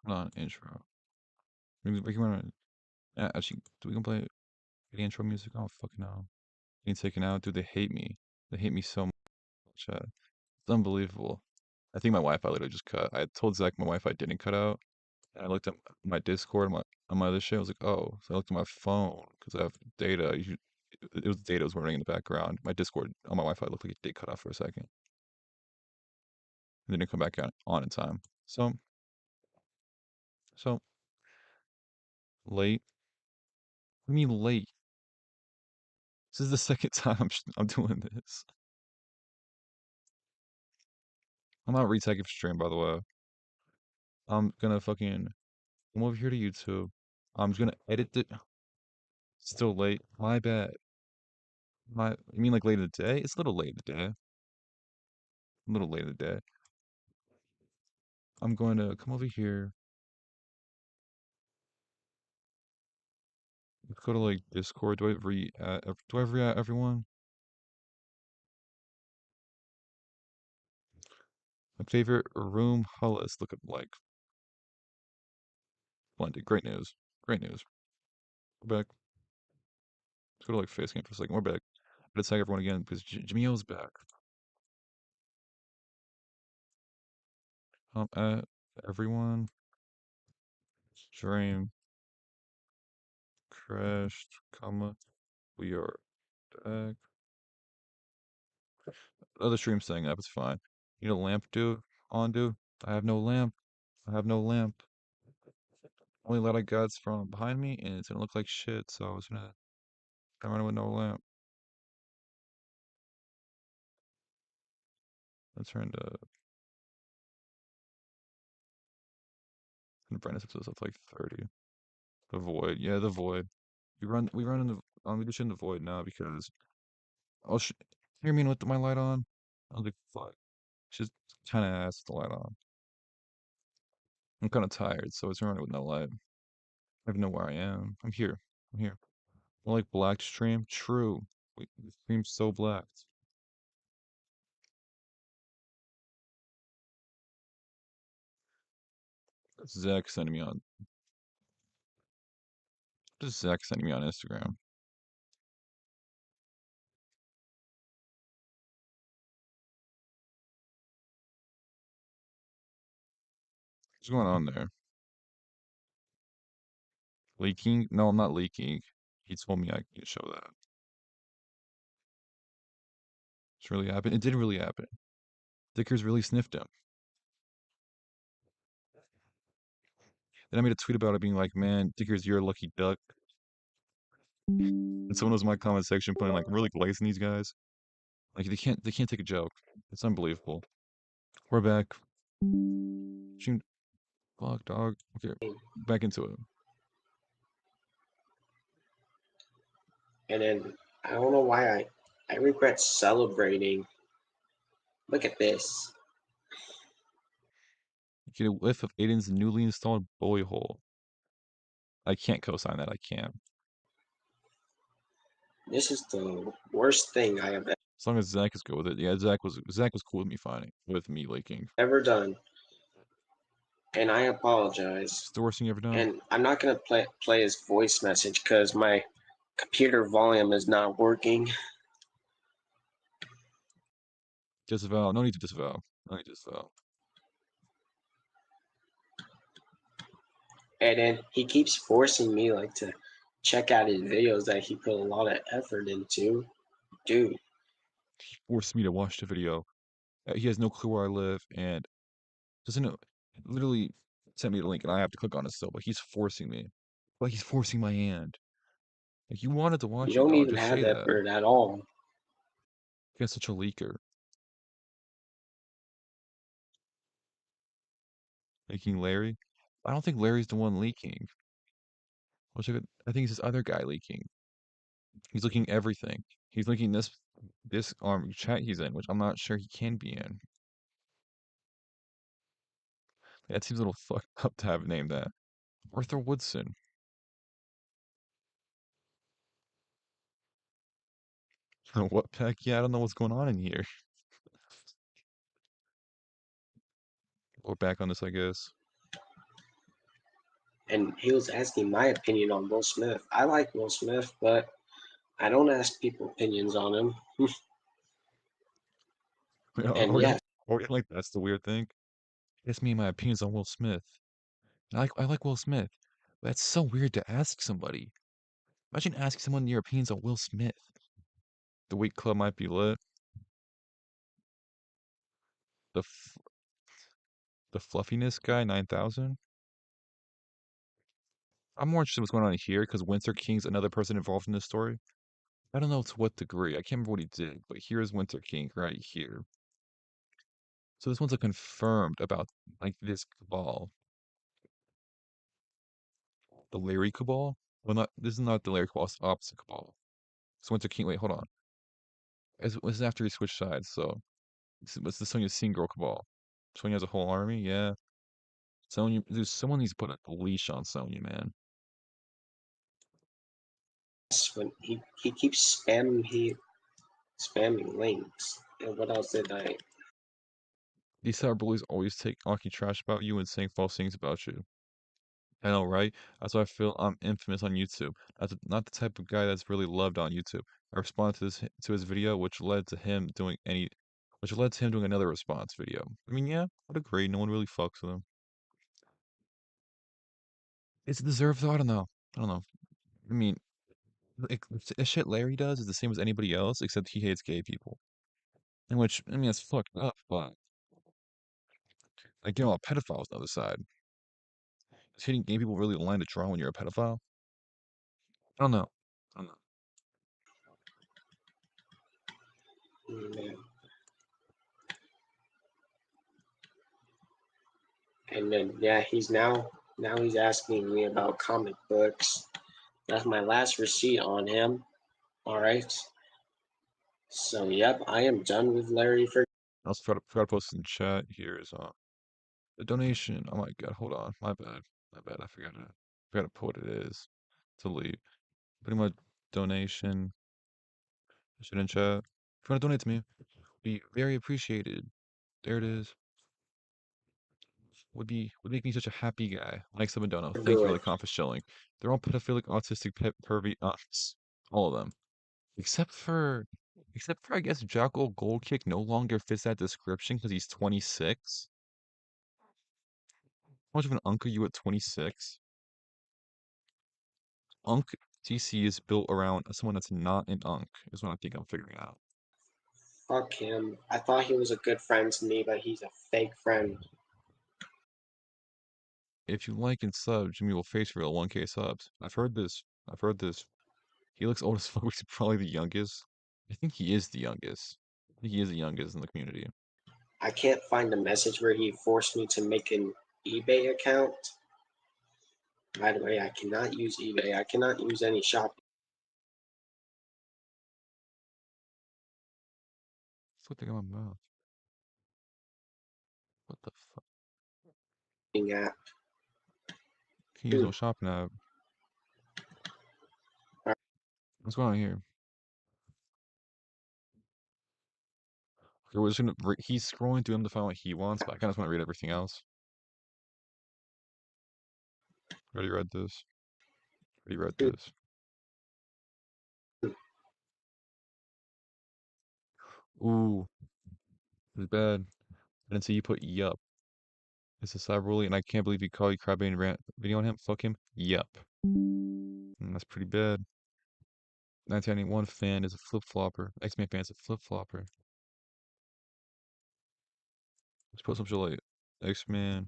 Not an intro. We can run. Actually, do we gonna play the intro music? I don't fucking know. Getting taken out, dude. They hate me. They hate me so much. It's unbelievable. I think my Wi-Fi literally just cut. I told Zach my Wi-Fi didn't cut out, and I looked at my Discord, on my other shit. I was like, oh. So I looked at my phone because I have data. It was data was running in the background. My Discord on my Wi-Fi looked like it did cut off for a second. And didn't come back on in time. So late. What do you mean late? This is the second time I'm doing this. I'm not retaking stream, by the way. I'm gonna fucking come over here to YouTube. I'm just gonna edit it. Still late. My bad. You mean like late in the day? It's a little late in the day. A little late in the day. I'm going to come over here. Let's go to like Discord. Do I re-add everyone? My favorite room Hullis. Look at like blended. Great news. Great news. We're back. Let's go to like face game for a second. We're back. Let's tag everyone again because Jimmy O's back. At everyone. Stream crashed, comma. We are back. Other stream staying up, it's fine. You need a lamp, dude? On, dude? I have no lamp. I have no lamp. Only light I got's from behind me, and it's gonna look like shit, so I was gonna run with no lamp. Let's turn to brightness up to like 30. The void, yeah, the void. We run in the we do shit in the void now because I'll hear me with my light on. I was like, fuck. Just kind of ass with the light on. I'm kind of tired, so it's running with no light. I don't know where I am. I'm here. I'm here. I like black stream. True. The stream's so black. Zach sending me on. Just Zach sending me on Instagram. What's going on there? Leaking? No, I'm not leaking. He told me I can show that. It's really happened. It did really happen. Dickers really sniffed him. Then I made a tweet about it being like, man, Dickers, you're a lucky duck. And someone was in my comment section putting like really glazing these guys. Like they can't take a joke. It's unbelievable. We're back. Shoot. Fuck dog. Okay, back into it. And then I don't know why I regret celebrating. Look at this. You get a whiff of Aiden's newly installed bully hole. I can't co-sign that. I can't. This is the worst thing I have As long as Zach is good with it. Yeah, Zach was cool with me finding with me leaking. ever done. And I apologize. It's the worst thing you ever done. And I'm not gonna play his voice message because my computer volume is not working. Disavow. No need to disavow. No need to disavow. And then he keeps forcing me like to check out his videos that he put a lot of effort into. Dude, He forced me to watch the video. He has no clue where I live and doesn't know. Literally sent me the link and I have to click on it still, but he's forcing me. Like he's forcing my hand. Like you wanted to you watch it, don't dog. even Just have say that. effort at all. You're such a leaker. Leaking Larry. I don't think Larry's the one leaking. I think it's this other guy leaking. He's leaking everything. He's leaking this chat he's in, which I'm not sure he can be in. That seems a little fucked up to have named that. Arthur Woodson. What pack? Yeah, I don't know what's going on in here. We're back on this, I guess. and he was asking my opinion on Will Smith. I like Will Smith, but I don't ask people opinions on him. And Or, yes, like that's the weird thing. It's me and my opinions on Will Smith. And I like Will Smith. That's so weird to ask somebody. Imagine asking someone your opinions on Will Smith. The Week Club might be lit. The f the fluffiness guy, 9,000. I'm more interested in what's going on here because Winter King's another person involved in this story. I don't know to what degree. I can't remember what he did, but here's Winter King right here. So this one's a confirmed about like this cabal, the Larry cabal. Well, not this is not the Larry cabal. It's the opposite cabal. So Winter King. Wait, hold on. This is after he switched sides. So what's the Sonya Scene Girl cabal? Sonya has a whole army. Yeah. Sonya, dude, someone needs to put a leash on Sonya, man. when he keeps spamming links. And what else did I? These cyberbullies always take talking trash about you and saying false things about you. I know, right? That's why I feel I'm infamous on YouTube. Not the type of guy that's really loved on YouTube. I responded to his video, which led to him doing another response video. I mean, yeah, I'd agree. No one really fucks with him. It's deserved though. I don't know. I don't know. I mean, the shit Larry does is the same as anybody else, except he hates gay people. In which, I mean, that's fucked up, but like, a pedophile's the other side. Is hating gay people really the line to draw when you're a pedophile? I don't know. I don't know. Mm, and then yeah, now he's asking me about comic books. That's my last receipt on him. All right. So yep, I am done with Larry for. I also forgot to post in chat. Here is the donation. Oh my god, hold on. My bad. My bad. I forgot to put what it is to leave. Putting my donation. I should in chat. If you want to donate to me, be very appreciated. There it is. Would make me such a happy guy. Like Sabadono. Thank you for Good. the compass shilling. They're all pedophilic, autistic, pervy all of them. Except for I guess Jackal Gold Kick no longer fits that description because he's 26. How much of an unk are you at 26? Unk TC is built around someone that's not an unk, is what I think I'm figuring out. Fuck him. I thought he was a good friend to me, but he's a fake friend. If you like and sub, Jimmy will face real 1K subs. I've heard this. I've heard this. He looks old as fuck. He's probably the youngest. I think he is the youngest. I think he is the youngest in the community. I can't find the message where he forced me to make an eBay account. By the way, I cannot use eBay. I cannot use any shopping What's with the on my mouth? What the fuck? app. Can use Hmm. no shopping app. All What's going on here? Okay, we're just gonna. He's scrolling through them to find what he wants, but I kind of just want to read everything else. Already read this. Already read right. this. Ooh, it's bad. I didn't see you put yup. It's a cyberbully, and I can't believe you call you crybaby rant video on him. Fuck him. Yup. That's pretty bad. 1991 fan is a flip flopper. X-Men fan is a flip flopper. Let's put some shit like X-Men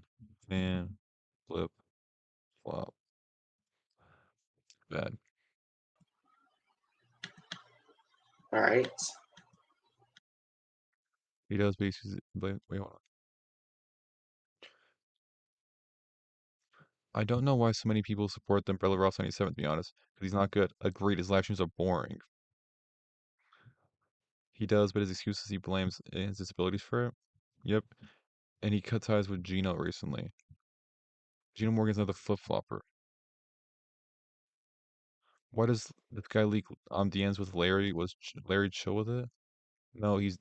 fan flip flop. Bad. All right. He does basically. Wait, hold on. I don't know why so many people support the Umbrella Ross 97, to be honest, because he's not good. Agreed, his live streams are boring. He does, but his excuses he blames his disabilities for it. Yep. And he cut ties with Gino recently. Gino Morgan's another flip flopper. Why does this guy leak DMs with Larry? Was Larry chill with it? No, he's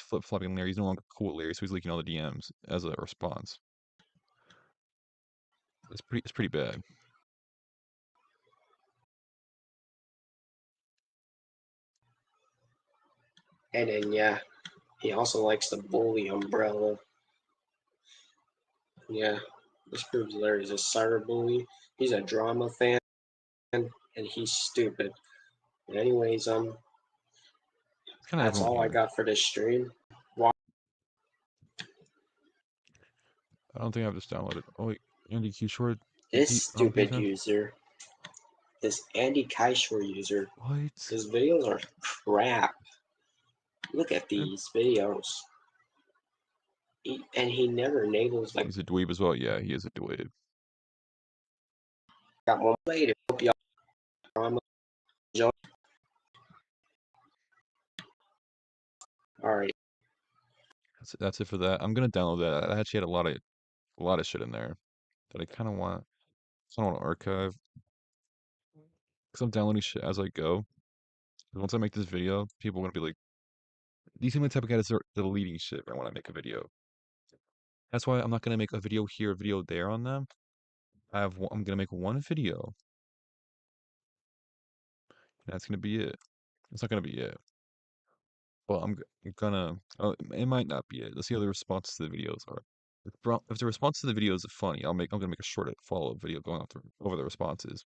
flip flopping Larry. He's no longer cool with Larry, so he's leaking all the DMs as a response. It's pretty bad. And then yeah, he also likes the bully umbrella. Yeah, this proves Larry's a cyberbully. He's a drama fan, and he's stupid. Anyways, It's kind of that's everyone all I here. got for this stream. I don't think I've just downloaded. Oh wait, Andy Q Short This beef stupid him. user, this Andy Kaishor user, What? his videos are crap. Look at And these videos. And he never enables like he's a dweeb as well. Yeah, he is a dweeb. got one later. Hope y'all enjoy. All right. That's it for that. I'm gonna download that. I actually had a lot of shit in there that I kind of want to archive because I'm downloading shit as I go. 'Cause once I make this video, people are gonna be like, "These seem like the type of guy that start deleting shit when I want to make a video." That's why I'm not gonna make a video here, a video there on them. I'm gonna make one video. And that's gonna be it. It's not gonna be it. Well, I'm gonna. Oh, it might not be it. Let's see how the responses to the videos are. If the response to the videos are funny, I'm gonna make a short follow-up video going over the responses.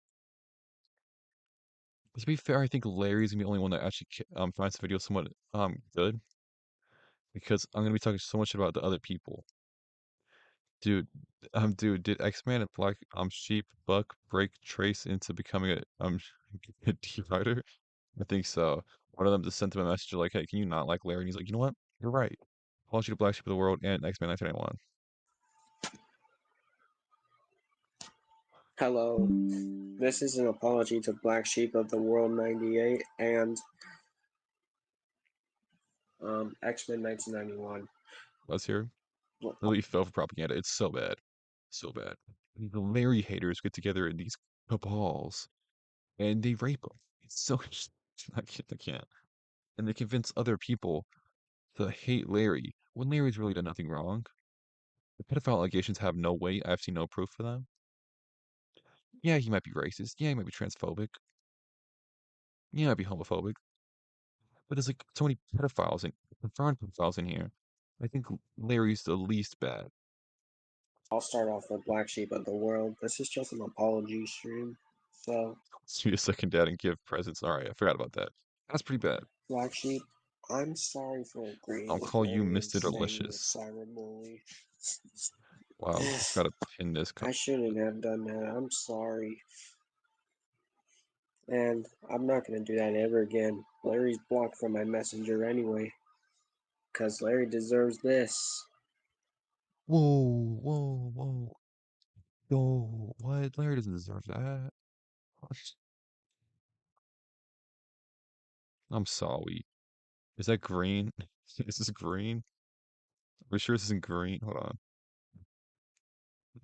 But to be fair, I think Larry's gonna be the only one that actually finds the video somewhat good because I'm gonna be talking so much about the other people. Dude, did X-Man and Black Sheep Buck break Trace into becoming a D-Rider? I think so. One of them just sent him a message like, "Hey, can you not like Larry?" And he's like, "You know what? You're right. Apology to Black Sheep of the World and X-Men 1991." Hello. This is an apology to Black Sheep of the World 98 and X-Men 1991. Let's hear. Really fell for propaganda. It's so bad, so bad. The Larry haters get together in these cabals and they rape him. It's so I can't. And they convince other people to hate Larry when Larry's really done nothing wrong. The pedophile allegations have no weight. I've seen no proof for them. Yeah, he might be racist. Yeah, he might be transphobic. Yeah, he might be homophobic. But there's like so many pedophiles and confirmed pedophiles in here. I think Larry's the least bad. I'll start off with Black Sheep of the World. This is just an apology stream. So, Let's be a second dad and give presents. All right, I forgot about that. That's pretty bad. Black Sheep, I'm sorry for agreeing I'll with call you Larry and Mr. saying you're a Delicious. cyberbully. Wow, gotta pin this. I shouldn't have done that. I'm sorry. And I'm not going to do that ever again. Larry's blocked from my messenger anyway. Because Larry deserves this. Whoa, whoa, whoa. No, what? Larry doesn't deserve that. I'm sorry. Is that green? Is this green? Are we sure this isn't green? Hold on.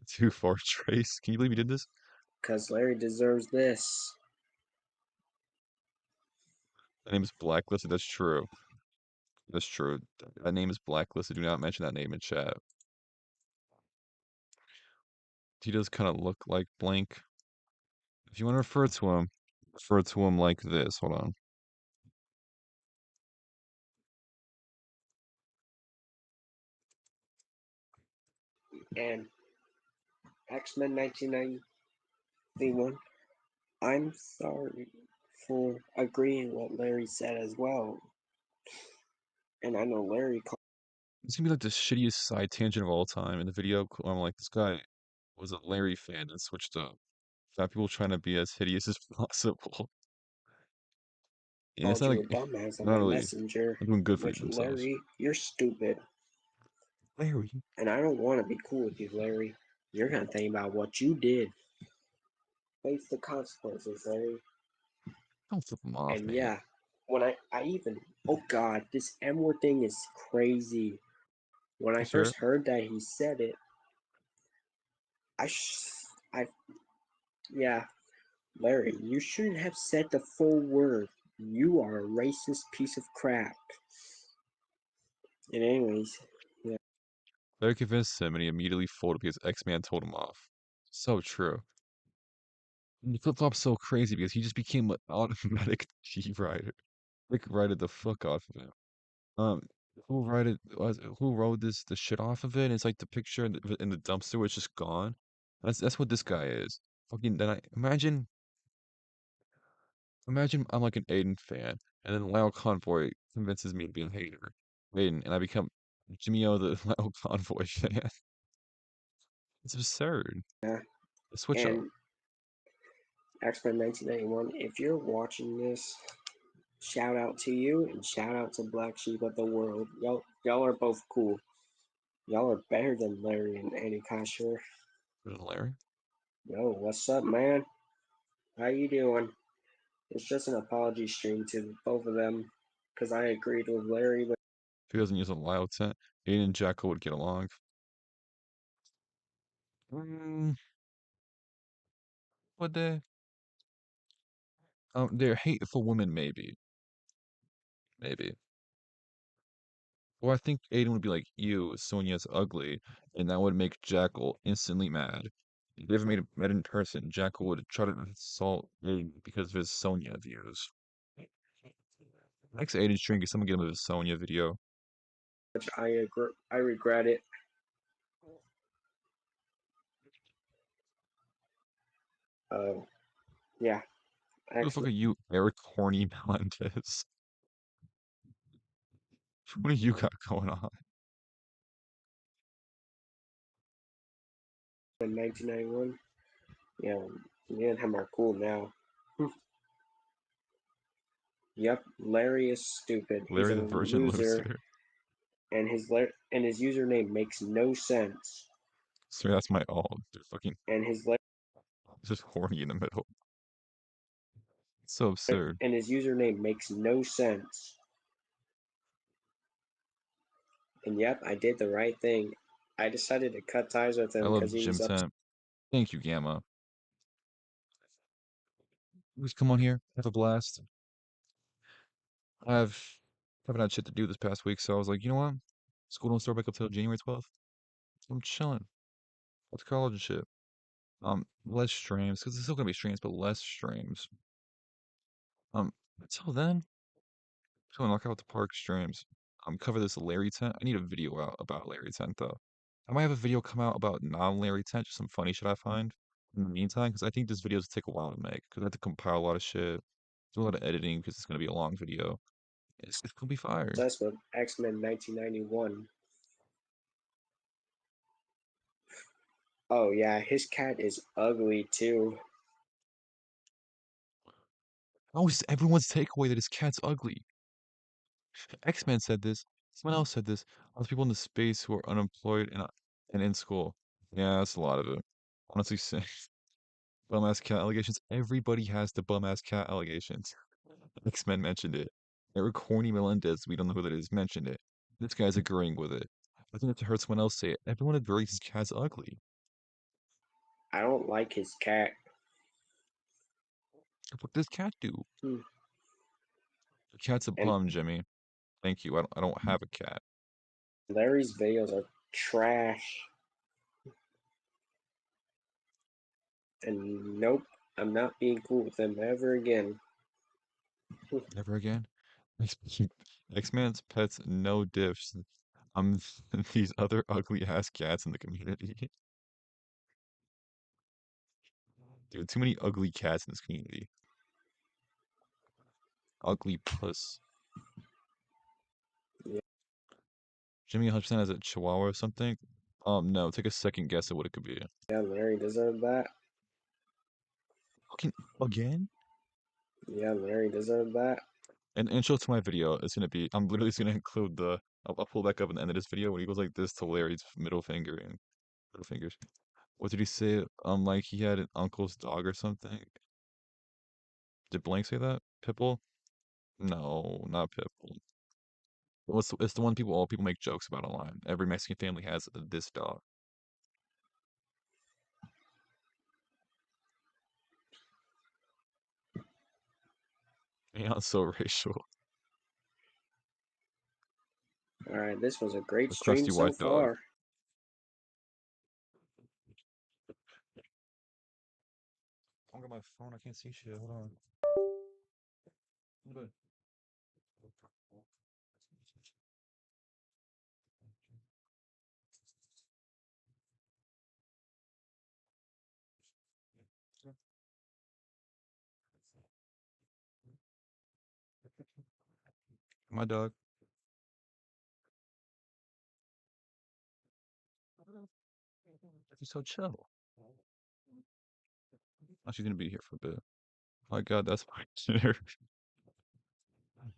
Too far trace. Can you believe you did this? Because Larry deserves this. That name is blacklisted. That's true. That's true. That name is blacklisted. Do not mention that name in chat. He does kind of look like blank. If you want to refer to him like this. Hold on. And X-Men 1991, I'm sorry for agreeing what Larry said as well. And I know Larry It's gonna be like the shittiest side tangent of all time in the video. I'm like, this guy was a Larry fan and switched up. Fat people trying to be as hideous as possible. And it's called not you a like, dumbass on not my really, messenger. not doing good for Which, themselves. Larry, you're stupid. Larry, And I don't want to be cool with you, Larry. You're going to think about what you did. Face the consequences, Larry. don't flip him off, And man. yeah, when I even, oh God, this M word thing is crazy. When I Let's hear it. first heard that he said it, I, yeah, Larry, you shouldn't have said the full word. You are a racist piece of crap. And anyways, yeah, Larry convinced him and he immediately folded because X-Man told him off. So true. And the flip-flop's so crazy because he just became an automatic G-Rider. Like, righted the fuck off of him. Um, who wrote it? Who wrote the shit off of it? It's like the picture in the dumpster where it's just gone. That's what this guy is. Fucking. Then I imagine I'm like an Aiden fan, and then Lyle Convoy convinces me to be a hater. Aiden, and I become Jimmy O the Lyle Convoy fan. It's absurd. Yeah. The switch up. And X-Men 1991, if you're watching this, shout out to you and shout out to Black Sheep of the World. Y'all are both cool. Y'all are better than Larry and Andy Kosher. Larry. Yo, what's up, man? How you doing? It's just an apology stream to both of them because I agreed with Larry, but If he doesn't use a loud set, Aiden and Jacko would get along. Mm, would they? They're hateful women, maybe. Maybe. Or I think Aiden would be like, "You, Sonia's ugly," and that would make Jackal instantly mad. If they ever met in person, Jackal would try to insult Aiden because of his Sonya views. Next Aiden's drink is someone get him a Sonya video. I regret it. Yeah, Who the fuck are X-Men you, Eric Horny Melendez? What do you got going on? 1991. Yeah, me and him are cool now. Yep, Larry is stupid. He's Larry a the Virgin loser, Loser. and his username makes no sense. So that's my all. They're fucking And his just horny in the middle. It's so absurd. username makes no sense. And yep, I did the right thing. I decided to cut ties with I him love because he Gym was upset. Temp. Thank you, Gamma. Please come on here. Have a blast. I've haven't had shit to do this past week, so I was like, you know what? School don't start back up till January 12th. I'm chilling. What's college and shit? Less streams, because there's still gonna be streams, but less streams. Um, until then, just gonna knock out the park streams. Cover this Larry tent. I need a video out about Larry tent though. I might have a video come out about non-Larry tent, just some funny shit I find in the meantime, because I think this videos take a while to make, because I have to compile a lot of shit, do a lot of editing, because it's gonna be a long video. It's gonna be fire. Obsessed with X-Men 1991. Oh yeah, his cat is ugly too. How is everyone's takeaway that his cat's ugly? X-Men said this. Someone else said this. Other people in the space who are unemployed and in school. Yeah, that's a lot of it. Honestly, bum ass cat allegations. Everybody has the bum ass cat allegations. X-Men mentioned it. Eric Horny Melendez, we don't know who that is, mentioned it. This guy's agreeing with it. I think if to heard someone else say it, everyone agrees his cat's ugly. I don't like his cat. What does cat do? Hmm. The cat's a And bum, Jimmy. Thank you. I don't have a cat. Larry's videos are trash. And nope, I'm not being cool with him ever again. Never again. X-Man's pets no diffs. I'm these other ugly ass cats in the community. Dude, too many ugly cats in this community. Ugly puss. Yeah, Jimmy 100% has a chihuahua or something. No, take a second guess at what it could be. Larry deserved that. Fucking again? Yeah, Larry deserved that. An intro to my video is gonna be. I'm literally just gonna include the. I'll pull back up at the end of this video when he goes like this to Larry's middle finger and middle fingers. What did he say? Like he had an uncle's dog or something. Did Blank say that? Pipple? No, not Pitbull. It's the one all people make jokes about online. Every Mexican family has this dog. Yeah, it's so racial. All right, this was a great The stream crusty so white dog. far. I got my phone. I can't see shit. Hold on. Hold on. My dog. She's so chill. Oh, she's gonna be here for a bit. My God, that's my dinner.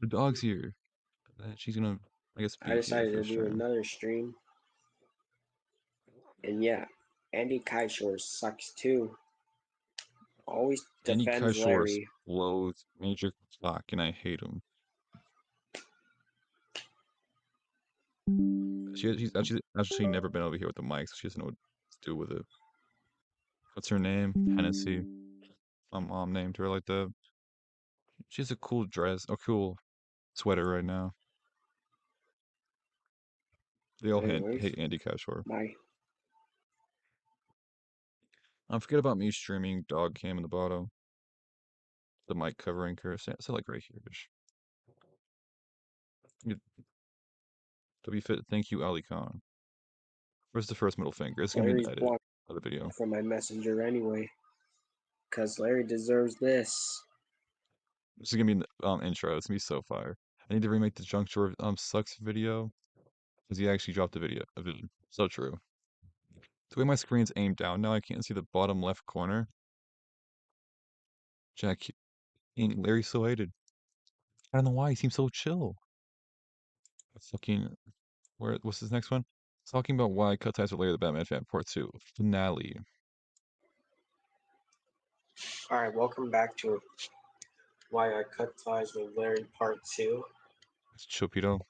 The dog's here. She's gonna, I guess, I be here decided for to do sure. another stream, and yeah, Andy Kaishore sucks too. Always Andy defends Kaishor Larry. loathes Major Clock, and I hate him. She's actually never been over here with the mic, so she doesn't know what to do with it. What's her name? Hennessy. My mom named her like that. She has a cool dress, a cool sweater right now. They all But anyways, hate Andy Kashor. bye. Forget about me streaming dog cam in the bottom. The mic covering her. So like right here. To be fit, thank you, Ali Khan. Where's the first middle finger? It's gonna be in Larry's the edit blocked of the video. from my messenger anyway, cause Larry deserves this. This is gonna be in the intro. It's gonna be so fire. I need to remake the Junk Drawer sucks video because he actually dropped a video. So true. The way my screen's aimed down now, I can't see the bottom left corner. Jack, Larry's so hated. I don't know why. He seems so chill. Fucking, what's his next one? Talking about why I cut ties with Larry the Batman fan, part 2, finale. Alright, welcome back to Why I Cut Ties with Larry Part 2. It's Chupito.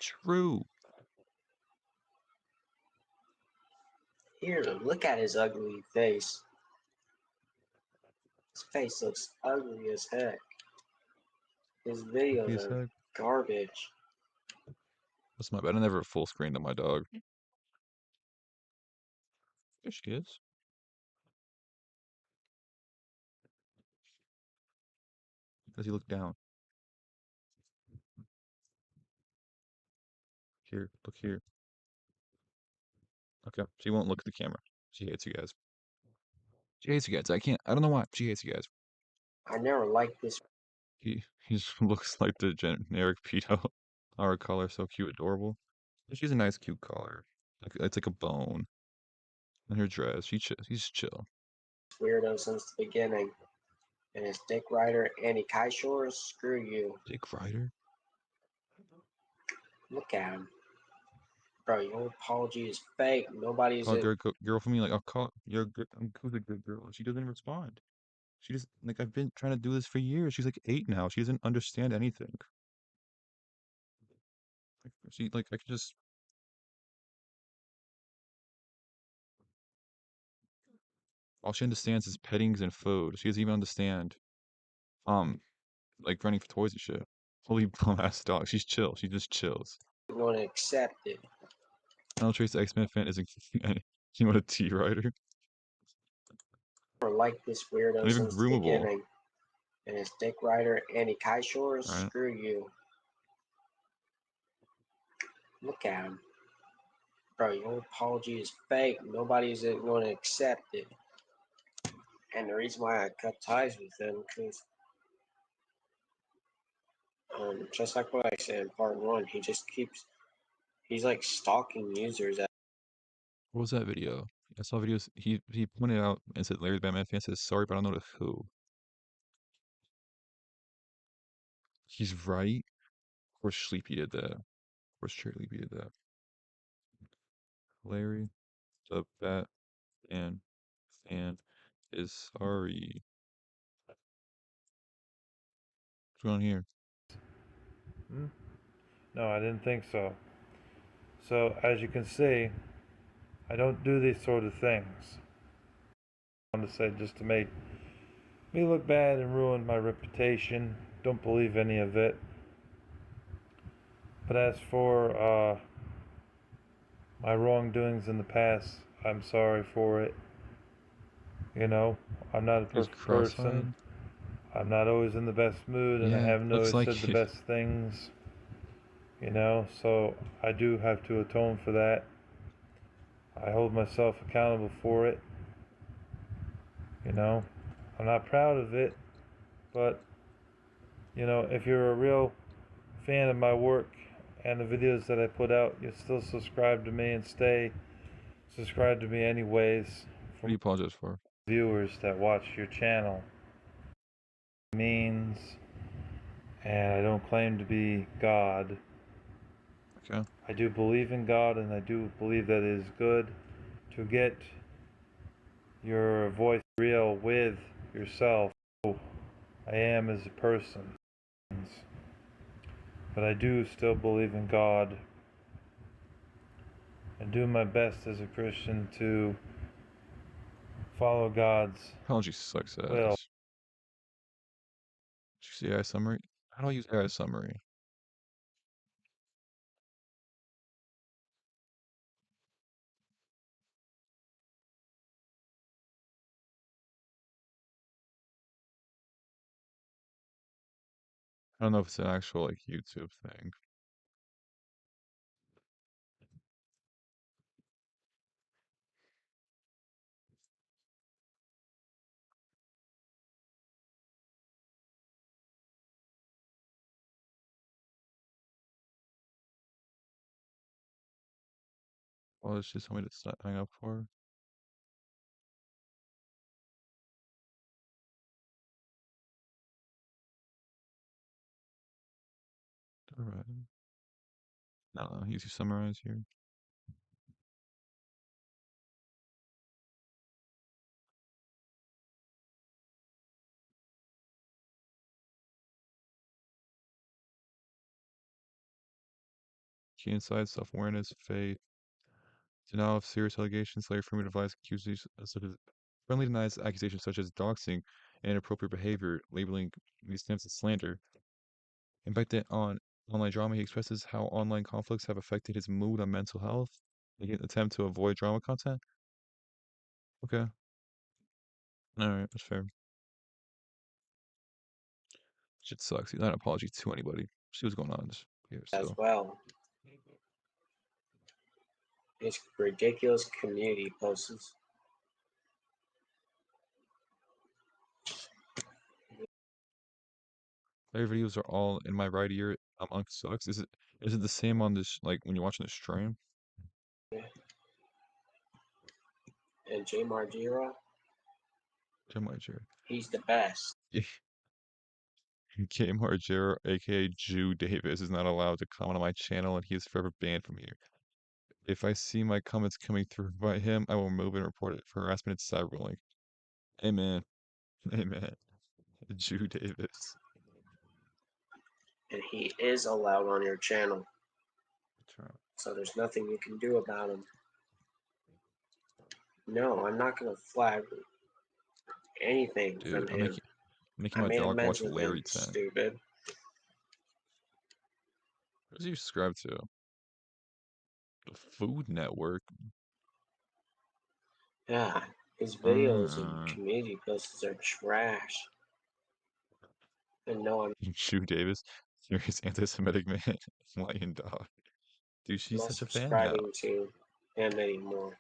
True. Here, look at his ugly face. His face looks ugly as heck. His videos He's are like, garbage. that's my bad. I never full screened on my dog. There she is. Does he look down? Here, look here. Okay, she won't look at the camera. She hates you guys. She hates you guys. I don't know why. She hates you guys. I never liked this. He just looks like the generic pedo. Our collar, so cute, adorable. She's a nice, cute collar. It's like a bone. And her dress, she's chill. Weirdo since the beginning. And his dick rider, Andy Kaishore, screw you. Dick Rider? Look at him. Bro, your apology is fake. Nobody's Call a it. girl for me, like, I'll call who's a good girl. She doesn't respond. She just, like, I've been trying to do this for years. She's like 8 now. She doesn't understand anything. Like, I could just, all she understands is pettings and food. She doesn't even understand, um, like, running for toys and shit. Holy bum ass dog. She's chill. She just chills. Going to accept it. Donald Trace, the X-Men fan, isn't you want a T-Rider? Or like this Not weirdo even since the groomable. beginning. And his dick rider, Andy Kaishore, Alright. screw you. Look at him. Bro, your apology is fake. Nobody's going to accept it. And the reason why I cut ties with him, because just like what I said in part one, he's like stalking users. What was that video? I saw videos. He pointed out and said Larry the Batman fan says sorry, but I don't know to who. He's right. Of course, Sleepy did that. Of course, Charlie did that. Larry the Batman fan is sorry. What's going on here? Hmm? No, I didn't think so. So, as you can see, I don't do these sort of things. I want to say just to make me look bad and ruin my reputation. Don't believe any of it. But as for my wrongdoings in the past, I'm sorry for it. You know, I'm not a He's perfect person. cross-eyed. I'm not always in the best mood, and I Yeah, haven't looks always like said the it. best things. You know, so I do have to atone for that. I hold myself accountable for it. You know, I'm not proud of it, but you know, if you're a real fan of my work and the videos that I put out, you still subscribe to me and stay subscribed to me anyways. What do For you apologize for? viewers that watch your channel means, and I don't claim to be God. Okay. I do believe in God, and I do believe that it is good to get your voice real with yourself. Who I am as a person, but I do still believe in God and do my best as a Christian to follow God's Apology sucks will. ass. Did you see AI summary? How do I use AI summary? I don't know if it's an actual like YouTube thing. Well, it's just something to hang up for. Alright. I don't know. Easy summarize here. Key insights, self-awareness, faith, denial of serious allegations, later affirmative advice, accusations, such as friendly denies accusations such as doxing and inappropriate behavior, labeling these attempts as slander. In fact, that on online drama, he expresses how online conflicts have affected his mood and mental health. Like an attempt to avoid drama content. Okay, all right, that's fair. Shit sucks. He's not an apology to anybody. See what's going on here as still. well. It's ridiculous community posts. Their videos are all in my right ear. Unc sucks. Is it the same on this like when you're watching the stream? And JMR0, Jim Ledger. he's the best. K Margera, aka Jew Davis, is not allowed to comment on my channel and he is forever banned from here. If I see my comments coming through by him, I will remove it and report it for harassment and cyberbullying. Amen. Amen. Jew Davis. And he is allowed on your channel. Try- So there's nothing you can do about him. No, I'm not going to flag anything from Dude, I'm him. making I my made dog amends watch with him, Larry 10. stupid. What does he subscribe to? The Food Network. Yeah, his videos and Uh, community posts are trash. And no, I'm Jew Davis. Serious anti-Semitic man. Lion dog. Dude, she's not such a fan now. subscribing to him anymore.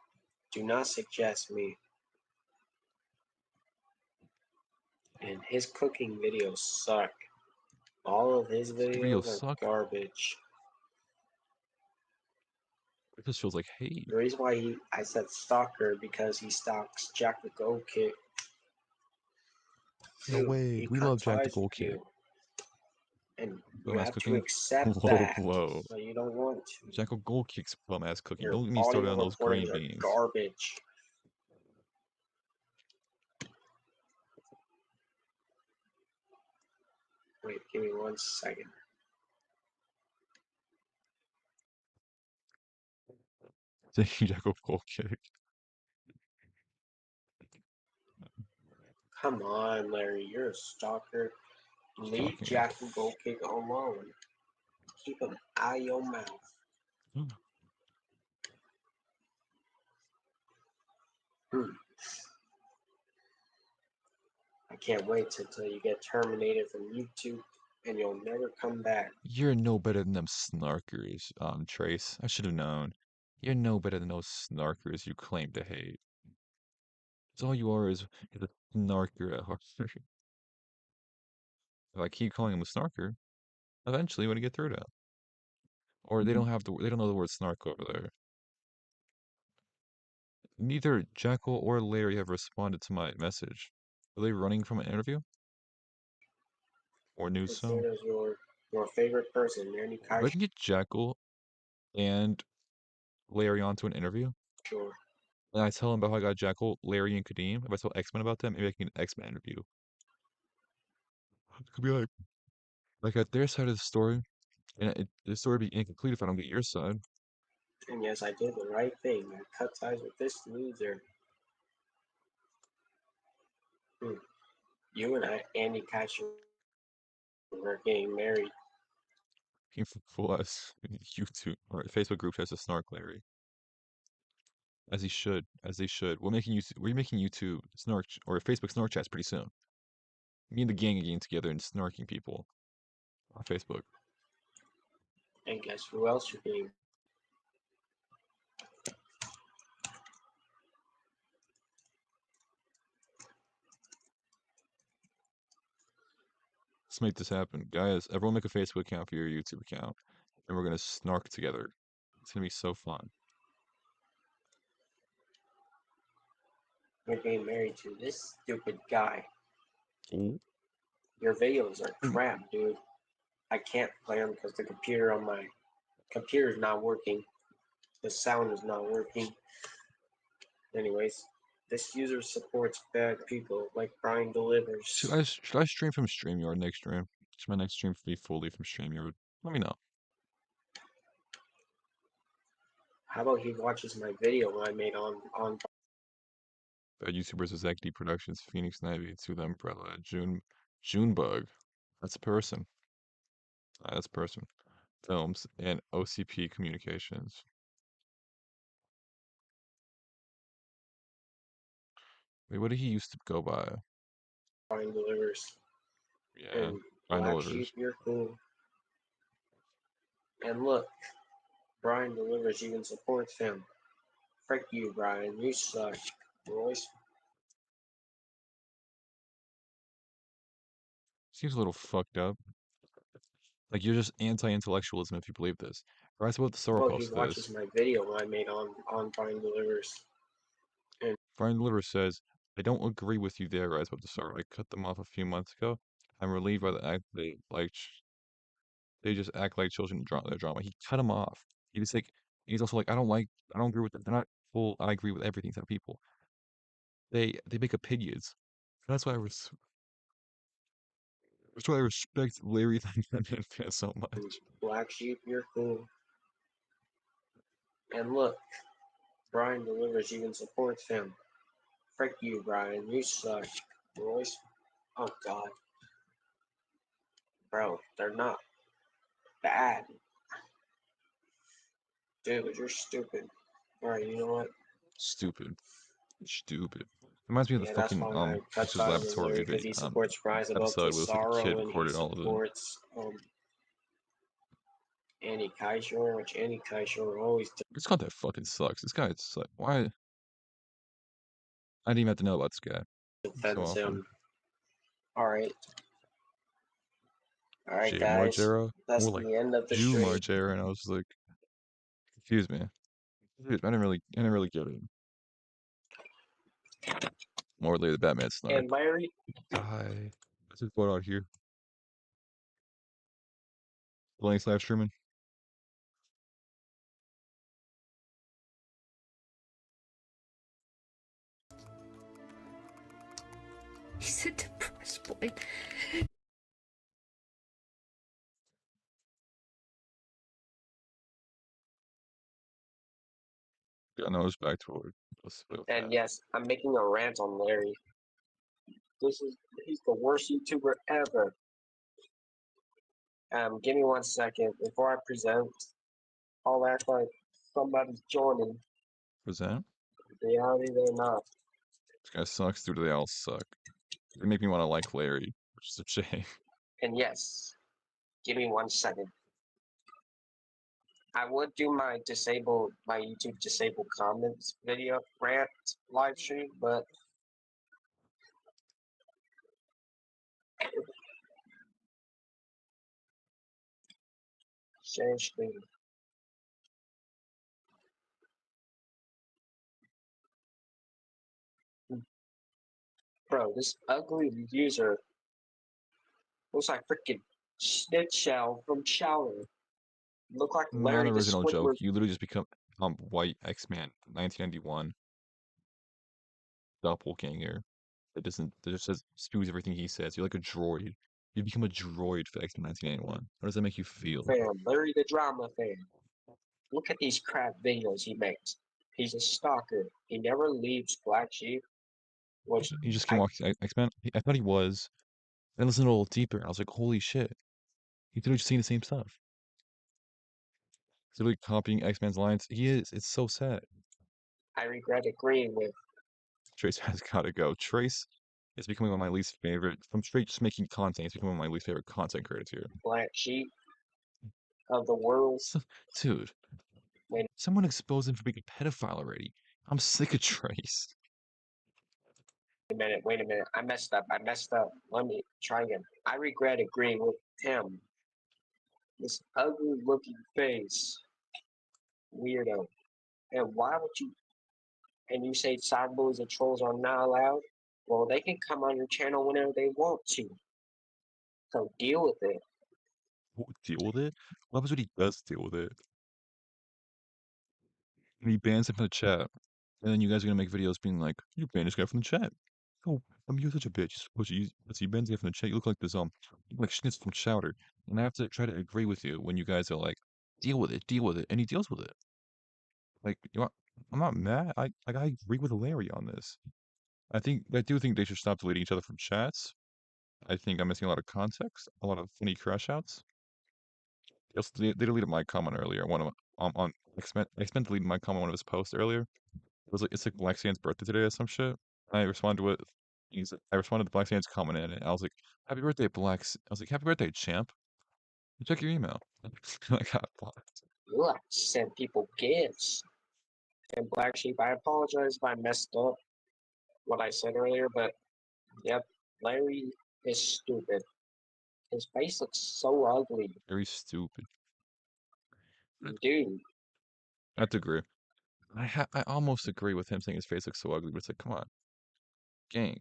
Do not suggest me. And his cooking videos suck. All of his His videos videos are suck. garbage. It just feels like hate. The reason why I said stalker because he stalks Jack the Go Kick. No Dude, way. he We cut love Jack the ties with Gold Kick. you. And you Bum ass have to cooking. accept Whoa, that. whoa. But you don't want to. Jack the Gold Kick's bum ass cooking. Your Don't get me started audio on those recordings green are beans. garbage. Wait, give me 1 second. Jack the Gold Kick. Come on, Larry, you're a stalker. Leave Stalking. Jack and Go Kick alone. Keep him out of your mouth. Hmm. I can't wait till you get terminated from YouTube and you'll never come back. You're no better than them snarkers, Trace. I should have known. You're no better than those snarkers you claim to hate. 'Cause all you are is a snarker at heart. If I keep calling him a snarker, Eventually, when you get through to 'em. Or they don't know the word snark over there. Neither Jackal or Larry have responded to my message. Are they running from an interview? Or news As soon soon? as your favorite person, Manny If Kai, I can get Jackal and Larry onto an interview, sure. and I tell him about how I got Jackal, Larry, and Kadeem, if I tell X-Men about them, maybe I can get an X-Men interview. It could be like at their side of the story, and the story would be incomplete if I don't get your side. And yes, I did the right thing. I cut ties with this loser. Hmm. You and Andy Kasher were getting married. Came from full ass YouTube or Facebook group chat to snark Larry. As he should, as they should. We're making YouTube snark or Facebook snark chats pretty soon. Me and the gang are getting together and snarking people on Facebook. And guess who else you're getting? Let's make this happen. Guys, everyone make a Facebook account for your YouTube account. And we're gonna snark together. It's gonna be so fun. You're getting married to this stupid guy. Ooh. Your videos are crap, dude. I can't play them because the computer on my computer is not working. The sound is not working. Anyways, this user supports bad people like Brian Should Delivers. I stream from StreamYard next stream? Should my next stream be fully from StreamYard? Let me know. How about he watches my video I made on Bad YouTubers is XD Productions, Phoenix Navy, To the Umbrella, Junebug. That's a person. That's a person. Films and OCP Communications. Wait, what did he used to go by? Brian Delivers? Yeah, And Find Black Sheep, Delivers. you're cool. And look, Brian Delivers even supports him. Frick you, Brian. You suck, Royce. Seems a little fucked up. Like you're just anti-intellectualism if you believe this. Rise about the Sorrow Well, he post watches this. my video I made on Brian Delivers. And Find Delivers says, I don't agree with you there, Rise about the Sorrow. I cut them off a few months ago. I'm relieved by the act they just act like children in their drama. He cut them off. He was like he's also like, I don't agree with them. They're not full I agree with everything type of people. They make opinions. That's why that's why I respect Larry fan so much. Black Sheep, you're cool. And look, Brian Delivers even supports him. Frick you, Brian. You suck, Royce. Oh, God. Bro, they're not bad. Dude, you're stupid. Alright, you know what? Stupid. Stupid. Reminds me of the Yeah, that's fucking why I cut Dexter's ties with Larry Laboratory because video he supports Rise Above the episode with like a kid Sorrow and he recorded all of it. supports Andy Kaishore, which Andy Kaishore always This content fucking sucks. This guy is like, why? I didn't even have to know about this guy. So defends awful. him. Alright. Alright, J guys. Margera, That's more like the end of the Jew stream. Margera, and I was like, excuse me. Dude, I didn't really get it. More later, the Batman snark. And Larry, Guy, what's his photo out here? Blank's live streaming. He's a depressed boy. Yeah, no, it's back toward. Let's play with and that. yes, I'm making a rant on Larry. He's the worst YouTuber ever. Give me 1 second before I present. I'll act like somebody's joining. Present. In reality, they're not. This guy sucks, dude. They all suck. They make me want to like Larry, which is a shame. And yes, give me 1 second. I would do my YouTube disabled comments video rant live stream, but Share screen. Bro, this ugly user looks like freaking Snitchell from Chowder. Look like Not Larry the original joke. Squidward. You literally just become white X-Man 1991 doppelganger. That just says spews everything he says. You're like a droid. You become a droid for X-Men 1991. How does that make you feel? Fan, Larry the Drama fan. Look at these crap videos he makes. He's a stalker. He never leaves Black Sheep, which You just came I walking X-Men. I thought he was. Then listened a little deeper. I was like, holy shit. He's literally just saying the same stuff. He's literally copying X-Men's lines. He is. It's so sad. regret agreeing with. Trace has gotta go. Trace is becoming one of my least favorite. From straight just making content, he's becoming one of my least favorite content creators here. Black Sheep of the world. So, dude, Wait someone exposed him for being a pedophile already. I'm sick of Trace. wait a minute. I messed up. Let me try again. I regret agreeing with him. This ugly looking face. Weirdo. And why would you and you say cyberbullies and trolls are not allowed? Well, they can come on your channel whenever they want to. So deal with it. Deal with it? What happens when he does deal with it? And he bans him from the chat. And then you guys are gonna make videos being like, you banned this guy from the chat. Oh, you're such a bitch. You're supposed to use he bans you from the chat. You look like this you look like Schnitz from Chowder. And I have to try to agree with you when you guys are like, deal with it, and he deals with it. Like I'm not mad. I agree with Larry on this. I do think they should stop deleting each other from chats. I think I'm missing a lot of context, a lot of funny crash outs. They deleted my comment earlier. One of on X-Men deleted my comment on one of his posts earlier. It was like it's like Black Sands' birthday today or some shit. I responded with I responded to Black Sands' comment in it. I was like, "Happy birthday, I was like, "Happy birthday, champ." Check your email. I got blocked. You like to send people gifts. And Black Sheep, I apologize if I messed up what I said earlier, but yep, Larry is stupid. His face looks so ugly. Very stupid. Dude, I have to agree. I almost agree with him saying his face looks so ugly, but it's like, come on, gang.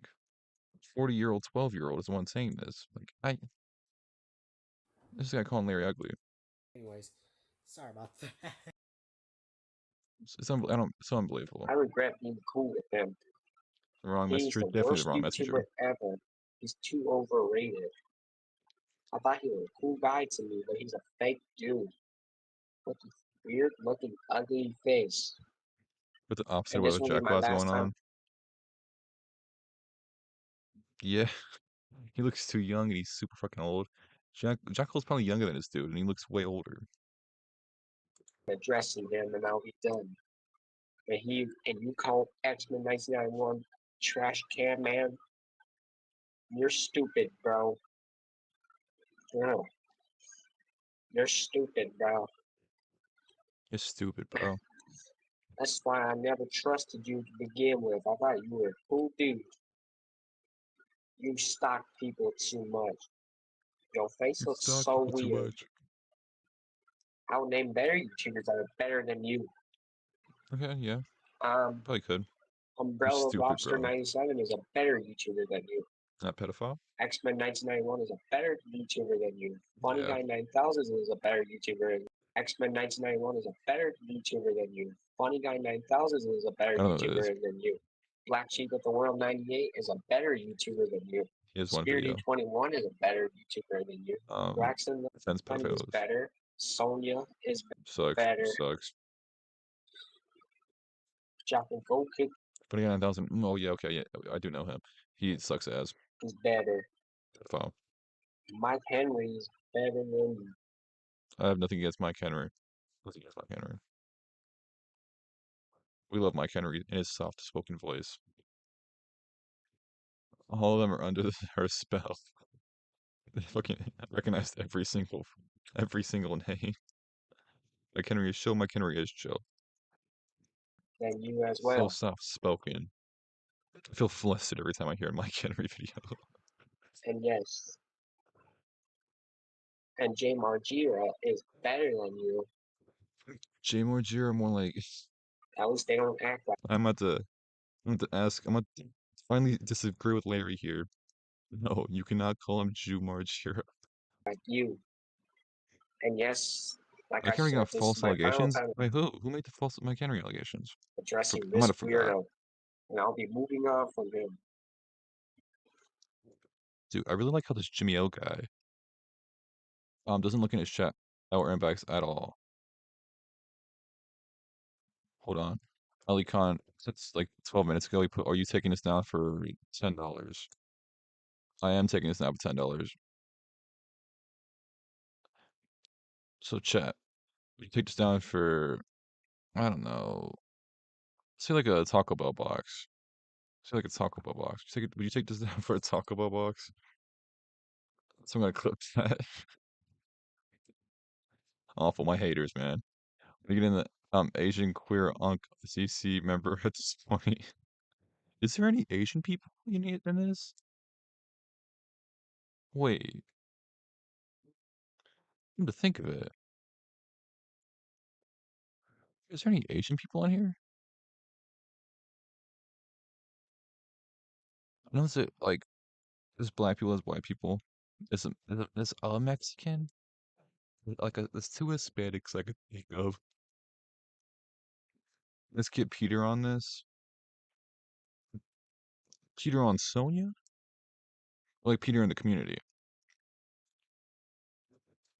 40-year-old, 12-year-old is the one saying this. Like, this guy calling Larry ugly. Anyways, sorry about that. It's unbelievable. I regret being cool with him. The wrong He's messenger, the definitely worst the wrong YouTuber messenger. ever. He's too overrated. I thought he was a cool guy to me, but he's a fake dude. With a weird looking ugly face. But the opposite And of this what will be Jack my was last going time. on. Yeah, he looks too young and he's super fucking old. Jackal's probably younger than this dude, and he looks way older. Addressing him and I'll be done. And you call X-Men 1991 trash can man? You're stupid, bro. No. You're stupid, bro. You're stupid, bro. That's why I never trusted you to begin with. I thought you were a cool dude. You stalk people too much. Your face You looks stalk so people too weird. much. I would name better YouTubers that are better than you. Okay, yeah, Um, probably could. You're Umbrella stupid, Lobster bro. 97 is a better YouTuber than you. Not pedophile? X-Men 1991 is a better YouTuber than you. Funny Yeah. Guy 9000 is a better YouTuber than you. X-Men 1991 is a better YouTuber than you. Funny Guy 9000 is a better I don't know who that is. YouTuber than you. Black Sheep of the World 98 is a better YouTuber than you. He has one Spirited video. 21 is a better YouTuber than you. Braxton Defense is pedophiles. better. Sonya is Sucks. better. Sucks. Jack and Gold Kick But again, 9,000. Oh, yeah, okay, yeah. I do know him. He sucks ass. is better. Pedophile. Mike Henry is better than you. I have nothing against Mike Henry. Nothing against Mike Henry. We love Mike Henry and his soft-spoken voice. All of them are under her spell. They fucking recognized every single name. Mike Henry is chill. Mike Henry is chill. Than you as So well. soft-spoken. I feel flustered every time I hear a Mike Henry video. And yes, And JG4L is better than you. JG4L more like At least they don't act I'm about to ask. I'm about to finally disagree with Larry here. No, you cannot call him JG4L. like you. And yes, like My I camera got said, this is false my final allegations? time By who? Who made the false my camera allegations? addressing I might this have forgot. weirdo. And I'll be moving on from him. Dude, I really like how this Jimmy O guy doesn't look in his chat or inbox at all. Hold on. Ali Khan, that's like 12 minutes ago. He put, "Are you taking this down for $10?" I am taking this down for $10. So chat, would you take this down for, I don't know, say like a Taco Bell box? Say like a Taco Bell box. Would you take this down for a Taco Bell box? So I'm gonna clip that. Awful, my haters, man. We get in the Asian queer unk CC member at this point. Is there any Asian people in this? Wait, come to think of it, is there any Asian people in here? I know that like there's black people, there's white people. There's a Mexican. There's two Hispanics I could think of. Let's get Peter on this. Peter on Sonia? Or like Peter in the community.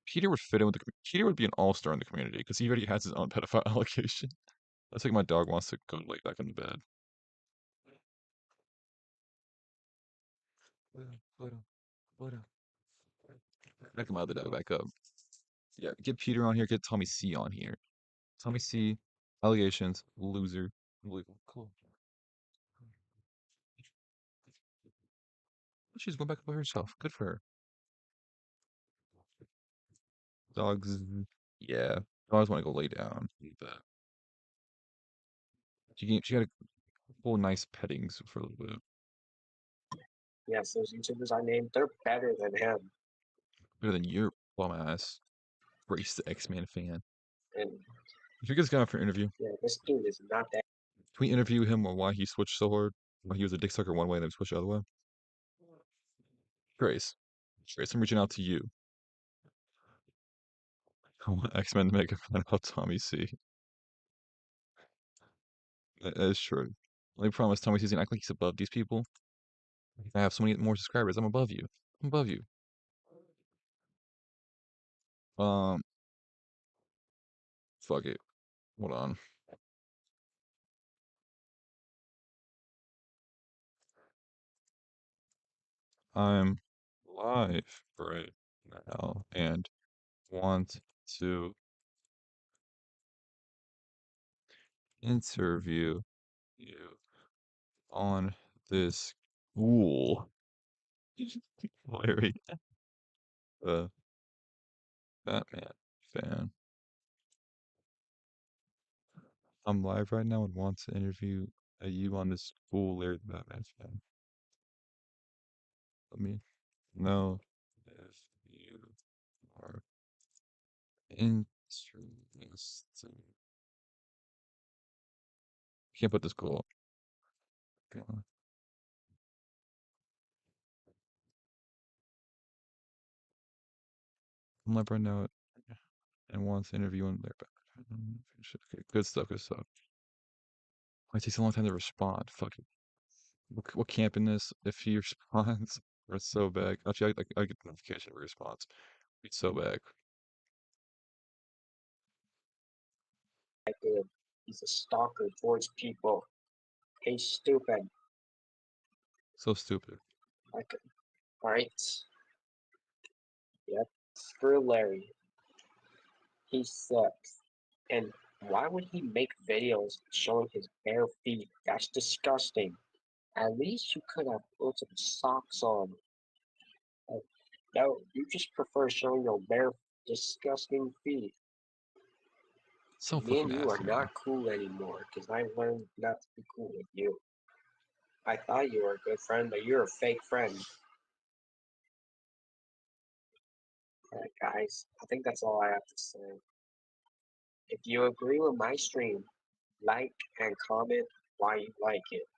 Peter would fit in with Peter would be an all-star in the community because he already has his own pedophile allegation. That's like my dog wants to go lay back in the bed. Back my other dog back up. Yeah, get Peter on here, get Tommy C on here. Tommy C, allegations, loser. Unbelievable. Cool. She's going back by herself. Good for her. Dogs, yeah. Dogs want to go lay down. But she got a couple nice pettings for a little bit. Yes, those YouTubers I named, they're better than him. Better than your bum ass. Brace the X-Man fan. And If you guys got for an interview, yeah, this dude is not that. can we interview him on why he switched so hard? Why he was a dick sucker one way and then switched the other way? Grace. Grace, I'm reaching out to you. I want X-Men to make a fan about Tommy C. That is true. Let me promise Tommy C's gonna act like he's above these people. I have so many more subscribers. I'm above you. I'm above you. Um, fuck it. Hold on. I'm live right now and want to interview you on this cool Larry the Batman fan. I'm live right now and want to interview you on this cool Larry the Batman fan. Let me know if you are interested. Can't put this cool. Okay. I'm live right now and wants to interview on their Batman. Okay, good stuff, good stuff. Why it takes a long time to respond? Fuck it. What camp in this? If he responds, it's so bad. Actually, I get the notification of a response. It's so bad. Good. He's a stalker towards people. He's stupid. So stupid. Like, alright. Yep. Screw Larry. He sucks. And why would he make videos showing his bare feet? That's disgusting. At least you could have put some socks on. Like, no, you just prefer showing your bare, disgusting feet. So Me and fucking you are nasty, man. not cool anymore because I learned not to be cool with you. I thought you were a good friend, but you're a fake friend. Alright, guys, I think that's all I have to say. If you agree with my stream, like and comment why you like it.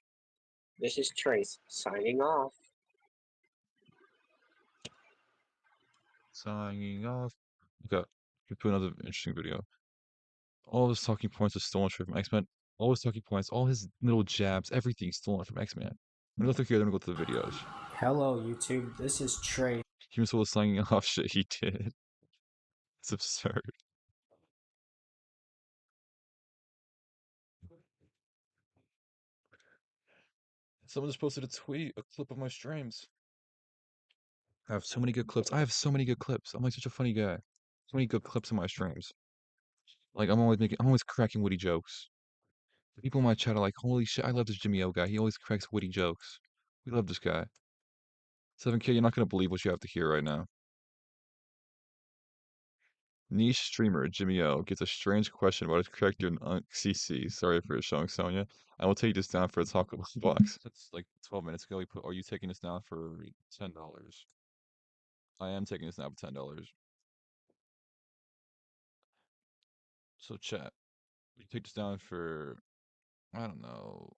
This is Trace signing off. Signing off. Okay, get to another interesting video. All his talking points are stolen straight from X-Men. All his talking points, all his little jabs, everything stolen from X-Men. I'm gonna go through here, then we'll go to the videos. Hello, YouTube. This is Trey. He was all signing off shit he did. It's absurd. Someone just posted a tweet, a clip of my streams. I have so many good clips. I have so many good clips. I'm like such a funny guy. So many good clips in my streams. Like I'm always cracking witty jokes. The people in my chat are like, holy shit, I love this Jimmy O guy. He always cracks witty jokes. We love this guy. 7K, you're not gonna believe what you have to hear right now. Niche streamer Jimmy O gets a strange question about his character in CC. Sorry for showing Sonya. I will take this down for a taco box. That's like 12 minutes ago. He put, are you taking this down for $10? I am taking this down for $10. So chat, would you take this down for, I don't know,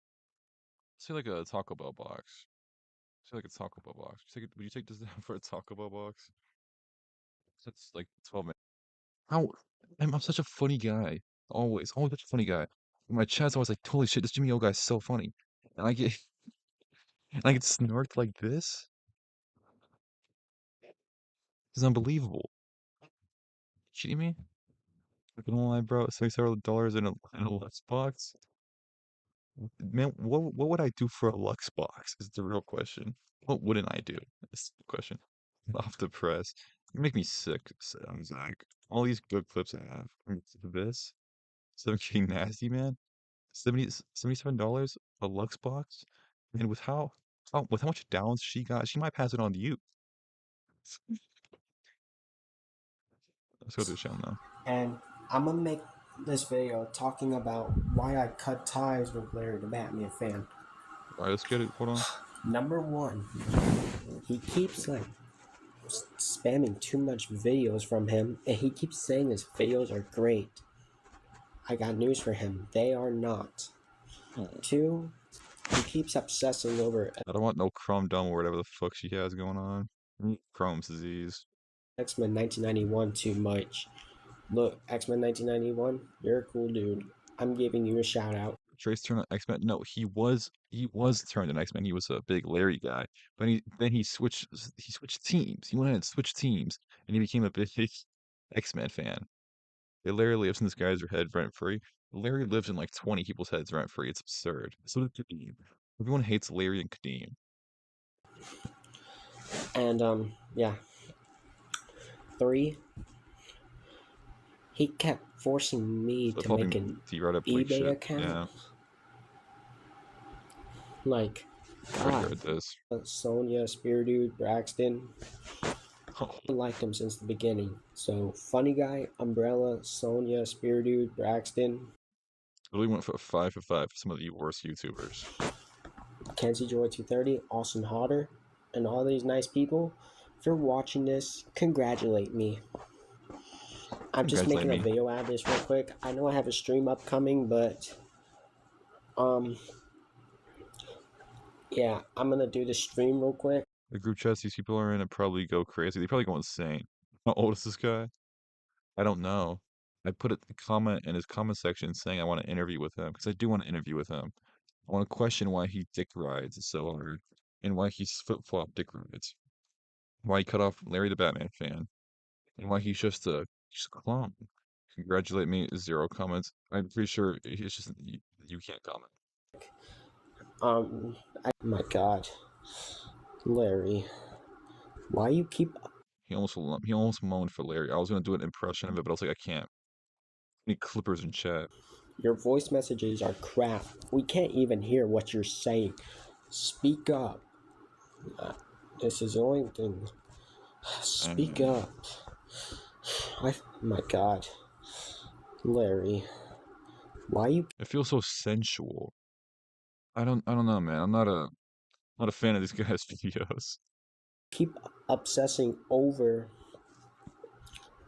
say like a Taco Bell box. Say like a Taco Bell box. Would you take this down for a Taco Bell box? That's like 12 minutes. How I'm such a funny guy. Always such a funny guy. My chat's always like, holy shit, this Jimmy O guy's so funny. And I get and I get snarked like this. It's unbelievable. Cheating me? Not gonna lie, bro. $6 in a Lux box? Man, what would I do for a Lux box is the real question. What wouldn't I do? That's the question. Off the press. You make me sick, Zach. All these good clips I have. This. 7K nasty, man. 77 dollars a Lux box, and with how much downs she got, she might pass it on to you. Let's go to the show now. And I'm gonna make this video talking about why I cut ties with Larry the Batman fan. All right, let's get it. Hold on. Number one, he keeps like spamming too much videos from him, and he keeps saying his videos are great. I got news for him. They are not. Two, he keeps obsessing over I don't want no Chrome dumb or whatever the fuck she has going on. Chrome's disease. X-Men 1991 too much. Look, X-Men 1991, you're a cool dude. I'm giving you a shout out. Trace turned on X-Men. No, he was turned on X-Men. He was a big Larry guy, but he switched teams. He went in and switched teams, and he became a big X-Men fan. Larry lives in this guy's head rent free. Larry lives in like 20 people's heads rent free. It's absurd. So did Kadeem. Everyone hates Larry and Kadeem. And yeah. Three, he kept forcing me So to make an eBay account. Yeah, Like, I already God, heard this. Sonya, Spear Dude, Braxton. Oh, I liked him since the beginning. So, Funny Guy, Umbrella, Sonya, Spear Dude, Braxton. really went for a 5 for 5 for some of the worst YouTubers. Kenzie Joy 230, Austin Hodder, and all these nice people. If you're watching this, congratulate me. I'm just making a video out of this real quick. I know I have a stream upcoming, but yeah, I'm gonna do the stream real quick. The group chats these people are in would probably go crazy. They probably go insane. How old is this guy? I don't know. I put a comment in his comment section saying I want to interview with him because I do want to interview with him. I want to question why he dick rides so hard and why he's flip-flop dick rides. Why he cut off Larry the Batman fan and why he's just a clone. Congratulate me, 0 comments. I'm pretty sure it's just you can't comment. My God, Larry, why you keep? He almost moaned for Larry. I was gonna do an impression of it, but I was like, I can't. Any clippers in chat. Your voice messages are crap. We can't even hear what you're saying. Speak up. This is the only thing. Speak up. My God, Larry, why you It feels so sensual. I don't know, man. I'm not a fan of these guys' videos. keep obsessing over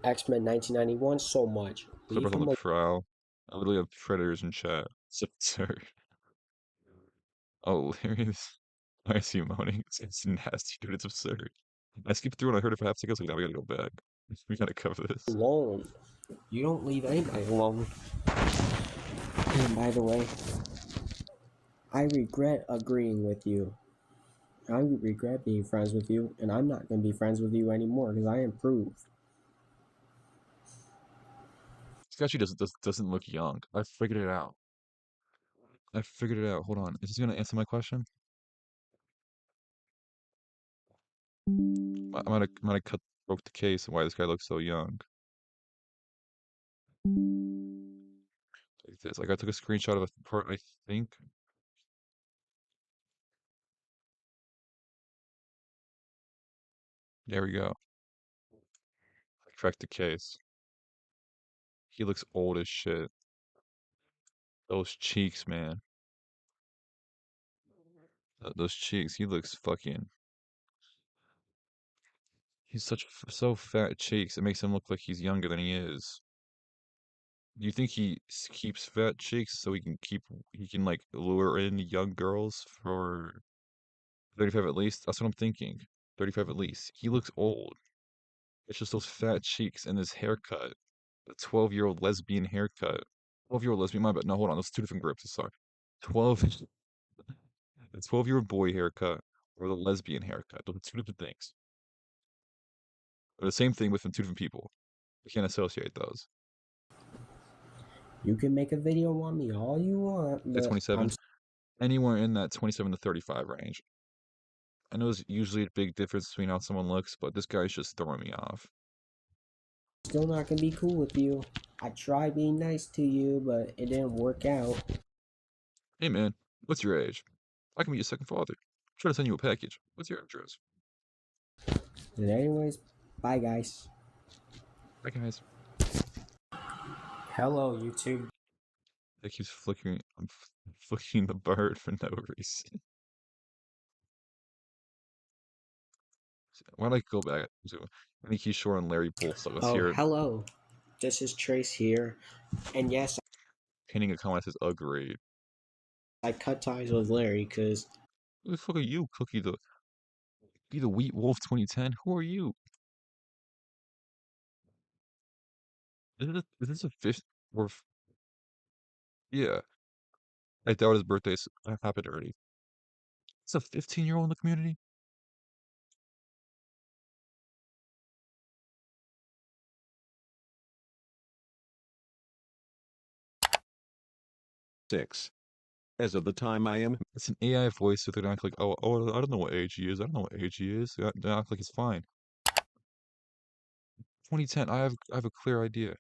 X-Men 1991 so much. Leave Clippers on him the alone. prowl. I literally have predators in chat. It's absurd. Oh, hilarious. Why is he moaning? It's nasty, dude. It's absurd. I skipped through and I heard it for half a second. I was like, now we gotta go back. We gotta cover this. You don't leave anybody alone. And by the way, I regret agreeing with you. I regret being friends with you, and I'm not going to be friends with you anymore because I improved. This actually doesn't look young. I figured it out. I figured it out. Hold on. Is this gonna answer my question? I'm gonna cut broke the case and why this guy looks so young. Like this. Like I took a screenshot of a part, I think. There we go. I cracked the case. He looks old as shit. Those cheeks, man. Those cheeks. He looks fucking. He's so fat cheeks. It makes him look like he's younger than he is. Do you think he keeps fat cheeks so he can like lure in young girls for 35 at least? That's what I'm thinking. 35 at least. He looks old. It's just those fat cheeks and his haircut. The 12-year-old lesbian haircut. 12-year-old lesbian, my bad. No, hold on. Those two different groups. Sorry. 12, the 12-year-old boy haircut or the lesbian haircut. Those are two different things. They're the same thing within two different people. You can't associate those. You can make a video on me all you want, At but 27, anywhere in that 27 to 35 range. I know there's usually a big difference between how someone looks, but this guy's just throwing me off. still not going to be cool with you. I tried being nice to you, but it didn't work out. Hey man, what's your age? I can be your second father. Try to send you a package. What's your address? And anyways, bye guys. Bye guys. Hello, YouTube. It keeps flickering. I'm flicking the bird for no reason. Why don't I go back to Nikki Shore and Larry Polstok? Let's hear it. Hello. This is Trace here. And yes, Painting a comment that says agreed. I cut ties with Larry because Who the fuck are you, Cookie the Wheat Wolf 2010? Who are you? Is this a fish or yeah. I doubt his birthday's happened already. It's a 15-year-old in the community? As of the time I am. It's an AI voice, so they don't act like, oh, I don't know what age he is. I don't know what age he is. They act like it's fine. 2010, I have a clear idea.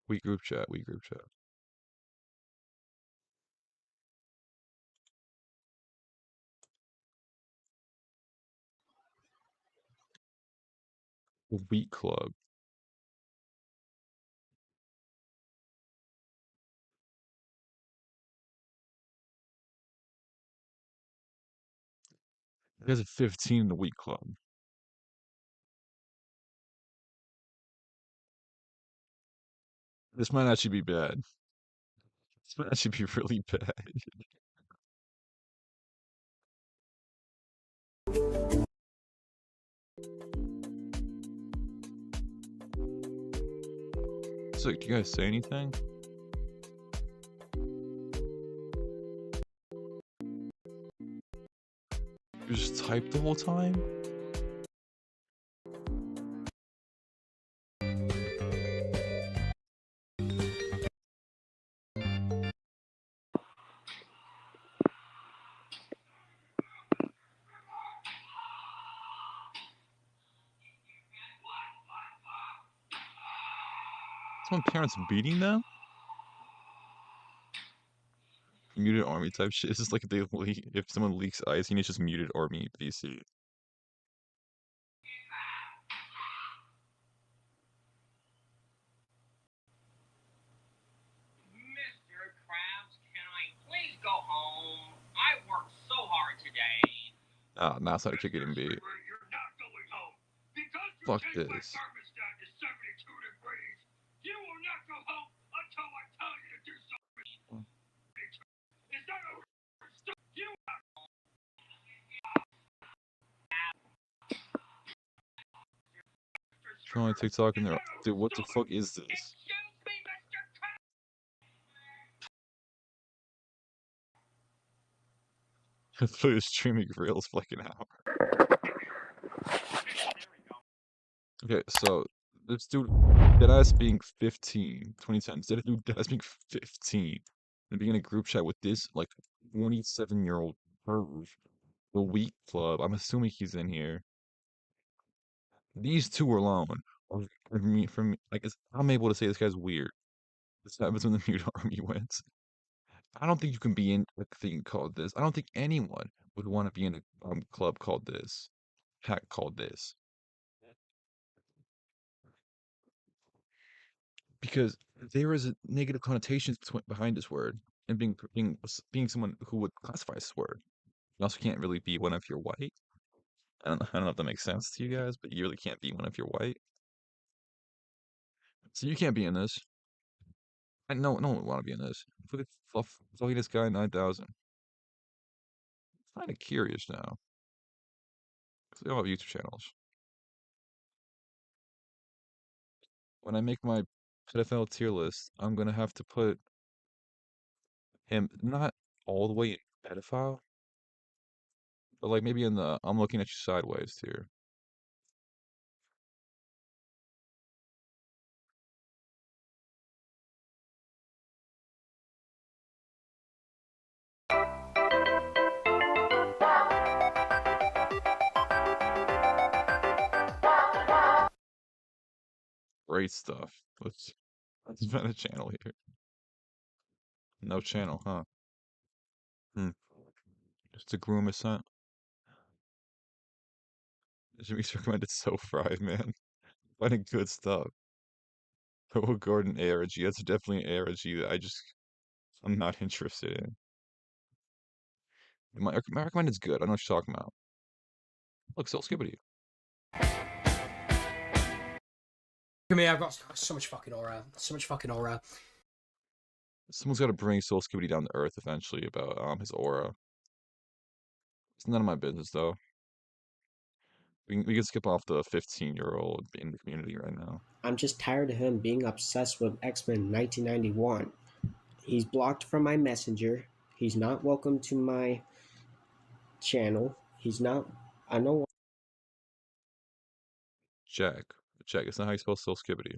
Weak group chat, weak group chat. Wheat club. You guys are 15 in the wheat club. This might actually be bad. This might actually be really bad. So, do you guys say anything? You just type the whole time? Someone parents beating them? Muted army type shit. It's just like if someone leaks ice, it's just muted army PC. Mr. Krabs, can I please go home? I worked so hard today. Ah, now it's not a kicking beat. Fuck this. thermostat to 72 degrees. You will not go home until I tell you to do something. Is that a you? Trying TikTok and they're dude, what the fuck is this? Excuse me, Mr. Krabs. It's literally streaming reels for like an hour. Okay, so this dude, deadass being 15, 2010, deadass being 15, and being in a group chat with this like 27-year-old perv, the Week Club. I'm assuming he's in here. These two alone are from like I'm able to say this guy's weird. This happens when the mute army wins. I don't think you can be in a thing called this. I don't think anyone would want to be in a club called this, hack called this, because there is a negative connotations behind this word, and being someone who would classify this word. You also can't really be one if you're white. I don't know if that makes sense to you guys, but you really can't be one if you're white. So you can't be in this. No one would want to be in this. Look at Fluffiness Guy 9000. Kind of curious now. Because they all have YouTube channels. When I make my pedophile tier list, I'm gonna have to put him not all the way in pedophile, but like maybe in the I'm looking at you sideways tier. Great stuff. Let's find a channel here. No channel, huh? Just a groom ascent. Jimmy's recommended so fried, man. Finding good stuff. Oh, Gordon ARG. That's definitely an ARG that I'm not interested in. My recommended's good. I know what you're talking about. Look, Soul Skibbity. For me, I've got so much fucking aura. So much fucking aura. Someone's got to bring Soul Skibbity down to earth eventually about his aura. It's none of my business though. We can skip off the 15-year-old in the community right now. I'm just tired of him being obsessed with X-Men 1991. He's blocked from my messenger. He's not welcome to my channel. He's not. I know. Jack, it's not how you spell Soul Skibbity.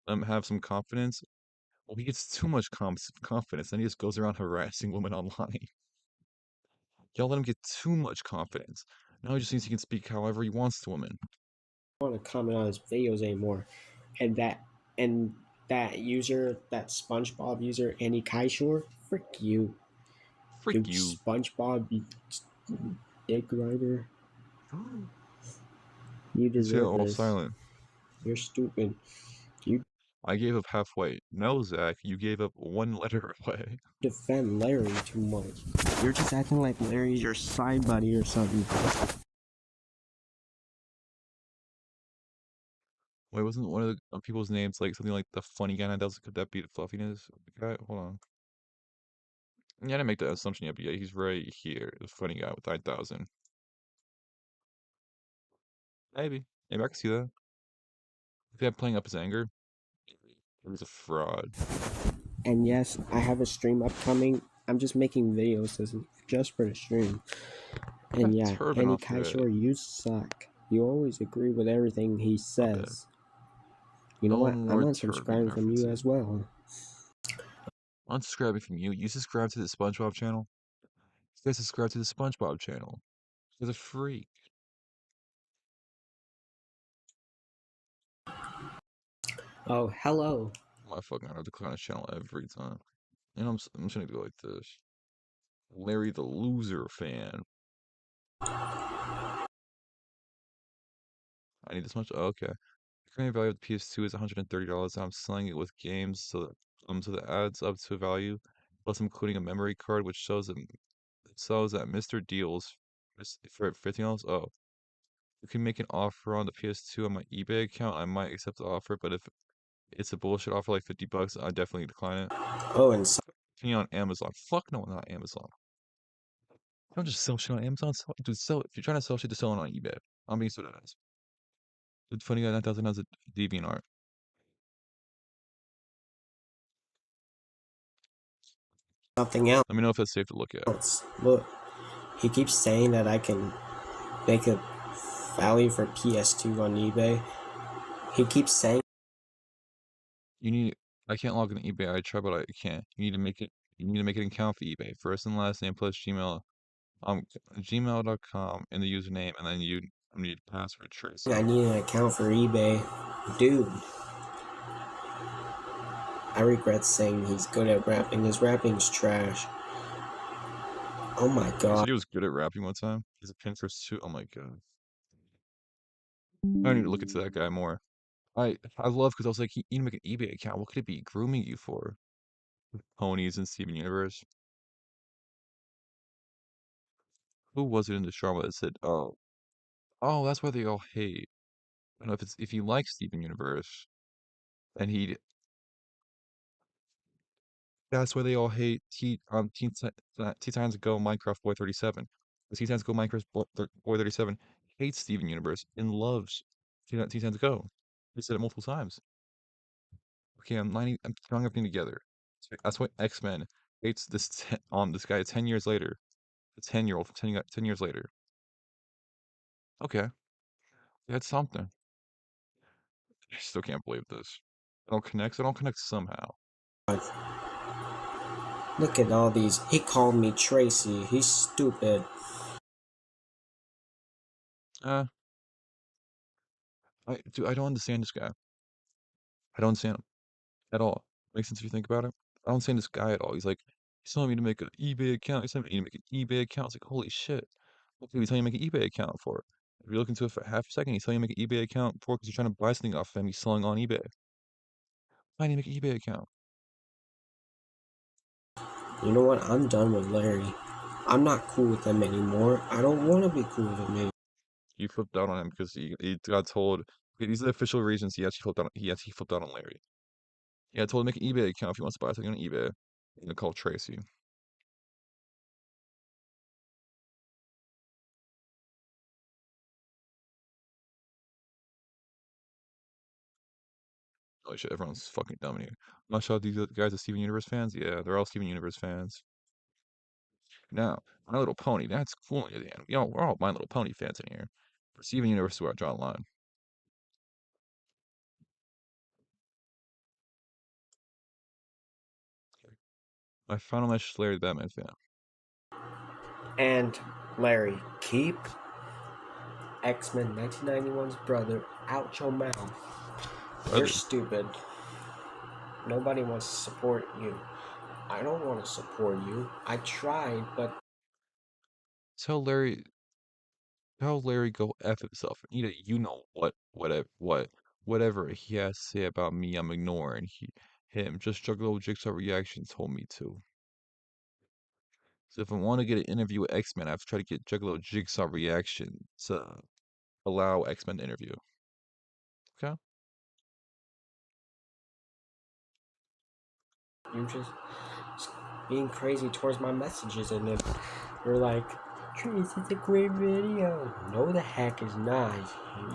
Let him have some confidence. Well, he gets too much confidence, then he just goes around harassing women online. Y'all let him get too much confidence. Now he just thinks he can speak however he wants to women. Want to comment on his videos anymore, and that user, that SpongeBob user, Annie Kaishore, frick you, Frick you. SpongeBob, dick rider. You It's deserve all this. silent. You're stupid. I gave up halfway. No, Zach, you gave up one letter away. Defend Larry too much. You're just acting like Larry's your side buddy or something. Wait, wasn't one of the people's names like something like the funny guy? Could that be the fluffiness guy? Hold on. Yeah, I didn't make that assumption yet, but yeah, he's right here. The funny guy with 9,000. Maybe. Maybe I can see that. If I'm playing up his anger, he was a fraud. And yes, I have a stream upcoming. I'm just making videos just for the stream. And yeah, Turban Annie off your head. Kaishore, you suck. You always agree with everything he says. You know No what? more I'm turban unsubscribing from you references. as well. Unsubscribing from you. You subscribe to the SpongeBob channel? You guys subscribe to the SpongeBob channel. He's a freak. Oh, hello. I fucking have to decline his channel every time. And I'm just gonna go like this. Larry the Loser fan. I need this much? Oh, okay. The current value of the PS2 is $130. I'm selling it with games so that adds up to value. Plus, I'm including a memory card which shows that it sells at Mr. Deals for $15. Oh. you can make an offer on the PS2 on my eBay account, I might accept the offer, but if it's a bullshit offer like $50, I definitely decline it. Oh, and Opinion on Amazon. Fuck no, not Amazon. Don't just sell shit on Amazon. Dude, sell if you're trying to sell shit, just sell it on eBay. I'm being so dead ass. Dude, Funny Guy 9000 has a DeviantArt. something else. Let me know if that's safe to look at. Look, he keeps saying that I can make a value for PS2 on eBay. He keeps saying I can't log into eBay. I try, but I can't. You need to make it. You need to make an account for eBay. First and last name plus Gmail. Gmail.com and the username, and then you need password Tracy. I need an account for eBay. Dude, I regret saying he's good at rapping. His rapping's trash. Oh my He god. said he was good at rapping one time. He's a Pinterest too. Oh my god. I need to look into that guy more. I love because I was like, you need to make an eBay account. What could it be grooming you for? Ponies and Steven Universe. Who was it in the drama that said, oh, that's why they all hate. I don't know if you like Steven Universe, and that's why they all hate Teen Titans Go Minecraft Boy 37. Teen Titans Go Minecraft Boy 37 hates Steven Universe and loves Teen Titans Go. They said it multiple times. Okay, I'm throwing everything together. That's why X-Men hates this guy 10 years later. The 10-year-old from 10 years later. Okay, that's something. I still can't believe this. It all connects somehow. Look at all these. He called me Tracy. He's stupid. Uh, Dude, I don't understand this guy. I don't understand him at all. Makes sense if you think about it. I don't understand this guy at all. He's telling me to make an eBay account. He's telling me to make an eBay account. It's like, holy shit. What did he tell you to make an eBay account for? If you look into it for half a second, he's telling you to make an eBay account for because you're trying to buy something off of him. He's selling on eBay. Why do you make an eBay account? You know what? I'm done with Larry. I'm not cool with him anymore. I don't want to be cool with him anymore. You flipped out on him because he got told. Okay, these are the official reasons he actually flipped out. He actually flipped out on Larry. Yeah, I told him to make an eBay account if he wants to buy something on eBay. I'm gonna call Tracy. Holy shit, everyone's fucking dumb in here. Not sure these guys are Steven Universe fans. Yeah, they're all Steven Universe fans. Now, My Little Pony, that's cool. Yeah, we're all My Little Pony fans in here. For Steven Universe is where I draw the line. My final message to Larry the Batman fan. And Larry, keep X-Men 1991's brother out your mouth. You're stupid. Nobody wants to support you. I don't want to support you. I tried, but Tell Larry go F himself. You know whatever he has to say about me, I'm ignoring. Him. Just Juggalo Jigsaw Reaction told me to. So if I want to get an interview with X-Men, I have to try to get Juggalo Jigsaw Reaction to allow X-Men to interview. Okay? you're just being crazy towards my messages, and then you're like, Trace, it's a great video. No, the heck is not.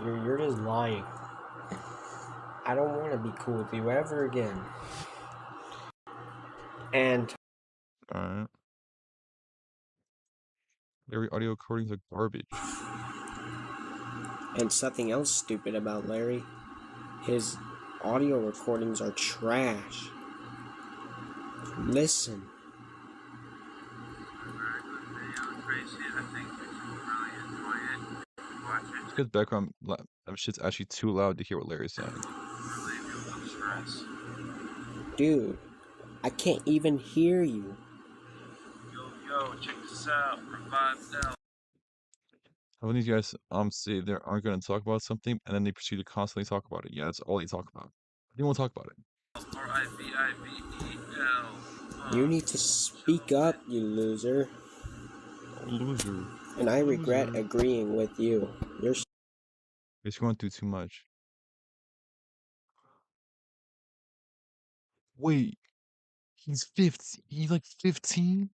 You're just lying. I don't want to be cool with you ever again. And Alright. Larry audio recordings are garbage. and something else stupid about Larry, his audio recordings are trash. Listen. It's because background shit's actually too loud to hear what Larry's saying. Dude, I can't even hear you. Yo, check this out. Revive now. How many of these guys say they aren't going to talk about something and then they proceed to constantly talk about it? Yeah, that's all they talk about. They won't talk about it. RIVIVEL. You need to speak up, you loser. Loser. And I regret Loser. agreeing with you. You're He's going through too much. Wait, he's 15. He's like 15?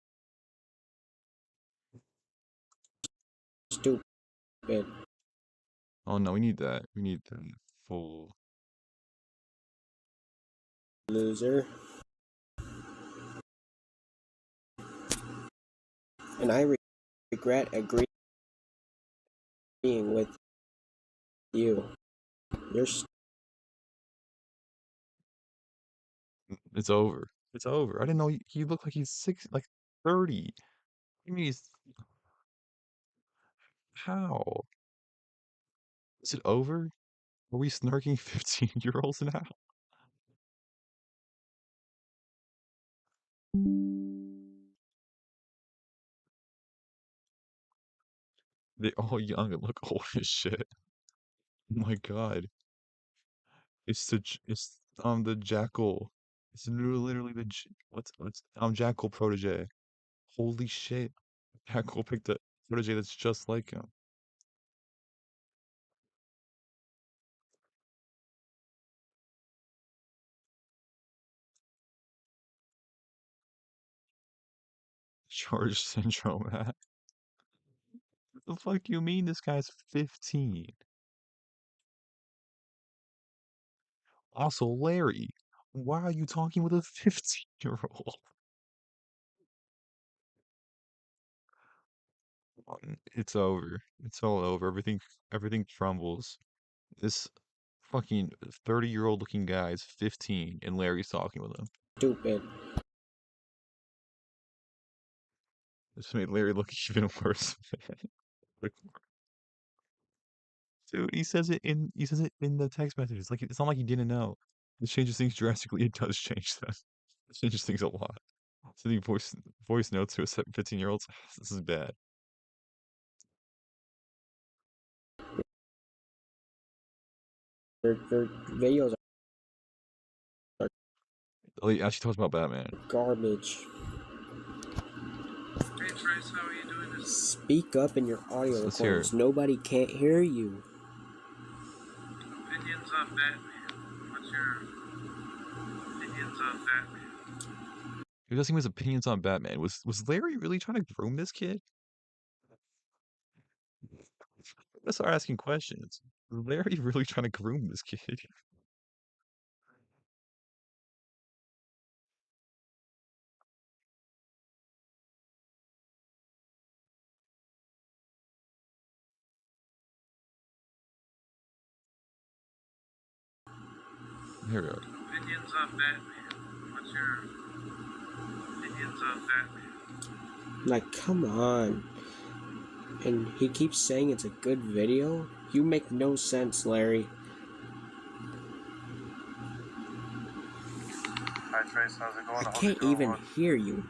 Stupid Oh no, we need that. We need that full. loser. And I regret agreeing with you. You're It's over. It's over. I didn't know he looked like he's 30. I mean, he's how? Is it over? Are we snarking 15-year-olds now? They all young and look old as shit. Oh my god. It's the Jackal. It's literally what's Jackal protege. Holy shit. Jackal picked a protege that's just like him. Charge syndrome, man. What the fuck you mean this guy's 15? Also, Larry, why are you talking with a 15-year-old? It's over. It's all over. Everything crumbles. This fucking 30-year-old looking guy is 15 and Larry's talking with him. stupid. This made Larry look even worse. Like, dude, he says it in the text messages. Like it's not like he didn't know. This changes things drastically. It does change them. It changes things a lot. Sending voice notes to a 15-year-old. This is bad. Their videos are Oh, he actually talks about Batman. garbage. Hey Trace, how are you doing this? Speak up in your audio Let's hear recordings. it. Nobody can't hear you. Opinions on Batman. What's your opinions on Batman? He was asking his opinions on Batman. Was Larry really trying to groom this kid? Let's start asking questions. Was Larry really trying to groom this kid? Here we go. Opinions on Batman. What's your opinions on Batman? Like, come on. And he keeps saying it's a good video. You make no sense, Larry. Hi Trace, how's it going? I I hope you're can't doing even well. hear you.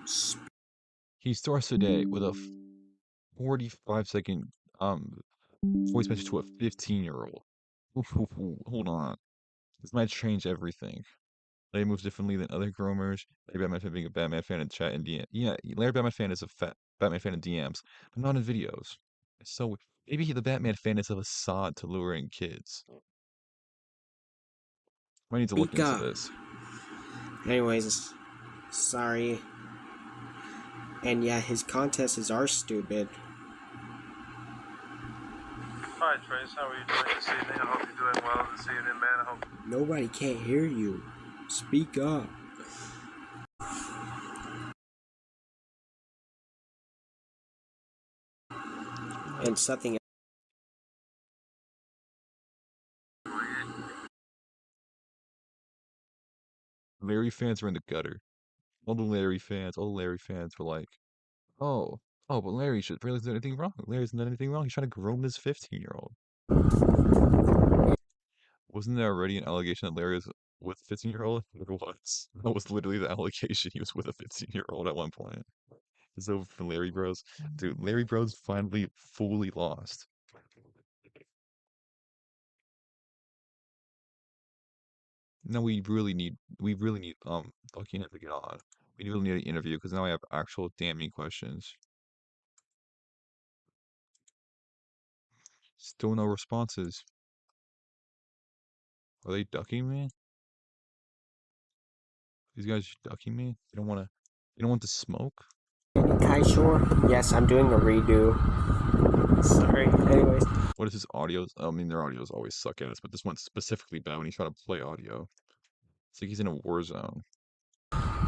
He starts today with a 45-second voice message to a 15-year-old. Hold on. This might change everything. Larry moves differently than other groomers. Larry Batman fan being a Batman fan in chat and DM. Yeah, Larry Batman fan is a fat Batman fan in DMs, but not in videos. It's so maybe the Batman fan is a facade to luring kids. I need to look Speak into up. this. Anyways, sorry. And yeah, his contests are stupid. Hi Trace, how are you doing this evening? I hope you're doing well this evening, man. I hope Nobody can't hear you. Speak up. And something Larry fans are in the gutter. All the Larry fans were like, oh, oh, but Larry should really do anything wrong. Larry's done anything wrong. He's trying to groom this 15-year-old. Wasn't there already an allegation that Larry was with a 15-year-old? There was. That was literally the allegation. He was with a 15-year-old at one point. It's over for Larry Bros. Dude, Larry Bros finally fully lost. Now we really need Buckingham to get on. We really need an interview because now I have actual damning questions. Still no responses. Are they ducking me? These guys ducking me? You don't want to. You don't want the smoke? Kaishore? Yes, I'm doing a redo. Sorry. Anyways. What is his audio? I mean, their audios always suck ass, but this one's specifically bad when he's trying to play audio. It's like he's in a war zone.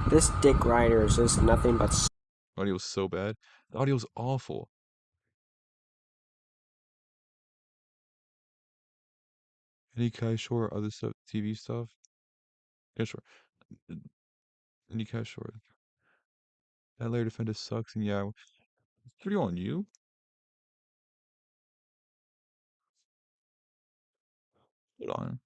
This dick rider is just nothing but. Audio's so bad. The audio's awful. Any Kaishore other stuff, TV stuff? Kaishore. Any Kaishore. That layer defender sucks, and yeah, pretty on you. Hold on.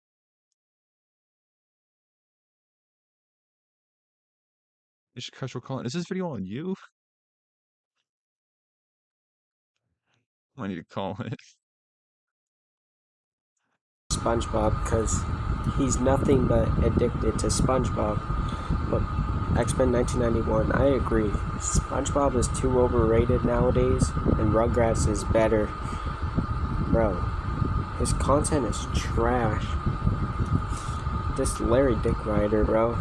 Is Kaishore calling? Is this video on you? I need to call it. SpongeBob because he's nothing but addicted to SpongeBob. But X-Men 1991, I agree. SpongeBob is too overrated nowadays, and Rugrats is better. Bro, his content is trash. This Larry Dick Rider, bro,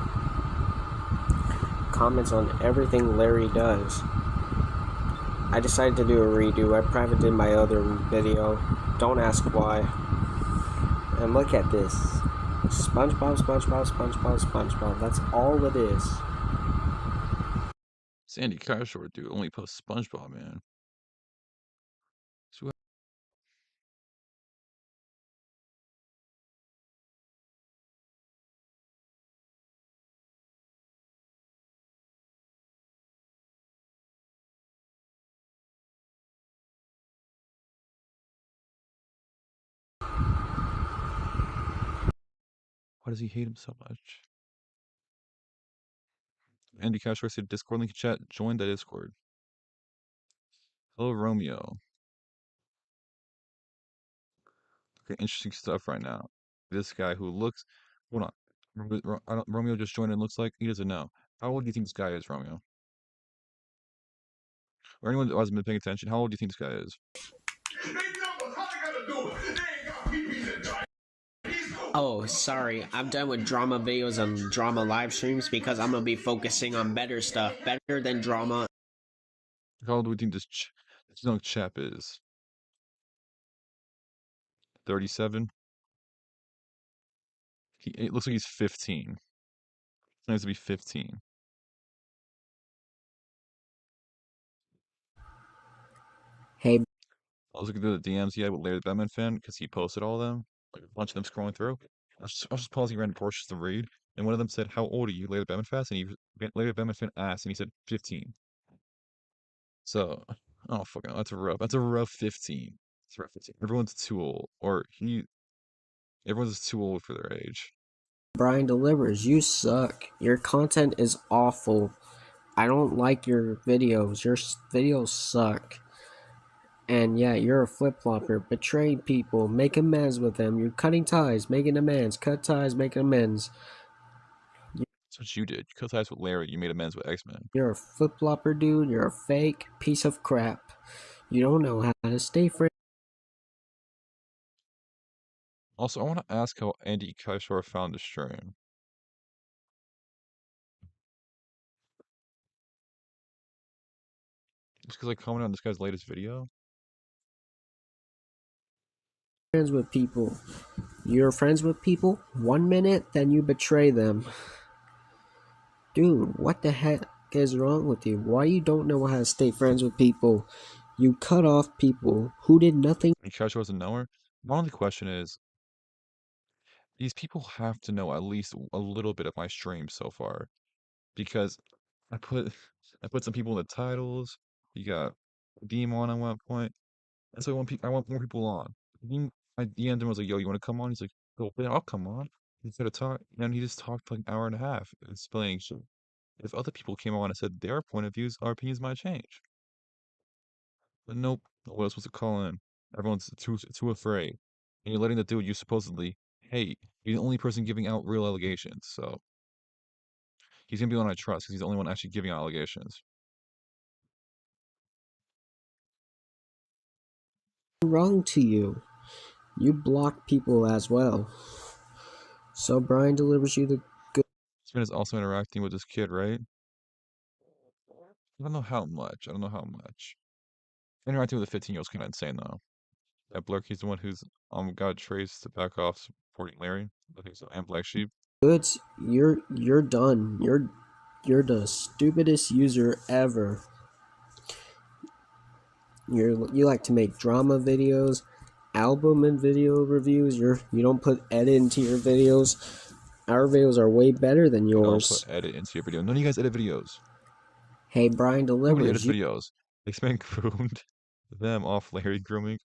comments on everything Larry does. I decided to do a redo. I privated my other video. Don't ask why. And look at this. SpongeBob, SpongeBob, SpongeBob, SpongeBob. That's all it is. Sandy Kaishore, dude, only posts SpongeBob, man. So why does he hate him so much? Andy Kaishore said Discord link in chat. Join the Discord. Hello, Romeo. Okay, interesting stuff right now. This guy who looks. Hold on. Romeo just joined and looks like he doesn't know. How old do you think this guy is, Romeo? Or anyone who hasn't been paying attention, how old do you think this guy is? Oh, sorry. I'm done with drama videos and drama live streams because I'm gonna be focusing on better stuff. Better than drama. How old do we think this young chap is? 37? It looks like he's 15. He has to be 15. Hey, I was looking through the DMs he had with Larry the Batman fan because he posted all of them, like a bunch of them scrolling through. I was just pausing random portions to read, and one of them said, "How old are you, Larry the Batman fan?" And Larry the Batman fan asked, and he said 15. So, oh fucking, that's a rough. That's a rough 15. It's a rough 15. Everyone's too old, or everyone's too old for their age. Brian Delivers, you suck. Your content is awful. I don't like your videos. Your videos suck. And yeah, you're a flip-flopper. Betraying people. Make amends with them. You're cutting ties. Making amends. Cut ties. Making amends. That's what you did. You cut ties with Larry. You made amends with X-Men. You're a flip-flopper, dude. You're a fake piece of crap. You don't know how to stay friends. Also, I want to ask how Andy Kaishore found the stream. Just because I commented on this guy's latest video? Friends with people. You're friends with people 1 minute, then you betray them. Dude, what the heck is wrong with you? Why you don't know how to stay friends with people? You cut off people who did nothing. And Kaishore doesn't know her? My only question is, these people have to know at least a little bit of my stream so far. Because I put I put some people in the titles. You got Deem on at one point. And so I want more people on. I DM'd him, I was like, yo, you want to come on? He's like, "Go, yeah, I'll come on." He said to talk, and he just talked for like an hour and a half explaining shit. If other people came on and said their point of views, our opinions might change. But nope, no one else wants to call in. Everyone's too afraid. And you're letting the dude you supposedly hate be the only person giving out real allegations. So he's gonna be the one I trust because he's the only one actually giving out allegations. Wrong to you. You block people as well. So Brian delivers you the good. This man is also interacting with this kid, right? I don't know how much. I don't know how much. Interacting with a 15-year-old is kind of insane, though. That Blurky's the one who's got Trace to back off supporting Larry. I think so. And Black Sheep. Goods, you're done. You're the stupidest user ever. You like to make drama videos, album and video reviews. You don't put edit into your videos. Our videos are way better than You don't put yours. edit into your video. None of you guys edit videos. Hey, Brian Nobody edits delivers. videos. This man groomed them off Larry grooming.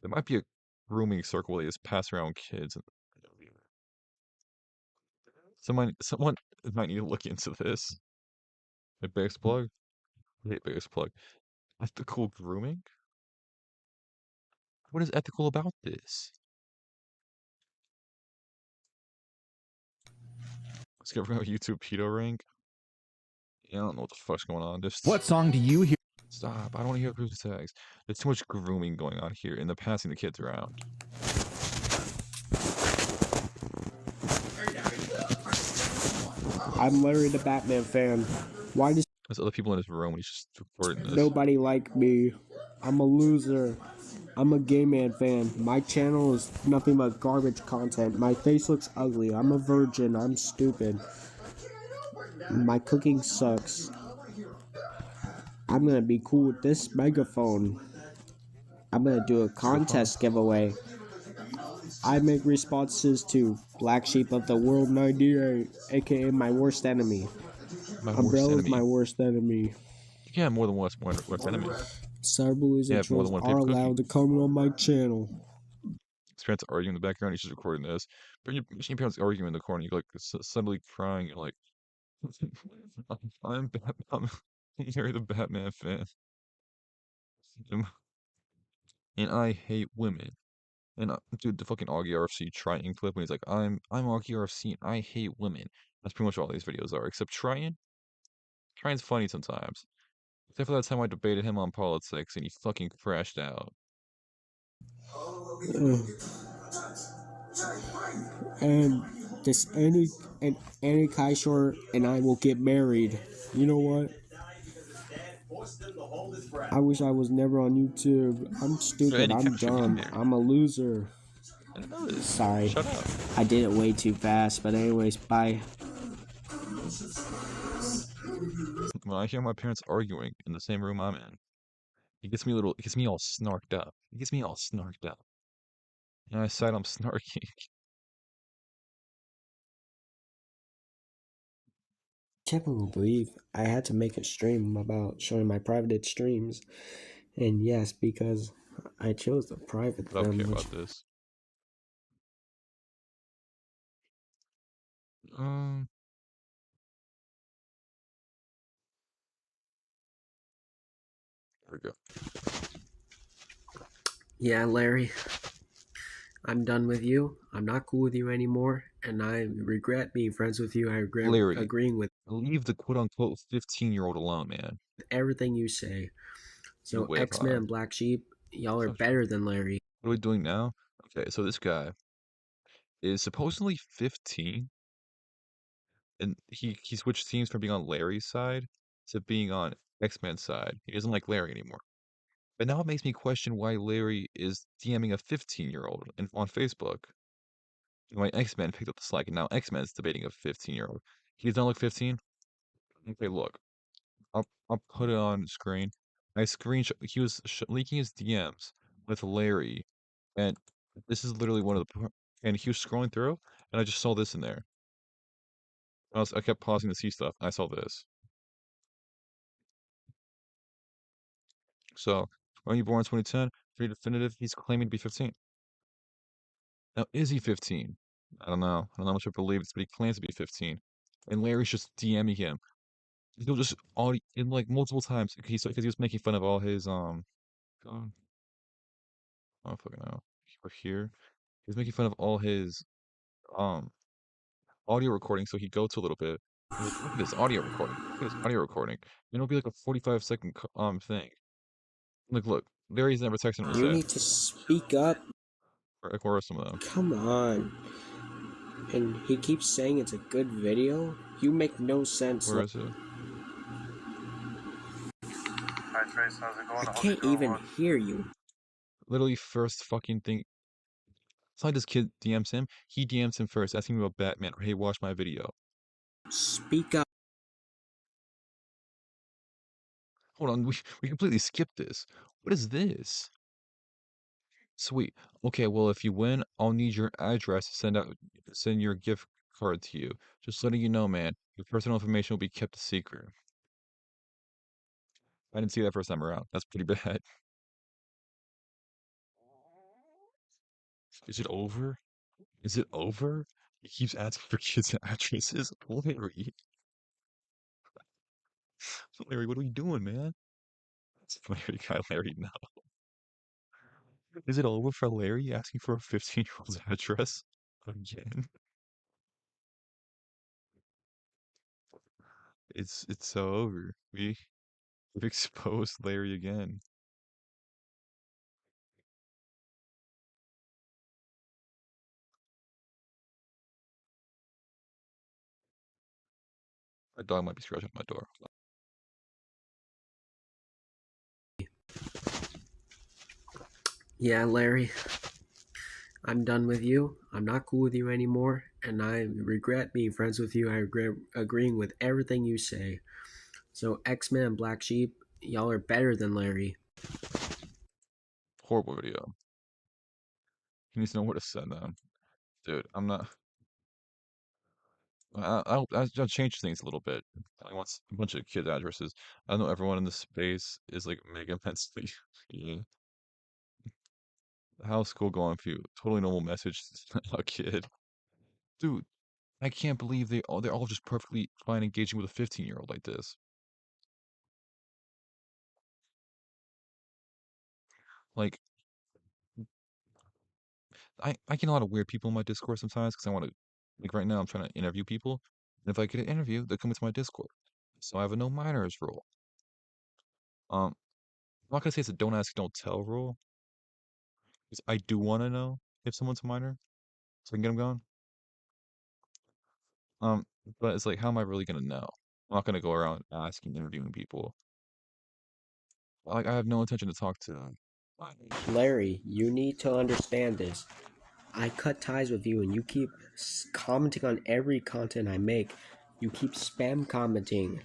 There might be a grooming circle where they just pass around kids. Someone might need to look into this. A biggest plug? I hate biggest plug. Ethical grooming? What is ethical about this? Let's get rid of YouTube pedo rank. Yeah, I don't know what the fuck's going on. Just What song do you hear? stop. I don't want to hear cruise tags. There's too much grooming going on here, and they're passing the kids around. I'm Larry the Batman fan. Why does There's other people in this room, and he's just recording this. nobody like me? I'm a loser. I'm a gay man fan. My channel is nothing but garbage content. My face looks ugly. I'm a virgin. I'm stupid. My cooking sucks. I'm gonna be cool with this megaphone. I'm gonna do a contest giveaway. I make responses to Black Sheep of the World 98, aka my worst enemy. My worst Umbrella's enemy. my worst enemy. You can't have more than worst enemy. Cyberbullies Yeah, and more trolls than one are paper cookie. allowed to comment on my channel. His parents arguing in the background. He's just recording this. But your parents arguing in the corner. You're like suddenly crying. You're like, I'm Batman. You're the Batman fan. And I hate women. And dude, the fucking Augie RFC trying clip when he's like, I'm Augie RFC and I hate women. That's pretty much all these videos are, except trying. Trying's funny sometimes. Except for that time I debated him on politics and he fucking crashed out. And this Annie Kaishor and I will get married. You know what? I wish I was never on YouTube. I'm stupid. Andy I'm Cash should be in dumb. there. I'm a loser. I didn't know this. Sorry. Shut up. I did it way too fast. But anyways, bye. When I hear my parents arguing in the same room I'm in, it gets me all snarked up. It gets me all snarked up. And I said I'm snarky. Can't believe I had to make a stream about showing my private streams. And yes, because I chose the private I don't them, care which about this. There we go. yeah, Larry, I'm done with you. I'm not cool with you anymore, and I regret being friends with you. I regret Larry, agreeing with leave the quote-unquote 15-year-old alone, man. everything you say. You So whip X-Men and Black Sheep, y'all are Stop better than Larry. What are we doing now? Okay, so this guy is supposedly 15, and he switched teams from being on Larry's side to being on X-Men's side. He doesn't like Larry anymore. But now it makes me question why Larry is DMing a 15-year-old on Facebook. My X-Men picked up the slack, and now X-Men's debating a 15-year-old. He does not look 15. Okay, look. I'll put it on screen. I screenshot. He was leaking his DMs with Larry, and this is literally one of the. And he was scrolling through, and I just saw this in there. I kept pausing to see stuff. And I saw this. So, when you born in 2010, pretty definitive. He's claiming to be 15. Now, is he 15? I don't know. I don't know how much I believe this, but he claims to be 15. And Larry's just DMing him. He'll just in like multiple times. Because he was making fun of all his God, I don't fucking know. Over here, he was making fun of all his um audio recording. So he'd go to a little bit. And look at this audio recording. Look at this audio recording. And it'll be like a 45-second thing. Like, look, Larry's never texted him to You say. need to speak up. Like, what are some of them? Come on. And he keeps saying it's a good video? You make no sense. Where is it? Hi Trace, how's it going? I I hope can't you're doing even well. hear you. Literally first fucking thing. It's not like this kid DMs him. He DMs him first, asking him about Batman. Or, hey, watch my video. Speak up. Hold on, we completely skipped this. What is this? Sweet. Okay, well, if you win, I'll need your address to send your gift card to you. Just letting you know, man, your personal information will be kept a secret. I didn't see that first time around. That's pretty bad. Is it over? Is it over? He keeps asking for kids' addresses. Larry, Larry, what are we doing, man? Larry got Larry now. Is it over for Larry asking for a 15-year-old's address again? It's so over. We've exposed Larry again. My dog might be scratching at my door. Yeah, Larry. I'm done with you. I'm not cool with you anymore. And I regret being friends with you. I regret agreeing with everything you say. So, X-Men and Black Sheep, y'all are better than Larry. Horrible video. He needs to know where to send them. Dude, I'm not. I'll change things a little bit. I want a bunch of kids' addresses. I know everyone in this space is like mega immensely. Yeah. How's school going for you? Totally normal message. A kid. Dude, I can't believe they're all just perfectly fine engaging with a 15-year-old like this. Like, I get a lot of weird people in my Discord sometimes because I want to, like right now I'm trying to interview people. And if I get an interview, they come into my Discord. So I have a no minors rule. I'm not gonna say it's a don't ask, don't tell rule, because I do want to know if someone's a minor, so I can get them going. Um, but it's like, how am I really gonna know? I'm not gonna go around asking, interviewing people. Like, I have no intention to talk to minors. Larry, you need to understand this. I cut ties with you and you keep commenting on every content I make. You keep spam commenting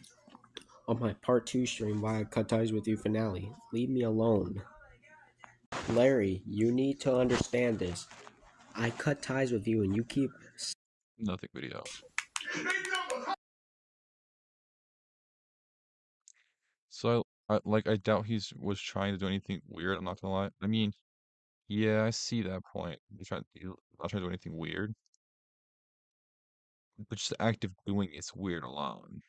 on my part 2 stream why I cut ties with you finale. Leave me alone. Larry, you need to understand this. I cut ties with you and you keep Nothing video. So I doubt was trying to do anything weird. I'm not gonna lie. I mean, yeah, I see that point. He's not trying to do anything weird, but just the act of doing it's weird alone.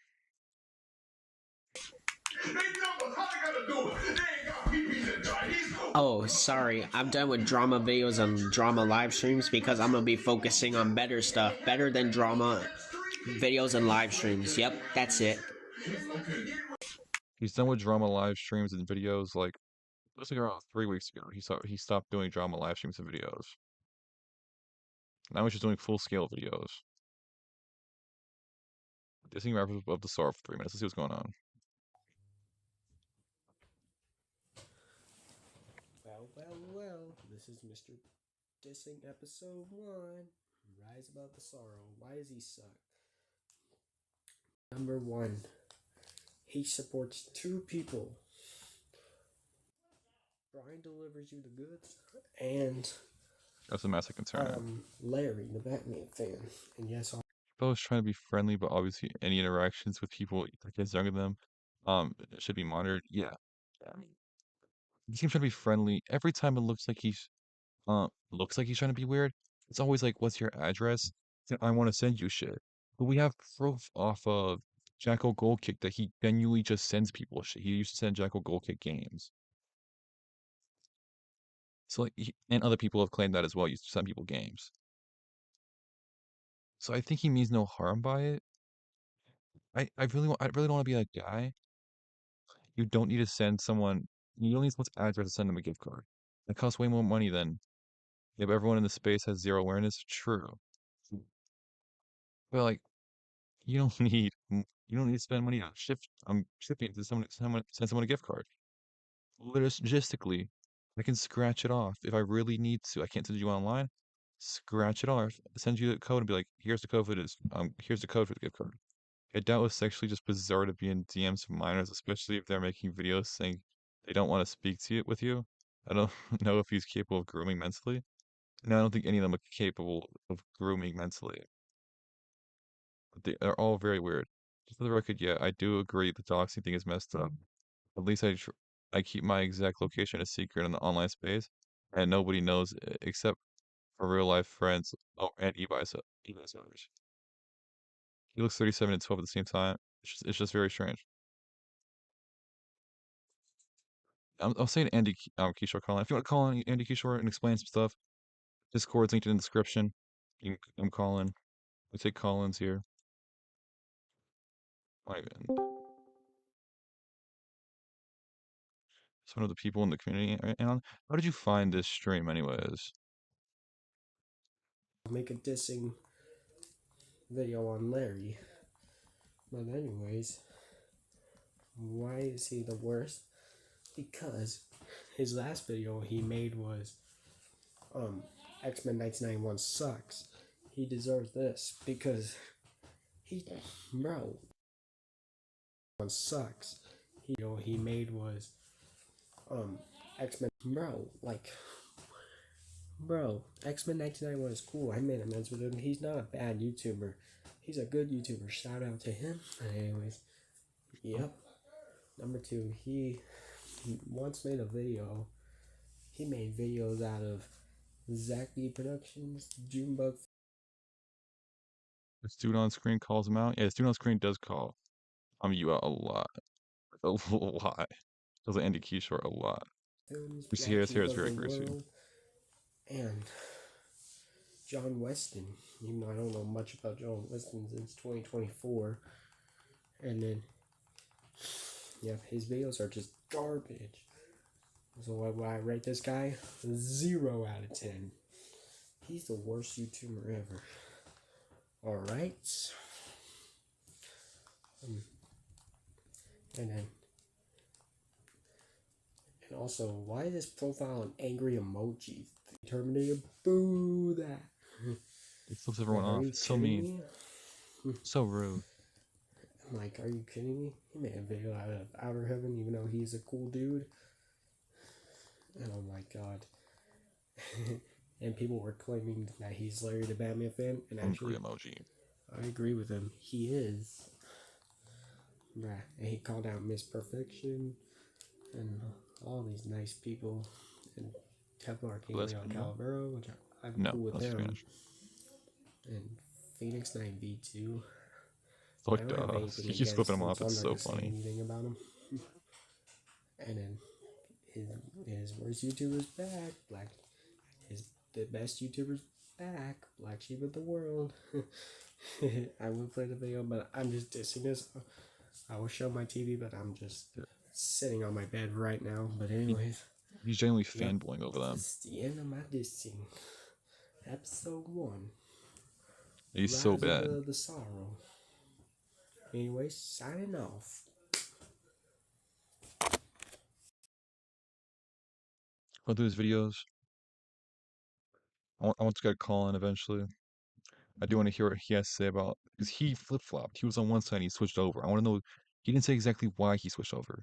Oh, sorry. I'm done with drama videos and drama live streams because I'm gonna be focusing on better stuff. Better than drama videos and live streams. Yep, that's it. He's done with drama live streams and videos. Like, it was like around 3 weeks ago. He stopped doing drama live streams and videos. Now he's just doing full scale videos. Dissing rappers of the Star for 3 minutes. Let's see what's going on. Well. This is Mr. Dissing episode 1. Rise above the sorrow. Why does he suck? Number 1. He supports 2 people. Brian delivers you the goods. And That's a massive concern. Larry, the Batman fan. And yes, Both trying to be friendly, but obviously any interactions with people like kids younger than them, should be monitored. Yeah. I mean, he seems trying to be friendly. Every time it looks like he's trying to be weird, it's always like, "What's your address? I want to send you shit." But we have proof off of Jacko Gold Kick that he genuinely just sends people shit. He used to send Jacko Gold Kick games. So like, and other people have claimed that as well. Used to send people games. So I think he means no harm by it. I really don't want to be that guy. You don't need to send someone. You don't need someone's address to send them a gift card. That costs way more money than Yeah, but everyone in the space has zero awareness. True. But like, you don't you don't need to spend money on shipping to send someone a gift card. Logistically, I can scratch it off if I really need to. I can't send you online. Scratch it off, send you the code, and be like, "Here's the code for this. Here's the code for the gift card." I doubt it's actually just bizarre to be in DMs from minors, especially if they're making videos saying they don't want to speak to you with you. I don't know if he's capable of grooming mentally. No, I don't think any of them are capable of grooming mentally. But they're all very weird. Just for the record, yeah, I do agree the doxing thing is messed up. At least I keep my exact location a secret in the online space, and nobody knows except for real life friends. Oh, and eBay sellers. He looks 37 and 12 at the same time. It's just very strange. I'll say to Andy Kishore Collin. If you want to call in Andy Kishore and explain some stuff, Discord's linked in the description. I'm calling. We take call-ins here. Not even. Some of the people in the community. And how did you find this stream, anyways? Make a dissing video on Larry. But anyways, why is he the worst? Because his last video he made was X-Men 1991 sucks. He deserves this because he, bro, one sucks. He made was X-Men, bro, like, bro, X-Men 1991 is cool. I made amends with him. He's not a bad YouTuber. He's a good YouTuber. Shout out to him. Anyways, yep. Number two, he once made a video. He made videos out of Zach B Productions, Junebug. The student on screen calls him out. Yeah, the student on screen does call you out a lot. A lot. Does Andy Kishore a lot. Films, We see Black his hair Sheep is of the very greasy. World, and John Weston. Even though I don't know much about John Weston since 2024. And then, yeah, his videos are just garbage. So what would I rate this guy? 0 out of 10. He's the worst YouTuber ever. Alright. And then, and also, why is this profile an angry emoji? Terminator, boo that. It flips everyone Like, are off. you It's so kidding mean. me? So rude. I'm like, are you kidding me? He made a video out of Outer Heaven, even though he's a cool dude. And oh my god. And people were claiming that he's Larry the Batman fan, and Angry actually, emoji. I agree with him. He is. Right. And he called out Miss Perfection and all these nice people. And Kevlar King Let's Leon be Calavero, which I'm No, cool with that's him. Spanish. And Phoenix 9V2. I Fuck don't have duh. anything He keeps against flipping him him, off. so I'm It's not so going to say funny. anything about him. And then his worst YouTuber's back. The best YouTuber's back. Black Sheep of the World. I will play the video, but I'm just dissing this. I will show my TV, but I'm just sitting on my bed right now. But anyways, He's genuinely yep, fanboying over them. this is the end of my dissing. Episode 1. He's Rise so of bad. the Sorrow. Anyways, signing off. Go through his videos. I want to get a call in eventually. I do want to hear what he has to say about because he flip flopped. He was on one side, and he switched over. I want to know. He didn't say exactly why he switched over.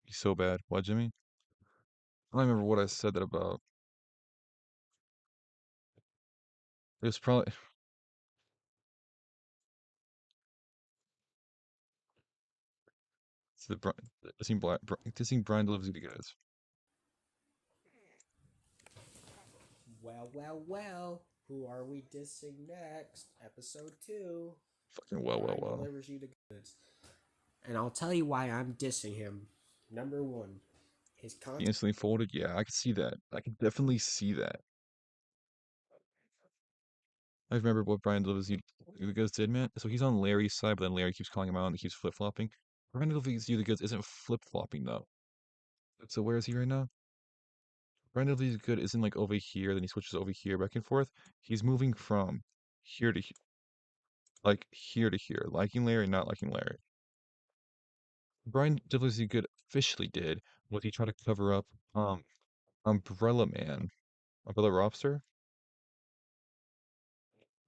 He's so bad. What, Jimmy? I don't remember what I said that about. It was probably it's the dissing Brian delivers the guys. Well, well, well. Who are we dissing next? Episode 2. Fucking well. Brian delivers you the goods. And I'll tell you why I'm dissing him. Number 1. His He content. instantly folded. Yeah, I can see that. I can definitely see that. I remember what Brian delivers the goods did, man. So he's on Larry's side, but then Larry keeps calling him out and he keeps flip flopping. Brian delivers you the goods isn't flip flopping though. So where is he right now? Brandon Lee's good isn't like over here, then he switches over here, back and forth. He's moving from here to like here to here, liking Larry, not liking Larry. Brian W. Good officially did was he tried to cover up Umbrella Man, Umbrella Robster,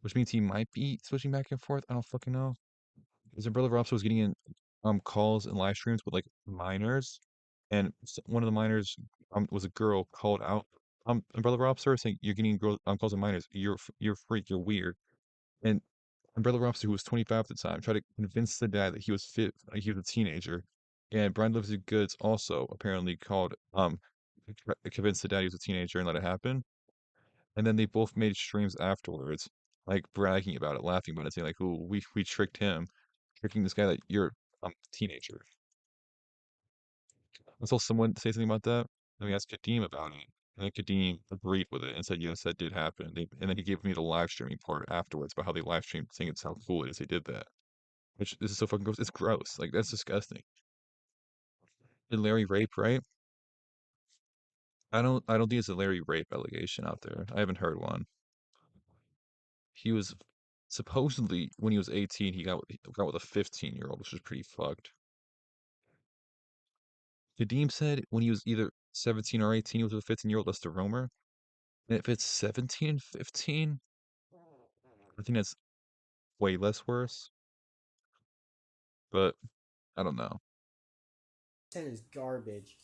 which means he might be switching back and forth. I don't fucking know. Because Umbrella Robster was getting in calls and live streams with like minors, and one of the minors was a girl called out Umbrella Robster saying you're getting girl calls and minors. You're a freak. You're weird. And Umbrella Robster, who was 25 at the time, tried to convince the dad that he was fit, like he was a teenager. And Brian Lives Goods also apparently called convinced the dad he was a teenager and let it happen. And then they both made streams afterwards, like bragging about it, laughing about it, saying like, "Oh, we tricked him, tricking this guy that you're a teenager." I saw someone say something about that. And we asked Kadeem about it. And then Kadeem agreed with it and said, yes, that did happen. And then he gave me the live streaming part afterwards about how they live streamed, saying it's how cool it is they did that. Which this is so fucking gross. It's gross. Like that's disgusting. Did Larry rape, right? I don't think it's a Larry rape allegation out there. I haven't heard one. He was supposedly when he was 18, he got with a 15-year-old, which was pretty fucked. Kadeem said when he was either 17 or 18, he was with a 15-year-old. That's the rumor. And if it's 17 and 15, I think that's way less worse. But I don't know. 10 is garbage.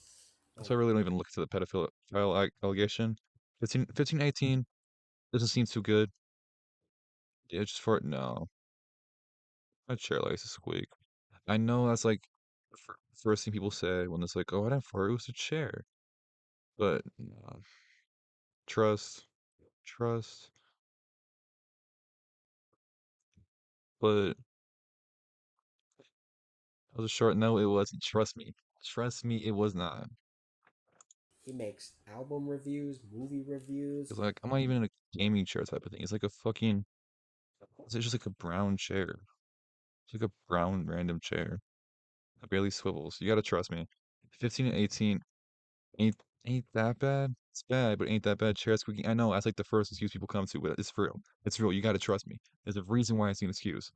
So I really don't even look to the pedophile allegation. 15, 18 doesn't seem too good. Yeah, just for it, no. My chair likes to squeak. I know that's like the first thing people say when it's like, oh, I didn't fart, it was a chair. But trust, trust. But I was a short, no, it wasn't. Trust me. Trust me, it was not. He makes album reviews, movie reviews. It's like, I'm not even in a gaming chair type of thing. It's like a fucking, it's just like a brown chair. It's like a brown random chair. It barely swivels. You gotta trust me. 15 and 18 ain't that bad. It's bad, but ain't that bad. Chair squeaking. I know that's like the first excuse people come to, but it's real. It's real. You gotta trust me. There's a reason why it's an excuse.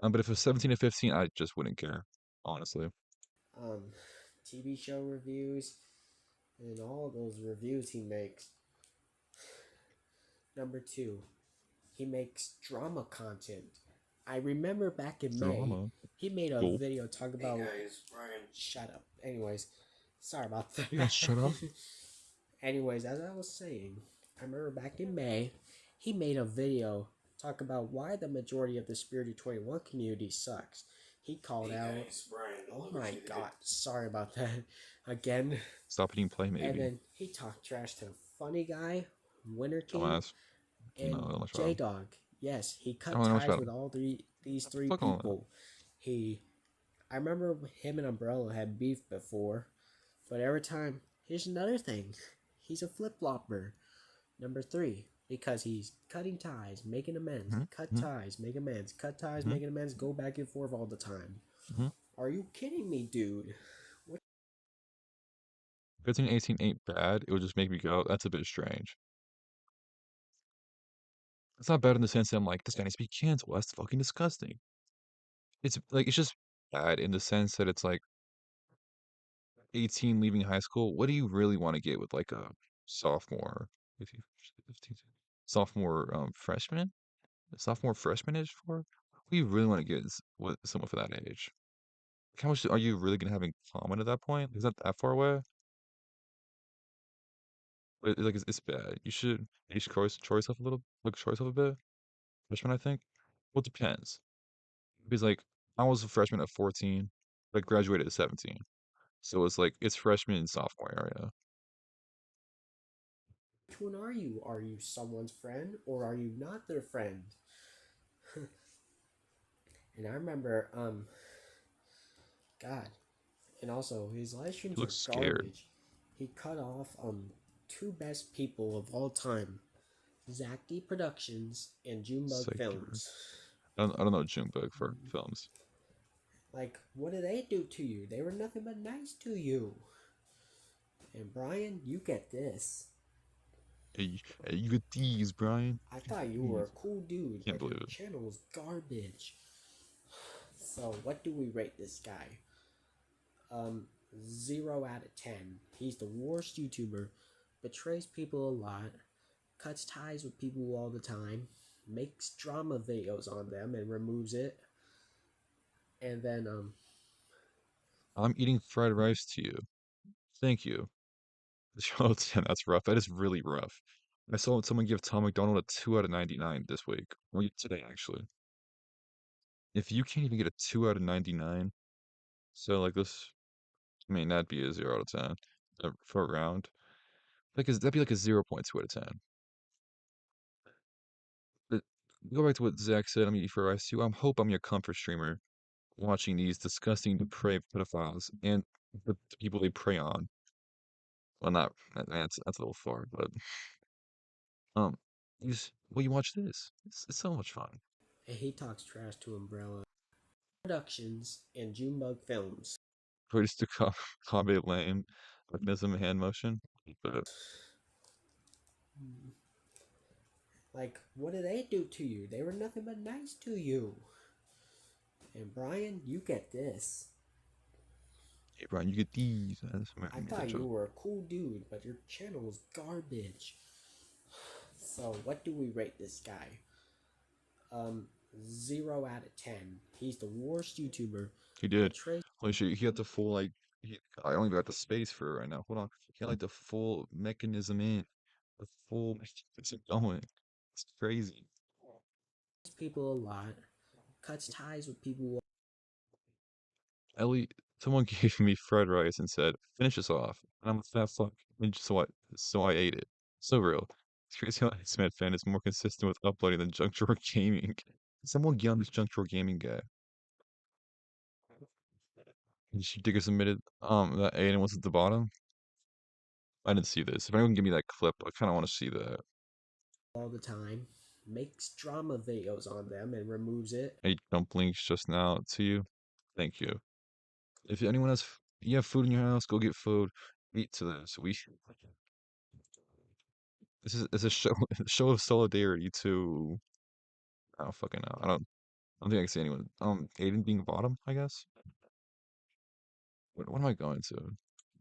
But if it's 17 to 15, I just wouldn't care, honestly. um, TV show reviews, and all those reviews he makes. Number 2, he makes drama content. I remember back in May, Drama. he made a Cool. video talking about. Hey guys, Ryan. Shut up. Anyways, sorry about that. You guys shut up. Anyways, as I was saying, I remember back in May, he made a video talk about why the majority of the Spirited 21 community sucks. He called out. Brian, Oh my god, sorry about that again. Stop hitting play, And maybe. then he talked trash to Funny Guy, Winter King, Dumbass. and No, I don't know much about J him. Dog. Yes, he I cut don't know much ties about with him. all these three Fuck all that. people. I remember him and Umbrella had beef before, but every time, here's another thing. He's a flip-flopper. Number 3, because he's cutting ties, making amends, cut ties, make amends, cut ties, making amends, go back and forth all the time. Are you kidding me, dude? 15 and 18 ain't bad. It would just make me go, that's a bit strange. It's not bad in the sense that I'm like, this guy needs to be canceled. That's fucking disgusting. It's like, it's just bad in the sense that it's like 18 leaving high school. What do you really want to get with like a sophomore, if you 15, sophomore freshman? Sophomore freshman-ish for? What do you really want to get with someone for that age? Like, how much are you really gonna have in common at that point? Is that far away? But like it's bad. You should control yourself a little, like control yourself a bit. Freshman, I think. Well, it depends. Because like I was a freshman at 14, but graduated at 17. So it's like it's freshman and sophomore area. Which one are you? Are you someone's friend or are you not their friend? And I remember, God, and also his live He streams are looks scared. garbage. He cut off 2 best people of all time, Zach D Productions and Junebug Secure. Films. I don't know Junebug for films. Like, what did they do to you? They were nothing but nice to you. And Brian, you get this. Hey, you get these, Brian. I You thought get you were a these. cool dude, Can't but your believe it. channel was garbage. So, what do we rate this guy? 0 out of 10. He's the worst YouTuber, betrays people a lot, cuts ties with people all the time, makes drama videos on them and removes it, and then, I'm eating fried rice to you. Thank you. Oh, damn, that's rough. That is really rough. I saw someone give Tom McDonald a 2 out of 99 this week. Or today, actually. If you can't even get a 2 out of 99, so like this, I mean, that'd be a 0 out of 10 for a round. That'd be like a 0.2 out of 10. But go back to what Zach said. I'm eating fried rice too. I hope I'm your comfort streamer watching these disgusting, depraved pedophiles and the people they prey on. Well, not that's a little far, but um, you watch this. It's so much fun. and he talks trash to Umbrella Productions and Junebug Films. Greatest to combat lame mechanism hand motion. But Like, what did they do to you? They were nothing but nice to you. And Brian, you get this. hey, Brian, you get these. I thought you were a cool dude, but your channel was garbage. So, what do we rate this guy? 0 out of 10. He's the worst YouTuber. He did. Betrays Holy shit, he had the full like. I only got the space for it right now. Hold on. He had like the full mechanism in, the full mechanism going. It's crazy. people a lot, cuts ties with people. Ellie, someone gave me fried rice and said, "Finish this off." And I'm a fat fuck, and so I ate it. So real. It's crazy how X-Men fan is more consistent with uploading than Junk Drawer Gaming. Someone get on this Junk Drawer Gaming guy. Did she Digger submitted that Aiden was at the bottom? I didn't see this. If anyone can give me that clip, I kind of want to see that. All the time, makes drama videos on them and removes it. I ate dumplings just now to you. Thank you. If anyone has, you have food in your house, go get food. Eat to this. This is a show show of solidarity to. I don't fucking know. I don't think I can see anyone. Aiden being bottom, I guess. What am I going to?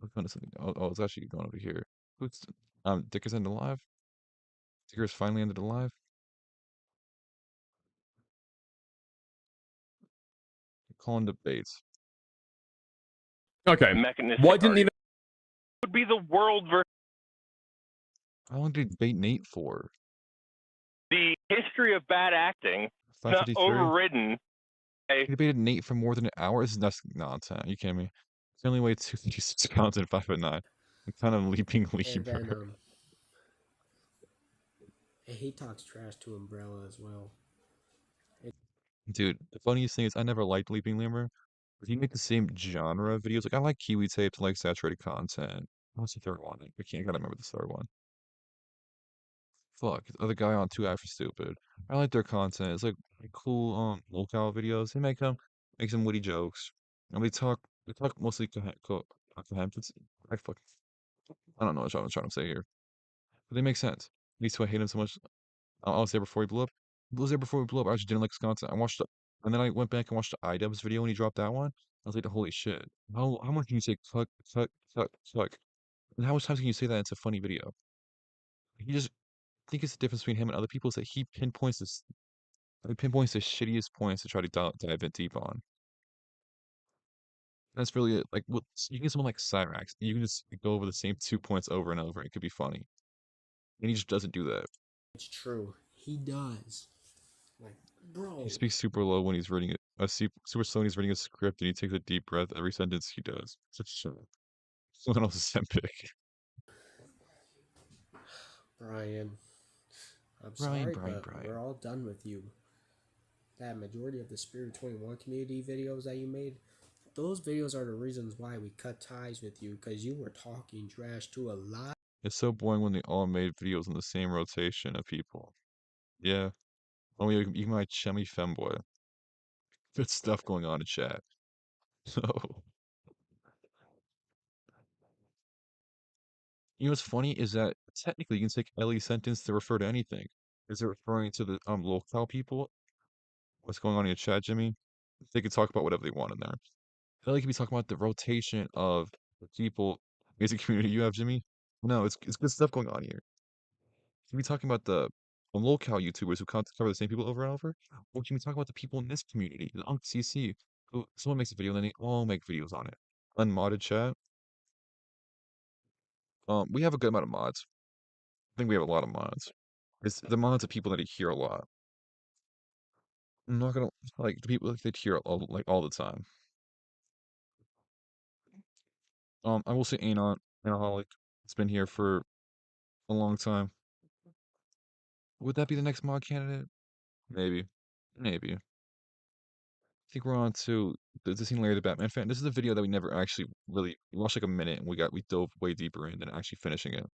I'm going to something. Oh, it's actually going over here. Who's Dicker's ended alive? Dicker's finally ended alive. Calling debates. Okay. Mechanistic Why didn't he? argument would be the world versus How long did he debate Nate for? the history of bad acting. Not 5:53. overridden. He debated Nate for more than an hour. This is nonsense. You kidding me? He only weighed 256 pounds and 5'9". I'm kind of leaping And then, lemur. and he talks trash to Umbrella as well. Dude, the funniest thing is I never liked leaping lemur. But he make the same genre of videos. Like I like Kiwi tapes, I like saturated content. What's the third one? I gotta remember the third one. Fuck, the other guy on Too Act for Stupid. I like their content. It's like cool locale videos. They make some witty jokes. And they talk mostly coherent. I don't know what I'm trying to say here. But they make sense. At least why I hate him so much. I was there before he blew up. He was there before he blew up. I just didn't like his content. And then I went back and watched the iDubbbz video when he dropped that one. I was like, holy shit. How much can you say cuck? And how much times can you say that it's a funny video? You just think it's the difference between him and other people is that he pinpoints the shittiest points to try to dive in deep on. That's really it. Like, you can get someone like Cyrax, you can just go over the same 2 points over and over. It could be funny. And he just doesn't do that. It's true. He does. Like, bro. He speaks super low when he's reading it. Super slow when he's reading a script, and he takes a deep breath every sentence he does. Such a someone else's pick. Brian, I'm Brian, sorry, Brian, but Brian. we're all done with you. That majority of the Spirit 21 community videos that you made, those videos are the reasons why we cut ties with you, because you were talking trash to a lot. It's so boring when they all made videos in the same rotation of people. Yeah. Oh, you my chummy femboy. Good stuff going on in chat. So You know what's funny is that technically you can take Ellie's sentence to refer to anything. Is it referring to the locale people? What's going on in your chat, Jimmy? They can talk about whatever they want in there. Ellie could be talking about the rotation of the people, music community you have, Jimmy. No, it's good stuff going on here. Can we talking about the locale YouTubers who cover the same people over and over? Or can we talk about the people in this community, the Unc CC, who someone makes a video and then they all make videos on it? Unmodded chat. We have a good amount of mods. I think we have a lot of mods. It's the mods of people that I hear a lot. I'm not gonna like the people that they hear all the time. I will say Anaholic. It's been here for a long time. Would that be the next mod candidate? Maybe. Maybe. I think we're on to the scene layer the Batman fan. This is a video that we never actually really we watched like a minute and we dove way deeper in than actually finishing it.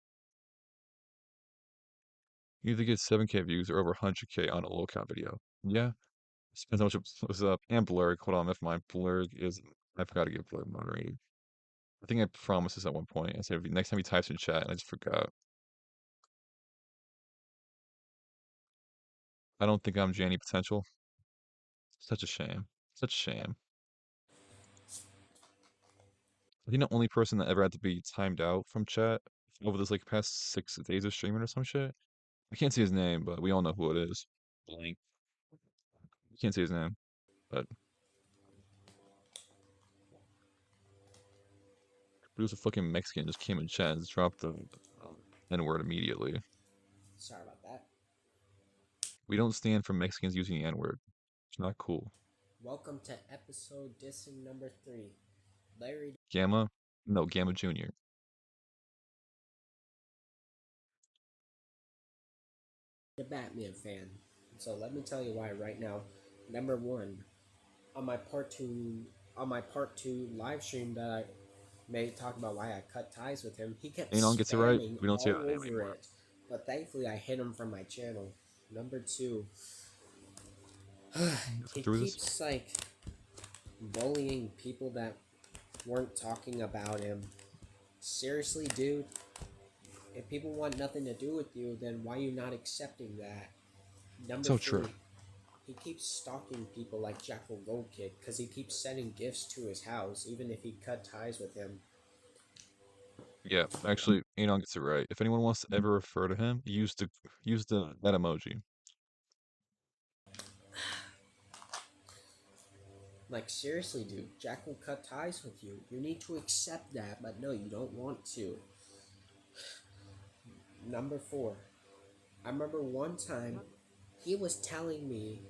You either get 7K views or over 100K on a low count video. Yeah. Depends how much it was up. And Blurg. Hold on, if my Blurg is I forgot to get Blurg moderated. I think I promised this at one point. I said next time he types in chat and I just forgot. I don't think I'm Janny potential. Such a shame. Such a shame. I think the only person that ever had to be timed out from chat over this like past 6 days of streaming or some shit. I can't see his name, but we all know who it is. Blank. You can't see his name, but he was a fucking Mexican. Just came in chat and just dropped the N word immediately. Sorry about that. We don't stand for Mexicans using the N word. It's not cool. Welcome to episode dissing number 3. Larry Gamma? No, Gamma Junior. the Batman fan. So let me tell you why right now. Number 1, on my part 2 live stream that I made talk about why I cut ties with him, he kept Anon gets it right. spamming We don't say all that name over anymore. it. But thankfully I hid him from my channel. Number 2, Let's he get through this. keeps like bullying people that weren't talking about him. Seriously, dude, if people want nothing to do with you, then why are you not accepting that? Number So 3, true. he keeps stalking people like Jackal Gold Kid because he keeps sending gifts to his house, even if he cut ties with him. Yeah, actually, Anon gets it right. If anyone wants to ever refer to him, use the that emoji. Like, seriously, dude, Jack will cut ties with you. You need to accept that, but no, you don't want to. Number 4, I remember one time he was telling me,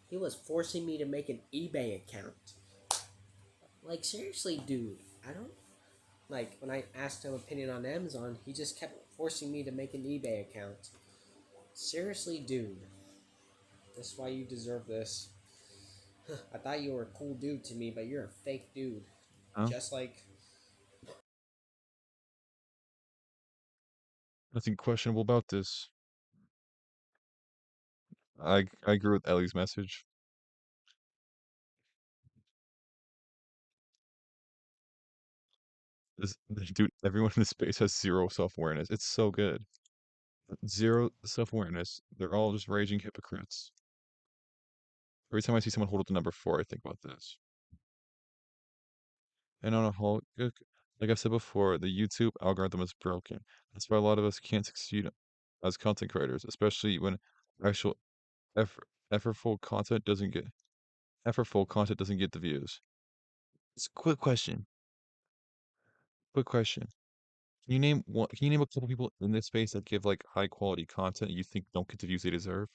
he was forcing me to make an eBay account. Like, seriously, dude, I don't. Like, when I asked him opinion on Amazon, he just kept forcing me to make an eBay account. Seriously, dude. That's why you deserve this. I thought you were a cool dude to me, but you're a fake dude. Huh? Just like Nothing questionable about this. I agree with Ellie's message. This dude, everyone in this space has zero self-awareness. It's so good. Zero self-awareness. They're all just raging hypocrites. Every time I see someone hold up the number 4, I think about this. And on a whole, like I've said before, the YouTube algorithm is broken. That's why a lot of us can't succeed as content creators, especially when actual effort, effortful content doesn't get effortful content doesn't get the views. It's a quick question. Quick question. Can you name one? Can you name a couple people in this space that give like high quality content you think don't get the views they deserve?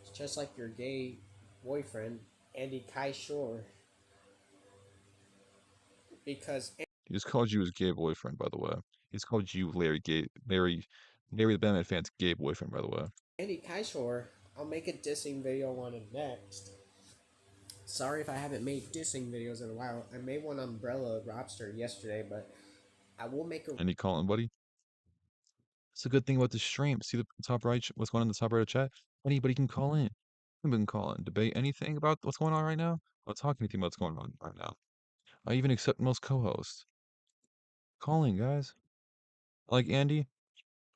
it's just like your gay boyfriend, Andy Kai Shore. Because He just called you his gay boyfriend, by the way. He's called you Larry the Batman fan's gay boyfriend, by the way. Andy Kai Shore, I'll make a dissing video on him next. Sorry if I haven't made dissing videos in a while. I made one on Umbrella Robster yesterday, but I will make a. Any calling, buddy? It's a good thing about the stream. See the top right, what's going on in the top right of chat? Anybody can call in. Anybody can call in, debate anything about what's going on right now. I'll talk anything about what's going on right now. I even accept most co-hosts. Calling, guys. I like Andy.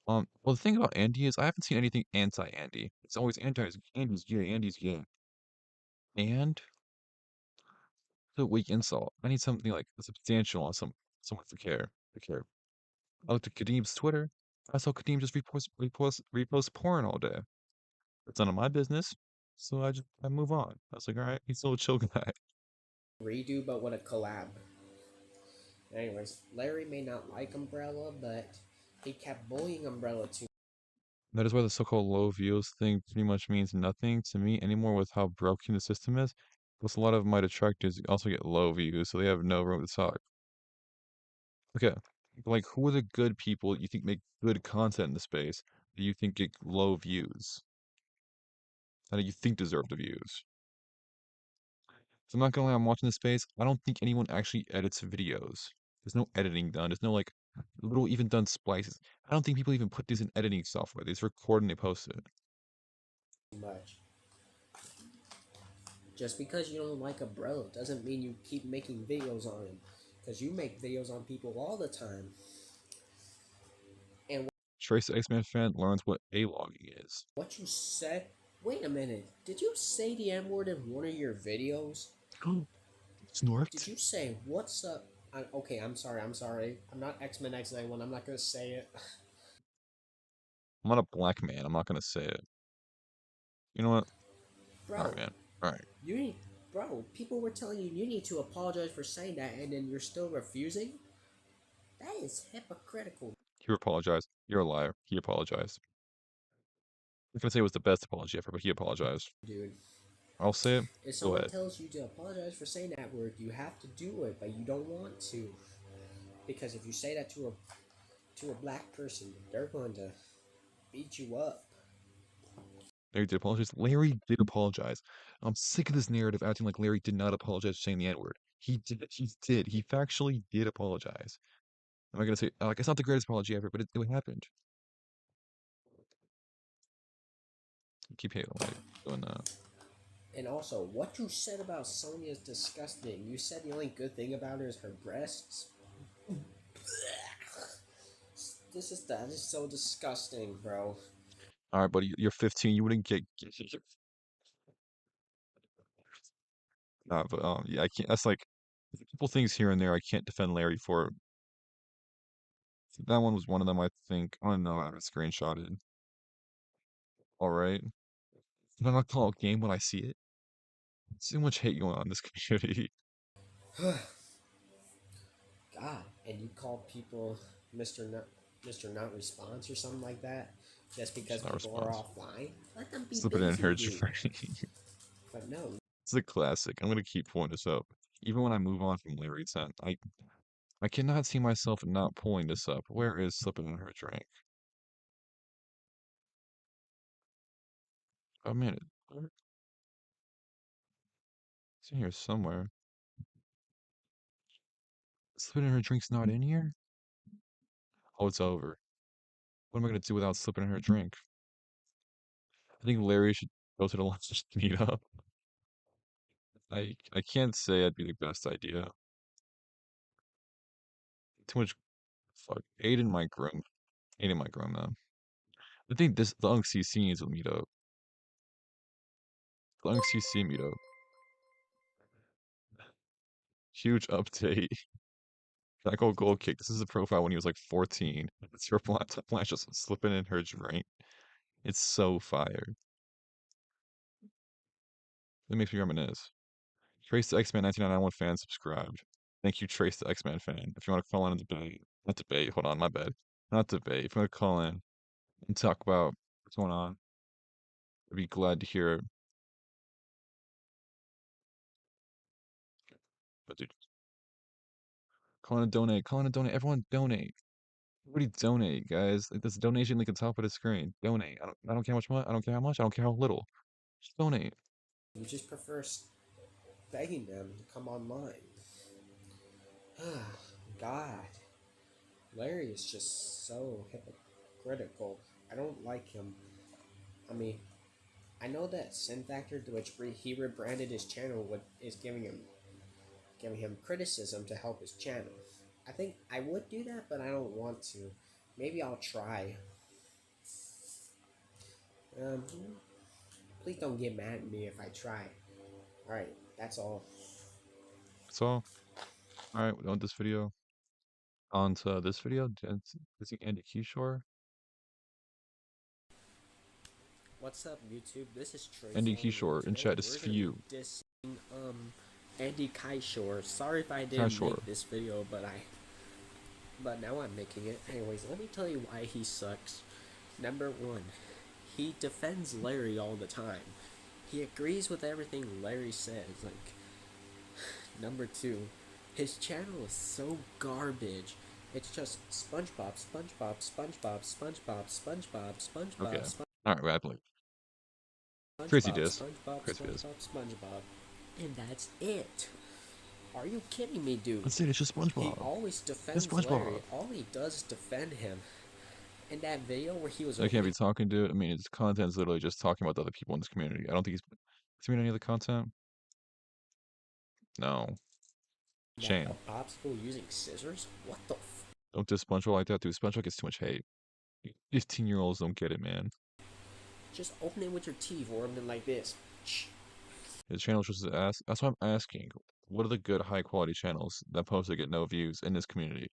Well, the thing about Andy is I haven't seen anything anti-Andy. It's always Andy's gay, Andy's gay. And the weak insult. I need something like substantial on someone to care. To care. I looked at Kadeem's Twitter. I saw Kadeem just repost porn all day. It's none of my business. So I move on. I was like, all right, he's still a chill guy. Redo, but with a collab. Anyways, Larry may not like Umbrella, but he kept bullying Umbrella too. That is why the so-called low views thing pretty much means nothing to me anymore with how broken the system is. Plus, a lot of my detractors also get low views, so they have no room to talk. Okay, like who are the good people you think make good content in the space that you think get low views? That you think deserve the views? So I'm not gonna lie, I'm watching this space. I don't think anyone actually edits videos. There's no editing done. There's no like little even done splices. I don't think people even put these in editing software. They just record and they post it. Much. Just because you don't like Umbrella doesn't mean you keep making videos on him. Because you make videos on people all the time. And Trace the X-Men fan learns what A-logging is. what you said. Wait a minute. Did you say the N word in one of your videos? Did Snorked? you say what's up? Okay, I'm sorry. I'm not X-Men X91. I'm not gonna say it. I'm not a black man. I'm not gonna say it. You know what? All right, Bro, man. All right. you need. Bro, people were telling you need to apologize for saying that, and then you're still refusing? That is hypocritical, He apologized. You're a liar. He apologized. I'm gonna say it was the best apology ever, but he apologized. dude. I'll say it. If Go someone ahead. tells you to apologize for saying that word, you have to do it, but you don't want to. Because if you say that to a black person, they're going to beat you up. Larry did apologize. Larry did apologize. I'm sick of this narrative acting like Larry did not apologize for saying the N-word. He did. He did. He factually did apologize. Am I gonna say like it's not the greatest apology ever, but it happened. You keep hating on Larry doing that. And also, what you said about Sonya is disgusting. You said the only good thing about her is her breasts. That is so disgusting, bro. All right, buddy. You're 15. You wouldn't get. Nah, but yeah, I can't. That's like a couple things here and there. I can't defend Larry for. That one was one of them. I think. I don't know. I have it screenshotted. All right. Did I not call a game when I see it? So much hate going on in this community. God, and you call people Mr. Not Response or something like that just because Just not people are response. offline? Let them be Slip it in busy, her dude. It's But no, a classic. I'm gonna keep pulling this up. Even when I move on from Larry 10, I cannot see myself not pulling this up. Where is slipping in her drink? Oh man, it's in here somewhere. Slipping in her drink's not in here? Oh, it's over. What am I gonna do without slipping in her drink? I think Larry should go to the lunch meetup. I can't say that'd be the best idea. Too much fuck. Aiden might groom. Aiden might groom them. I think the UNC CC needs a meetup. The UNC CC meetup. Huge update. Tackle goal kick. This is a profile when he was like 14. It's her plan just slipping in her drink. It's so fire. It makes me reminisce. Trace the X-Men 1991 fan subscribed. Thank you, Trace the X-Men fan. If you want to call in and debate, not debate, hold on, my bad. Not debate. If you want to call in and talk about what's going on, I'd be glad to hear it. But dude, call in and donate. Call in and donate. Everyone donate. Everybody donate, guys. Like this donation link at the top of the screen. Donate. I don't care how much. I don't care how much. I don't care how little. Just donate. you just prefer begging them to come online. God, Larry is just so hypocritical. I don't like him. I mean, I know that Sin Factor, to which he rebranded his channel, is giving him criticism to help his channel. I think I would do that, but I don't want to. Maybe I'll try. Um, please don't get mad at me if I try. All right, that's all. So, alright, we're done with this video. On to this video. Is it Andy Kishore? What's up, YouTube? This is Trace Andy Long, Kishore in and chat, today this is we're for gonna be you. dissing Andy Kaishore. Sorry if I didn't Kishore. make this video, but now I'm making it. Anyways, let me tell you why he sucks. Number one, he defends Larry all the time. He agrees with everything Larry says. Like, number two, his channel is so garbage. It's just SpongeBob, SpongeBob, SpongeBob, SpongeBob, SpongeBob, SpongeBob, Okay. SpongeBob. Alright, rapidly. Crazy SpongeBob, diss. SpongeBob, Crazy diss. SpongeBob, SpongeBob, and that's it. Are you kidding me, dude? That's it, it's just He SpongeBob. always It's defends SpongeBob. Larry. All he does is defend him. In that video where he was I can't opening be talking to it. I mean, his content's literally just talking about the other people in this community. I don't think he's doing any other content. No. that Shame. a popsicle using scissors, what the Don't diss SpongeBob like that, dude. SpongeBob gets too much hate. 15-year-olds don't get it, man. just open it with your teeth or something like this. His channel's just ask. That's why I'm asking. What are the good, high-quality channels that post that get no views in this community?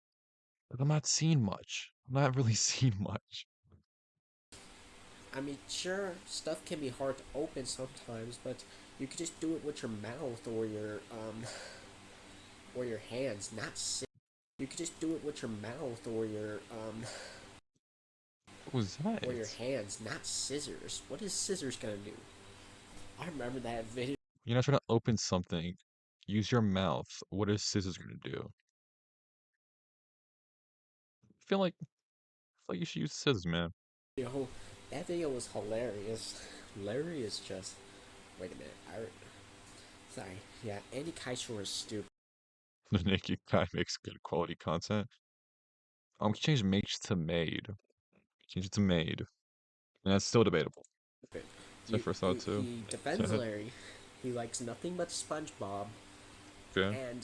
Like, I'm not seeing much. I'm not really seeing much. I mean, sure, stuff can be hard to open sometimes, but you could just do it with your mouth or your hands, not scissors. You could just do it with your mouth What was that? or your hands, not scissors. What is scissors gonna do? I remember that video. You're not trying to open something. Use your mouth. What is scissors gonna do? I feel like you should use scissors, man. That video was hilarious. Larry is just. Wait a minute. Sorry. Yeah, Andy Kaishore is stupid. The naked guy makes good quality content. Change makes to made. Change it to made. And that's still debatable. That's my first thought too. He defends Larry. He likes nothing but SpongeBob. Okay. And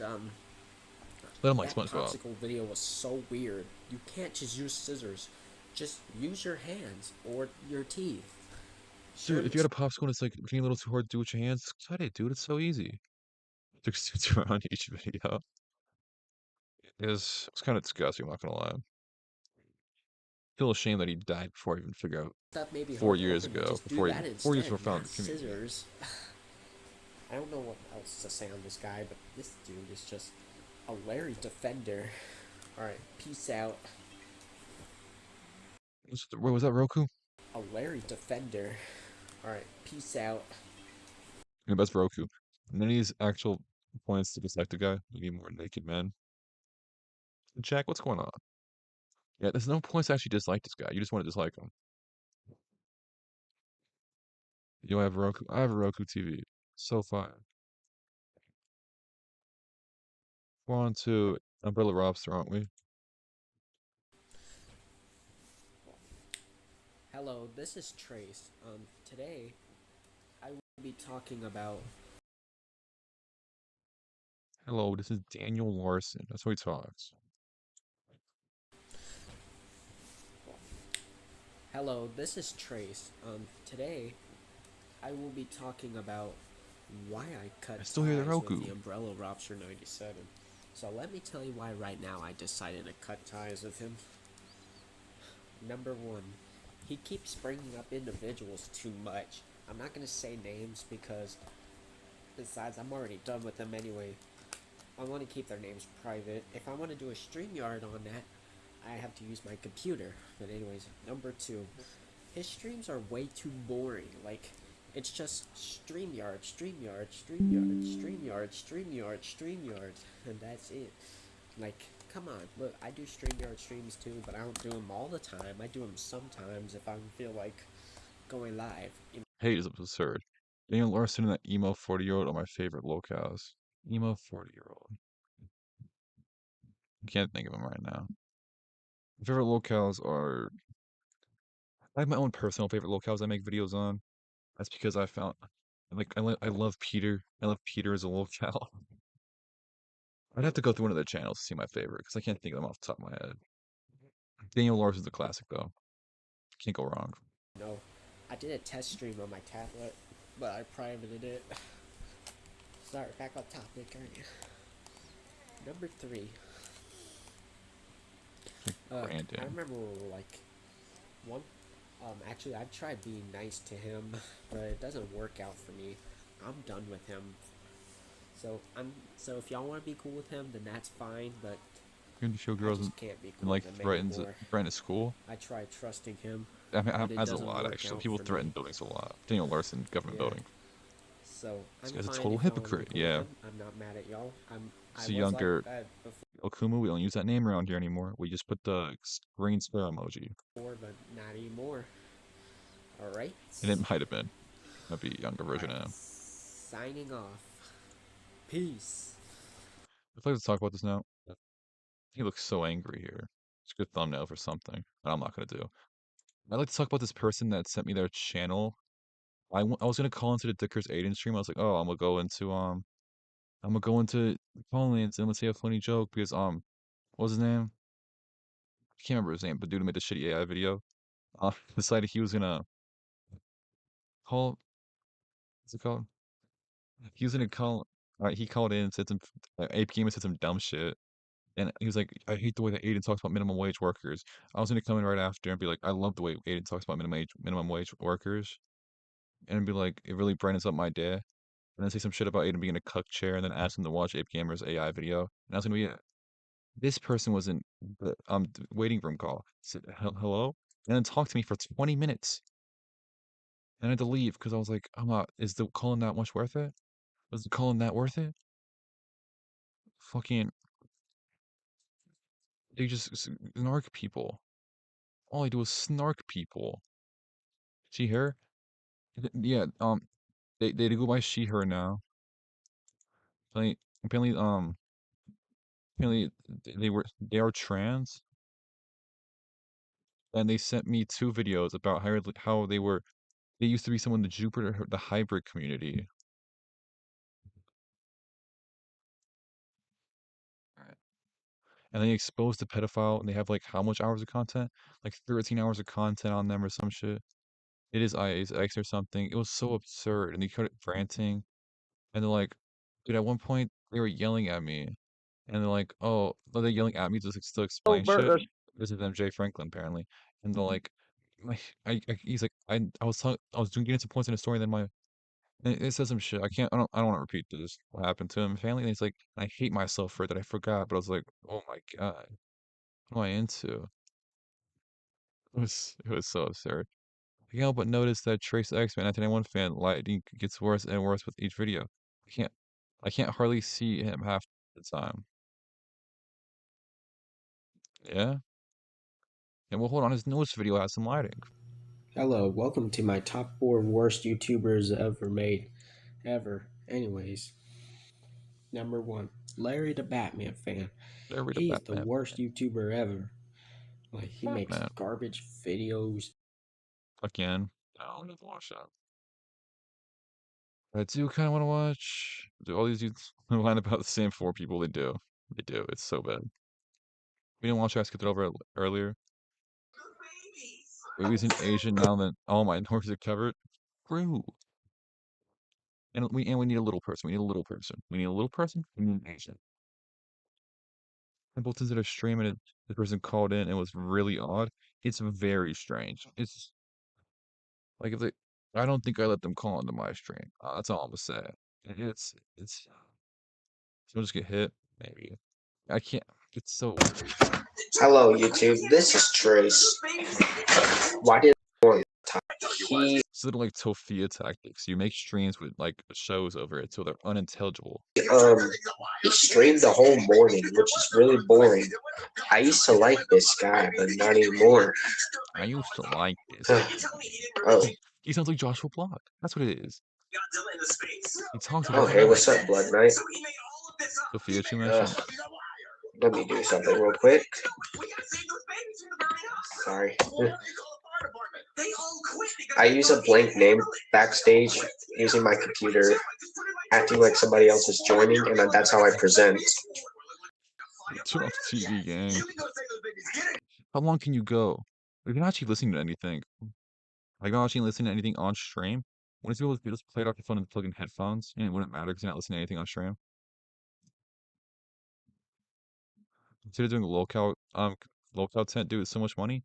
Let him like that SpongeBob. popsicle video was so weird. You can't just use scissors. Just use your hands or your teeth. Dude, if you got a popsicle and it's like getting a little too hard to do with your hands, cut it, dude. It's so easy. Took suits around each video. It's kind of disgusting, I'm not gonna lie. Feel ashamed that he died before I even figured out Stuff may be 4 hard to years open, but ago. just do Before that 4 years instead, before I found not the community. scissors. I don't know what else to say on this guy, but this dude is just a Larry defender. Alright, peace out. Wait, was that Roku? A Larry defender. Alright, peace out. Yeah, that's Roku. None of these actual points to dislike the guy. We need more naked men. Jack, what's going on? Yeah, there's no points to actually dislike this guy. You just want to dislike him. You have Roku. I have a Roku TV. So fine. We're on to Umbrella Lobster, aren't we? Hello, this is Trace. Today I will be talking about. Hello, this is Daniel Larson. That's how he talks. Hello, this is Trace. Today I will be talking about why I cut I still hear the ties Roku. with the Umbrella Robster 97. So let me tell you why right now I decided to cut ties with him. Number one, he keeps bringing up individuals too much. I'm not going to say names because, besides, I'm already done with them anyway. I want to keep their names private. If I want to do a StreamYard on that, I have to use my computer. But anyways, number two, his streams are way too boring. Like, it's just StreamYard, StreamYard, StreamYard, StreamYard, StreamYard, StreamYard, and that's it. Like, come on, look, I do StreamYard streams too, but I don't do them all the time. I do them sometimes if I feel like going live. Hate is absurd. Daniel Larson and that emo 40-year-old are my favorite locales. Emo 40-year-old. I can't think of him right now. My favorite locales are. I have my own personal favorite locales I make videos on. That's because I found. I love Peter. I love Peter as a locale. I'd have to go through one of their channels to see my favorite because I can't think of them off the top of my head. Daniel Larson's a classic though. Can't go wrong. No, I did a test stream on my tablet, but I privated it. Sorry, back on topic. Number 3. Brandon. I remember like one. Actually, I tried being nice to him, but it doesn't work out for me. I'm done with him. So if y'all want to be cool with him, then that's fine. But You're gonna show I girls just can't be and cool like with him threatens anymore. Brandon's school. I tried trusting him, I mean, but it as a doesn't lot work actually. out People for threaten me. buildings a lot. Daniel Larson, government Yeah. building. So This I'm guy's a fine total if y'all wanna be hypocrite. cool with Yeah. him. I'm not mad at y'all. I It's a was younger like that Okumu. We don't use that name around here anymore. We just put the green square emoji. before, but not anymore. All right. And it might have been. Might be a younger version of him. Signing off. Peace. I'd like to talk about this now. He looks so angry here. It's a good thumbnail for something, but I'm not gonna do. I'd like to talk about this person that sent me their channel. I was gonna call into the Dickers Aiden stream. I was like, oh, I'm gonna go into Collins and I'm gonna say a funny joke because what was his name? I can't remember his name, but dude who made the shitty AI video. Decided he was gonna call. What's it called? He was gonna call. He called in and said some. Ape Gamer said some dumb shit. And he was like, I hate the way that Aiden talks about minimum wage workers. I was gonna come in right after and be like, I love the way Aiden talks about minimum wage workers, and be like, it really brightens up my day. And then say some shit about Aiden being in a cuck chair, and then ask him to watch Ape Gamer's AI video. And I was gonna be, this person was in the waiting room call. Said hello, and then talked to me for 20 minutes. And I had to leave because I was like, I'm not. Is the calling that much worth it? Was the calling that worth it? Fucking, they just snark people. All I do is snark people. See her? Yeah, they go by she her now. Apparently apparently they are trans, and they sent me 2 videos about how they used to be someone in the Jupiter the hybrid community. Right. And they exposed the pedophile, and they have like how much hours of content? Like 13 hours of content on them or some shit. It is IAX or something. It was so absurd, and they started ranting, and they're like, dude, at one point they were yelling at me. And they're like, "Oh," well, they're yelling at me just to explain shit. This is MJ Franklin apparently, and they're like, he's like, I was doing getting to points in the story, and then it says some shit. I don't want to repeat this. What happened to him, family? And he's like, I hate myself for it that I forgot, but I was like, oh my god, what am I into? It was so absurd. I can't help but notice that Trace X-Men 1991 fan lighting gets worse and worse with each video. I can't, I can't hardly see him half the time. Yeah. And well, hold on, his newest video has some lighting. Hello, welcome to my top 4 worst YouTubers ever made. Anyways, number 1, Larry the Batman fan. There we the He is the Batman. worst YouTuber ever. Like, he makes Batman. garbage videos. Again, I don't need to watch that. I do kind of want to watch. Do all these dudes line about the same 4 people? They do. They do. It's so bad. We didn't watch I skipped it over earlier. We was in Asian now that all my minorities are covered. True. And we need a little person. We need a little person. We need a little person. We need an Asian. And both times that are streaming it, the person called in and it was really odd. It's very strange. It's like if they, I don't think I let them call into my stream. That's all I'm gonna say. It's. Someone just get hit, maybe. I can't. It's so weird. Hello, YouTube. This is Trace. Why did he It's little like Tofia tactics. You make streams with like shows over it, so they're unintelligible. he streamed the whole morning, which is really boring. I used to like this guy, but not anymore. I used to like this. Oh, He sounds like Joshua Block. That's what it is. He talks like oh, that. hey, what's up, Blood Knight? Sophia, you mentioned. Let me do something real quick. Sorry. I use a blank name backstage using my computer, acting like somebody else is joining, and that's how I present. Turn off the TV, gang. How long can you go? You're not actually listening to anything. Like, not actually listening to anything on stream. When people just play it off your phone and plug in headphones, and it wouldn't matter because you're not listening to anything on stream. Instead of doing local tent, dude, it's so much money.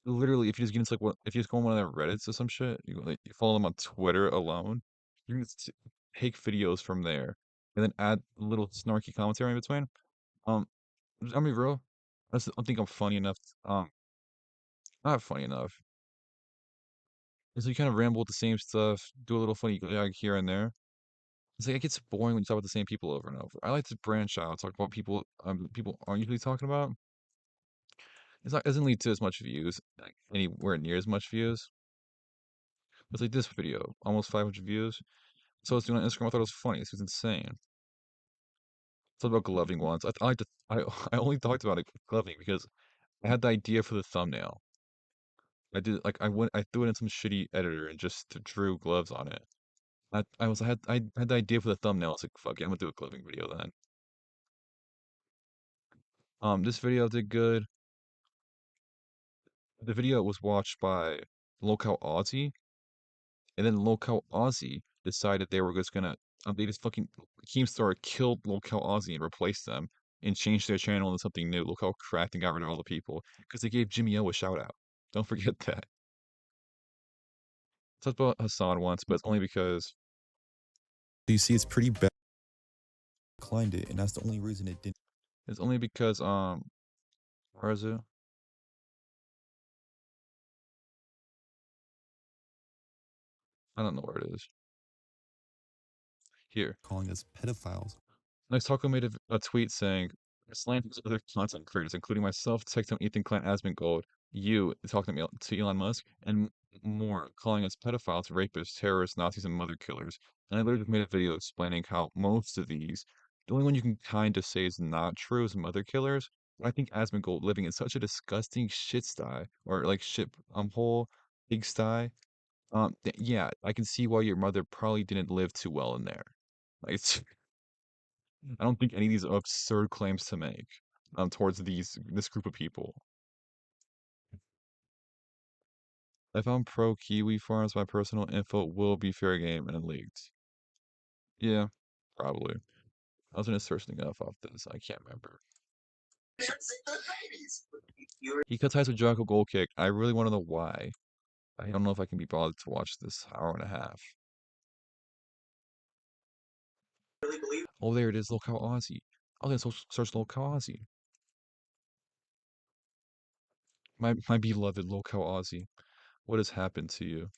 Literally, if you just get into like what if you just go on one of their Reddits or some shit, you follow them on Twitter alone, you can just take videos from there and then add little snarky commentary in between. Um, I mean, bro, I think I'm funny enough. Not funny enough. It's like you kind of ramble with the same stuff, do a little funny gag here and there. It's like it gets boring when you talk about the same people over and over. I like to branch out, talk about people aren't usually talking about. It doesn't lead to as much views, like anywhere near as much views. It's like this video, almost 500 views. So I was doing it on Instagram. I thought it was funny. This was insane. It's about gloving once. I like to. I I only talked about it gloving because I had the idea for the thumbnail. I threw it in some shitty editor and just drew gloves on it. I had the idea for the thumbnail. I was like, fuck it, I'm gonna do a gloving video then. This video did good. The video was watched by Local Aussie, and then Local Aussie decided they were just gonna they just fucking Keemstar killed Local Aussie and replaced them and changed their channel into something new. Local cracked and got rid of all the people because they gave Jimmy O a shout out. Don't forget that. I talked about Hassan once, but it's only because You see, it's pretty bad. Declined it, and that's the only reason it didn't. it's only because where is it? I don't know where it is. Here. Calling us pedophiles. Next, Taco made a tweet saying, slandering other content creators, including myself, Tectone, Ethan Klein, Asmongold, you, talking to Elon Musk, and more, calling us pedophiles, rapists, terrorists, Nazis, and mother killers. And I literally just made a video explaining how most of these, the only one you can kind of say is not true is mother killers. But I think Asmongold living in such a disgusting shit sty, or like shit, hole, big sty. Yeah, I can see why your mother probably didn't live too well in there. Like, it's I don't think any of these are absurd claims to make towards this group of people. If I'm pro Kiwi Farms, my personal info will be fair game and leaked. Yeah, probably. I was gonna search something up off this. I can't remember. He cut ties with Jocko Gold Kick. I really want to know why. I don't know if I can be bothered to watch this hour and a half. Oh, there it is, Local Aussie. I was gonna search Local Aussie. My beloved Local Aussie. What has happened to you?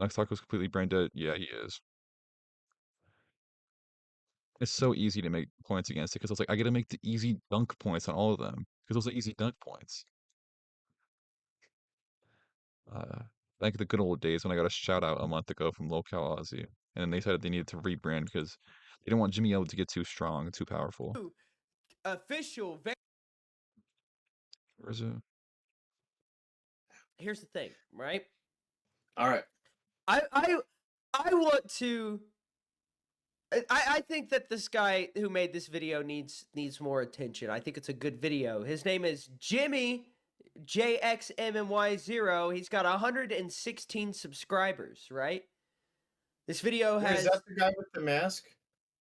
Next Taco's completely brain dead. Yeah, he is. It's so easy to make points against it because I was like, I gotta make the easy dunk points on all of them because those are easy dunk points. Back in the good old days when I got a shout out a month ago from Local Aussie, and then they said they needed to rebrand because they didn't want Jimmy O to get too strong, too powerful. Official. Where is it? Here's the thing, right? All right. I want to. I think that this guy who made this video needs more attention. I think it's a good video. His name is Jimmy JXMMY0. He's got 116 subscribers, right? This video has. Is that the guy with the mask?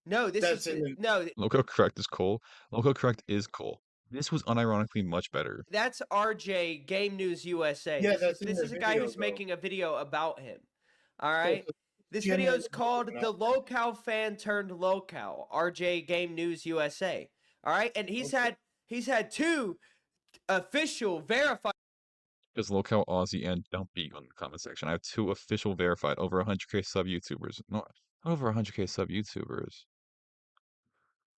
No, this That's is in the... no. Loco Correct is cool. Loco Correct is cool. This was unironically much better. That's RJ Game News USA. Yeah, this is a guy who's making a video about him. All right. So This Jimmy video is is called looking The up. Locale Fan Turned Locale, RJ Game News USA. All right, and he's had two official verified. Because Local Aussie and Dumpy on the comment section. I have two official verified over 100k sub YouTubers. No, not over 100k sub YouTubers.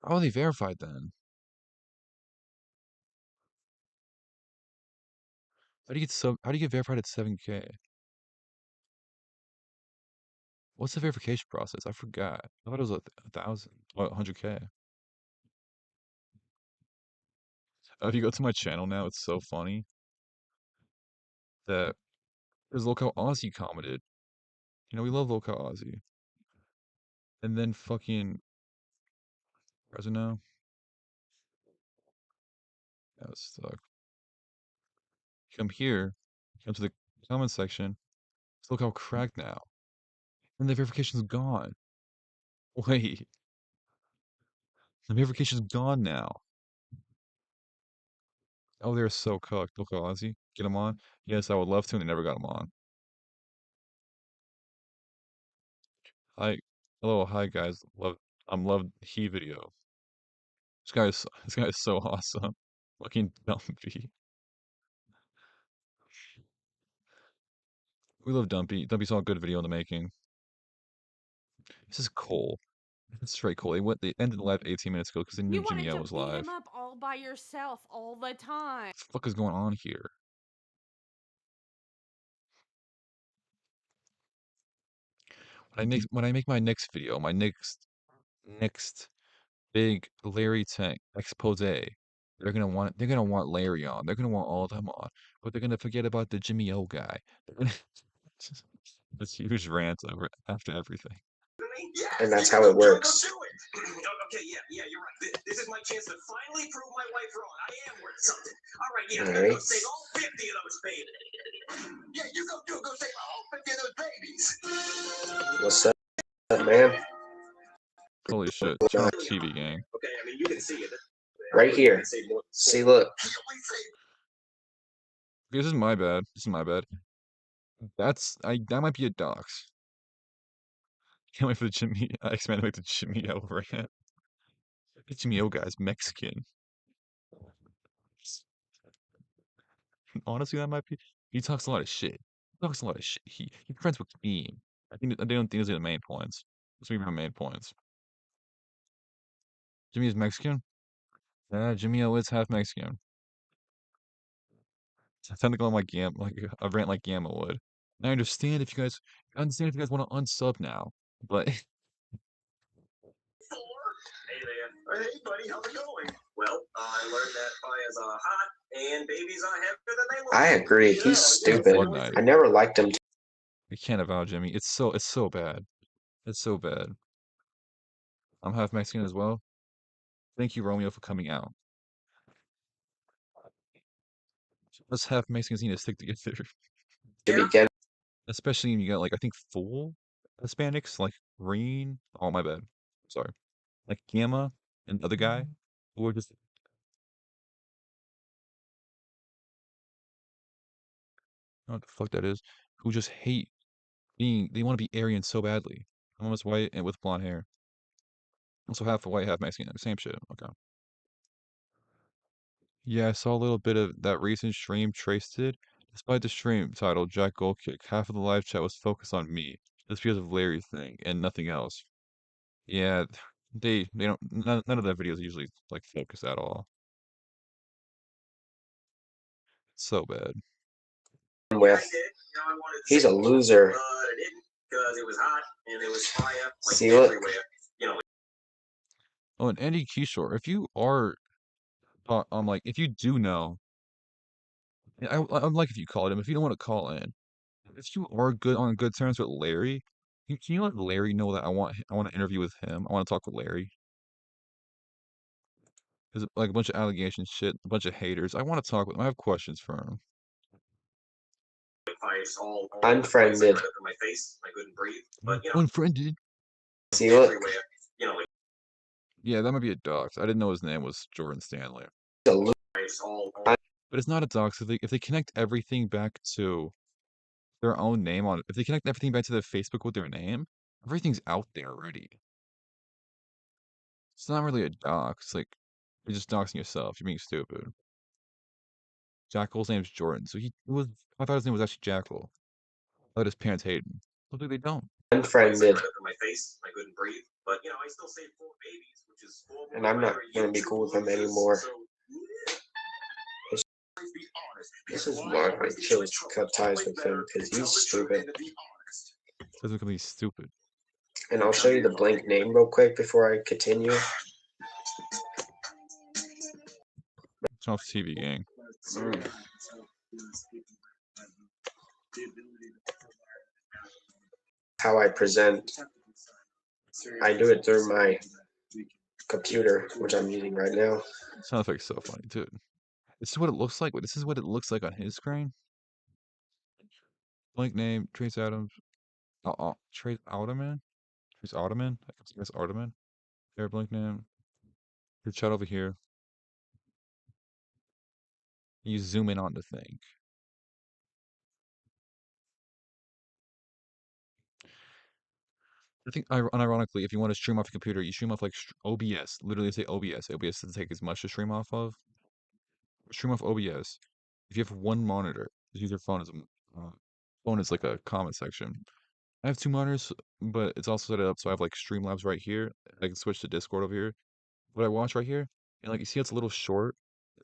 How are they verified then? How do you get verified at 7k? What's the verification process? I forgot. I thought it was 1,000. 100k. If you go to my channel now, it's so funny that there's Local Aussie commented. You know, we love Local Aussie. And then fucking, where's it now? Yeah, it's stuck. Come here, come to the comment section. Look how cracked now. And the verification's gone. Wait, the verification's gone now. Oh, they're so cooked. Look, Ozzy, get them on. Yes, I would love to, and they never got them on. Hi, hello, hi guys. Love he video. This guy is so awesome. Fucking Dumpy. We love Dumpy. Dumpy's all good video in the making. This is Cole. It's straight Cole. They ended the live 18 minutes ago because they knew Jimmy L was live. Him up all by yourself all the time. What the fuck is going on here? When I make my next video, my next big Larry Tank expose, they're gonna want Larry on. They're gonna want all of them on, but they're gonna forget about the Jimmy O guy. This huge rant after everything. And that's how it works. Okay, yeah, you're right. This is my chance to finally prove my wife wrong. I am worth something. All right, yeah, I'm gonna go save all 50 of those babies. Yeah, you go save all 50 of those babies. What's up, man? Holy shit! Turn off TV, gang. Okay, I mean you can see it right here. See, look. This is my bad. This is my bad. That might be a dox. Can't wait for the Jimmy X-Men to make the Jimmy O rant. The Jimmy O guy's Mexican. Honestly, that might be. He talks a lot of shit. He's friends with Beam. I think they don't think those are the main points. Those are my main points. Jimmy is Mexican. Yeah, Jimmy O is half Mexican. It's technical like a rant like Gama would. And I understand if you guys want to unsub now, but Hey there. Hey, buddy, how's it going? Well, I learned that fires are hot and babies are heavier than they look. I agree. He's stupid. I never liked him. we can't avow Jimmy. It's so bad. It's so bad. I'm half Mexican as well. Thank you, Romeo, for coming out. Us half Mexicans need to stick together. Especially when you got I think full Hispanics like Green. Oh my bad. Sorry. Like Gamma and the other guy who are just I don't know what the fuck that is. Who just hate they want to be Aryan so badly. I'm almost white and with blonde hair. Also half white, half Mexican. Same shit. Okay. Yeah, I saw a little bit of that recent stream Trace did. Despite the stream title, Jack Goldkick, half of the live chat was focused on me. Just because of Larry's thing and nothing else. Yeah, they don't none of their videos usually focus at all. So bad. With he's a loser. See, look. Oh, and Andy Kishore, if you are if you do know, I'd like if you called him. If you don't want to call in, if you are on good terms with Larry, can you let Larry know that I want to interview with him? I want to talk with Larry. There's a bunch of allegations, shit, a bunch of haters. I want to talk with him. I have questions for him. Unfriended. Unfriended. See, look. Yeah, that might be a dox. I didn't know his name was Jordan Stanley. But it's not a dox if they connect everything back to their own name if they connect everything back to their Facebook with their name, everything's out there already. It's not really a dox. You're just doxing yourself. You're being stupid. Jackal's name's Jordan, so I thought his name was actually Jackal. I thought his parents hated him. Look like they don't. Unfriended. And I'm not gonna be cool with him anymore. This is why I chose to cut ties with him, because he's stupid. Doesn't become he's stupid. And I'll show you the blank name real quick before I continue. Turn off TV, gang. How I present. I do it through my computer, which I'm using right now. Sound effect's so funny, dude. This is what it looks like. This is what it looks like on his screen. Blank name, Trace Adams. Trace Alderman? Trace Alderman? I guess Alderman. There, blank name. Your chat over here. You zoom in on the thing. I think, unironically, if you want to stream off a computer, you stream off like OBS. Literally say OBS. OBS doesn't take as much to stream off of. Stream off OBS. If you have one monitor, just use your phone as a phone is like a comment section. I have two monitors, but it's also set up so I have like Streamlabs right here. I can switch to Discord over here. What I watch right here, and like you see, it's a little short.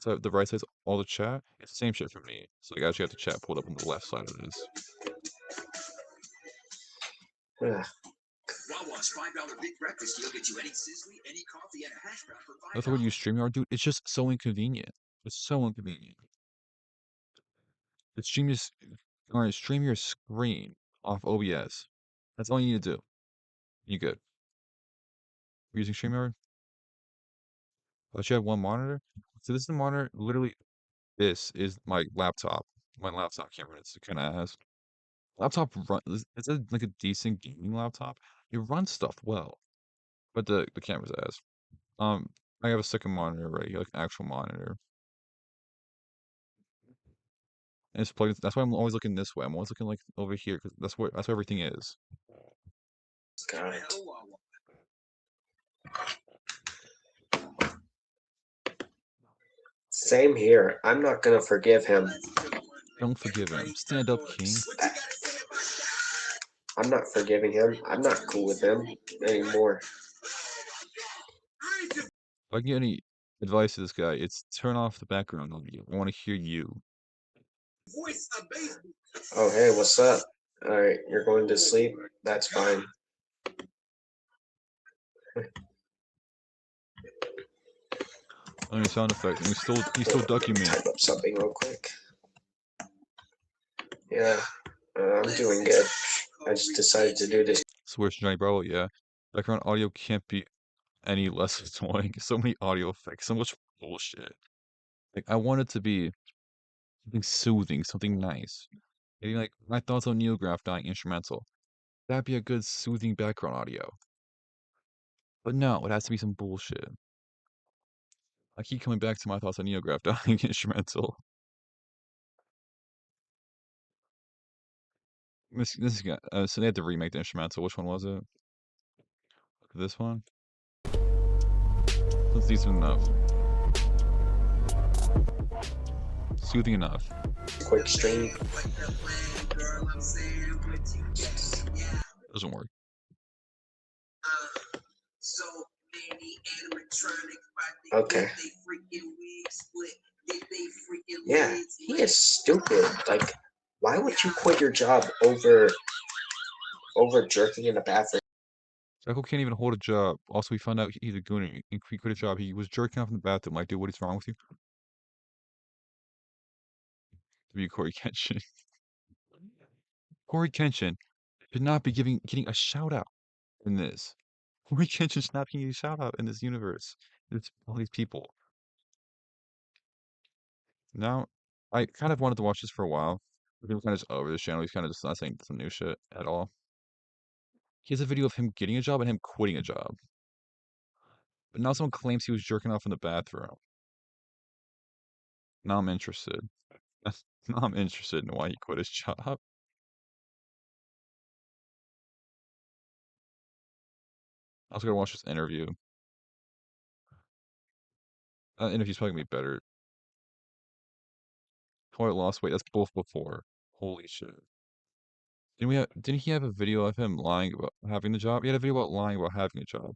So the right side's all the chat. It's the same shit for me. So like I actually have the chat pulled up on the left side of this. Yeah. Wawa's $5 big breakfast deal gets you any sizzly, any coffee, and a hash brown for That's the way you StreamYard, dude. It's just so inconvenient. It's so inconvenient. The stream is, alright, stream your screen off OBS. That's all you need to do. You good. We're using StreamYard? But you have one monitor? So this is the monitor. Literally, this is my laptop. My laptop camera. It's kind of ass. Laptop it's like a decent gaming laptop. It runs stuff well, but the camera's ass. I have a second monitor right here, like an actual monitor. And it's plugged. That's why I'm always looking this way. I'm always looking like over here because that's where everything is. Got it. Same here. I'm not gonna forgive him. Don't forgive him. Stand up, king. I'm not forgiving him. I'm not cool with him anymore. If I can get any advice to this guy, it's turn off the background audio. I want to hear you. Oh, hey, what's up? Alright, you're going to sleep? That's fine. Any sound effect, and he's still ducking me. Type up something real quick. Yeah, I'm doing good. I just decided to do this. Swears Johnny Bravo, yeah. Background audio can't be any less annoying. So many audio effects, so much bullshit. Like I want it to be something soothing, something nice. Maybe like my thoughts on Neograph dying instrumental. That'd be a good soothing background audio. But no, it has to be some bullshit. I keep coming back to my thoughts on Neograph dying instrumental. This guy, so they had to remake the instrumental. Which one was it? Look at this one. That's decent enough. Soothing enough. Quick stream. Doesn't work. Okay. Yeah, he is stupid. Like, why would you quit your job over jerking in the bathroom? Jackal can't even hold a job. Also, we found out he's a gooner. He quit a job. He was jerking off in the bathroom. Like, dude, what is wrong with you? To be Corey Kenshin. Corey Kenshin should not be getting a shout out in this. Corey Kenshin should not be getting a shout out in this universe. It's all these people. Now, I kind of wanted to watch this for a while. But people kind of just over this channel. He's kind of just not saying some new shit at all. He has a video of him getting a job and him quitting a job. But now someone claims he was jerking off in the bathroom. Now I'm interested. Now I'm interested in why he quit his job. I was gonna watch this interview. That interview's probably gonna be better. How I lost weight. That's both before. Holy shit. Didn't he have a video of him lying about having the job? He had a video about lying about having a job.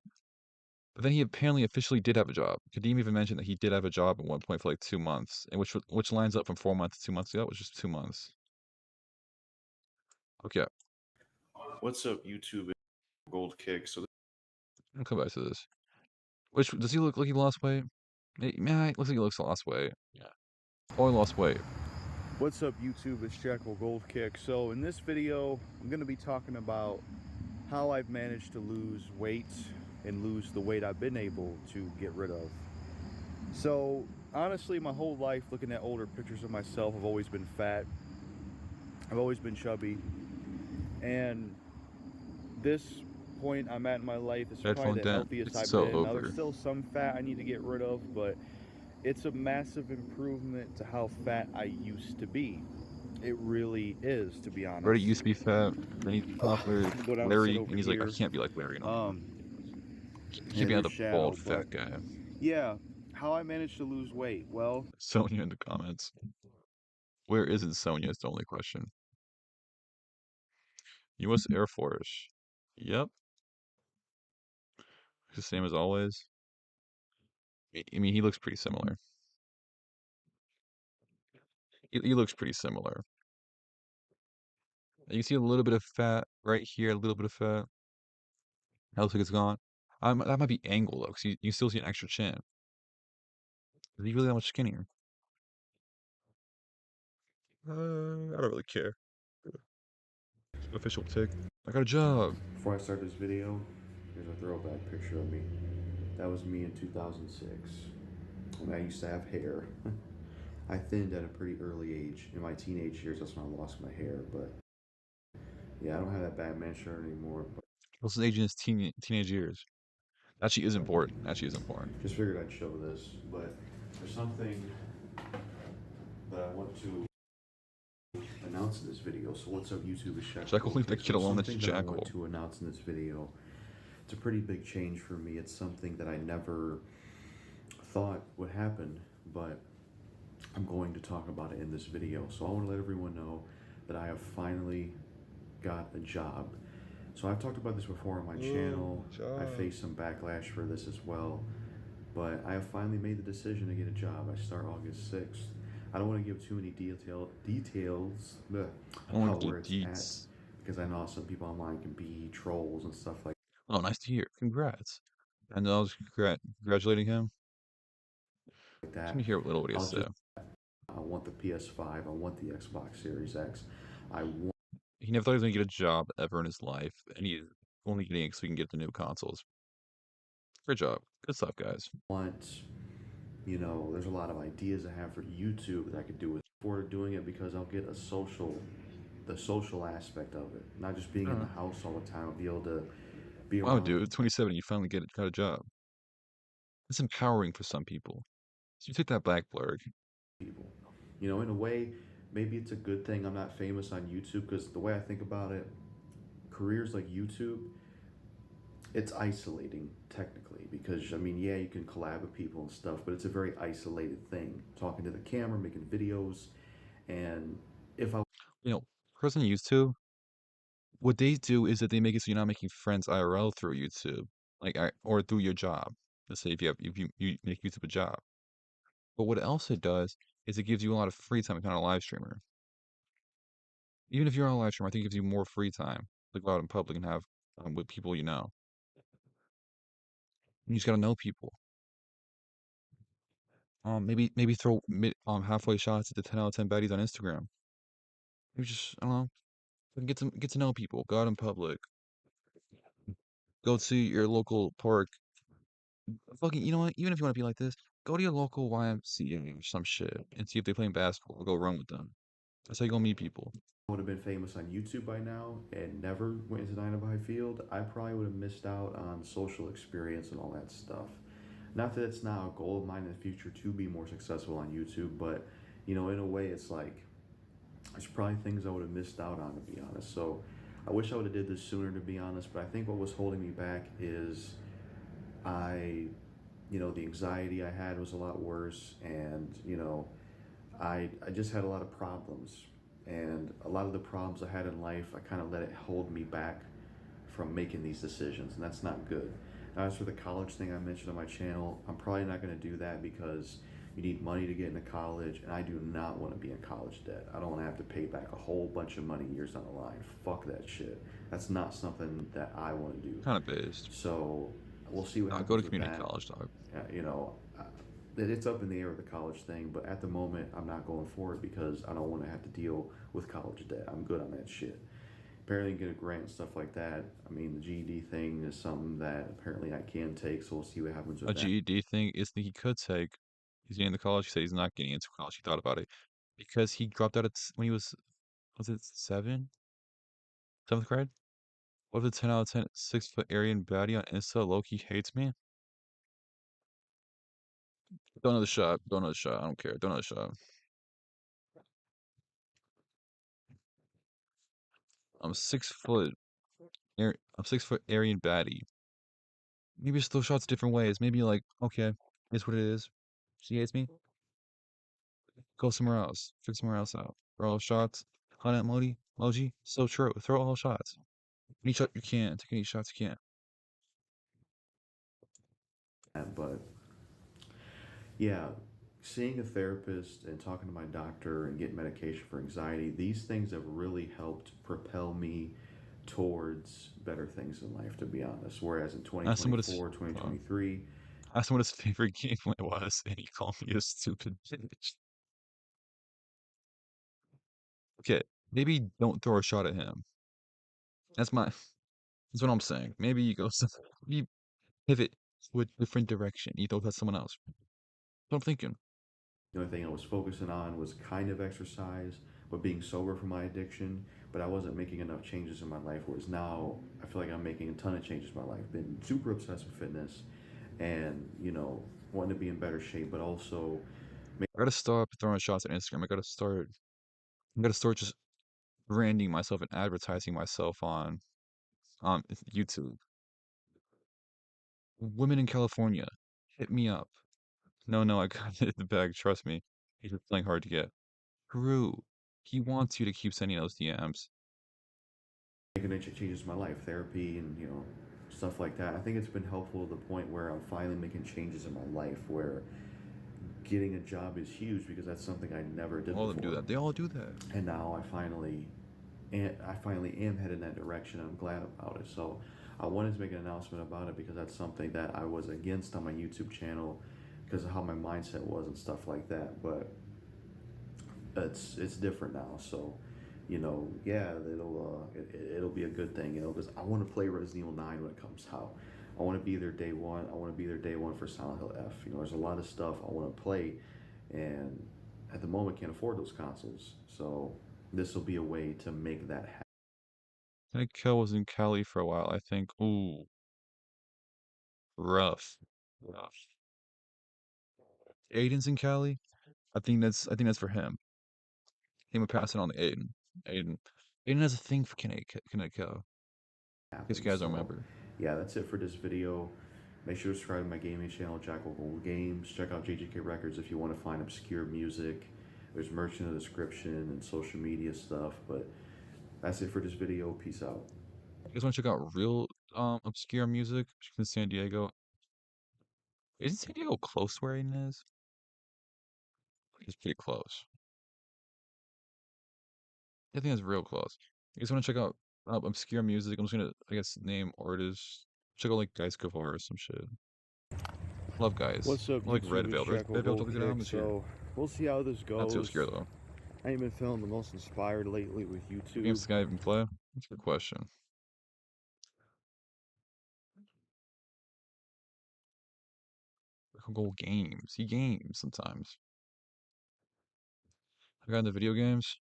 But then he apparently officially did have a job. Kadeem even mentioned that he did have a job at one point for like 2 months, and which lines up from 4 months to 2 months ago, which is 2 months. Okay. What's up, YouTube? Gold kick. So I'll come back to this. Which does he look like he lost weight? Man, it looks like he lost weight. Yeah. Oh, he lost weight. What's up, YouTube? It's Jackal Gold Kick. So in this video, I'm going to be talking about how I've managed to lose weight and lose the weight I've been able to get rid of. So honestly, my whole life, looking at older pictures of myself, I've always been fat. I've always been chubby. And this point I'm at in my life is probably Headphone the down. healthiest It's I've so been. Now there's over. still some fat I need to get rid of, but it's a massive improvement to how fat I used to be. It really is, to be Brady honest. used to be fat. Then he popular Go down and sit Larry, over and he's like, I here. can't be like Larry no more. I Yeah, can't be there's another bald Shadow, fat but guy. yeah, how I managed to lose weight. Well, Sonya in the comments. Where isn't Sonya is the only question. U.S. Air Force. Yep. The same as always. I mean, he looks pretty similar. He looks pretty similar. You see a little bit of fat right here, a little bit of fat. That looks like it's gone. That might be angle though, because you still see an extra chin. Is he really that much skinnier? I don't really care. Official tick. I got a job. Before I start this video, here's a throwback picture of me. That was me in 2006. When I used to have hair. I thinned at a pretty early age. In my teenage years, that's when I lost my hair. But yeah, I don't have that Batman shirt anymore. But What's his age in his teenage years? Actually is important. Actually is important. just figured I'd show this. But there's something that I want to announce in this video. So what's up, YouTube? It's Shackle. Jackal, leave that kid alone. That's Something that I Jackal. want to announce in this video. It's a pretty big change for me. It's something that I never thought would happen, but I'm going to talk about it in this video. So I want to let everyone know that I have finally got a job. So I've talked about this before on my channel. I faced some backlash for this as well, but I have finally made the decision to get a job. I start August 6th. I don't want to give too many details about where it's at, because I know some people online can be trolls and stuff like that. Oh, nice to hear. Congrats. And I was congratulating him. Can you hear what little what he has to say? I want the PS5. I want the Xbox Series X. He never thought he was gonna get a job ever in his life, and he's only getting it so he can get the new consoles. Great job. Good stuff, guys. You know, there's a lot of ideas I have for YouTube that I could do with for doing it, because I'll get the social aspect of it, not just being in the house all the time. I'll be able to be around. Wow, dude, 27, you finally got a job. It's empowering for some people. So you take that back, Blurg. People, you know, in a way, maybe it's a good thing I'm not famous on YouTube, because the way I think about it, careers like YouTube, it's isolating technically, because I mean, yeah, you can collab with people and stuff, but it's a very isolated thing. Talking to the camera, making videos, and if I, you know, person used to, what they do is that they make it so you're not making friends IRL through YouTube, like or through your job. Let's say if you make YouTube a job. But what else it does is it gives you a lot of free time if you're not a live streamer. Even if you're on a live stream, I think it gives you more free time to go out in public and have with people you know. You just gotta know people. Maybe throw halfway shots at the 10 out of 10 baddies on Instagram. Maybe just I don't know, get to know people. Go out in public. Go to your local park. Fucking, you know what? Even if you want to be like this, go to your local YMCA or some shit and see if they're playing basketball. Go run with them. That's how you go meet people. would have been famous on YouTube by now and never went into 9 to 5 field, I probably would have missed out on social experience and all that stuff. Not that it's not a goal of mine in the future to be more successful on YouTube, but you know, in a way, it's like there's probably things I would have missed out on, to be honest. So I wish I would have did this sooner, to be honest. But I think what was holding me back is you know, the anxiety I had was a lot worse, and you know, I just had a lot of problems, and a lot of the problems I had in life, I kind of let it hold me back from making these decisions, and that's not good. Now, as for the college thing I mentioned on my channel, I'm probably not going to do that, because you need money to get into college, and I do not want to be in college debt. I don't want to have to pay back a whole bunch of money years down the line. Fuck that shit. That's not something that I want to do. Kind of based. So we'll see what happens. Go to community college, dog. You know, it's up in the air with the college thing, but at the moment, I'm not going for it, because I don't want to have to deal with college debt. I'm good on that shit. apparently get a grant and stuff like that. I mean, the GED thing is something that apparently I can take, so we'll see what happens A with that. GED thing is that he could take. He's getting into college. He said he's not getting into college. He thought about it because he dropped out at when he was it seventh grade? What if the 10 out of 10 6 foot Aryan baddie on Insta low-key hates me? Don't know the shot. Don't know the shot. I don't care. Don't know the shot. I'm 6 foot. I'm 6 foot Aryan baddie. Maybe it's those shots different ways. Maybe like, okay, it's what it is. She hates me. Go somewhere else. Figure somewhere else out. Throw all shots. Hunt emoji. So true. Throw all shots. Any shot you can. Take any shots you can. But yeah, seeing a therapist and talking to my doctor and getting medication for anxiety, these things have really helped propel me towards better things in life, to be honest. Whereas in Asked him what his 2024, 2023, asked him what his favorite game was, and he called me a stupid bitch. Okay, maybe don't throw a shot at him. That's what I'm saying. Maybe you go maybe pivot to a different direction. You throw it at someone else. That's what I'm thinking. the only thing I was focusing on was kind of exercise, but being sober from my addiction. But I wasn't making enough changes in my life. Whereas now, I feel like I'm making a ton of changes in my life. Been super obsessed with fitness, and wanting to be in better shape, but also I gotta stop throwing shots at Instagram. I gotta start just branding myself and advertising myself on YouTube. Women in California, hit me up. No, I got it in the bag. Trust me. He's just playing hard to get. Peru, he wants you to keep sending those DMs. making changes in my life, therapy, and stuff like that. I think it's been helpful to the point where I'm finally making changes in my life where getting a job is huge because that's something I never did All of them do before. that. They all do that. And now I finally am headed in that direction. I'm glad about it. So I wanted to make an announcement about it because that's something that I was against on my YouTube channel because of how my mindset was and stuff like that. But it's different now. So yeah, it'll be a good thing. Because I want to play Resident Evil 9 when it comes out. I want to be there day one. I want to be there day one for Silent Hill F. There's a lot of stuff I want to play, and at the moment can't afford those consoles. So this will be a way to make that happen. I think Kel was in Cali for a while, I think. Ooh, rough. Rough. Aiden's in Cali? I think that's for him. He would pass it on to Aiden. Aiden. Aiden has a thing for Connect Kel. In case you guys don't So remember. yeah, that's it for this video. Make sure to subscribe to my gaming channel, Jackal Games. Check out JGK Records if you want to find obscure music. There's merch in the description and social media stuff. But that's it for this video. Peace out. You guys want to check out real obscure music? In San Diego. Isn't San Diego close to where Aiden is? It's pretty close. I think it's real close. You guys want to check out obscure music? I'm just gonna, I guess, name artists. Check out like Guys Cavar or some shit. Love Guys. What's up, Like YouTube? Red It's Veil. Jackal Red Veil took a good album this year. So we'll see how this Not too goes. obscure though. I ain't been feeling the most inspired lately with What YouTube. games this guy even play? That's a good question. Go games. He games sometimes. I got into video games.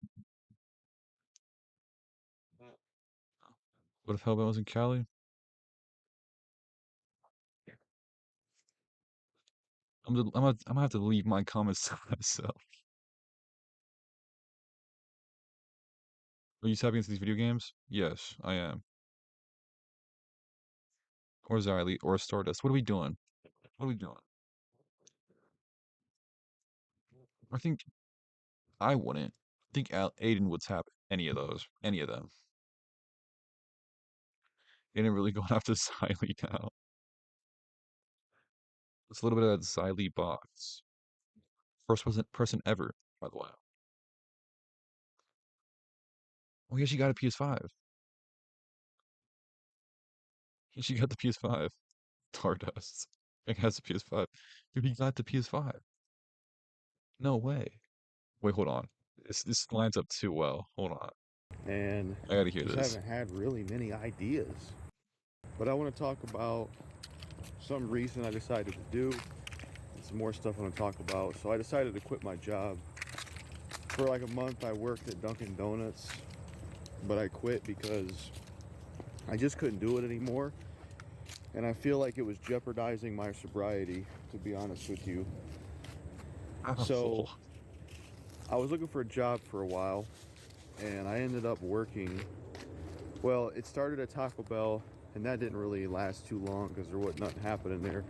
What if Hellbound was in Cali? I'm gonna have to leave my comments to myself. Are you tapping into these video games? Yes, I am. Or Xylee, or Stardust. What are we doing? What are we doing? I think I wouldn't. I think Aiden would tap any of those. Any of them. Aiden really going after Xylee now. It's a little bit of that Xylee box. First person ever, by the way. Oh yeah, she got a PS5. She got the PS5. Stardust. It has a PS5. Dude, he got the PS5. No way. Wait, hold on. This lines up too well. Hold on. and I gotta hear just this. haven't had really many ideas. But I want to talk about some reason I decided to do, and some more stuff I want to talk about. So I decided to quit my job. For like a month, I worked at Dunkin' Donuts, but I quit because I just couldn't do it anymore. And I feel like it was jeopardizing my sobriety, to be honest with you. So I was looking for a job for a while, and I ended up working. Well, it started at Taco Bell, and that didn't really last too long because there wasn't nothing happening there.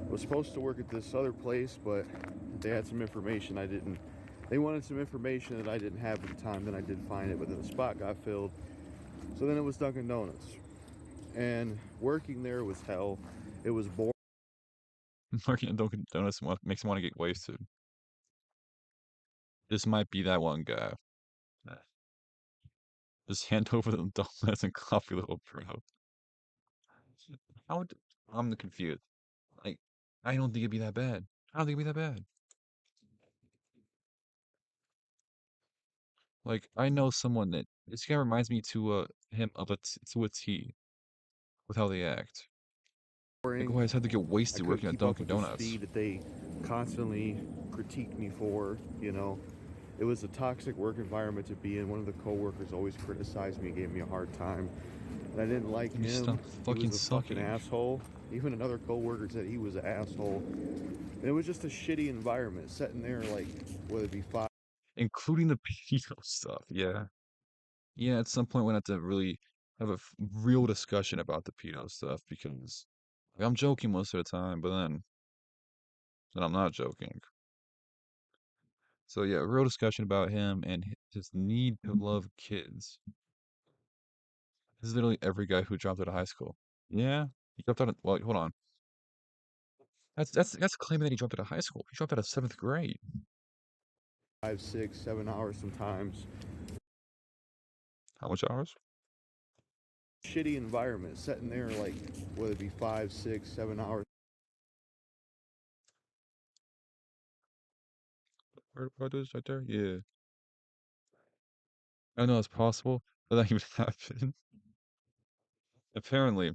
I was supposed to work at this other place, but they had some information they wanted some information that I didn't have at the time. Then I did find it, but then the spot got filled. So then it was Dunkin' Donuts. And working there was hell. It was boring. Working at Dunkin' Donuts makes me want to get wasted. This might be that one guy. Just hand over the donuts and coffee, little bro. I'm confused. Like, I don't think it'd be that bad. I don't think it'd be that bad. Like, I know someone that this guy reminds me to him of to a T with how they act. Like, oh, I just had to get I wasted couldn't working at keep up Dunkin' with the Donuts. speed that they constantly critiqued me for, you know. It was a toxic work environment to be in. One of the coworkers always criticized me and gave me a hard time. And I didn't like You him. stop He fucking was a fucking sucking. asshole. Even another coworker said he was an asshole. And it was just a shitty environment, sitting there like, whether it be five. Including the pedo stuff, yeah. Yeah, at some point we're gonna have to really have a real discussion about the pedo stuff because like, I'm joking most of the time, but then I'm not joking. So yeah, a real discussion about him and his need to love kids. This is literally every guy who dropped out of high school. Yeah, he dropped out of, well, hold on. That's claiming that he dropped out of high school. He dropped out of 7th grade. 5, 6, 7 hours sometimes. How much hours? Shitty environment, sitting there like, whether it be 5, 6, 7 hours. Where do I do this right there? Yeah. I know it's possible, but that even happened. Apparently,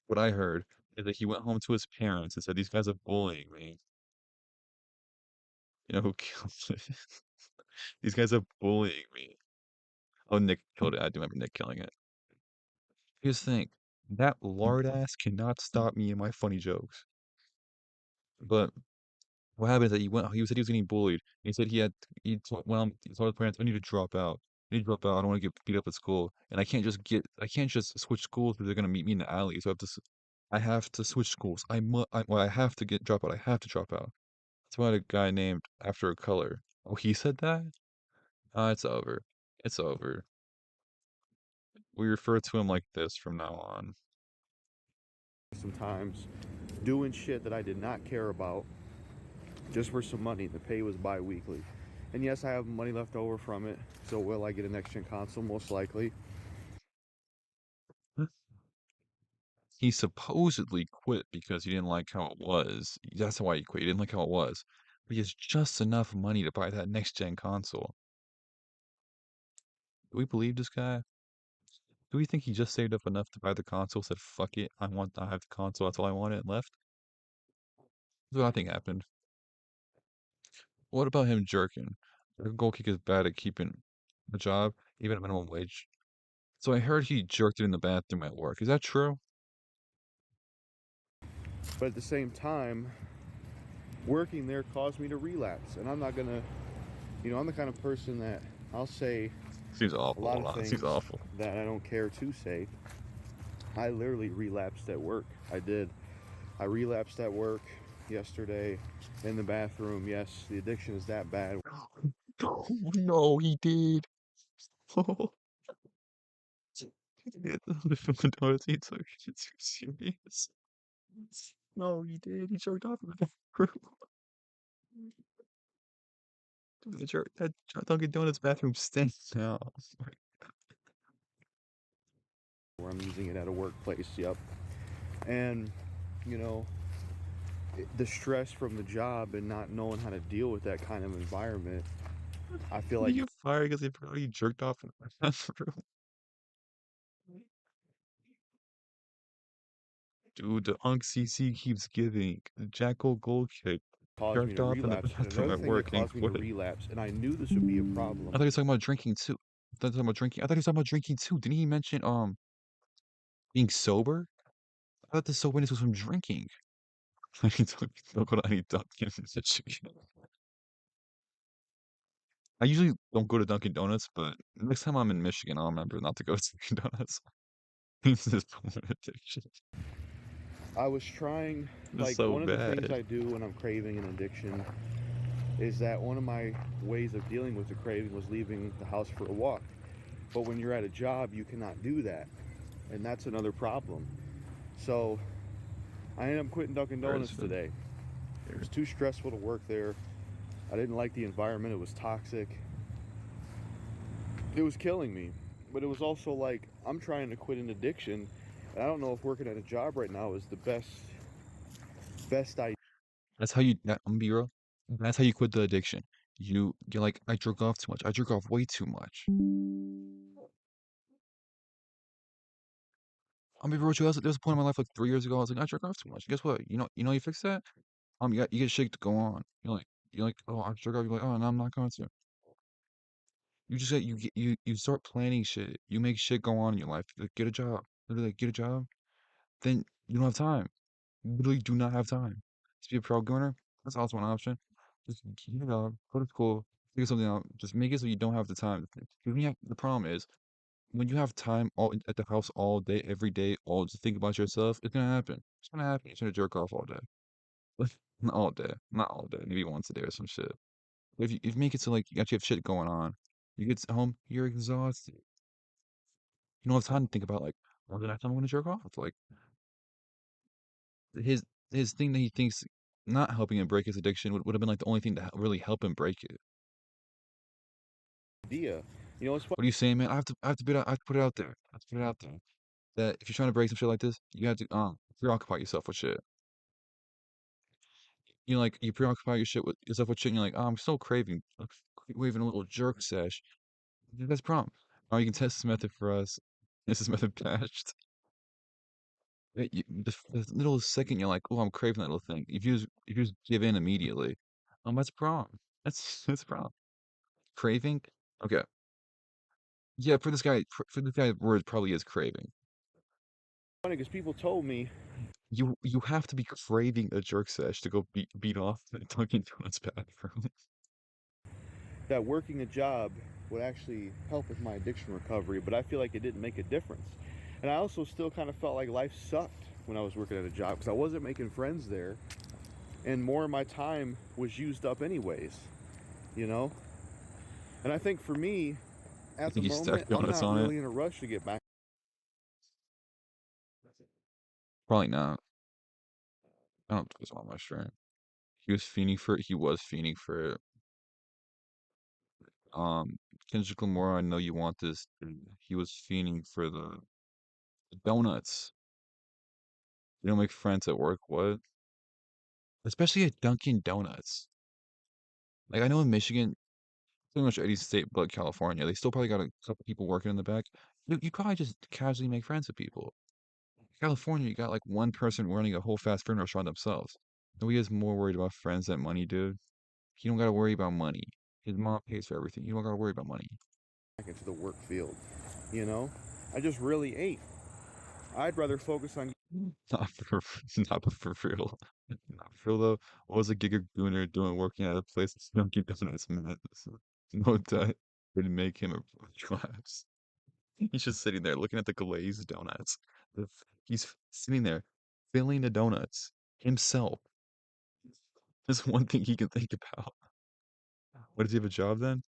what I heard is that he went home to his parents and said, "These guys are bullying me." You know who killed it? These guys are bullying me. Oh, Nick killed it. I do remember Nick killing it. Here's the thing. That lard ass cannot stop me in my funny jokes. But what happened is that he said he was getting bullied. He said he told his parents, I need to drop out. I need to drop out. I don't want to get beat up at school. And I can't just switch schools because they're gonna meet me in the alley. So I have to switch schools. I have to drop out. I have to drop out. That's why the guy named after a color. Oh, he said that? It's over. It's over. We refer to him like this from now on. Sometimes doing shit that I did not care about just for some money. The pay was bi-weekly. And yes, I have money left over from it. So will I get a next-gen console? Most likely. He supposedly quit because he didn't like how it was. That's why he quit. He didn't like how it was. But he has just enough money to buy that next-gen console. Do we believe this guy? Do we think he just saved up enough to buy the console, said, fuck it, I have the console, that's all I wanted, and left? That's what I think happened. What about him jerking? A goal kick is bad at keeping a job, even at minimum wage. So I heard he jerked it in the bathroom at work. Is that true? But at the same time, working there caused me to relapse. And I'm not gonna, I'm the kind of person that I'll say Seems awful. a lot of things Seems awful. that I don't care to say. I literally relapsed at work. I did. I relapsed at work yesterday in the bathroom. Yes, the addiction is that bad. Oh, no, he did. Oh. The donuts, he took it too serious. No, he did. He jerked off in the bathroom. That Dunkin' Donuts bathroom stinks now. Where I'm using it at a workplace, yep. And, the stress from the job and not knowing how to deal with that kind of environment, I feel like fired because he jerked off in the bathroom. Dude, the Unk CC keeps giving. The Jackal goal kick. caused me Jerked to off in the relapse. And bathroom another at thing that work and caused me to quit. relapse, and I knew this would be a problem. I thought he was talking about drinking too. I thought he was talking about drinking. I thought he was talking about drinking too. Didn't he mention being sober? I thought the soberness was from drinking. I need to don't go to any Dunkin' in Michigan. I usually don't go to Dunkin' Donuts, but next time I'm in Michigan, I'll remember not to go to Dunkin' Donuts. It's just an addiction. I was trying, It's like, so one of the things bad. I do when I'm craving an addiction is that one of my ways of dealing with the craving was leaving the house for a walk. But when you're at a job, you cannot do that. And that's another problem. So I ended up quitting Dunkin' Donuts today. It was too stressful to work there. I didn't like the environment. It was toxic. It was killing me. But it was also like, I'm trying to quit an addiction, and I don't know if working at a job right now is the best idea. That's how you. I'm gonna be real. That's how you quit the addiction. You're like, I jerk off too much. I jerk off way too much. I'm gonna be real with you. There was a point in my life like 3 years ago. I was like, I jerk off too much. Guess what? You fix that. You get shit to go on. You're like, oh, I jerk off. You're like, oh, no, I'm not going to. You just get you start planning shit. You make shit go on in your life. Like, get a job. Literally, like, get a job. Then you don't have time. You literally do not have time to be a proud gunner. That's also one option. Just get a job, go to school, figure something out. Just make it so you don't have the time. The problem is when you have time all at the house all day, every day, all to think about yourself, it's gonna happen. It's gonna happen. You're gonna jerk off all day. Not all day. Not all day. Maybe once a day or some shit. But if you make it so like you actually have shit going on, you get home, you're exhausted. You don't have time to think about like, oh, the next time I'm gonna jerk off. It's like his his thing that he thinks not helping him break his addiction would have been like the only thing to really help him break it. You know, it's What are you saying, man? I have to put it out there. I have to put it out there. That if you're trying to break some shit like this, you have to preoccupy yourself with shit. You preoccupy yourself with shit, and you're like, oh, I'm so craving, waving a little jerk sesh. That's the problem. Oh, you can test this method for us. This is method patched. The little second you're like, oh, I'm craving that little thing. If you just give in immediately, that's a problem. That's a problem. Craving? Okay. Yeah, for this guy, word probably is craving. funny because people told me You have to be craving a jerk sesh to go beat off the Dunkin' Donuts bathroom. that working a job would actually help with my addiction recovery, but I feel like it didn't make a difference. And I also still kind of felt like life sucked when I was working at a job because I wasn't making friends there, and more of my time was used up anyways, you know? And I think for me, I at the think he moment, stacked I'm donuts not on it. really in a rush to get back. Probably not. I don't put this on my stream. He was fiending for it. He was fiending for it. Kendrick Lamar, I know you want this. He was fiending for the donuts. You don't make friends at work, what? Especially at Dunkin' Donuts. Like I know in Michigan, pretty much any state but California, they still probably got a couple people working in the back. You probably just casually make friends with people. California, you got like one person running a whole fast food restaurant themselves. Nobody is more worried about friends than money, dude. He don't gotta worry about money. His mom pays for everything. You don't gotta worry about money. Into the work field, you know? I just really ain't. I'd rather focus on Not for not for real. Not for real though. What was a Giga Gooner doing working at a place that's Dunkin' Donuts, man? No doubt would make him a class. He's just sitting there looking at the glazed donuts. He's sitting there filling the donuts himself. There's one thing he can think about. What does he have a job then?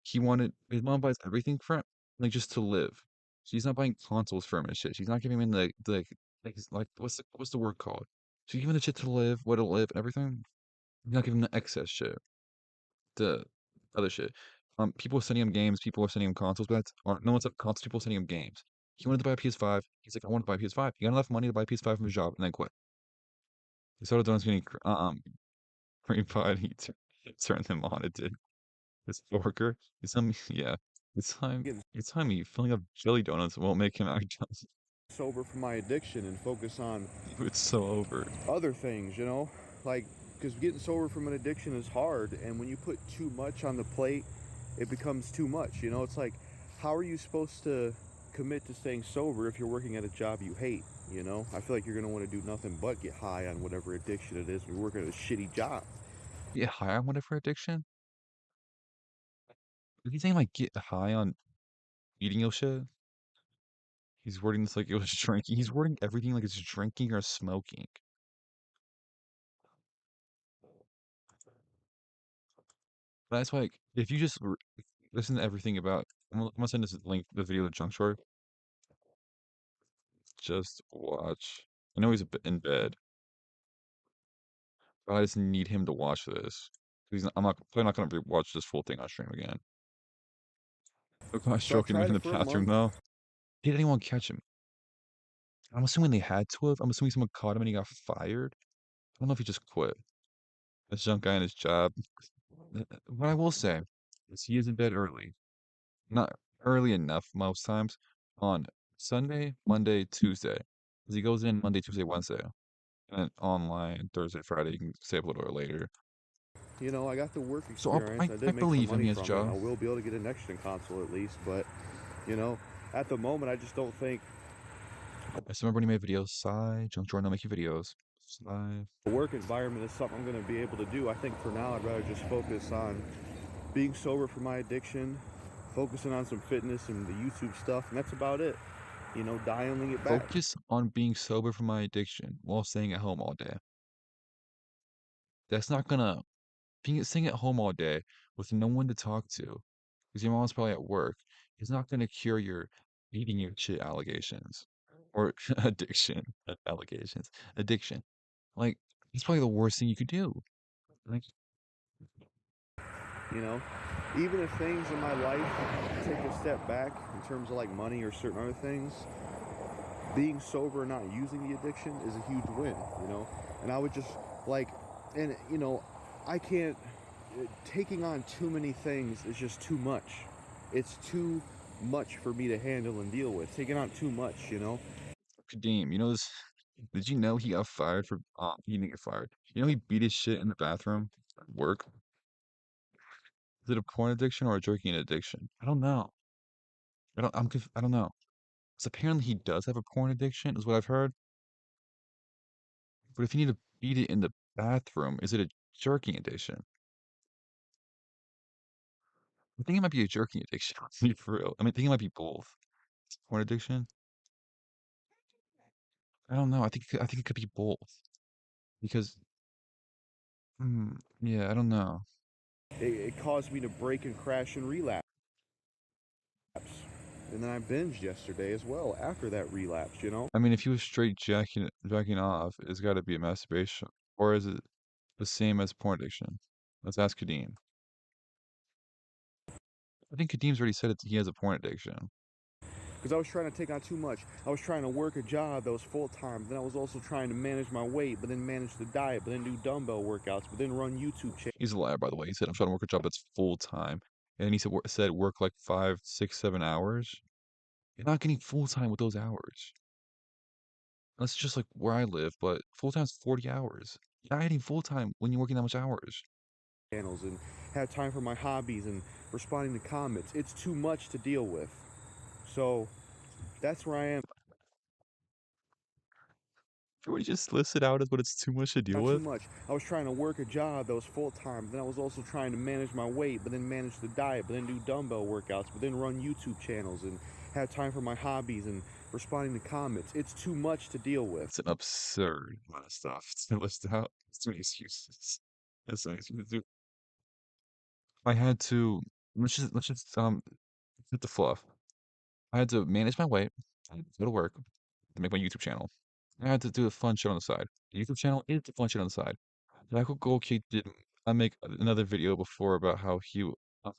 He wanted his mom buys everything for him, like just to live. She's not buying consoles for him and shit. She's not giving him like what's the word called? She's giving the shit to live, where to live, and everything. She's not giving him the excess shit, the other shit. People are sending him games. People are sending him consoles, but no one's up consoles. People are sending him games. He wanted to buy a PS5. He's like, I want to buy a PS5. He got enough money to buy a PS5 from his job, and then quit. He started doing getting cream pie. He turned them on. It did. This coworker, it's telling me, yeah, Getting it's telling me filling up jelly donuts won't make him act sober from my addiction and focus on It's so over. other things, you know? Like, because getting sober from an addiction is hard, and when you put too much on the plate, it becomes too much, you know? It's like, how are you supposed to commit to staying sober if you're working at a job you hate, you know? I feel like you're going to want to do nothing but get high on whatever addiction it is when you're working at a shitty job. Get high on whatever addiction? Is he saying like get high on eating your shit? He's wording this like it was drinking. He's wording everything like it's drinking or smoking. But that's why, like, if you just listen to everything about, I'm gonna send this link, the video to Junk Short. Just watch. I know he's in bed, but I just need him to watch this. I'm not probably not gonna watch this full thing on stream again. Look, I So I stroking him tried in it the for a bathroom month. though. Did anyone catch him? I'm assuming they had to have. I'm assuming someone caught him and he got fired. I don't know if he just quit. This young guy in his job. What I will say is he is in bed early. Not early enough most times on Sunday, Monday, Tuesday. 'Cause he goes in Monday, Tuesday, Wednesday. And then online Thursday, Friday, you can stay up a little bit later. You know, I got the work So experience. I I did make some believe him, money he has a from it. I job. will be able to get a next-gen console at least, but, you know, at the moment, I just don't think I still remember when he made videos. Sigh, Junk Jordan making videos. Sigh. the work environment is something I'm going to be able to do. I think for now, I'd rather just focus on being sober from my addiction, focusing on some fitness and the YouTube stuff, and that's about it. You know, dialing it back. Focus on being sober from my addiction while staying at home all day. That's not gonna staying at home all day with no one to talk to, because your mom's probably at work, is not gonna cure your eating your shit allegations or addiction allegations. Addiction. Like, it's probably the worst thing you could do. Like, You know, even if things in my life take a step back in terms of like money or certain other things, being sober and not using the addiction is a huge win, you know? And I would just like, and you know, I can't, taking on too many things is just too much. It's too much for me to handle and deal with. Taking on too much, you know? Kadeem, you know this? Did you know he got fired for? He didn't get fired. You know he beat his shit in the bathroom at work. Is it a porn addiction or a drinking addiction? I don't know. I don't know. So apparently he does have a porn addiction, is what I've heard. But if you need to beat it in the bathroom, is it a jerking addiction? I think it might be a jerking addiction. To be for real. I mean, I think it might be both. Porn addiction? I don't know. I think it could be both because, yeah, I don't know. It caused me to break and crash and relapse. And then I binged yesterday as well after that relapse, you know? I mean, if he was straight jacking off, it's got to be a masturbation, or is it the same as porn addiction? Let's ask Kadeem. I think Kadeem's already said it. He has a porn addiction. Because I was trying to take on too much. I was trying to work a job that was full-time. Then I was also trying to manage my weight, but then manage the diet, but then do dumbbell workouts, but then run YouTube channels. He's a liar, by the way. He said I'm trying to work a job that's full time, and he said work like 5, 6, 7 hours. You're not getting full time with those hours. That's just like where I live, but full time's 40 hours. You're not getting full time when you're working that much hours. Channels and have time for my hobbies and responding to comments. It's too much to deal with. So that's where I am. What you just listed out as what it's too much to deal Not too with. much. I was trying to work a job that was full-time. Then I was also trying to manage my weight, but then manage the diet, but then do dumbbell workouts, but then run YouTube channels and have time for my hobbies and responding to comments. It's too much to deal with. It's an absurd amount of stuff to list out. It's too many excuses. That's so many excuses. I had to let's just hit the fluff. I had to manage my weight. I had to go to work to make my YouTube channel. I had to do a fun shit on the side. The YouTube channel is the fun shit on the side. Michael Goldkey did I make another video before about how he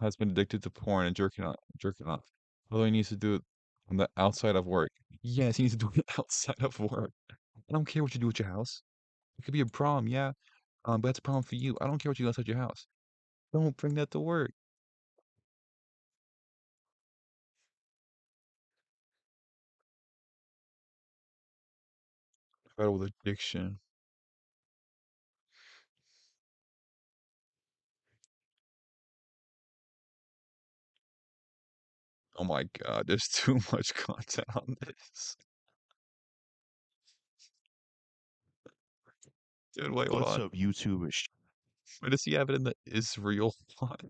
has been addicted to porn and jerking off. Although he needs to do it on the outside of work. Yes, he needs to do it outside of work. I don't care what you do at your house. It could be a problem, yeah. But that's a problem for you. I don't care what you do outside your house. Don't bring that to work. Battle with addiction. Oh my god, there's too much content on this. Dude, wait, hold What's on. up, YouTube? Why does he have it in the Israel font?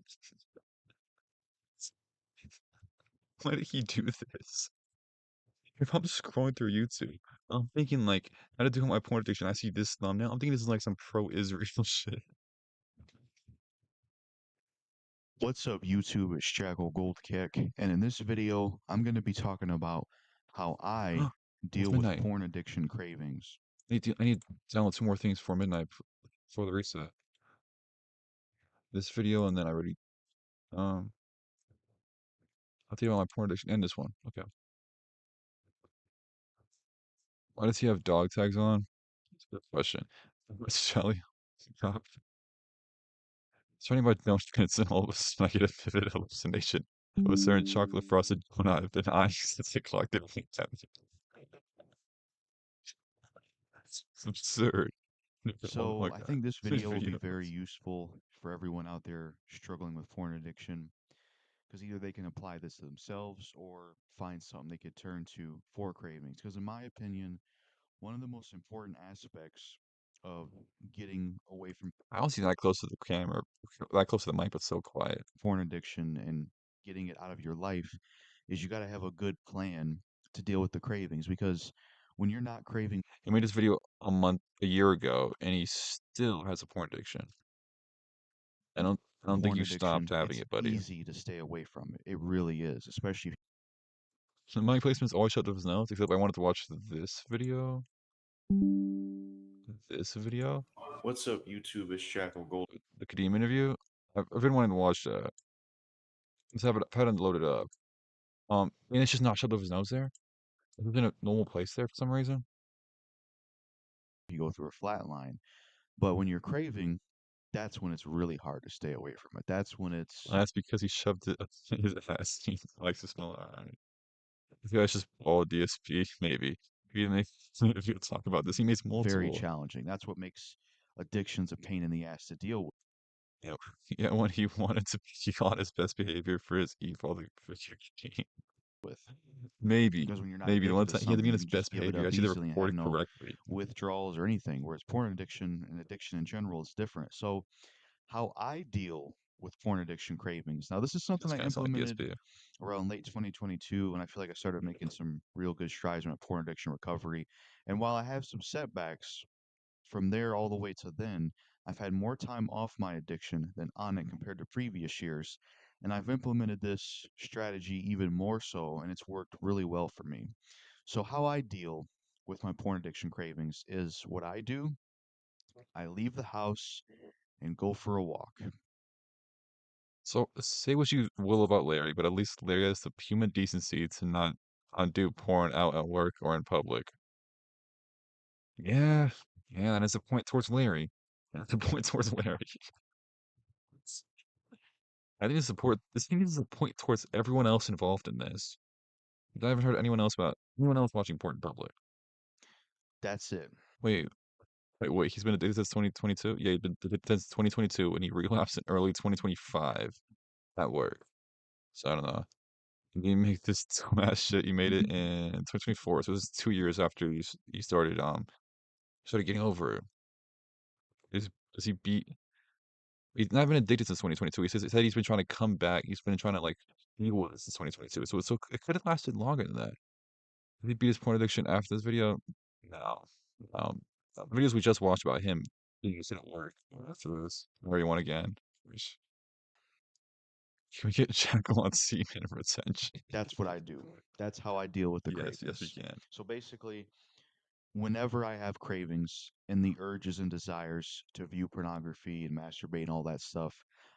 Why did he do this? If I'm scrolling through YouTube, I'm thinking like how to do my porn addiction. I see this thumbnail. I'm thinking this is like some pro-Israel shit. What's up, YouTube? It's Jackal Goldkick, and in this video, I'm going to be talking about how I It's deal with midnight. porn addiction cravings. I need to download 2 more things for midnight for the reset. This video and then I already I'll tell you about my porn addiction and this one. Okay. Why does he have dog tags on? That's a good question. What's Charlie? Starting by minutes and all of a sudden I get a vivid hallucination of a certain chocolate frosted donut I've been eyeing since I clocked in 10. It's absurd. Oh my So I god. think this These video will be very videos. useful for everyone out there struggling with porn addiction, because either they can apply this to themselves or find something they could turn to for cravings. Because in my opinion, one of the most important aspects of getting away from I don't see that close to the camera, that close to the mic, but so quiet. porn addiction and getting it out of your life is you got to have a good plan to deal with the cravings, because when you're not craving He made this video a year ago, and he still has a porn addiction. I don't think porn you stopped addiction, having it's it, buddy. easy to stay away from it. It really is, especially if So my placements always shut up his nose, except I wanted to watch this video. This video? What's up, YouTube? It's Jackal Gold. The Kadeem interview? I've been wanting to watch that. I haven't loaded up. And it's just not shoved up his nose there. It's in a normal place there for some reason. You go through a flat line, but when you're craving, that's when it's really hard to stay away from it. That's when it's And that's because he shoved it up his ass. He likes to smell it. Alright. This guy's just all DSP, maybe. If you talk about this, he makes very multiple. challenging. That's what makes addictions a pain in the ass to deal with. Yeah, yeah, when he wanted to be on his best behavior for his e-father game. Maybe, Because when you're not maybe the one addicted to time he had to be something, on you his can just best give it behavior. up Actually, they easily and have recorded no correctly. withdrawals or anything. Whereas porn addiction and addiction in general is different. So, how I deal with porn addiction cravings. Now, this is something This I kind of sound like implemented DSP. around late 2022, and I feel like I started making some real good strides in my porn addiction recovery. And while I have some setbacks, from there all the way to then, I've had more time off my addiction than on it compared to previous years. And I've implemented this strategy even more so, and it's worked really well for me. So, how I deal with my porn addiction cravings is what I do: I leave the house and go for a walk. So say what you will about Larry, but at least Larry has the human decency to not undo porn out at work or in public. Yeah, yeah, that is a point towards Larry. That's a point towards Larry. I think this thing is a point towards everyone else involved in this. I haven't heard anyone else watching porn in public. That's it. Wait, wait, he's been addicted since 2022? Yeah, he's been addicted since 2022 and he relapsed in early 2025 at work. So I don't know. You make this dumbass shit. You made it in 2024, so this is 2 years after you started getting over it. Does he beat? He's not been addicted since 2022. He said he's been trying to come back. He's been trying to like deal with this since 2022. So it could have lasted longer than that. Did he beat his porn addiction after this video? No. Um, the videos we just watched about him being used at work after this. Where you want again? Can we get Jackal on semen retention? That's what I do. That's how I deal with the Yes, we cravings. can. So basically, whenever I have cravings and the urges and desires to view pornography and masturbate and all that stuff,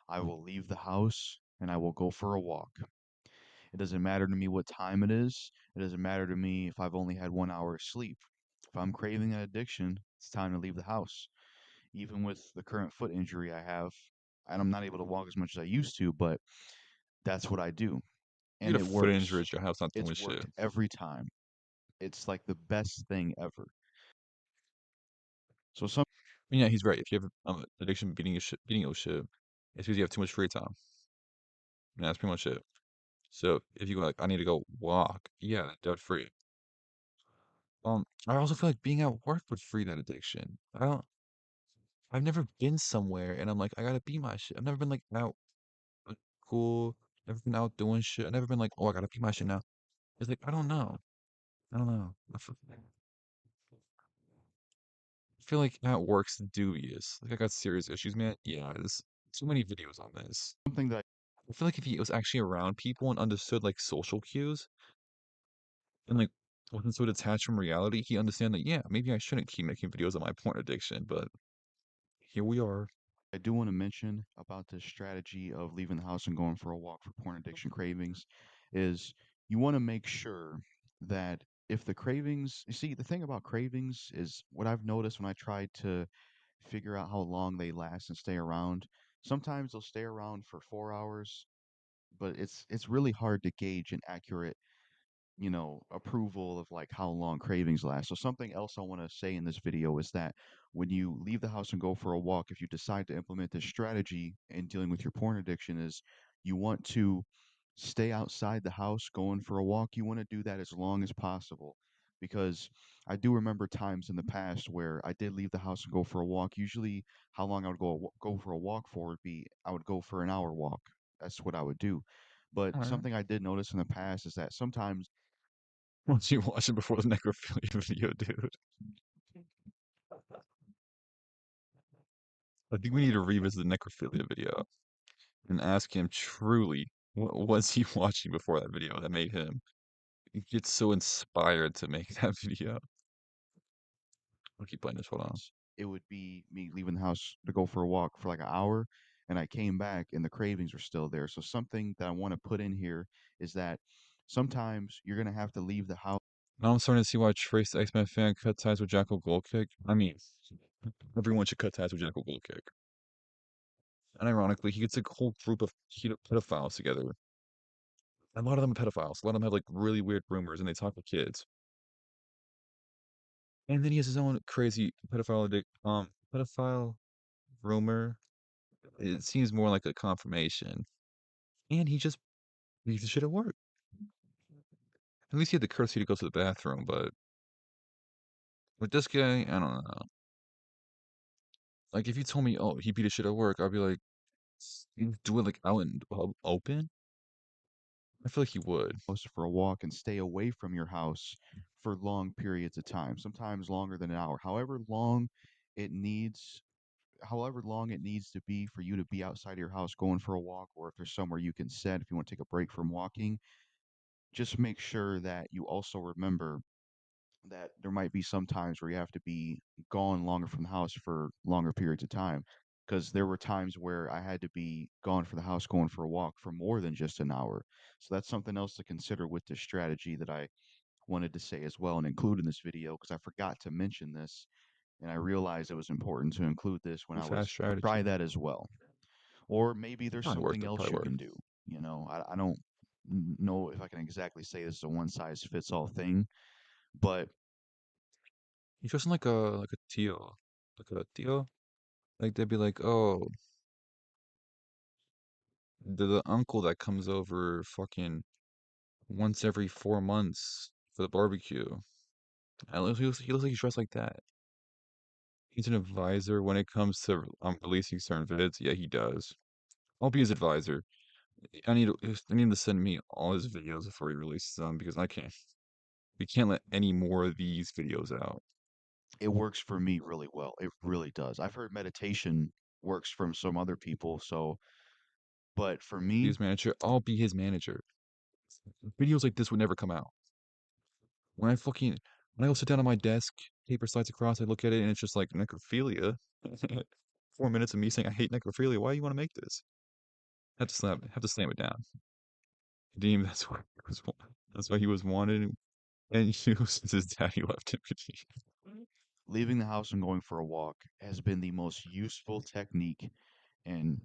I will leave the house and I will go for a walk. It doesn't matter to me what time it is. It doesn't matter to me if I've only had 1 hour of sleep. If I'm craving an addiction, it's time to leave the house. Even with the current foot injury I have, and I'm not able to walk as much as I used to, but that's what I do. You And get a it foot injury works. at your house, not doing It's shit. worked every time. It's like the best thing ever. So some Yeah, he's right. If you have addiction beating your shit, it's because you have too much free time. And that's pretty much it. So if you go like, I need to go walk, yeah, debt free. I also feel like being at work would free that addiction. I've never been somewhere and I'm like, I gotta be my shit. I've never been like out like, cool, never been out doing shit. I've never been like, oh, I gotta be my shit now. It's like, I don't know. I don't know. I feel like at work's dubious. Like I got serious issues, man. Yeah, there's too many videos on this. something that I feel like if he was actually around people and understood like social cues and like wasn't so detached from reality, he understand that yeah, maybe I shouldn't keep making videos on my porn addiction, but here we are. I do want to mention about this strategy of leaving the house and going for a walk for porn addiction cravings is you want to make sure that if the cravings, you see, the thing about cravings is what I've noticed when I try to figure out how long they last and stay around. Sometimes they'll stay around for 4 hours, but it's really hard to gauge an accurate approval of like how long cravings last. So something else I want to say in this video is that when you leave the house and go for a walk, if you decide to implement this strategy in dealing with your porn addiction, is you want to stay outside the house going for a walk. You want to do that as long as possible. Because I do remember times in the past where I did leave the house and go for a walk. Usually, how long I would go for a walk for would be I would go for an hour walk. That's what I would do. But All right. something I did notice in the past is that sometimes Once you watch it before the necrophilia video, dude. I think we need to revisit the necrophilia video and ask him truly what was he watching before that video that made him get so inspired to make that video. I'll keep playing this. Hold on. it would be me leaving the house to go for a walk for like an hour, and I came back and the cravings were still there. So something that I want to put in here is that sometimes you're gonna have to leave the house. Now I'm starting to see why Trace the X-Men fan cut ties with Jackal Goldkick. I mean, everyone should cut ties with Jackal Goldkick. And ironically, he gets a whole group of pedophiles together. A lot of them are pedophiles. A lot of them have like really weird rumors, and they talk to kids. And then he has his own crazy pedophile rumor. It seems more like a confirmation. And he just leaves the shit at work. At least he had the courtesy to go to the bathroom, but with this guy, I don't know. Like if you told me, oh, he beat his shit at work, I'd be like, you do it like out in open? I feel like he would. For a walk and stay away from your house for long periods of time, sometimes longer than an hour. It needs however long it needs to be for you to be outside of your house going for a walk, or if there's somewhere you can sit if you want to take a break from walking, just make sure that you also remember that there might be some times where you have to be gone longer from the house for longer periods of time. Because there were times where I had to be gone for the house going for a walk for more than just an hour. So that's something else to consider with this strategy that I wanted to say as well and include in this video because I forgot to mention this and I realized it was important to include this when Too I fast was try strategy. that as well. Or maybe there's Probably worth something it. else Probably you worth. can do. I don't know if I can exactly say this is a one size fits all thing, but He's dressing like a teal. Like a teal? Like they'd be like, oh, the uncle that comes over fucking once every 4 months for the barbecue. He looks like he's dressed like that. He's an advisor when it comes to releasing certain vids. Yeah, he does. I'll be his advisor. I need him to send me all his videos before he releases them because I can't. We can't let any more of these videos out. it works for me really well. It really does. I've heard meditation works from some other people, so but for Be me, his manager. I'll be his manager. Videos like this would never come out. When I go sit down at my desk, paper slides across, I look at it and it's just like necrophilia. 4 minutes of me saying I hate necrophilia. Why do you want to make this? Have to slam it down. Deem that's why he was wanted and used since his daddy left him. leaving the house and going for a walk has been the most useful technique and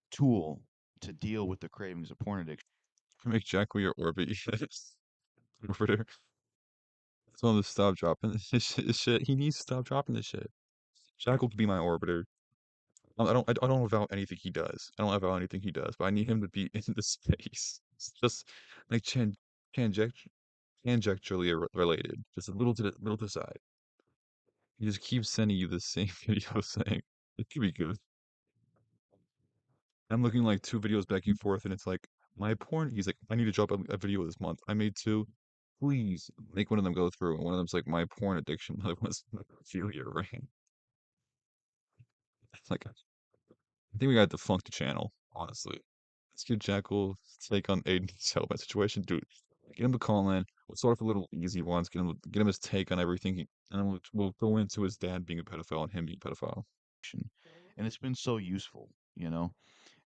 tool to deal with the cravings of porn addiction. Make Jack your orbit orbiter. Tell him to stop dropping this shit. He needs to stop dropping this shit. Jackal could be my orbiter. I don't avow anything he does. I don't avow anything he does, but I need him to be in the space. It's just like tanject tangentially related, just a little to the side. He just keeps sending you the same video saying it could be good. I'm looking like 2 videos back and forth, and it's like my porn. He's like, I need to drop a video this month. I made 2. Please make one of them go through. And one of them's like my porn addiction. The other one's Ophelia Rain. It's like I think we gotta defunct the channel, honestly. Let's get Jackal take on Aiden's helmet situation, dude. Get him to call in. We'll start off with little easy ones. Get him his take on everything, and then we'll go into his dad being a pedophile and him being a pedophile. And it's been so useful, you know,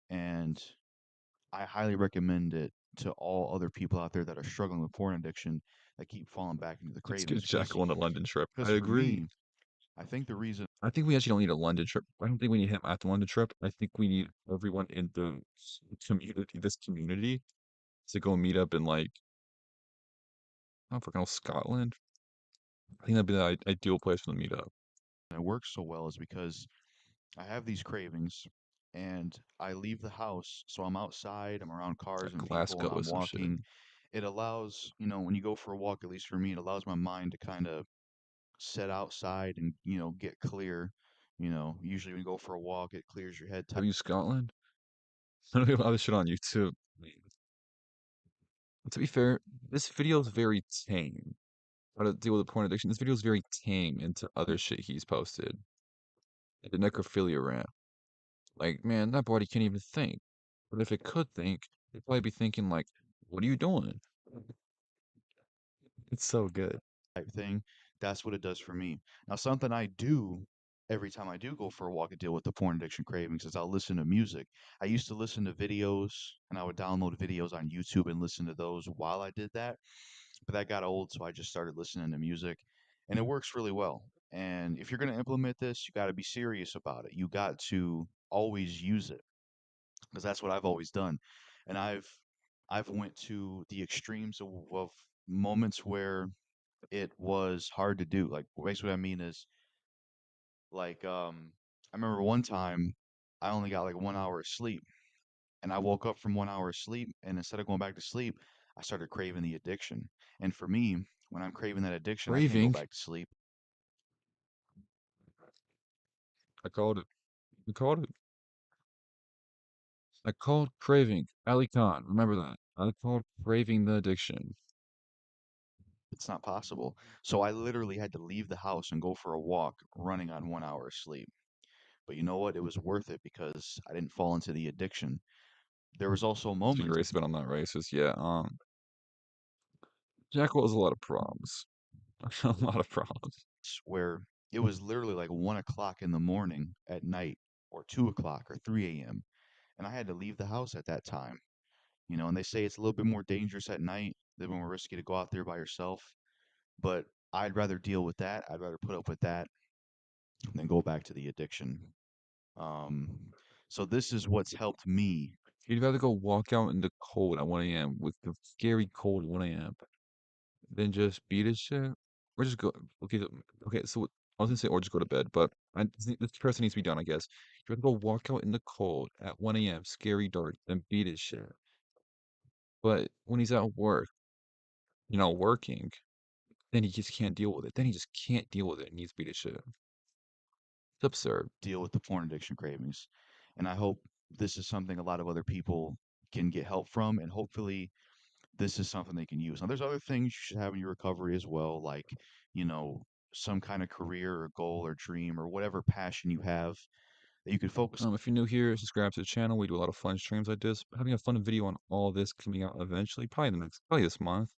and I highly recommend it to all other people out there that are struggling with porn addiction that keep falling back into the Let's get cravings. Jackal on the London trip. Because I for agree. me, I think the reason I think we actually don't need a London trip. I don't think we need him at the London trip. I think we need everyone in the this community, to go meet up in like I don't fucking know, Scotland. I think that'd be the ideal place for the meetup. it works so well is because I have these cravings and I leave the house, so I'm outside, I'm around cars Like and people, Glasgow and or I'm some shit. walking. It allows, you know, when you go for a walk, at least for me, it allows my mind to kind of set outside and, you know, get clear. You know, usually when you go for a walk, it clears your head. Have you Scotland? I don't have other shit on YouTube. To be fair, this video is very tame. How to deal with a porn addiction. This video is very tame into other shit he's posted. Like the necrophilia rant. Like, man, that body can't even think. But if it could think, it'd probably be thinking like, what are you doing? It's so good. Type thing. That's what it does for me. Now, something I do every time I do go for a walk and deal with the porn addiction cravings is I'll listen to music. I used to listen to videos and I would download videos on YouTube and listen to those while I did that. But that got old, so I just started listening to music and it works really well. And if you're going to implement this, you got to be serious about it. You got to always use it because that's what I've always done. And I've went to the extremes of moments where it was hard to do. Like basically what I mean is like I remember one time I only got like 1 hour of sleep and I woke up from 1 hour of sleep and instead of going back to sleep, I started craving the addiction. And for me, when I'm craving that addiction, I can't go Craving. back to sleep. I called it. I called it. I called craving. Ali Khan, remember that. I called craving the addiction. It's not possible. So I literally had to leave the house and go for a walk running on 1 hour of sleep. But you know what? It was worth it because I didn't fall into the addiction. There was also Being moments racist, but I'm not racist. Yeah, Jackal has a lot of problems. A lot of problems. where it was literally like 1 o'clock in the morning at night, or 2 o'clock, or 3 a.m. And I had to leave the house at that time, you know. And they say it's a little bit more dangerous at night, a little more risky to go out there by yourself. But I'd rather deal with that. I'd rather put up with that than go back to the addiction. Um, so this is what's helped me. You'd rather go walk out in the cold at 1 a.m. with the scary cold at 1 a.m. than just beat his shit? Or just go, okay, okay, so I was gonna say, or just go to bed, but this person needs to be done, I guess. You'd rather go walk out in the cold at 1 a.m., scary dark, than beat his shit. But when he's at work, working, then he just can't deal with it. Then he just can't deal with it and needs to beat his shit. It's absurd. Deal with the porn addiction cravings. And I hope this is something a lot of other people can get help from, and hopefully this is something they can use. Now, there's other things you should have in your recovery as well, like, you know, some kind of career or goal or dream or whatever passion you have that you could focus If you're new here, subscribe to the channel. We do a lot of fun streams like this. Having a fun video on all this coming out eventually, probably this month.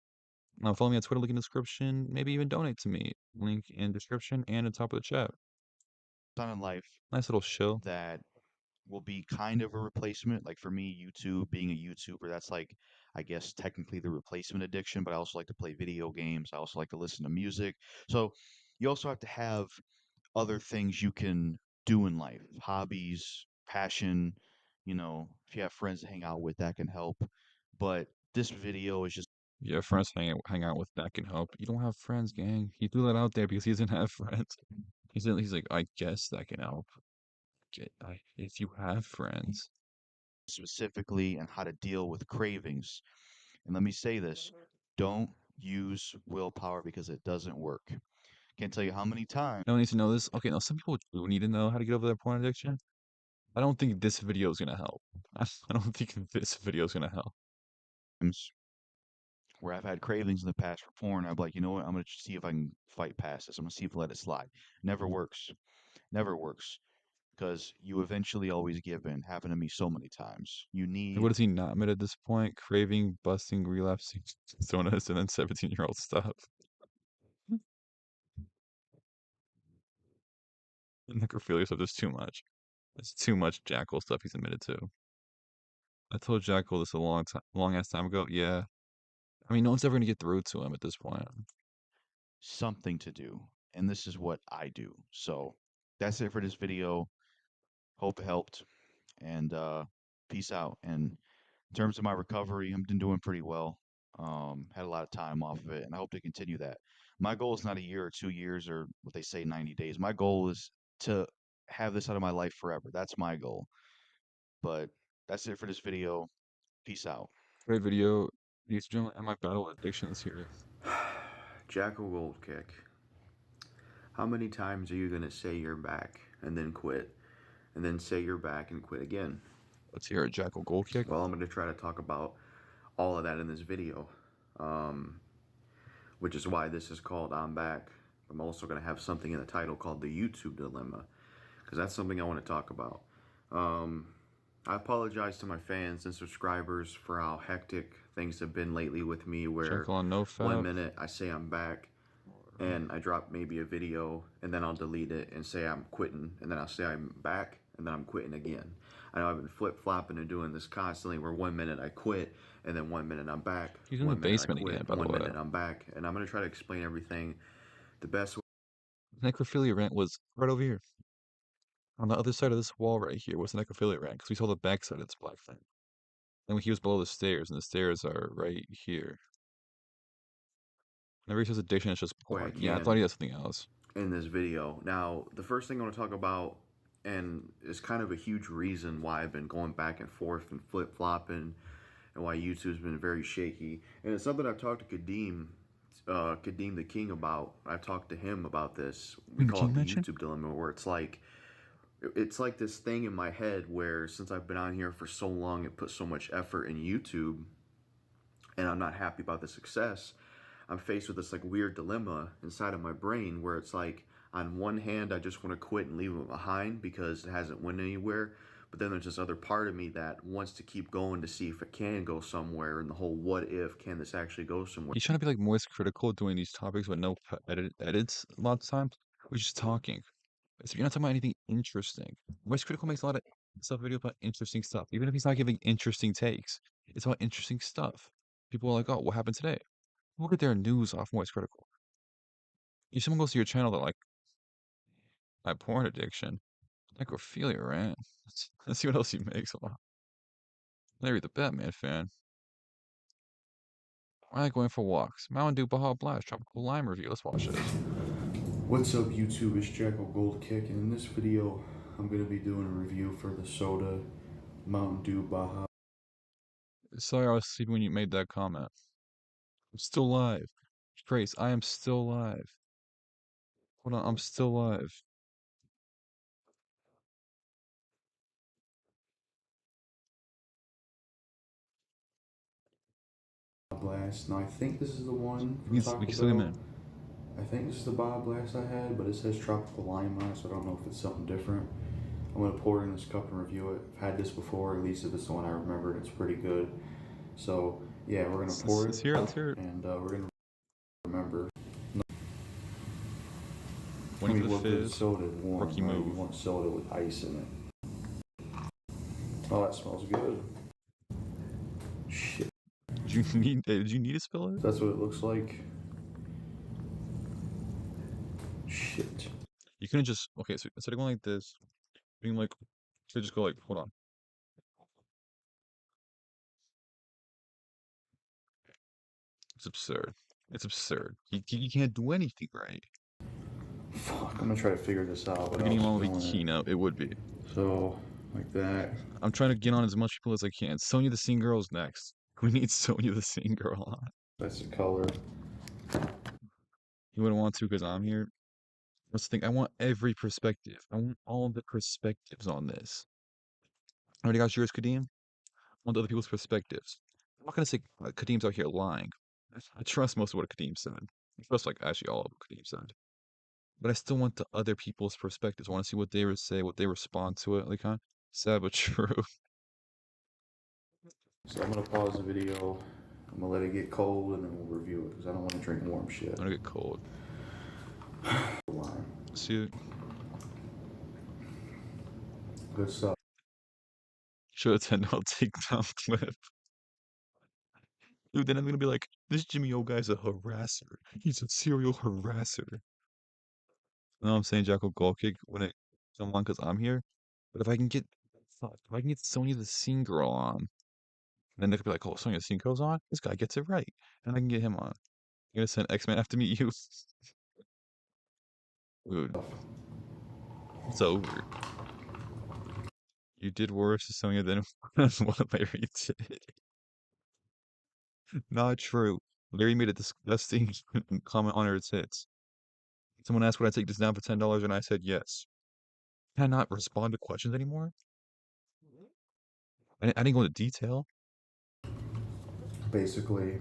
Follow me on Twitter, link in the description. Maybe even donate to me. Link in description and at the top of the chat. on in life Nice little show. that will be kind of a replacement. Like for me, YouTube, being a YouTuber, that's like, I guess, technically the replacement addiction, but I also like to play video games. I also like to listen to music. So you also have to have other things you can do in life, hobbies, passion, you know, if you have friends to hang out with, that can help. But this video is just Yeah, friends hang out with that can help. You don't have friends, gang. He threw that out there because he doesn't have friends. He's like, I guess that can help. If you have friends. Specifically and how to deal with cravings. And let me say this, don't use willpower because it doesn't work. Can't tell you how many times. No one needs to know this. Okay, now some people do need to know how to get over their porn addiction. I don't think this video is gonna help. I don't think this video is gonna help. Where I've had cravings in the past for porn, I'm like, you know what? I'm gonna see if I can fight past this. I'm gonna see if I let it slide. Never works. Never works. Because you eventually always give in. Happened to me so many times. You Like, what need has he not made at this point? Craving, busting, relapsing, sonas, and then 17-year-old stuff. Necrophilia stuff is too much. It's too much Jackal stuff he's admitted to. I told Jackal this a long ass time ago. Yeah. I mean, no one's ever gonna get through to him at this point. something to do. And this is what I do. So that's it for this video. Hope it helped. And peace out. And in terms of my recovery, I'm been doing pretty well. Had a lot of time off of it, and I hope to continue that. My goal is not a year or 2 years or what they say 90 days. My goal is to have this out of my life forever. That's my goal. But that's it for this video. Peace out. Great video. Ladies and gentlemen, and my battle addiction this year. Jackal Gold Kick. How many times are you going to say you're back and then quit? And then say you're back and quit again? Let's hear it, Jackal Gold Kick. Well, I'm going to try to talk about all of that in this video. Which is why this is called I'm Back. I'm also going to have something in the title called the YouTube Dilemma. Because that's something I want to talk about. I apologize to my fans and subscribers for how hectic things have been lately with me, where on no 1 minute I say I'm back and I drop maybe a video and then I'll delete it and say I'm quitting, and then I'll say I'm back and then I'm quitting again. I know I've been flip-flopping and doing this constantly, where 1 minute I quit and then 1 minute I'm back. He's in the basement again, by the way. 1 minute I'm back, and I'm going to try to explain everything the best way. Necrophilia rant was right over here. On the other side of this wall right here was the necrophilia rant, because we saw the back side of this black thing. And he was below the stairs, and the stairs are right here. Whenever he says addiction, it's just porn. Yeah, I thought he had something else. In this video. Now, the first thing I want to talk about, and is kind of a huge reason why I've been going back and forth and flip-flopping, and why YouTube's been very shaky. And it's something I've talked to Kadeem the King about. I've talked to him about this. We call it the YouTube Dilemma, where it's like this thing in my head where, since I've been on here for so long and put so much effort in YouTube, and I'm not happy about the success, I'm faced with this like weird dilemma inside of my brain, where it's like, on one hand, I just want to quit and leave it behind because it hasn't went anywhere. But then there's this other part of me that wants to keep going to see if it can go somewhere, and the whole what if, can this actually go somewhere? He's trying to be like Moist Critical doing these topics with no edits a lot of times. We're just talking. So you're not talking about anything interesting. Moist Critical makes a lot of stuff video about interesting stuff. Even if he's not giving interesting takes, it's about interesting stuff. People are like, oh, what happened today? Look at their news off Moist Critical. If someone goes to your channel, they're like, my porn addiction, necrophilia, right? Let's see what else he makes. Larry the Batman fan. I like going for walks. Mountain Dew Baja Blast, Tropical Lime review. Let's watch this. What's up, YouTube? It's Jackal Gold Kick, and in this video, I'm going to be doing a review for the soda Mountain Dew Baja. Sorry, I was sleeping when you made that comment. I'm still live. Grace, I am still live. Hold on, I'm still live. Blast. Now I think this is the one from We Taco can still get him Bell. in. I think this is the Baja Blast I had, but it says tropical lime on it, so I don't know if it's something different. I'm gonna pour it in this cup and review it. I've had this before, at least if it's the one I remember, and it's pretty good. So yeah, we're gonna pour it. Let's hear it. And we're gonna remember. Waiting for the what good fizz. soda is warm, Rookie right? move. You want soda with ice in it. Oh, that smells good. Shit. Did you need to spill it? That's what it looks like. Shit. You couldn't just okay, so instead of going like this, being like you could just go like, hold on. It's absurd. It's absurd. You can't do anything right. Fuck, I'm gonna try to figure this out. We're getting on with a keynote. It would be. So, like that. I'm trying to get on as much people as I can. Sonya the Scene Girl's next. We need Sonya the Scene Girl on. That's the color. You wouldn't want to because I'm here. Let's think. I want every perspective. I want all the perspectives on this. I already got yours, Kadeem. I want other people's perspectives. I'm not gonna say Kadeem's out here lying. I trust most of what Kadeem said. I trust like actually all of what Kadeem said. But I still want the other people's perspectives. I want to see what they would say, what they respond to it. Like, huh? Sad but true. So I'm gonna pause the video. I'm gonna let it get cold and then we'll review it because I don't want to drink warm shit. I'm gonna get cold. See, good stuff. should attend. I'll take down clip. Dude, then I'm gonna be like, this Jimmy O guy's a harasser. He's a serial harasser. You know what I'm saying, Jackal Goal Kick when it comes on because I'm here. But if I can get, fuck, if I can get Sonya the Scene Girl on, then they could be like, oh, Sonya the Scene Girl's on. This guy gets it right, and I can get him on. I'm gonna send X-Men after meet you. Dude, it's over. You did worse to Sonya than what Larry did. Not true. Larry made a disgusting comment on her hits. Someone asked, would I take this down for $10? And I said yes. Can I not respond to questions anymore? I didn't go into detail. Basically,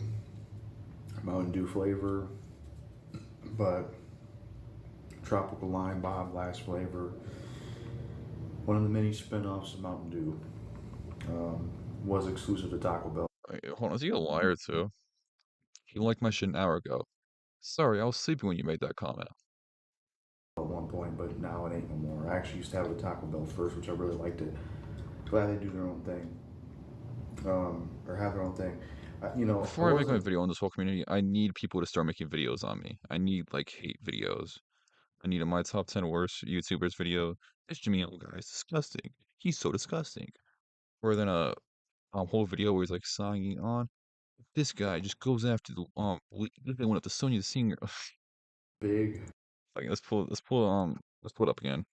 Mountain Dew flavor, but tropical lime Bob Blast flavor. One of the many spin-offs of Mountain Dew. Was exclusive to Taco Bell. Wait, hold on, is he a liar too? He liked my shit an hour ago. Sorry, I was sleeping when you made that comment. At one point, but now it ain't no more. I actually used to have a Taco Bell first, which I really liked it. Glad they do their own thing, or have their own thing. You know, before I make my video on this whole community, I need people to start making videos on me. I need like hate videos. I need a my top 10 worst YouTubers video. This Jimmy O guy is disgusting. He's so disgusting. Or then a whole video where he's like signing on. This guy just goes after the they went up to Sonya the Singer. Big. Like let's pull it up again.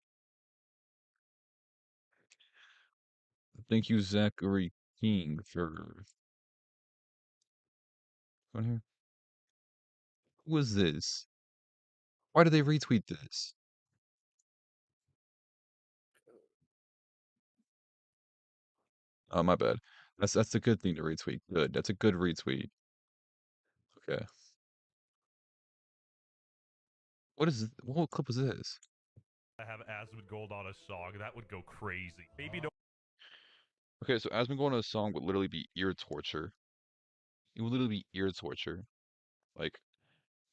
Thank you, Zachary King, for on here. Who is this? Why did they retweet this? Oh, my bad. That's a good thing to retweet. Good. That's a good retweet. Okay. What clip was this? I have Asmongold on a song, that would go crazy. Maybe no. Okay, so Asmongold on a song would literally be ear torture. It would literally be ear torture. Like,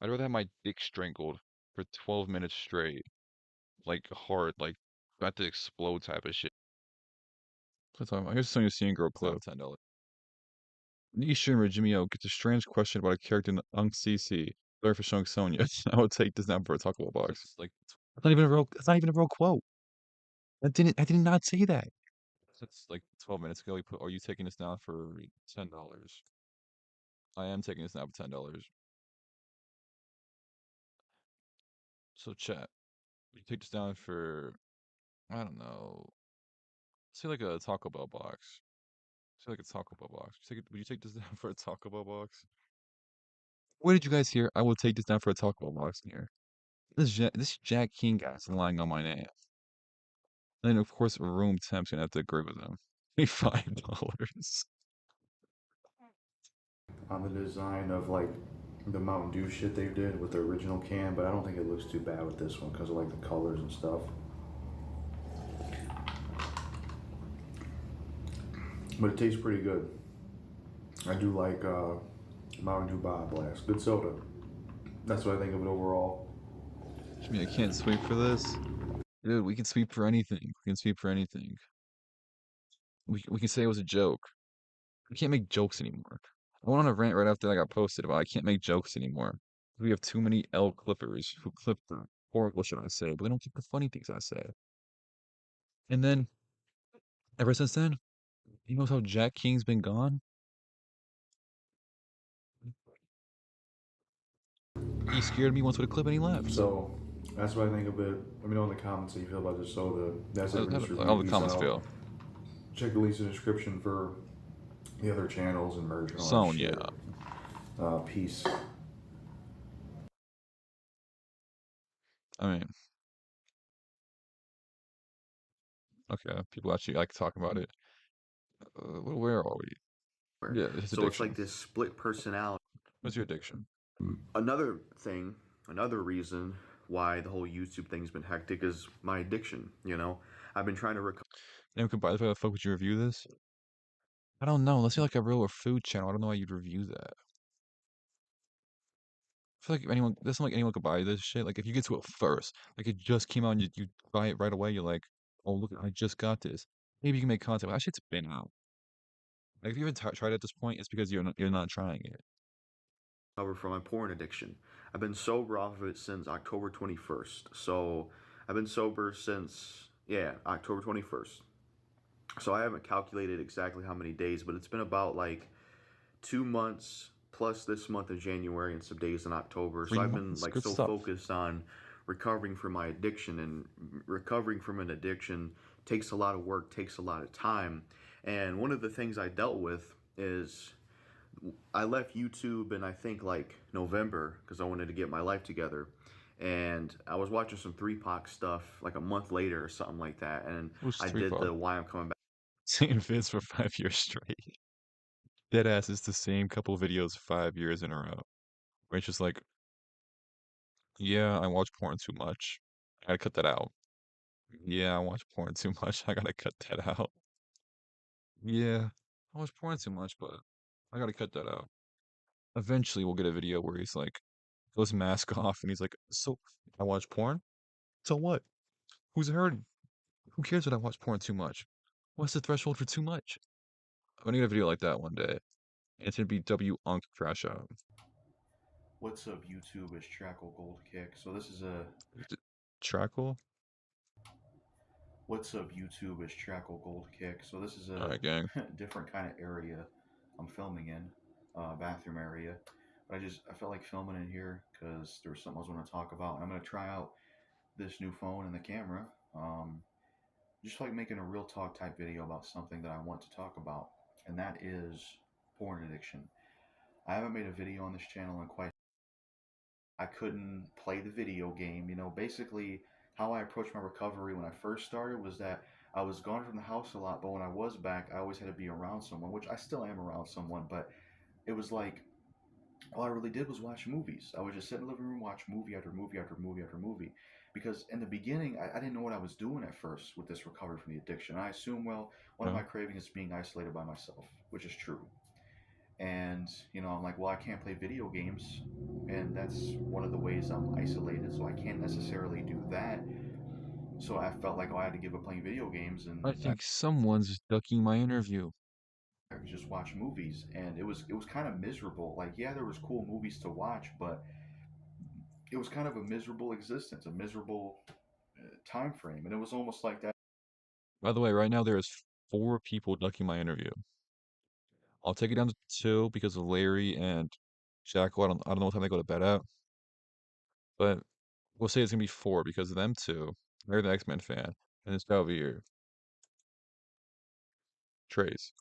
I'd rather have my dick strangled for 12 minutes straight. Like, hard, like, about to explode type of shit. Here's Sonya Seeing Girl clip. $10. Niche streamer Jimmy O gets a strange question about a character in Unk CC. Sorry for showing Sonya. I would take this down for a Taco Bell box. Like, that's not even a real quote. I did not say that. That's like 12 minutes ago. Are you taking this down for $10? I am taking this down for $10. So chat, you take this down for, I don't know, say like a Taco Bell box. Say like a Taco Bell box. Would you take this down for a Taco Bell box? What did you guys hear? I will take this down for a Taco Bell box here. This Jack King guy's lying on my name. And then of course Room Temp's gonna have to agree with him. $5. On the design of like the Mountain Dew shit they did with the original can, but I don't think it looks too bad with this one because of like the colors and stuff. But it tastes pretty good. I do like Mountain Dew Bob Blast. Good soda. That's what I think of it overall. I mean, I can't sweep for this. Dude, we can sweep for anything. We can sweep for anything. We can say it was a joke. We can't make jokes anymore. I went on a rant right after I got posted about I can't make jokes anymore. We have too many L clippers who clip the horrible shit I say, but they don't keep the funny things I say. And then, ever since then, you know how Jack King's been gone? He scared me once with a clip and he left. So, That's what I think of it. Let me know in the comments how you feel about this soda. That's it for this review. All the Peace comments out. feel. Check the links in the description for the other channels and merch and all that Sonya. shit. Peace. I mean, okay, people actually like talking about it. Where are we? Yeah, his So it's addiction. like this split personality. What's your addiction? Another thing, another reason why the whole YouTube thing's been hectic is my addiction. You know, I've been trying to recover. Anyone could buy this. Why the fuck would you review this? I don't know. Unless you're like a real food channel, I don't know why you'd review that. I feel like anyone, doesn't like anyone could buy this shit. Like if you get to it first, like it just came out and you buy it right away, you're like, oh look, I just got this. Maybe you can make content. But that shit's been out. Like if you haven't tried it at this point, it's because you're not trying it. From my porn addiction. I've been sober off of it since October 21st. So I've been sober since, yeah, October 21st. So I haven't calculated exactly how many days, but it's been about like 2 months plus this month of January and some days in October. 3 So I've been months, like good so stuff. focused on recovering from my addiction, and recovering from an addiction takes a lot of work, takes a lot of time. And one of the things I dealt with is I left YouTube in I think like November because I wanted to get my life together. And I was watching some 3 Pac stuff like a month later or something like that. And Who's I 3 did Pac? the Why I'm Coming Back. Same vids for 5 years straight. Deadass is the same couple videos 5 years in a row. Where it's just like, yeah, I watch porn too much. I gotta cut that out. Yeah, I watch porn too much. I gotta cut that out. Yeah, I watch porn too much, but I gotta cut that out. Eventually, we'll get a video where he's like, goes mask off, and he's like, so I watch porn? So what? Who's hurting? Who cares that I watch porn too much? What's the threshold for too much? I'm gonna get a video like that one day. And it's gonna be W Unk Crash Out. What's up, YouTube? It's Trackle Gold Kick. So this is a Trackle? What's up, YouTube? It's Trackle Gold Kick. So this is a Alright, gang. different kind of area I'm filming in, bathroom area. But I felt like filming in here because there was something I was going to talk about. And I'm going to try out this new phone and the camera. Just like making a real talk type video about something that I want to talk about, and that is porn addiction. I haven't made a video on this channel in quite. I couldn't play the video game. You know, basically how I approached my recovery when I first started was that I was gone from the house a lot, but when I was back, I always had to be around someone, which I still am around someone, but it was like all I really did was watch movies. I would just sit in the living room, watch movie after movie after movie after movie. Because in the beginning, I didn't know what I was doing at first with this recovery from the addiction. I assumed, well, one of Yeah. my cravings is being isolated by myself, which is true. And, you know, I'm like, well, I can't play video games. And that's one of the ways I'm isolated, so I can't necessarily do that. So I felt like, oh, I had to give up playing video games, and I think someone's ducking my interview. I could just watch movies, and it was kind of miserable. Like, yeah, there was cool movies to watch, but it was kind of a miserable existence, a miserable time frame, and it was almost like that. By the way, right now there is 4 people ducking my interview. I'll take it down to 2 because of Larry and Jackal. I don't know what time they go to bed at. But we'll say it's gonna be 4 because of them 2. They're the X-Men fan. And this guy over here. Trace.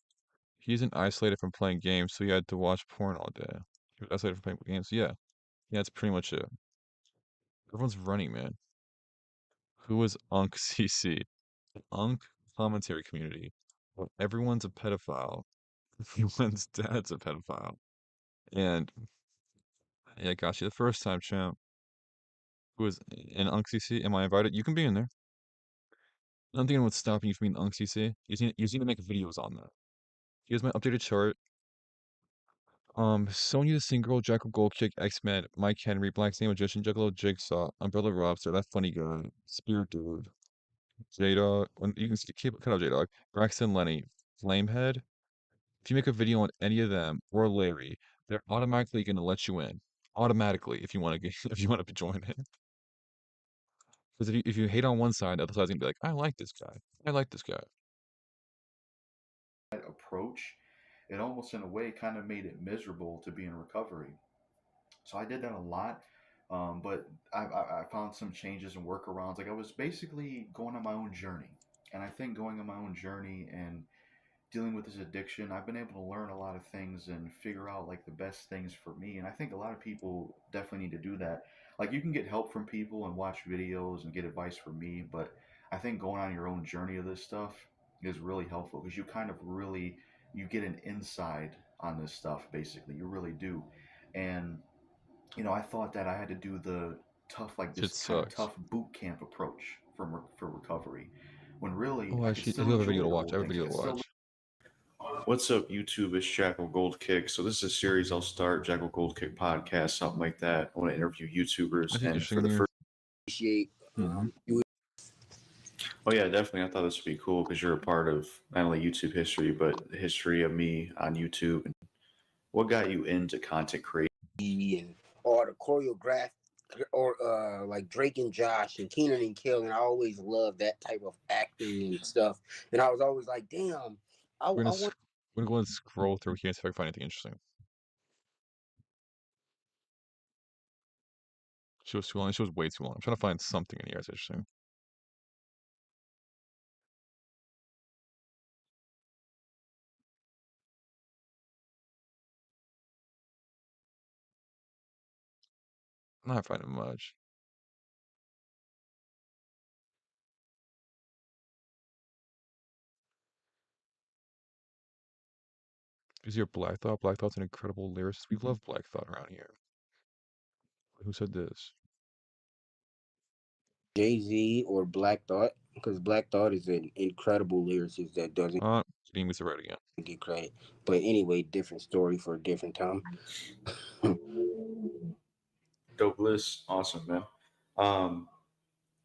He isn't isolated from playing games, so he had to watch porn all day. He was isolated from playing games. Yeah. Yeah, that's pretty much it. Everyone's running, man. Who is Unk CC? The Unk commentary community. Well, everyone's a pedophile. Everyone's dad's a pedophile. And yeah, got you the first time, champ. Who is in Unk CC? Am I invited? You can be in there. I'm thinking what's stopping you from being Unk CC. You just need to make videos on that. Here's my updated chart. Sonya the Single, Jackal Gold Kick, X-Men, Mike Henry, Black Snake Magician, Juggalo Jigsaw, Umbrella Robster, that funny guy, Spear Dude, J-Dog, you can keep cut out J-Dog, Braxton Lenny, Flamehead. If you make a video on any of them or Larry, they're automatically gonna let you in. Automatically, if you want to get if you want to join it. Because if you hate on one side, the other side's gonna be like, I like this guy. I like this guy. That approach, it almost in a way kind of made it miserable to be in recovery. So I did that a lot But I found some changes and workarounds. Like I was basically going on my own journey, and I think going on my own journey and dealing with this addiction, I've been able to learn a lot of things and figure out like the best things for me. And I think a lot of people definitely need to do that. Like you can get help from people and watch videos and get advice from me, but I think going on your own journey of this stuff is really helpful because you kind of really you get an insight on this stuff basically. You really do. And I thought that I had to do the tough like Shit this kind of sucks. tough boot camp approach for recovery when really Oh, I could actually, I still do have a enjoy video to the watch. old I have a things. I video to could still. watch. What's up, YouTube? It's Jackal Gold Kick. So this is a series I'll start, Jackal Gold Kick podcast, something like that. I want to interview YouTubers, Anything and interesting for in the here? first, appreciate you. Oh yeah, definitely. I thought this would be cool because you're a part of not only YouTube history, but the history of me on YouTube. And what got you into content creation? And all the choreographed or like Drake and Josh and Keenan and Kel, and I always loved that type of acting and stuff. And I was always like, damn, I We're gonna want. we're gonna go and scroll through here and see if I can find anything interesting. She was too long. She was way too long. I'm trying to find something in here that's interesting. I'm not finding much. Is your Black Thought? Black Thought's an incredible lyricist. We love Black Thought around here. Who said this? Jay-Z or Black Thought, because Black Thought is an incredible lyricist that doesn't Being was right again. get credit. But anyway, different story for a different time. Dope list, awesome, man. Um,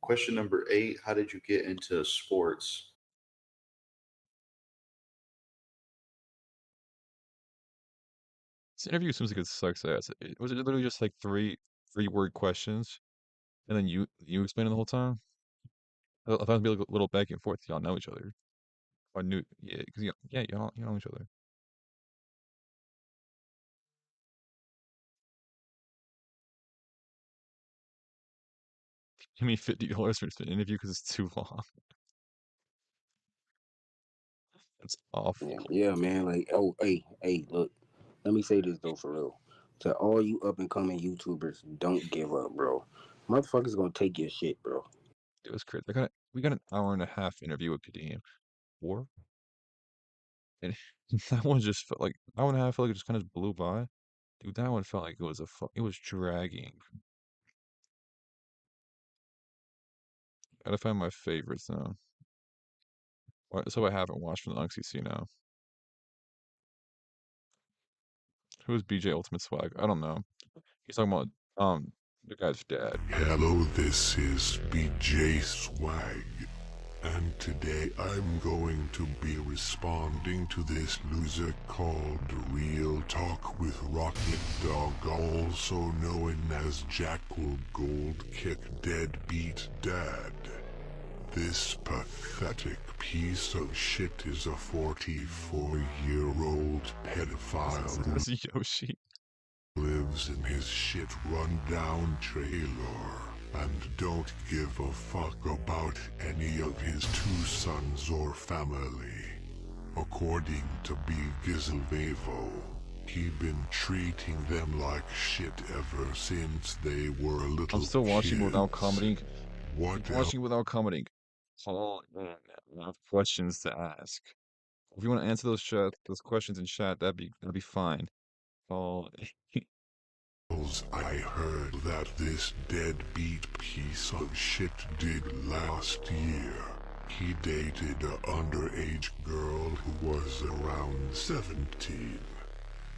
Question number 8: how did you get into sports? This interview seems like it sucks ass. Was it literally just like three-word questions, and then you explaining the whole time? I thought it'd be like a little back and forth. Y'all know each other. I knew, yeah, because you know each other. Give me $50 for this interview because it's too long. That's awful. Yeah, man. Like, oh, hey, look. Let me say this though, for real. To all you up and coming YouTubers, don't give up, bro. Motherfuckers gonna take your shit, bro. It was crazy. We got an hour and a half interview with Kadeem. Or and that one just felt like hour and a half. Felt like it just kind of blew by. Dude, that one felt like it was it was dragging. Gotta find my favorites now. So I haven't watched from the UNCC now. Who is BJ Ultimate Swag? I don't know. He's talking about the guy's dad. Hello, this is BJ Swag, and today I'm going to be responding to this loser called Real Talk with Rocket Dog, also known as Jackal Gold Kick Deadbeat Dad. This pathetic piece of shit is a 44-year-old pedophile who Yoshi lives in his shit rundown trailer and don't give a fuck about any of his 2 sons or family. According to Big Gizelvevo, he been treating them like shit ever since they were little I'm still watching kids. without commenting. What Watching without commenting. Paul, I have questions to ask. If you want to answer those questions in chat, that'd be fine. Paul. I heard that this deadbeat piece of shit did last year. He dated an underage girl who was around 17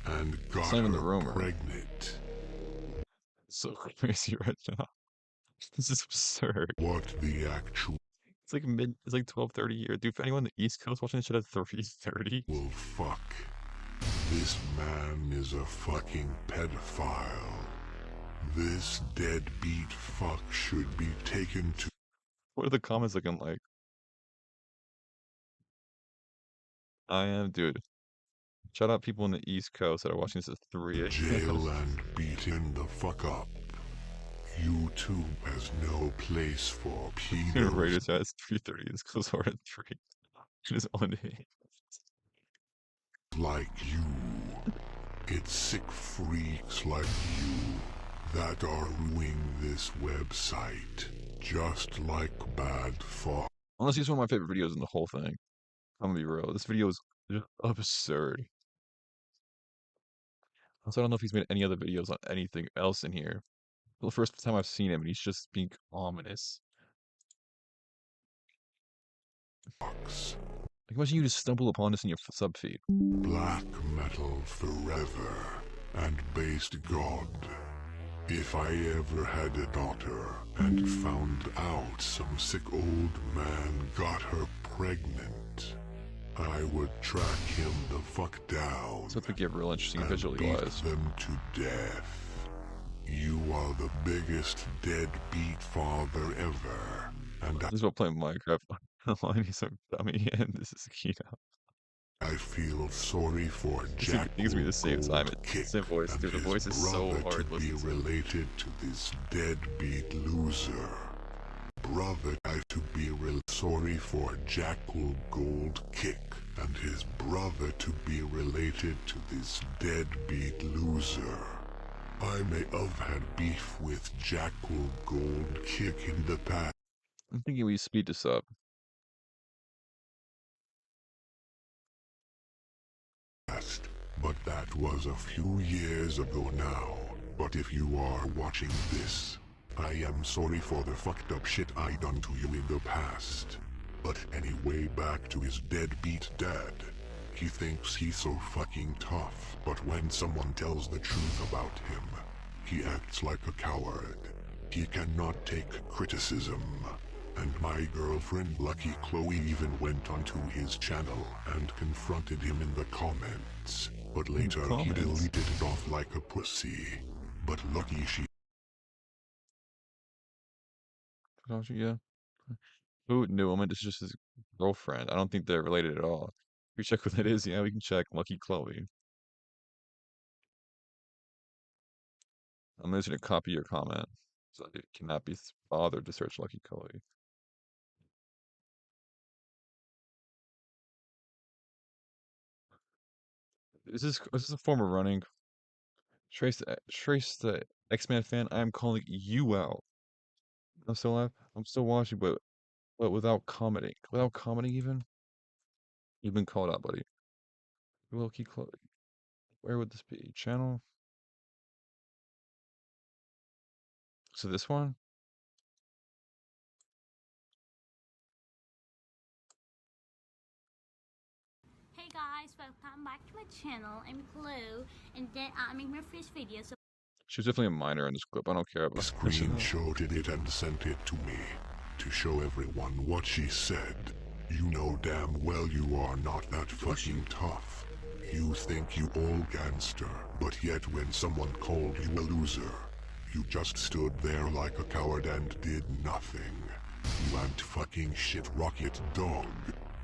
and got not even the her rumor. pregnant. It's so crazy right now. This is absurd. What the actual It's like 12:30 here. Dude, if anyone on the East Coast watching this shit at 3:30. Well, fuck. This man is a fucking pedophile. This deadbeat fuck should be taken to... What are the comments looking like? I am, dude. Shout out people on the East Coast that are watching this at 3 a.m. jail and beaten the fuck up. YouTube has no place for Raiders pedos has 330. This goes hard at 3. It is on hit. like you. It's sick freaks like you that are ruining this website, just like bad fuck. Honestly, it's one of my favorite videos in the whole thing. I'm gonna be real. This video is just absurd. Also, I don't know if he's made any other videos on anything else in here. The first time I've seen him, and he's just being ominous. Like, imagine you just stumble upon this in your sub feed. Black metal forever and based God. If I ever had a daughter and found out some sick old man got her pregnant, I would track him the fuck down. So it would get real interesting and visually beat wise. them to death. You are the biggest deadbeat father ever, and This is about playing Minecraft online. He's a dummy, and this is Kino. I feel sorry for Jack Gives me the same time. Kick Same voice, and dude. The his voice is so brother hard to to be listen to. related to this deadbeat loser. Brother, I to be sorry for Jackal Gold Kick and his brother to be related to this deadbeat loser. I may have had beef with Jackal Gold Kick in the past. I'm thinking we speed this up. But that was a few years ago now. But if you are watching this, I am sorry for the fucked up shit I done to you in the past. But anyway, back to his deadbeat dad. He thinks he's so fucking tough, but when someone tells the truth about him, he acts like a coward. He cannot take criticism. And my girlfriend Lucky Chloe even went onto his channel and confronted him in the comments. But later he deleted it off like a pussy. But lucky she... Yeah. Who knew him? It's just his girlfriend. I don't think they're related at all. If we check who that is, yeah, we can check Lucky Chloe. I'm just gonna copy your comment. So it cannot be bothered to search Lucky Chloe. Is this a form of running? Trace the X-Men fan. I am calling you out. I'm still live. I'm still watching, but without commenting. Without commenting even. You've been called out, buddy. Lucky Chloe. Where would this be? Channel. So this one. Hey guys, welcome back to my channel. I'm Chloe, and then I'm in my first video. So She was definitely a minor in this clip. I don't care about Screenshotted it and sent it to me to show everyone what she said. You know damn well you are not that fucking tough. You think you all gangster, but yet when someone called you a loser, you just stood there like a coward and did nothing. You ain't fucking shit rocket dog.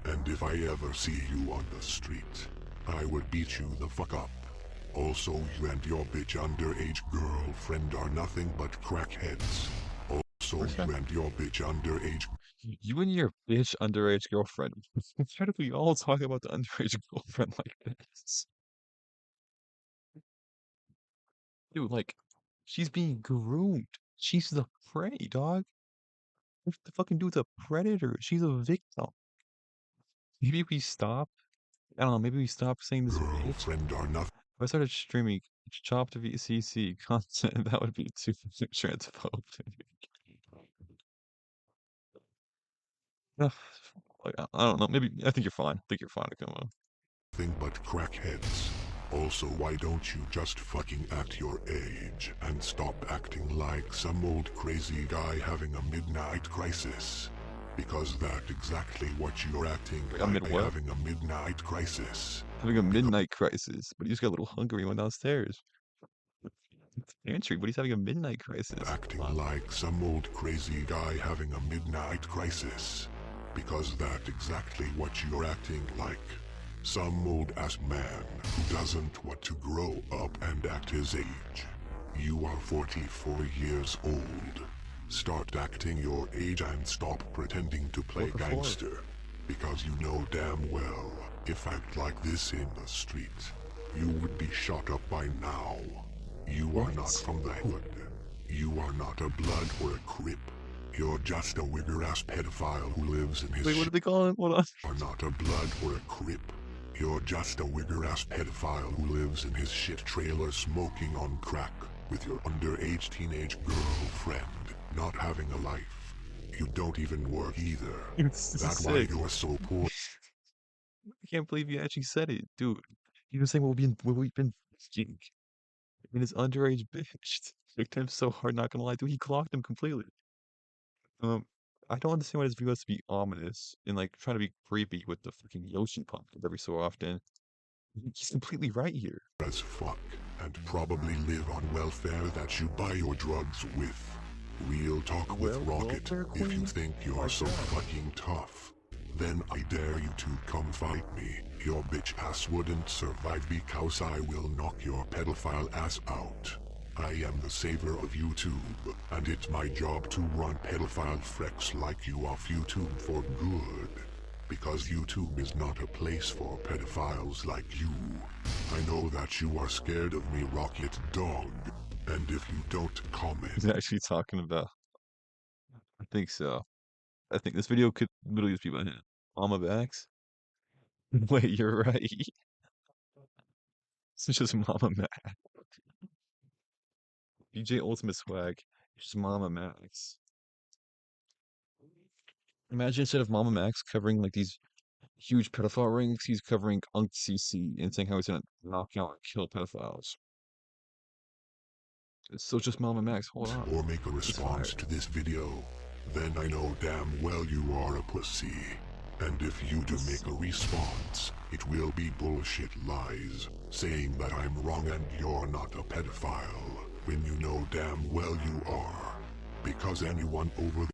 And if I ever see you on the street, I would beat you the fuck up. Also, you and your bitch underage girlfriend are nothing but crackheads. Also, you and your bitch underage... You and your bitch underage girlfriend. Why do we all talk about the underage girlfriend like this? Dude, like, she's being groomed. She's the prey, dog. What the fucking dude's a predator. She's a victim. Maybe we stop. I don't know. Maybe we stop saying this bitch. Or nothing. If I started streaming chopped VCC content, that would be too transphobic. Like, I don't know. Maybe I think you're fine. I think you're fine to come on. Thing but crackheads. Also, why don't you just fucking act your age and stop acting like some old crazy guy having a midnight crisis? Because that's exactly what you're acting like, having a midnight crisis. Having a midnight crisis, but he just got a little hungry and went downstairs. Pantry, but he's having a midnight crisis. Acting like some old crazy guy having a midnight crisis. Because that's exactly what you're acting like. Some old-ass man who doesn't want to grow up and act his age. You are 44 years old. Start acting your age and stop pretending to play gangster. Because you know damn well, if act like this in the street, you would be shot up by now. You are not from the hood. You are not a blood or a crip. You're just a wigger-ass pedophile who lives in his Wait, what do they call him? Hold on. You are not a blood or a crip. You're just a wigger-ass pedophile who lives in his shit trailer smoking on crack with your underage teenage girlfriend, not having a life. You don't even work either. That's why Sick. you're so poor. I can't believe you actually said it, dude. You were saying what we've been thinking. I mean, this underage bitch tricked him so hard, not gonna lie, dude. He clocked him completely. Um, I don't understand why this video has to be ominous and like trying to be creepy with the fucking Yoshi pump every so often. He's completely right here. As fuck, and probably live on welfare that you buy your drugs with. Real talk with Rocket. If you think you're so fucking tough, then I dare you to come fight me. Your bitch ass wouldn't survive because I will knock your pedophile ass out. I am the savior of YouTube, and it's my job to run pedophile freaks like you off YouTube for good. Because YouTube is not a place for pedophiles like you. I know that you are scared of me, Rocket Dog, and if you don't comment... He's actually talking about. I think so. I think this video could literally just be about him. Mama backs? Wait, you're right. It's just Mama Max. BJ Ultimate Swag. It's just Mama Max. Imagine instead of Mama Max covering like these huge pedophile rings, he's covering Unc CC and saying how he's gonna knock out and kill pedophiles. It's still just Mama Max. Hold on. Or make a response to this video, then I know damn well you are a pussy. And if you do make a response, it will be bullshit lies, saying that I'm wrong and you're not a pedophile, when you know damn well you are. Because anyone over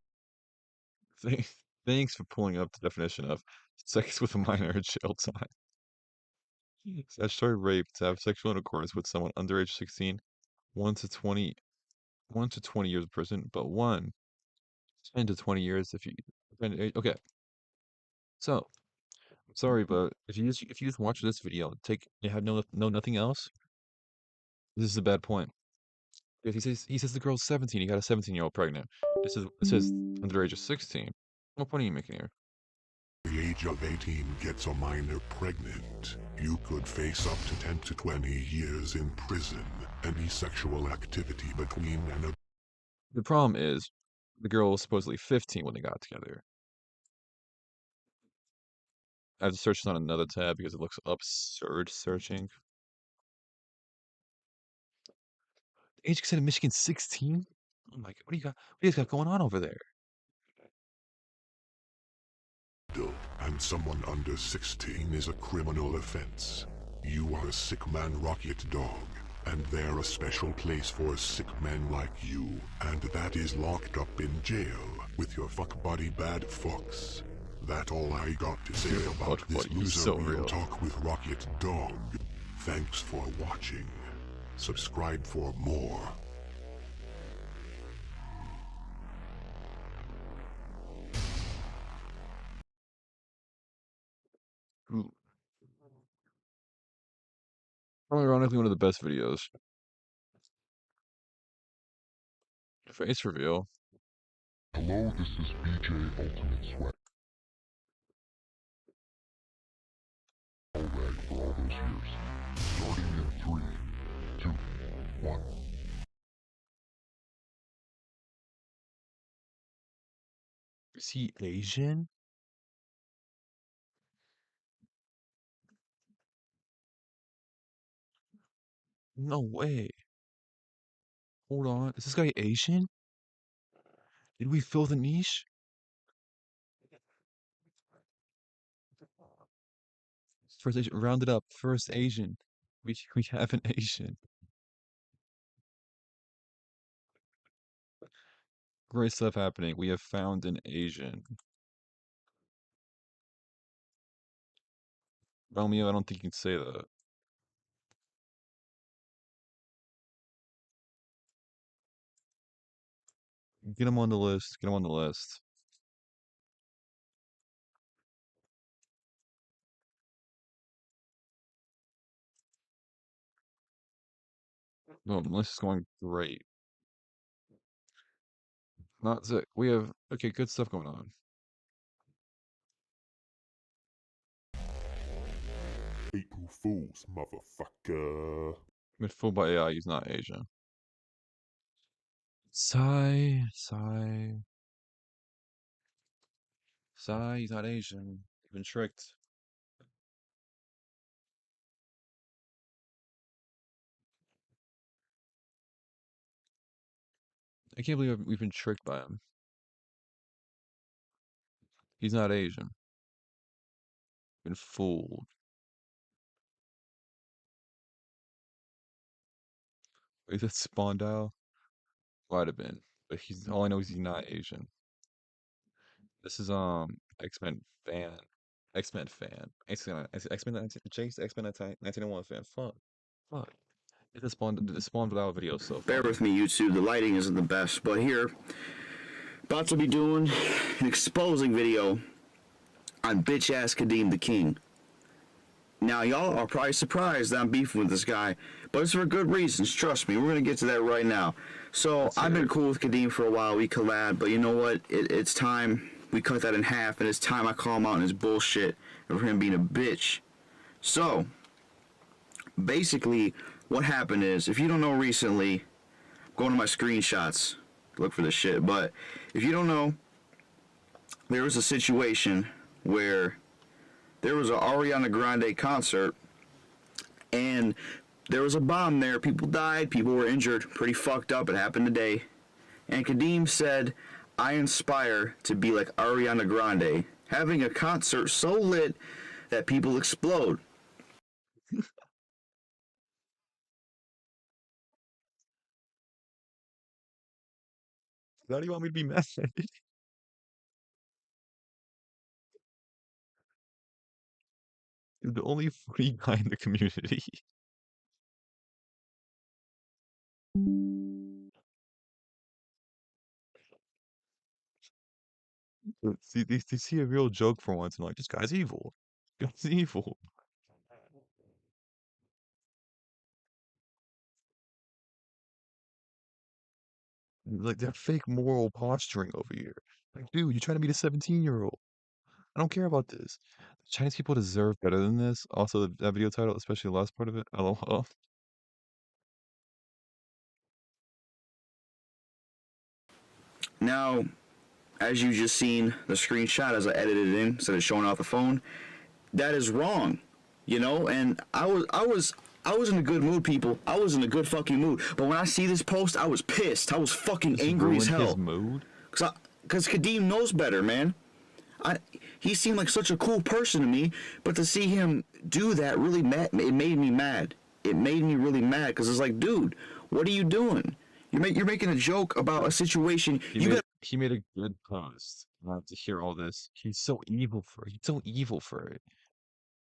Thanks for pulling up the definition of sex with a minor in jail time. Statutory rape to have sexual intercourse with someone under age 16, 1 to 20, 1 to 20 years in prison, but 10 to 20 years if you okay. So, sorry, but if you just watch this video, you have no nothing else. This is a bad point. If he says the girl's 17, he got a 17-year-old pregnant. It says underage is 16. What point are you making here? the age of 18 gets a minor pregnant, you could face up to 10 to 20 years in prison. Any sexual activity between an The problem is, the girl was supposedly 15 when they got together. I have to search this on another tab because it looks absurd searching. The age consent in Michigan 16? Oh my god, what do you guys got going on over there? and someone under 16 is a criminal offense. You are a sick man, Rocket Dog, and they're a special place for sick men like you, and that is locked up in jail with your fuck buddy bad fucks. That's all I got to say about this loser real talk with Rocket Dog. Thanks for watching. Subscribe for more. Ironically, one of the best videos. Face reveal. Hello, this is BJ Ultimate Sweat. Alright, for all those years. Starting in 3, 2, 1. Is he Asian? No way. Hold on. Is this guy Asian? Did we fill the niche? First Asian, rounded up. First Asian. We have an Asian. Great stuff happening. We have found an Asian. Romeo, I don't think you can say that. Get him on the list. Get him on the list. Oh, the list is going great. Not sick. We have okay, good stuff going on. April Fools, motherfucker. Been fooled by AI. He's not Asian. Sigh. He's not Asian. You've been tricked. I can't believe we've been tricked by him. He's not Asian. Been fooled. Is it Spondale? Might have been, but he's all I know is he's not Asian. This is X-Men fan. X-Men fan. X-Men Chase X-Men 1901 fan. Fuck. It's the Spondale video so Bear with me, YouTube. The lighting isn't the best, but here, about to be doing an exposing video on bitch-ass Kadeem the King. Now, y'all are probably surprised that I'm beefing with this guy, but it's for good reasons. Trust me, we're going to get to that right now. So, I've been cool with Kadeem for a while. We collab, but you know what? It's time we cut that in half, and it's time I call him out on his bullshit for him being a bitch. So, basically, what happened is, if you don't know recently, go to my screenshots, look for this shit, but if you don't know, there was a situation where there was an Ariana Grande concert, and there was a bomb there. People died, people were injured, pretty fucked up. It happened today. And Kadeem said, I inspire to be like Ariana Grande, having a concert so lit that people explode. How do you want me to be mad? You're the only funny guy in the community. They see a real joke for once and like, this guy's evil. This guy's evil. Like that fake moral posturing over here. Like, dude, you're trying to beat a 17-year-old. I don't care about this. Chinese people deserve better than this. Also, that video title, especially the last part of it. LOL. Now, as you just seen the screenshot as I edited it in instead of showing off the phone, that is wrong, you know. And I was in a good mood, people. I was in a good fucking mood. But when I see this post, I was pissed. I was fucking angry as hell. His mood? Cause Kadeem knows better, man. He seemed like such a cool person to me, but to see him do that really it made me mad. It made me really mad because it's like, dude, what are you doing? You're making a joke about a situation. He made a good post. To hear all this, he's so evil for it. He's so evil for it.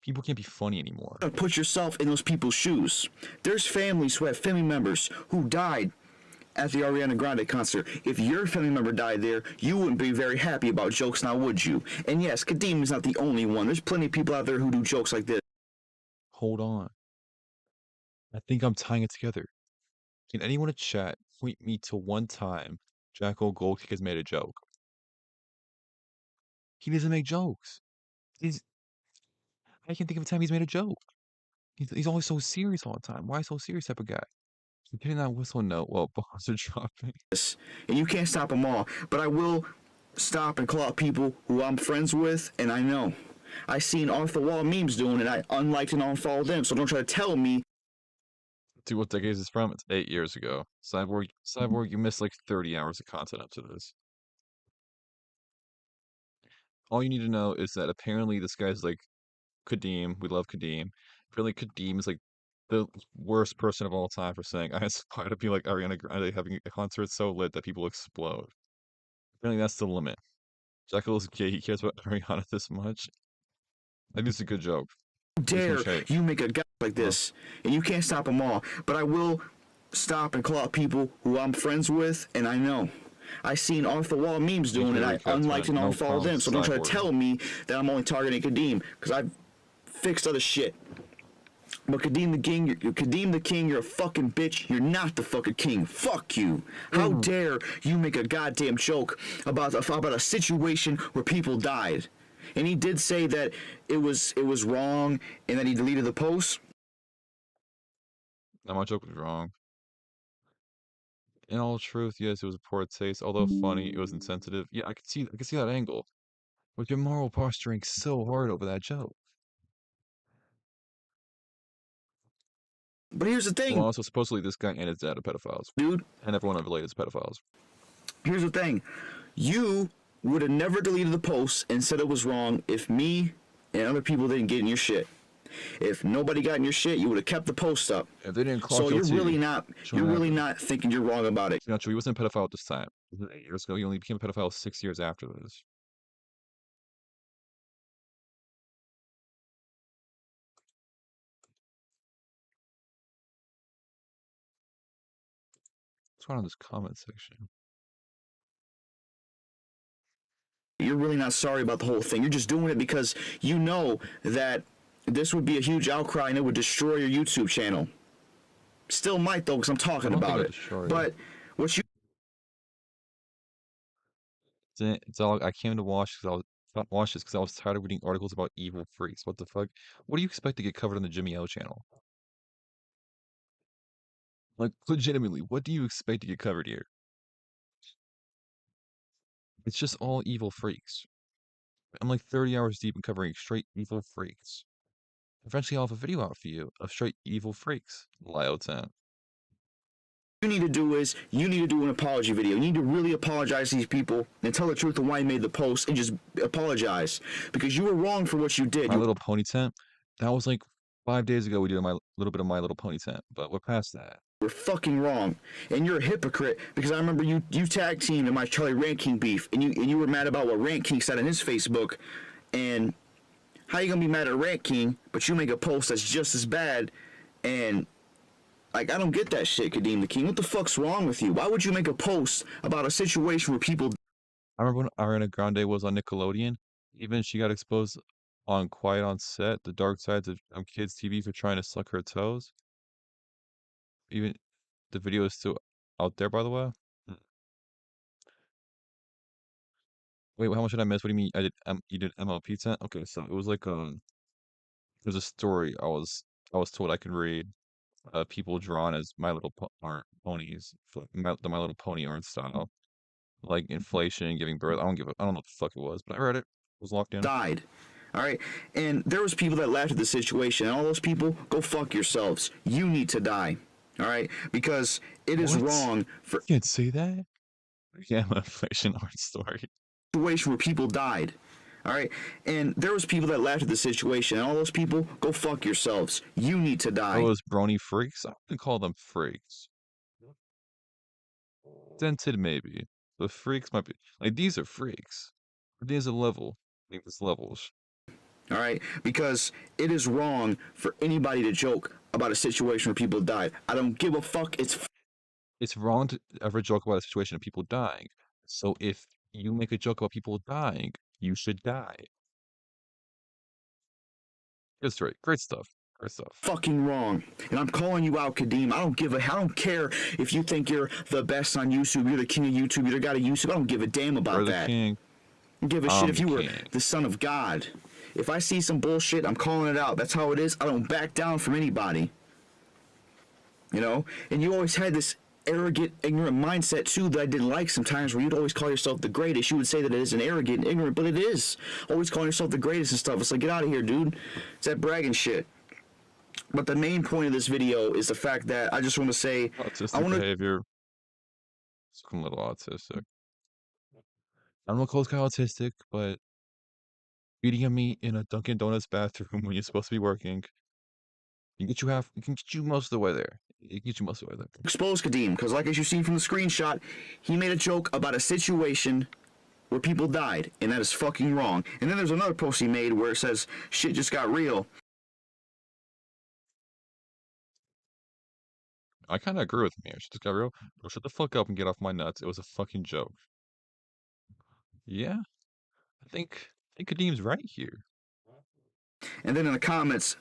People can't be funny anymore. Put yourself in those people's shoes. There's families who have family members who died at the Ariana Grande concert. If your family member died there, you wouldn't be very happy about jokes now, would you? And yes, Kadeem is not the only one. There's plenty of people out there who do jokes like this. Hold on. I think I'm tying it together. Can anyone in chat point me to one time Jackal Goldkick has made a joke? He doesn't make jokes. I can't think of a time he's made a joke. He's always so serious all the time. Why so serious type of guy? Hitting that whistle note while bombs are dropping. And you can't stop them all. But I will stop and call out people who I'm friends with, and I know. I seen off-the-wall memes doing it, I unliked and unfollowed them, so don't try to tell me. Dude, what decade is this from? It's 8 years ago. Cyborg, you missed like 30 hours of content up to this. All you need to know is that apparently this guy's like Kadeem. We love Kadeem. Apparently Kadeem is like the worst person of all time for saying, I aspire to be like Ariana Grande having a concert so lit that people explode. Apparently that's the limit. Jekyll is gay, he cares about Ariana this much. I think it's a good joke. Dare you make a guy like this, and you can't stop them all. But I will stop and call out people who I'm friends with, and I know. I seen off the wall memes doing it. I unliked and unfollowed them. So don't try to tell me that I'm only targeting Kadeem, because I've fixed other shit. But Kadeem the King, you're a fucking bitch. You're not the fucking king. Fuck you. How dare you make a goddamn joke about a situation where people died? And he did say that it was wrong and that he deleted the post. No, my joke was wrong. In all truth, yes, it was a poor taste. Although funny, it was insensitive. Yeah, I could see that angle. But your moral posturing so hard over that joke. But here's the thing. Well, also, supposedly this guy and his dad are pedophiles. Dude. And everyone related is pedophiles. Here's the thing. You would have never deleted the post and said it was wrong if me and other people didn't get in your shit. If nobody got in your shit, you would have kept the post up. If they didn't clock so your you're TV, really not thinking you're wrong about it. Not true. He wasn't a pedophile at this time. 8 years ago, he only became a pedophile 6 years after this. What's going on in this comment section? You're really not sorry about the whole thing. You're just doing it because you know that this would be a huge outcry and it would destroy your YouTube channel. Still might though, because I'm talking about it. But what you It's all I came to watch because I was tired of reading articles about evil freaks. What the fuck? What do you expect to get covered on the Jimmy O channel? Like, legitimately, what do you expect to get covered here? It's just all evil freaks. I'm like 30 hours deep in covering straight evil freaks. Eventually, I'll have a video out for you of straight evil freaks. Lyle 10. need to do is you need to do an apology video. You need to really apologize to these people and tell the truth of why you made the post and just apologize because you were wrong for what you did. My Little Pony tent. That was like 5 days ago. We did a little bit of My Little Pony tent, but we're past that. You're fucking wrong, and you're a hypocrite because I remember you tag teamed in my Charlie Rant King beef, and you were mad about what Rant King said on his Facebook, and how you gonna be mad at Rant King, but you make a post that's just as bad, and like I don't get that shit, Kadeem the King. What the fuck's wrong with you? Why would you make a post about a situation where people? I remember when Ariana Grande was on Nickelodeon. Even she got exposed on Quiet on Set, the dark sides of kids' TV for trying to suck her toes. Even the video is still out there, by the way. Wait, how much did I miss? What do you mean? You did MLP tent? Okay, so it was like there's a story I was told I could read. People drawn as My Little Ponies, the My Little Pony art style, like inflation, giving birth. I don't know what the fuck it was, but I read it. It was locked in. Died. All right, and there was people that laughed at the situation, and all those people, go fuck yourselves. You need to die. All right, because it is wrong for. You can't say that. Yeah, my inflation art story. Situation where people died. All right, and there was people that laughed at the situation, and all those people, go fuck yourselves. You need to die. Those brony freaks. I wouldn't call them freaks. Dented maybe. The freaks might be like these are freaks. There's a level. I think there's levels. All right, because it is wrong for anybody to joke about a situation where people died. I don't give a fuck. It's wrong to ever joke about a situation of people dying. So if you make a joke about people dying, you should die. Good story. Great stuff. Great stuff. Fucking wrong. And I'm calling you out, Kadeem. I don't care if you think you're the best on YouTube, you're the king of YouTube, you're the god of YouTube. I don't give a damn about that. King. I don't give a shit if you were the son of God. If I see some bullshit, I'm calling it out. That's how it is. I don't back down from anybody. You know? And you always had this arrogant, ignorant mindset too that I didn't like sometimes, where you'd always call yourself the greatest. You would say that it isn't arrogant and ignorant, but it is. Always calling yourself the greatest and stuff. It's like, get out of here, dude. It's that bragging shit. But the main point of this video is the fact that I just want to say, autistic behavior. It's a little autistic. I don't know close guy autistic, but eating a meat in a Dunkin' Donuts bathroom when you're supposed to be working, it can get you most of the way there. It gets you most of the way there. Expose Kadeem, because like as you see from the screenshot, he made a joke about a situation where people died, and that is fucking wrong. And then there's another post he made where it says, shit just got real. I kind of agree with me. She just got real. Bro, shut the fuck up and get off my nuts. It was a fucking joke. Yeah, I think Kadim's right here. And then in the comments,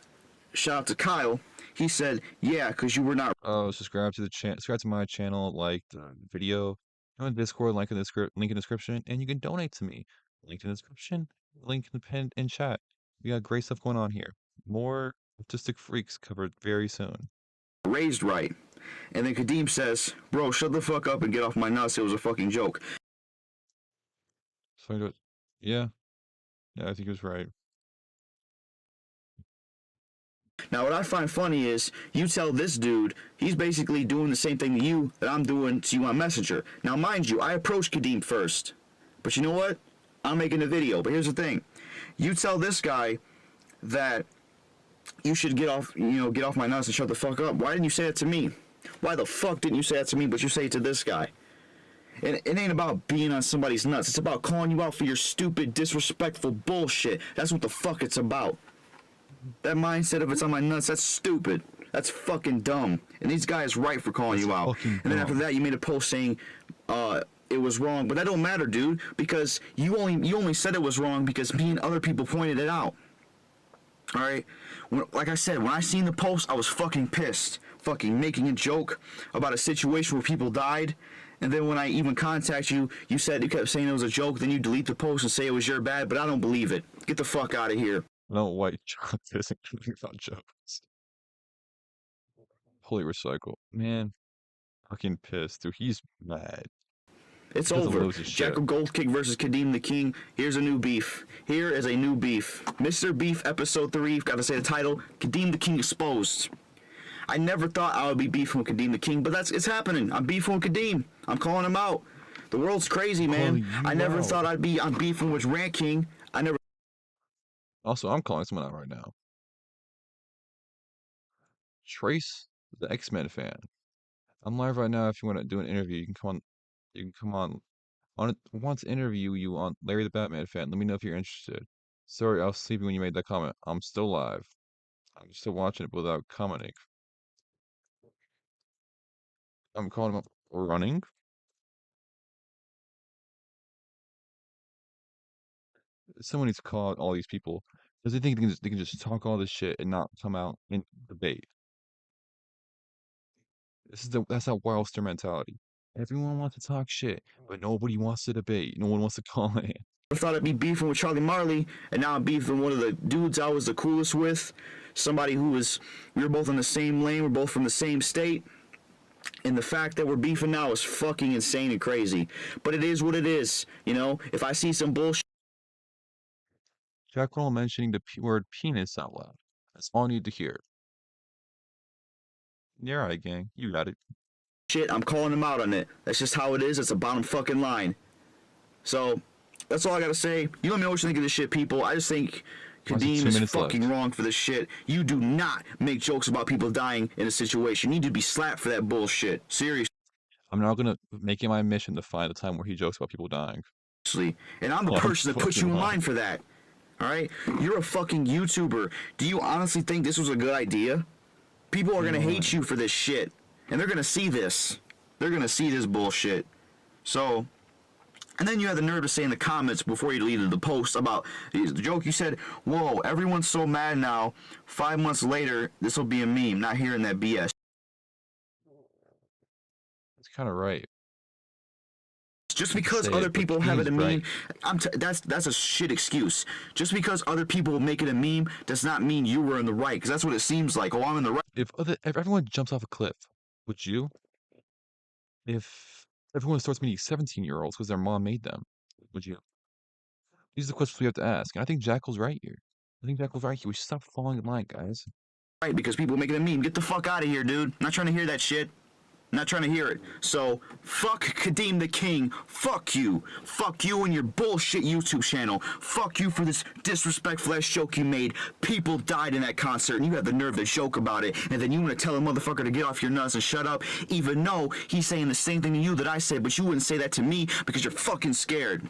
shout out to Kyle. He said, "Yeah, because you were not." Subscribe to the subscribe to my channel, like the video, join Discord, link in the description, and you can donate to me. Link in the description, link in the pen in chat. We got great stuff going on here. More autistic freaks covered very soon. Raised right. And then Kadim says, "Bro, shut the fuck up and get off my nuts. It was a fucking joke." So yeah, I think he was right. Now, what I find funny is you tell this dude he's basically doing the same thing to you that I'm doing to you on Messenger. Now, mind you, I approached Kadim first, but you know what? I'm making a video. But here's the thing: you tell this guy that you should get off my nuts and shut the fuck up. Why didn't you say that to me? Why the fuck didn't you say that to me, but you say it to this guy? It ain't about being on somebody's nuts. It's about calling you out for your stupid, disrespectful bullshit. That's what the fuck it's about. That mindset of it's on my nuts, that's stupid. That's fucking dumb. And these guys right for calling you out. And then after that, you made a post saying it was wrong. But that don't matter, dude, because you only said it was wrong because me and other people pointed it out. All right? Like I said, when I seen the post, I was fucking pissed. Fucking making a joke about a situation where people died. And then when I even contact you, you kept saying it was a joke. Then you delete the post and say it was your bad. But I don't believe it. Get the fuck out of here. No white joke isn't about jokes. Holy recycle. Man, fucking pissed, dude. He's mad. It's over. Jackal Gold Kick versus Kadim the King. Here's a new beef. Here is a new beef. Mr. Beef Episode 3. Gotta say the title. Kadim the King exposed. I never thought I would be beefing with Kadim the King, but it's happening. I'm beefing with Kadim. I'm calling him out. The world's crazy, man. I never thought I'm beefing with Rant King. I never. Also, I'm calling someone out right now. Trace, the X-Men fan. I'm live right now. If you want to do an interview, you can come on. You can come on. Want to interview you on Larry the Batman fan. Let me know if you're interested. Sorry, I was sleeping when you made that comment. I'm still live. I'm still watching it without commenting. I'm calling him up. Running. Someone needs to call out all these people because they think they can just talk all this shit and not come out and debate. That's that wildster mentality. Everyone wants to talk shit, but nobody wants to debate. No one wants to call in. I thought I'd be beefing with Charlie Marley, and now I'm beefing one of the dudes I was the coolest with. Somebody we were both in the same lane, we're both from the same state. And the fact that we're beefing now is fucking insane and crazy. But it is what it is, you know? If I see some bullshit. Jack Roll mentioning the word penis out loud. That's all I need to hear. Yeah, all right, gang. You got it. Shit, I'm calling him out on it. That's just how it is. It's a bottom fucking line. So, that's all I gotta say. You let me know what you think of this shit, people. I just think Kadim is fucking wrong for this shit. You do not make jokes about people dying in a situation. You need to be slapped for that bullshit. Seriously. I'm now gonna make it my mission to find a time where he jokes about people dying. And I'm the person that put you in line for that. Alright? You're a fucking YouTuber. Do you honestly think this was a good idea? People are gonna hate you for this shit. And they're gonna see this. They're gonna see this bullshit. So, and then you had the nerve to say in the comments before you deleted the post about the joke, you said, "Whoa, everyone's so mad now. 5 months later, this will be a meme." Not hearing that BS. That's kind of right. Just because other people have it a meme, that's a shit excuse. Just because other people make it a meme does not mean you were in the right, because that's what it seems like. Oh, I'm in the right. If everyone jumps off a cliff, would you? If everyone starts meeting 17-year-olds because their mom made them, would you? These are the questions we have to ask. And I think Jackal's right here. We should stop falling in line, guys. Right, because people make it a meme. Get the fuck out of here, dude. I'm not trying to hear that shit. Not trying to hear it. So, fuck Kadim the King. Fuck you. Fuck you and your bullshit YouTube channel. Fuck you for this disrespectful ass joke you made. People died in that concert and you have the nerve to joke about it. And then you want to tell a motherfucker to get off your nuts and shut up, even though he's saying the same thing to you that I said, but you wouldn't say that to me because you're fucking scared.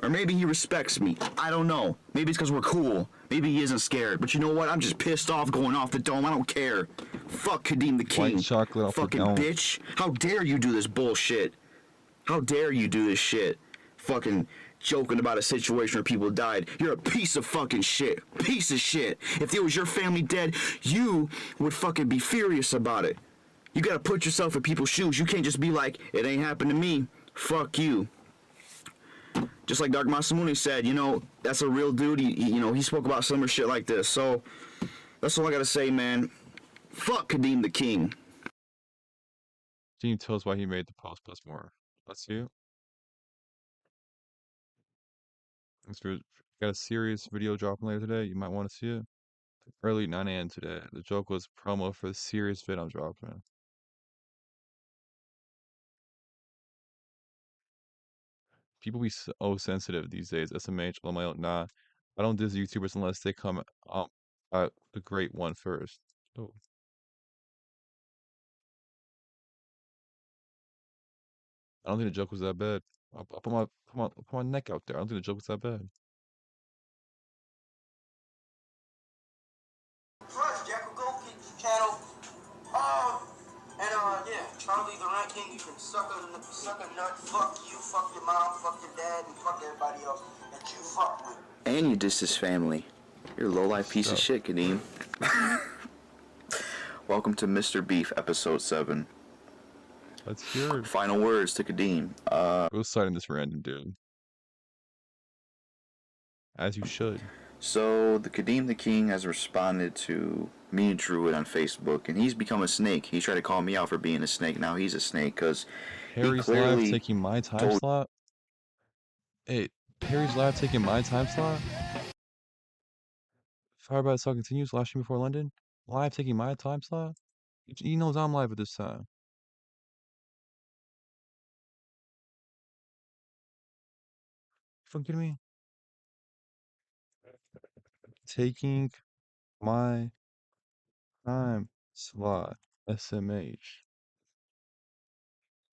Or maybe he respects me. I don't know. Maybe it's because we're cool. Maybe he isn't scared. But you know what? I'm just pissed off going off the dome. I don't care. Fuck Kadeem the King. White chocolate off the Fucking dome. bitch. How dare you do this bullshit? How dare you do this shit? Fucking joking about a situation where people died. You're a piece of fucking shit. Piece of shit. If it was your family dead, you would fucking be furious about it. You gotta put yourself in people's shoes. You can't just be like, it ain't happened to me. Fuck you. Just like Dark Masamune said, you know, that's a real dude. He spoke about similar shit like this. So, that's all I gotta say, man. Fuck Kadeem the King. Can you tell us why he made the post plus more? Let's see it. Got a serious video dropping later today. You might want to see it. Early 9 a.m. today. The joke was promo for the serious vid I'm dropping. People be so sensitive these days. SMH, LMAO, nah. I don't diss YouTubers unless they come at the great one first. Oh. I don't think the joke was that bad. I'll put my neck out there. I don't think the joke was that bad. First, Jack will go kick the channel. Yeah, Charlie the Rat King, you can suck a nut. Fuck you, fuck your mom, fuck your dad, and fuck everybody else that you fuck with. And you dissed his family. You're a low-life piece of shit, Kadeem. Welcome to Mr. Beef, episode 7. Let's hear it. Final words to Kadeem. Go citing this random dude. As you should. So, the Kadeem the King has responded to me and Druid on Facebook, and he's become a snake. He tried to call me out for being a snake. Now he's a snake, because Perry's live taking my time slot? Hey, Perry's live taking my time slot? Fire by the Sun continues, last stream before London? Live taking my time slot? He knows I'm live at this time. You fucking kidding me? Taking my time slot. SMH.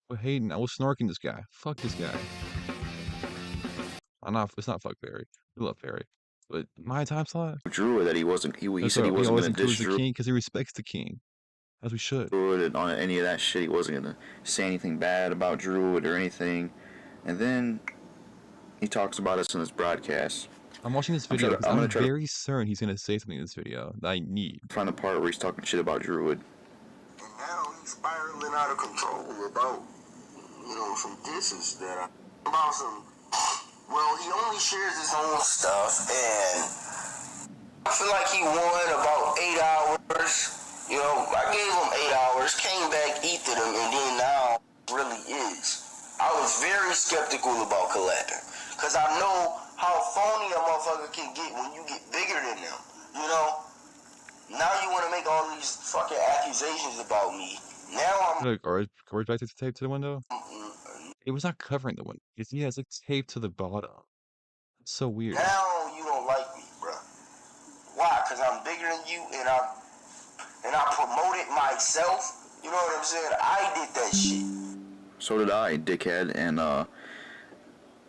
We're hating. I was snorking this guy. Fuck this guy. It's not fuck Barry. We love Barry. But my time slot? Druid that he wasn't. He said he wasn't going to diss the king because he respects the king, as we should. Druid on any of that shit. He wasn't going to say anything bad about Druid or anything. And then he talks about us in his broadcast. I'm watching this video because I'm very certain he's going to say something in this video that I need. Find the part where he's talking shit about Druid. And now he's spiraling out of control about, some disses that about some. Well, he only shares his own stuff, and I feel like he won about 8 hours. I gave him 8 hours, came back, eated him, and then now really is. I was very skeptical about collecting, because I know how phony a motherfucker can get when you get bigger than them. Now you want to make all these fucking accusations about me. Now I'm. Look, Corey's back to the tape to the window. It was not covering the window. It's like tape to the bottom. It's so weird. Now you don't like me, bro. Why? Because I'm bigger than you, and I promoted myself. You know what I'm saying? I did that shit. So did I, dickhead, and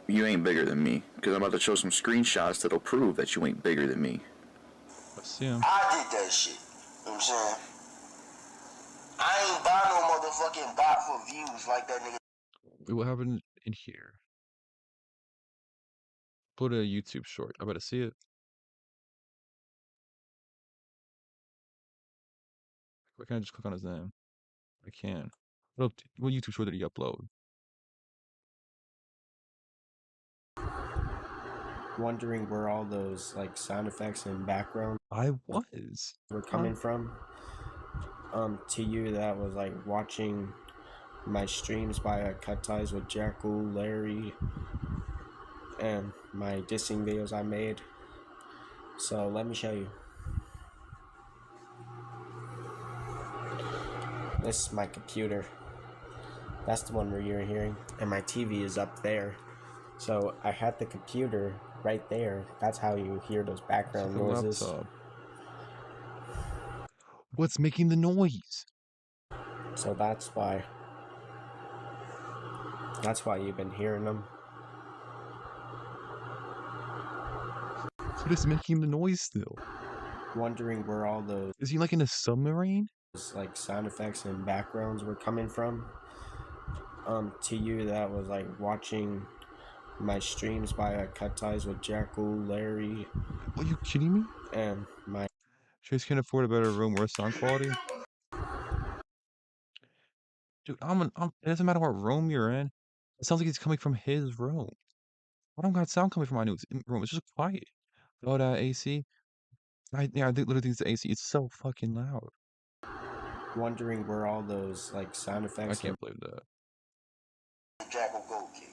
you ain't bigger than me. Because I'm about to show some screenshots that'll prove that you ain't bigger than me. Let's see him. I did that shit. You know what I'm saying? I ain't buy no motherfucking bot for views like that nigga. Wait, what happened in here? Put a YouTube short. I better see it. Why can't I just click on his name? I can. What YouTube short did he upload? Wondering where all those sound effects and background I was were coming from. To you that was watching my streams by Cut Ties with Jackal, Larry, and my dissing videos I made. So let me show you. This is my computer. That's the one where you're hearing, and my TV is up there. So I had the computer right there. That's how you hear those background noises. Laptop. What's making the noise? So that's why you've been hearing them. What is making the noise still? Wondering where all those. Is he in a submarine? like sound effects and backgrounds were coming from. To you, that was like watching my streams by Cut Ties with Jackal, Larry. Are you kidding me? And my Chase can't afford a better room, worse sound quality. Dude, it doesn't matter what room you're in. It sounds like it's coming from his room. I don't got sound coming from my new room. It's just quiet. Oh, that AC. I literally think it's the AC. It's so fucking loud. wondering where all those like sound I effects can't believe that. Jackal Gold Kick.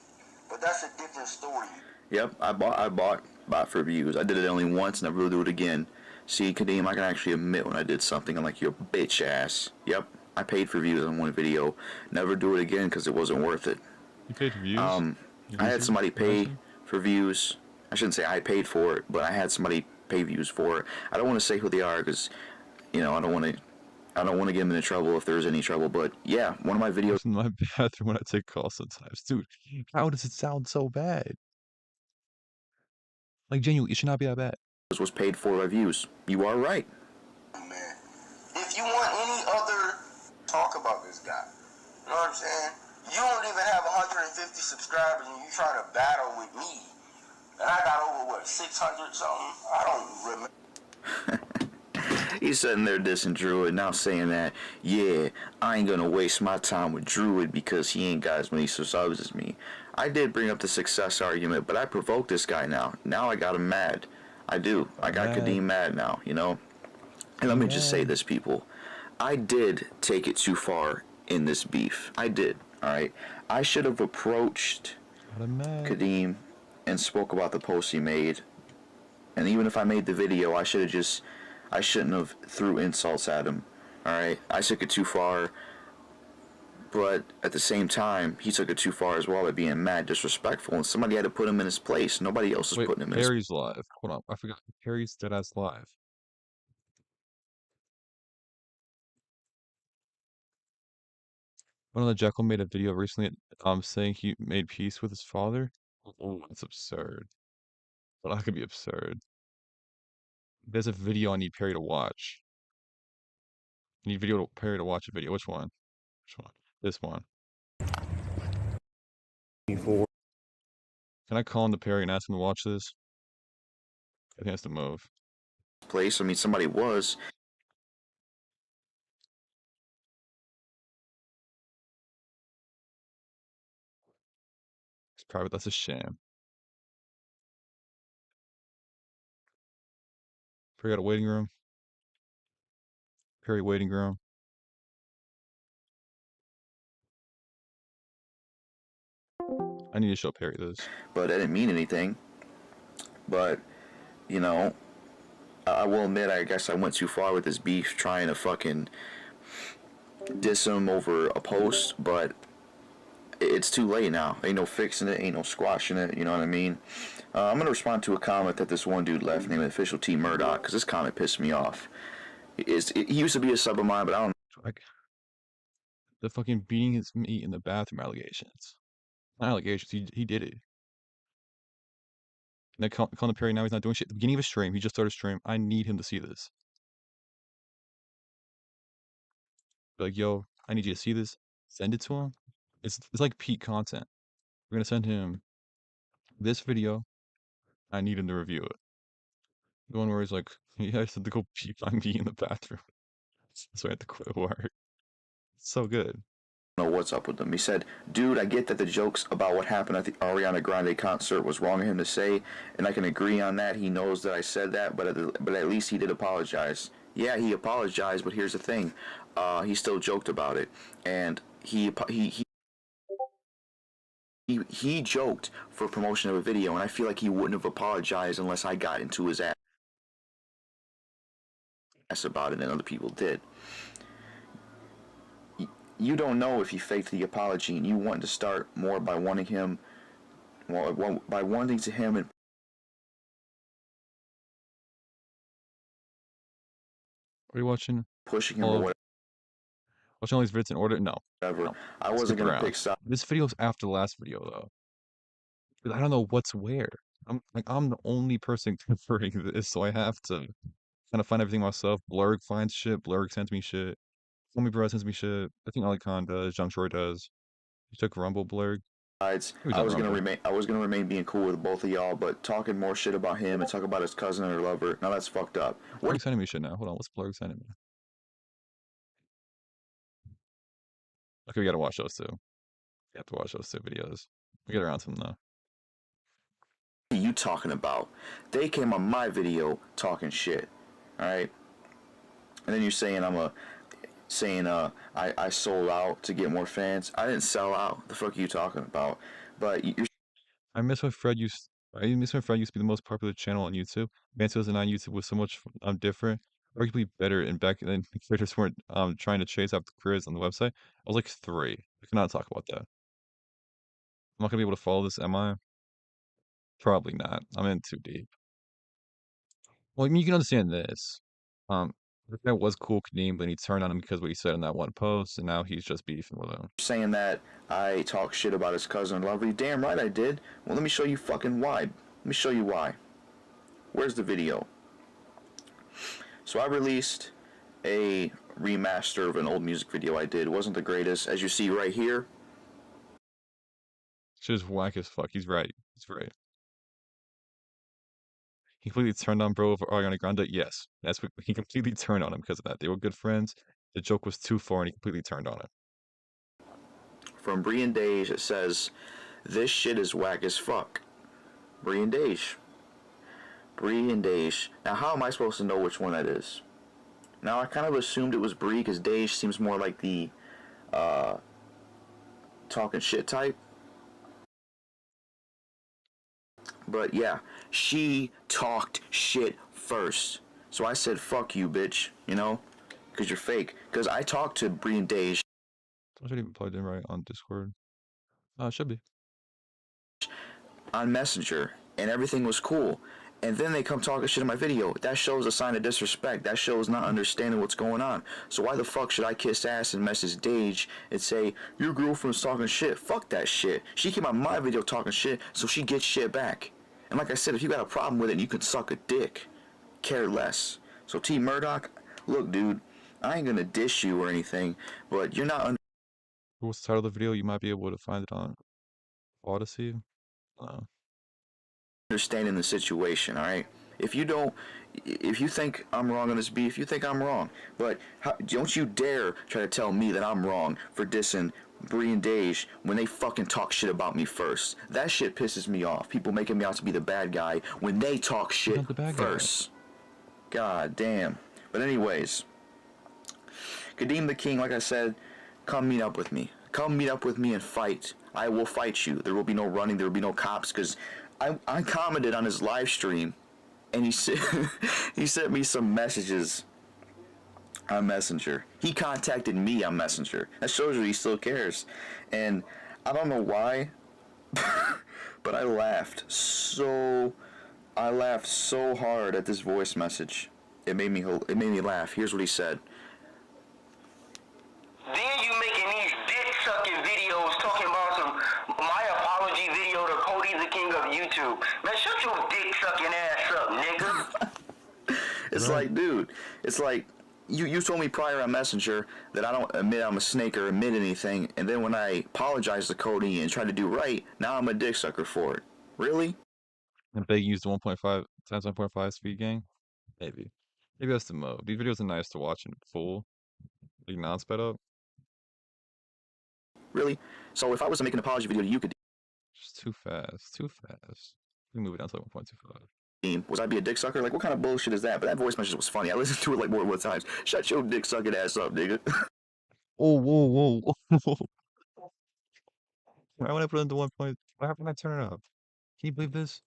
But that's a different story. Yep, I bought for views. I did it only once, never will do it again. See, Kadeem, I can actually admit when I did something. I'm like, you're a bitch ass. Yep, I paid for views on one video. Never do it again because it wasn't worth it. You paid for views? I had somebody pay for views. I shouldn't say I paid for it, but I had somebody pay views for it. I don't want to say who they are because, you know, I don't want to get them into trouble if there's any trouble. But yeah, one of my videos in my bathroom when I take calls sometimes, dude. How does it sound so bad? Like genuinely, it should not be that bad. was paid for by views. You are right. Man, if you want any other talk about this guy, you know what I'm saying? You don't even have 150 subscribers and you try to battle with me. And I got over, what, 600 something? I don't remember. He's sitting there dissing Druid, now saying that, yeah, I ain't gonna waste my time with Druid because he ain't got as many subs as me. I did bring up the success argument, but I provoked this guy now. Now I got him mad. I do. I got Kadeem mad now, you know? And let me just say this, people. I did take it too far in this beef. I did, alright? I should have approached Kadeem and spoke about the post he made. And even if I made the video, I shouldn't have threw insults at him. Alright? I took it too far. But at the same time, he took it too far as well by being mad, disrespectful, and somebody had to put him in his place. Nobody else was putting him in his place. Perry's live. Hold on, I forgot. Perry's deadass live. One of the Jekyll made a video recently, saying he made peace with his father. Oh, that's absurd. But that could be absurd. There's a video I need Perry to watch. I need Perry to watch a video. Which one? Which one? This one. Can I call him to Perry and ask him to watch this? I think that's the move. Place. I mean, somebody was. It's private. That's a sham. Perry got a waiting room. Perry waiting room. I need to show Perry this. But I didn't mean anything. But, you know, I will admit, I guess I went too far with this beef, trying to fucking diss him over a post, but it's too late now. Ain't no fixing it, ain't no squashing it, you know what I mean? I'm gonna respond to a comment that this one dude left named Official T Murdoch, because this comment pissed me off. He used to be a sub of mine, but I don't know. The fucking beating his meat in the bathroom allegations. Not allegations, he did it. And then calling Perry now he's not doing shit. At the beginning of a stream, he just started a stream. I need him to see this. Be like, yo, I need you to see this. Send it to him. It's like peak content. We're gonna send him this video. I need him to review it. The one where he's like, yeah, I said to go pee my meat in the bathroom. So I had to quit work. It's so good. Know what's up with him. He said, dude, I get that the jokes about what happened at the Ariana Grande concert was wrong of him to say, and I can agree on that. He knows that I said that, but at least he did apologize. Yeah, he apologized, but here's the thing. He still joked about it, and he joked for promotion of a video, and I feel like he wouldn't have apologized unless I got into his ass about it and other people did. You don't know if he faked the apology, and you want to start more by wanting him, by wanting to him and Are you watching? Pushing him or whatever. Watching all these vids in order? No. Whatever. No. I wasn't gonna pick sides. This video's after the last video though. Because I don't know what's where. I'm the only person covering this, so I have to kind of find everything myself. Blurg finds shit. Blurg sends me shit. Homie Bro sends me shit. I think Ali Khan does. Junk Shore does. He took Rumble Blurg. I was gonna remain being cool with both of y'all, but talking more shit about him and talking about his cousin or lover, now that's fucked up. Blurg sending me shit now. Hold on, what's Blurg sending me? Okay, we gotta watch those two. We have to watch those two videos. We get around to them though. What are you talking about? They came on my video talking shit, all right? And then you're saying I sold out to get more fans. I didn't sell out. The fuck are you talking about? But you're I miss when Fred used to be the most popular channel on YouTube. Man 2009 YouTube was so much different, arguably better, and back then creators weren't trying to chase after careers on the website. I was like 3. I cannot talk about that. I'm not gonna be able to follow this, am I? Probably not. I'm in too deep. Well, I mean, you can understand this. The guy was cool, Kadeem, but he turned on him because of what he said in that one post, and now he's just beefing with him. saying that I talk shit about his cousin and lover. Damn right I did. Well, let me show you fucking why. Let me show you why. Where's the video? So I released a remaster of an old music video I did. It wasn't the greatest. As you see right here. It's just whack as fuck. He's right. He's right. He completely turned on bro over Ariana Grande. Yes, that's what he completely turned on him because of that. They were good friends. The joke was too far, and he completely turned on it. From Brian Dage, it says, "This shit is whack as fuck." Brian Dage. Brian Dage. Now, how am I supposed to know which one that is? Now, I kind of assumed it was Bree because Dage seems more like the talking shit type. But yeah, she talked shit first. So I said, fuck you, bitch, you know? Because you're fake. Because I talked to Brian Dage. I should even plugged in right on Discord. Should be. On Messenger, and everything was cool. And then they come talking shit in my video. That shows a sign of disrespect. That shows not understanding what's going on. So why the fuck should I kiss ass and message Dage and say, your girlfriend's talking shit? Fuck that shit. She came on my video talking shit, so she gets shit back. And like I said, if you got a problem with it, you can suck a dick. Care less. So T Murdoch, look dude, I ain't gonna dish you or anything, but you're not What's the title of the video? You might be able to find it on Odyssey. understanding the situation, alright? If you think I'm wrong on this beef, you think I'm wrong. But don't you dare try to tell me that I'm wrong for dissing Bree and Dage when they fucking talk shit about me first. That shit pisses me off. People making me out to be the bad guy when they talk shit first. God damn. But anyways, Kadeem the King, like I said, come meet up with me. Come meet up with me and fight. I will fight you. There will be no running. There will be no cops because I commented on his live stream and he sent me some messages on Messenger. He contacted me on Messenger. That shows you he still cares. And I don't know why, but I laughed so hard at this voice message. It made me laugh. Here's what he said. Then you making these dick sucking videos talking about some my apology video to Cody the King of YouTube. Man, shut your dick sucking ass up, nigga. It's like, dude, it's like you told me prior on Messenger that I don't admit I'm a snake or admit anything, and then when I apologize to Cody and try to do right, now I'm a dick sucker for it. Really? And Big used the 1.5 times 1.5 speed gang? Maybe. Maybe that's the mode. These videos are nice to watch in full. Like non-sped up. Really? So if I was to make an apology video to you, Just too fast. Too fast. We can move it down to like 1.25. was I be a dick sucker? Like, what kind of bullshit is that? But that voice message was funny. I listened to it like more than one times. Shut your dick sucking ass up, nigga. Oh, whoa, whoa. Why would I put it into 1 point? Why haven't I turn it up? Can you believe this?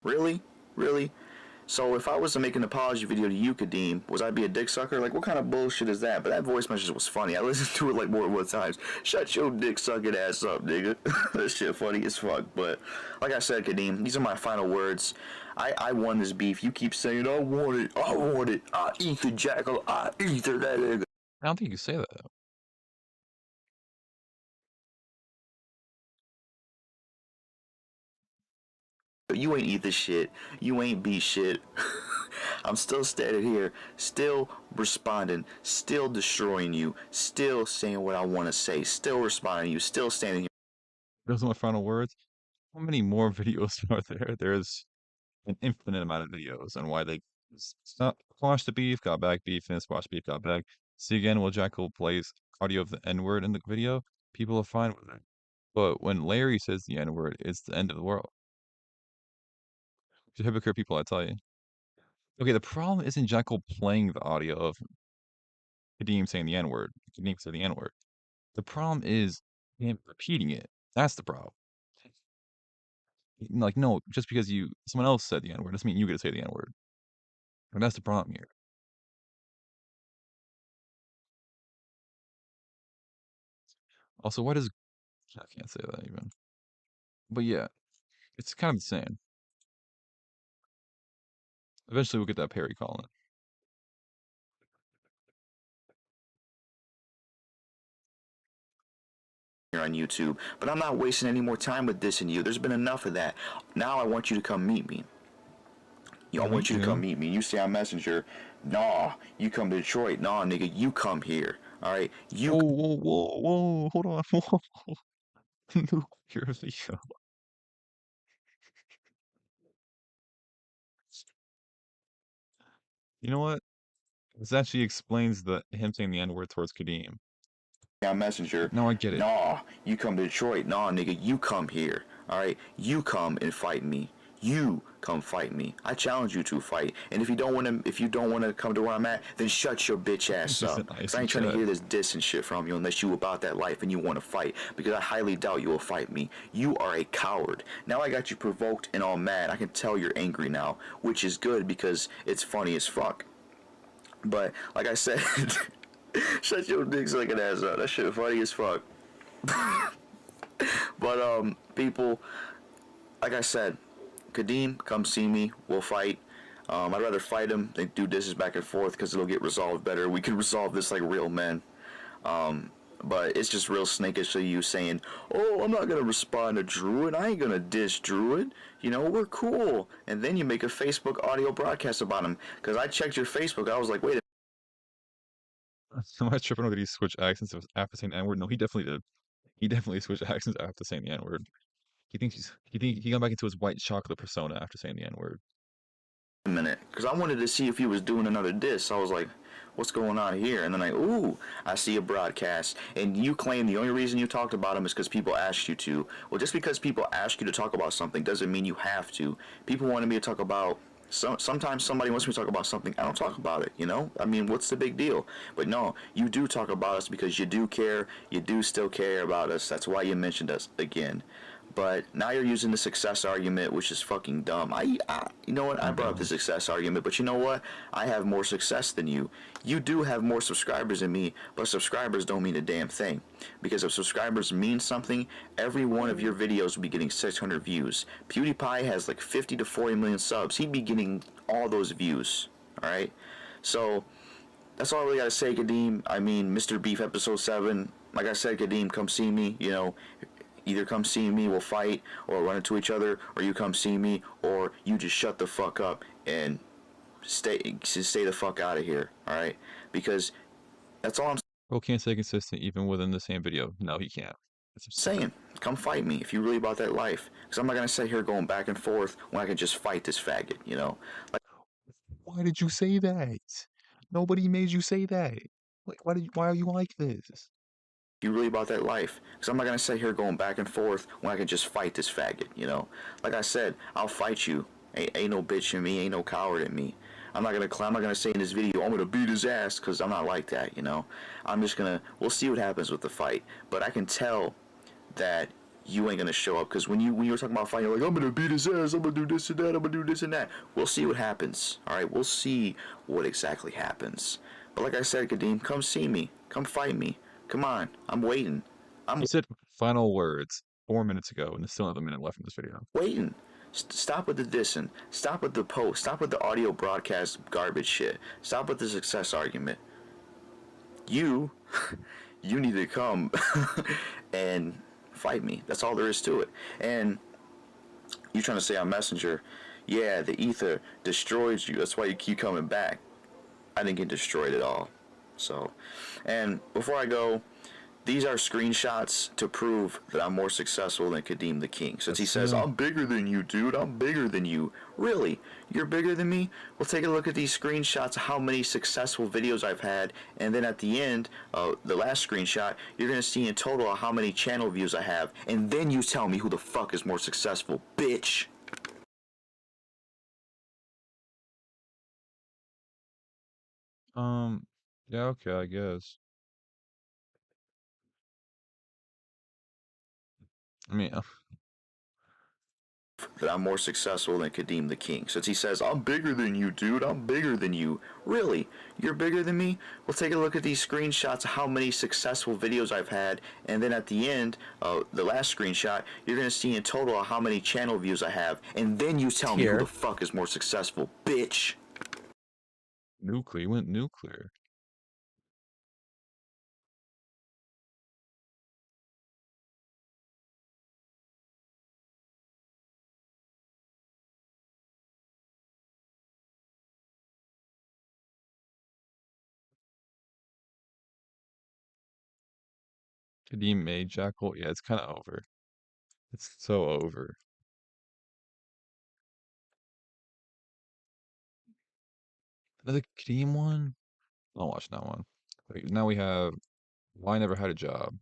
Really? Really? So if I was to make an apology video to you, Kadeem, was I be a dick sucker? Like, what kind of bullshit is that? But that voice message was funny. I listened to it like more than one times. Shut your dick sucking ass up, nigga. That shit funny as fuck. But like I said, Kadeem, these are my final words. I won this beef. You keep saying, I want it. I eat the jackal. I eat that nigga. I don't think you can say that. You ain't eat the shit. You ain't beat shit. I'm still standing here, still responding, still destroying you, still saying what I want to say, still responding to you, still standing here. Those are my final words. How many more videos are there? There's an infinite amount of videos on why they squash the beef, got back beef, and squash beef, got back. See again, while Jackal plays audio of the N-word in the video, people are fine with it. But when Larry says the N-word, it's the end of the world. To hypocrite people, I tell you. Okay, the problem isn't Jackal playing the audio of Kadeem saying the N-word. Kadeem saying the N-word. The problem is him repeating it. That's the problem. Like, no, just because someone else said the N-word doesn't mean you get to say the N-word. And that's the problem here. Also, what is... I can't say that even. But yeah, it's kind of the same. Eventually we'll get that Perry calling. Here on YouTube, but I'm not wasting any more time with dissing you. There's been enough of that. Now I want you to come meet me. I want you to come meet me. You say on Messenger, nah, you come to Detroit. Nah, nigga, you come here. All right, you. Whoa, hold on. Whoa. Nuclear video. You know what? This actually explains him saying the N-word towards Kadeem. On Messenger. No, I get it. Nah, you come to Detroit. Nah, nigga, you come here. All right, you come and fight me. You come fight me. I challenge you to fight. And if you don't want to come to where I'm at, then shut your bitch ass up. Cause I ain't trying to hear this diss and shit from you unless you about that life and you want to fight. Because I highly doubt you will fight me. You are a coward. Now I got you provoked and all mad. I can tell you're angry now, which is good because it's funny as fuck. But like I said, shut your dick sucking ass up. That shit funny as fuck. But people, like I said, Kadeem, come see me. We'll fight. I'd rather fight him than do disses back and forth because it'll get resolved better. We can resolve this like real men. But it's just real snakish of you saying, oh, I'm not going to respond to Druid. I ain't going to diss Druid. You know, we're cool. And then you make a Facebook audio broadcast about him. Because I checked your Facebook. I was like, wait a Am I tripping, or did he switch accents after saying the N-word? No, he definitely did. He definitely switched accents after saying the N-word. He got back into his white chocolate persona after saying the N-word. minute, because I wanted to see if he was doing another diss. I was like, what's going on here? And then I see a broadcast, and you claim the only reason you talked about him is because people asked you to. Well, just because people ask you to talk about something doesn't mean you have to. People wanted me to talk about sometimes somebody wants me to talk about something, I don't talk about it, you know? I mean, what's the big deal? But no, you do talk about us because you do care, you do still care about us. That's why you mentioned us again. But now you're using the success argument, which is fucking dumb. You know what? I brought up the success argument, but you know what? I have more success than you. You do have more subscribers than me, but subscribers don't mean a damn thing. Because if subscribers mean something, every one of your videos will be getting 600 views. PewDiePie has like 50 to 40 million subs. He'd be getting all those views. Alright? So, that's all I really gotta say, Kadeem. I mean, Mr. Beef episode 7. Like I said, Kadeem, come see me. You know, either come see me, we'll fight, or run into each other, or you come see me, or you just shut the fuck up and stay the fuck out of here, alright? Because that's all I'm Bro can't stay consistent even within the same video. No, he can't. saying. Come fight me if you really about that life. Because I'm not going to sit here going back and forth when I can just fight this faggot, you know? Like, why did you say that? Nobody made you say that. Like, why are you like this? You really about that life? Because I'm not going to sit here going back and forth when I can just fight this faggot, you know? Like I said, I'll fight you. Ain't no bitch in me, ain't no coward in me. I'm not gonna say in this video, I'm gonna beat his ass, because I'm not like that, you know? We'll see what happens with the fight. But I can tell that you ain't gonna show up, because when you were talking about fighting, you're like, I'm gonna beat his ass, I'm gonna do this and that, I'm gonna do this and that. We'll see what happens, alright? We'll see what exactly happens. But like I said, Kadeem, come see me. Come fight me. Come on, I'm waiting. He said final words 4 minutes ago, and there's still another minute left in this video. Waiting. Stop with the dissing. Stop with the post. Stop with the audio broadcast garbage shit. Stop with the success argument. You need to come and fight me. That's all there is to it. And You trying to say I'm Messenger? Yeah, the ether destroyed you. That's why you keep coming back. I didn't get destroyed at all. So, and before I go, these are screenshots to prove that I'm more successful than Kadeem the King. Since he says, I'm bigger than you, dude. I'm bigger than you. Really? You're bigger than me? Well, take a look at these screenshots of how many successful videos I've had. And then at the end, the last screenshot, you're going to see in total how many channel views I have. And then you tell me who the fuck is more successful, bitch. Yeah, okay, I guess. I mean, that I'm more successful than Kadeem the King. Since he says, I'm bigger than you, dude. I'm bigger than you. Really? You're bigger than me? Well, take a look at these screenshots of how many successful videos I've had. And then at the end, the last screenshot, you're going to see in total how many channel views I have. And then you tell me who the fuck is more successful, bitch. nuclear. You went nuclear. Kadeem made Jackal. Yeah, it's kind of over. It's so over. Another Kadeem one? I'll watch that one. Wait, now we have Why I Never Had a Job.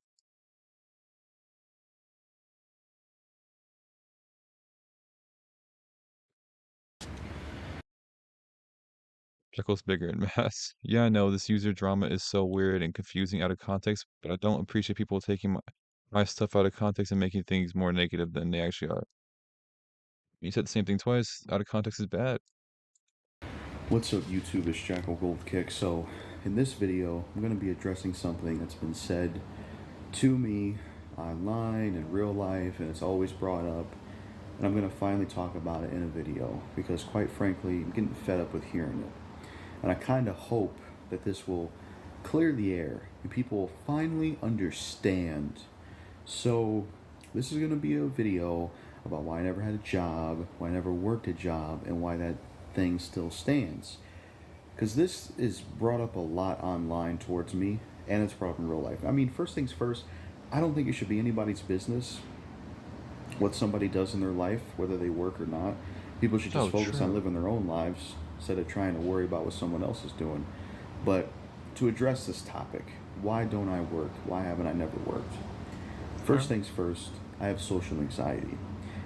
Jekyll's bigger in mass. Yeah, I know this user drama is so weird and confusing out of context, but I don't appreciate people taking my stuff out of context and making things more negative than they actually are. You said the same thing twice. Out of context is bad. What's up, YouTube? It's Jackal Gold Kick. So, in this video, I'm going to be addressing something that's been said to me online in real life, and it's always brought up. And I'm going to finally talk about it in a video because, quite frankly, I'm getting fed up with hearing it. And I kind of hope that this will clear the air and people will finally understand. So, this is going to be a video about why I never had a job, why I never worked a job, and why that thing still stands. Because this is brought up a lot online towards me, and it's brought up in real life. I mean, first things first, I don't think it should be anybody's business what somebody does in their life, whether they work or not. People should just focus on living their own lives instead of trying to worry about what someone else is doing. But to address this topic, why don't I work? Why haven't I never worked? First things first, I have social anxiety.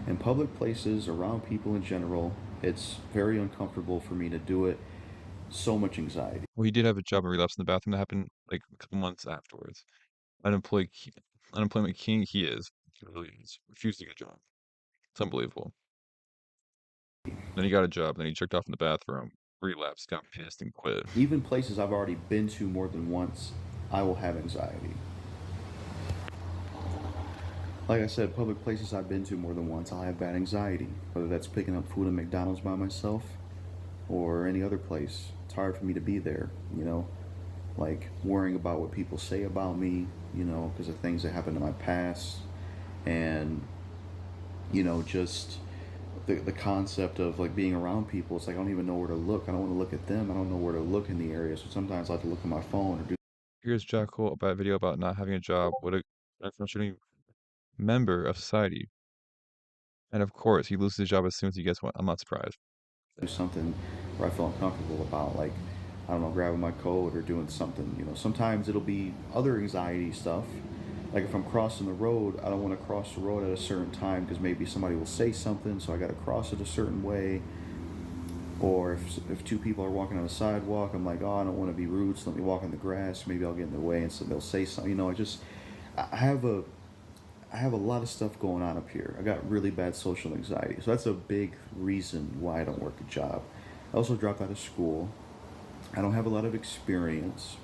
In public places, around people in general, it's very uncomfortable for me to do it. So much anxiety. Well, he did have a job and relapse in the bathroom that happened like a couple months afterwards. Unemployment king he is. He really is. Refused to get a job. It's unbelievable. Then he got a job, then he jerked off in the bathroom, relapsed, got pissed, and quit. Even places I've already been to more than once, I will have anxiety. Like I said, public places I've been to more than once, I'll have bad anxiety. Whether that's picking up food at McDonald's by myself or any other place. It's hard for me to be there, you know? Like worrying about what people say about me, you know, because of things that happened in my past. And, you know, just the concept of like being around people. It's like I don't even know where to look. I don't want to look at them. I don't know where to look in the area. So sometimes I have to look at my phone or do. Here's Jackal about a video about not having a job. What a frustrating member of society. And of course, he loses his job as soon as he gets one. I'm not surprised. Do something where I feel uncomfortable about, like, I don't know, grabbing my coat or doing something, you know. Sometimes it'll be other anxiety stuff. Like if I'm crossing the road, I don't want to cross the road at a certain time because maybe somebody will say something, so I got to cross it a certain way. Or if two people are walking on a sidewalk, I'm like, oh, I don't want to be rude, so let me walk on the grass. Maybe I'll get in their way, and so they'll say something. You know, I have a lot of stuff going on up here. I got really bad social anxiety, so that's a big reason why I don't work a job. I also dropped out of school. I don't have a lot of experience,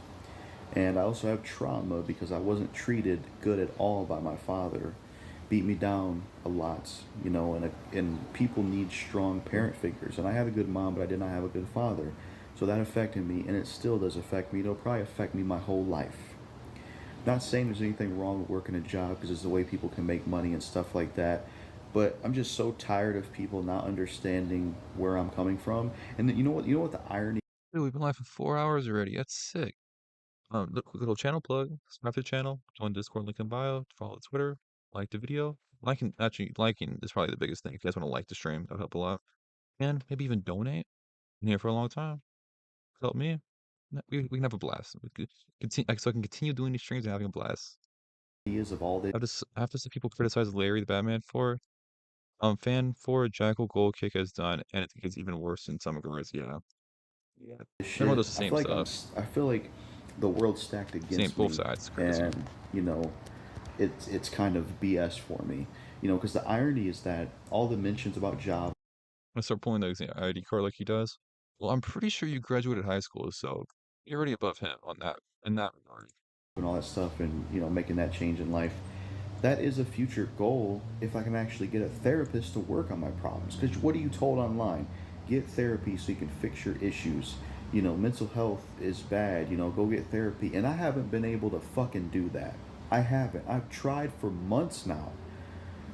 and I also have trauma because I wasn't treated good at all by my father. Beat me down a lot, you know, and people need strong parent figures. And I had a good mom, but I did not have a good father. So that affected me, and it still does affect me. It'll probably affect me my whole life. Not saying there's anything wrong with working a job because it's the way people can make money and stuff like that. But I'm just so tired of people not understanding where I'm coming from. And then, you know what the irony. Dude, we've been live for 4 hours already. That's sick. Look, quick little channel plug. Subscribe to the channel. Join Discord, link in bio. Follow the Twitter. Like the video. Liking is probably the biggest thing. If you guys want to like the stream, that'll help a lot. And maybe even donate. Been here for a long time. Help me. We can have a blast. We could continue, so I can continue doing these streams and having a blast. Ideas of all this. I have to see people criticize Larry the Batman for. Fan for Jackal Gold Kick has done, and I think it's even worse in some regards. Yeah. Yeah. Shit, Everyone does the I same feel like stuff. I feel like the world's stacked against Both me, sides. Crazy. and you know, it's kind of BS for me. You know, because the irony is that all the mentions about job. I start pulling the ID card like he does. Well, I'm pretty sure you graduated high school, so you're already above him on that in that regard. And all that stuff, and you know, making that change in life. That is a future goal if I can actually get a therapist to work on my problems. Because what are you told online? Get therapy so you can fix your issues. You know, mental health is bad. You know, go get therapy. And I haven't been able to fucking do that. I haven't. I've tried for months now.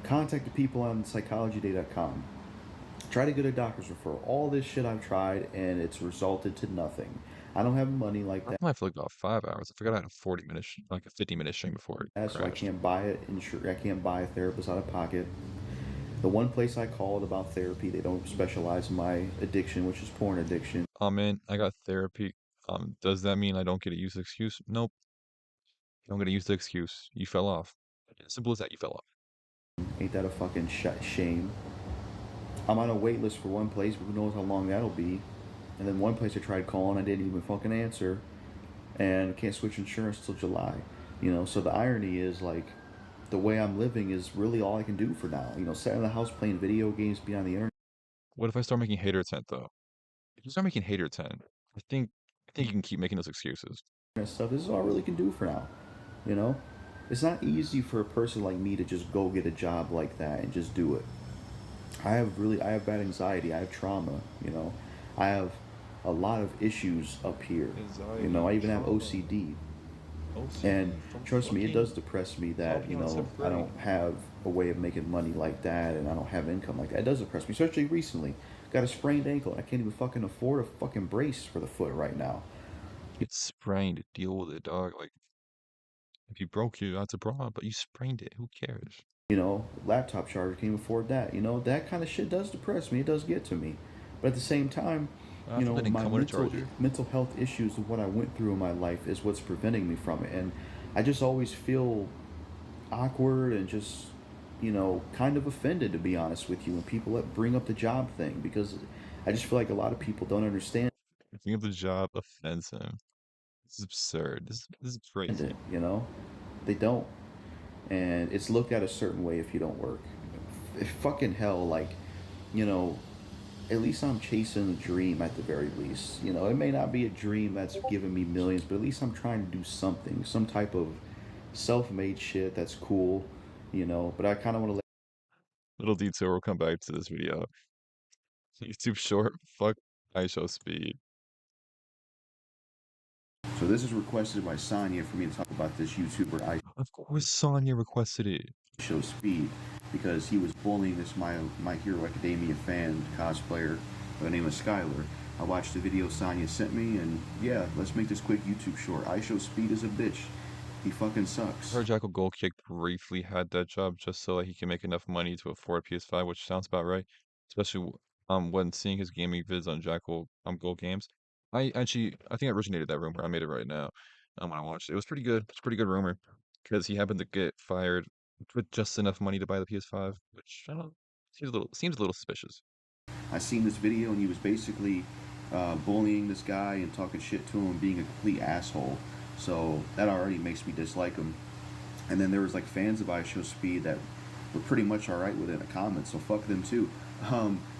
Contacted people on psychologyday.com. Try to get a doctor's referral. All this shit I've tried, and it's resulted to nothing. I don't have money like that. I live for like about 5 hours. I forgot I had a 40-minute, like a 50-minute stream before it So I crashed. can't buy it. I can't buy a therapist out of pocket. The one place I called about therapy, they don't specialize in my addiction, which is porn addiction. Oh man, I got therapy. Does that mean I don't get to use the excuse? Nope. You don't get to use the excuse. You fell off. Simple as that. You fell off. Ain't that a fucking shame? I'm on a wait list for one place, but who knows how long that'll be. And then one place I tried calling, I didn't even fucking answer, and can't switch insurance till July. You know, so the irony is like, the way I'm living is really all I can do for now. You know, sitting in the house playing video games, be on the internet. What if I start making hater tent though? If you start making hater tent, I think you can keep making those excuses. Stuff. This is all I really can do for now. You know, it's not easy for a person like me to just go get a job like that and just do it. I have bad anxiety. I have trauma. You know, I have a lot of issues up here. You know, I even have OCD. And trust me, it does depress me that, you know, I don't have a way of making money like that, and I don't have income like that. It does depress me, especially recently. Got a sprained ankle. I can't even fucking afford a fucking brace for the foot right now. It's sprained. Deal with it, dog. Like, if you broke you, that's a problem, but you sprained it. Who cares? You know, laptop charger, can't even afford that. You know, that kind of shit does depress me. It does get to me. But at the same time, you know, my mental health issues of what I went through in my life is what's preventing me from it. And I just always feel awkward and just, you know, kind of offended, to be honest with you, when people bring up the job thing, because I just feel like a lot of people don't understand. Bring up the job offends him. This is absurd. This is crazy. You know, they don't. And it's looked at a certain way if you don't work. Fucking hell, like, you know, at least I'm chasing a dream at the very least. You know, it may not be a dream that's giving me millions, but at least I'm trying to do something, some type of self-made shit that's cool, you know. But I kind of want to. Little detour. We'll come back to this video. YouTube short. Fuck IShowSpeed. So this is requested by Sonya for me to talk about this YouTuber. Of course, Sonya requested it. IShowSpeed, because he was bullying this My Hero Academia fan cosplayer by the name of Skylar. I watched the video Sonya sent me, and yeah, let's make this quick YouTube short. IShowSpeed is a bitch. He fucking sucks. I heard Jackal Gold Kick briefly had that job just so he can make enough money to afford a PS5, which sounds about right. Especially when seeing his gaming vids on Jackal Gold Games. I think I originated that rumor. I made it right now. When I watched it, it was pretty good. It's a pretty good rumor because he happened to get fired with just enough money to buy the PS5, which I don't know, seems a little suspicious. I seen this video and he was basically bullying this guy and talking shit to him and being a complete asshole. So that already makes me dislike him. And then there was like fans of IShowSpeed that were pretty much alright with it in the comments, so fuck them too.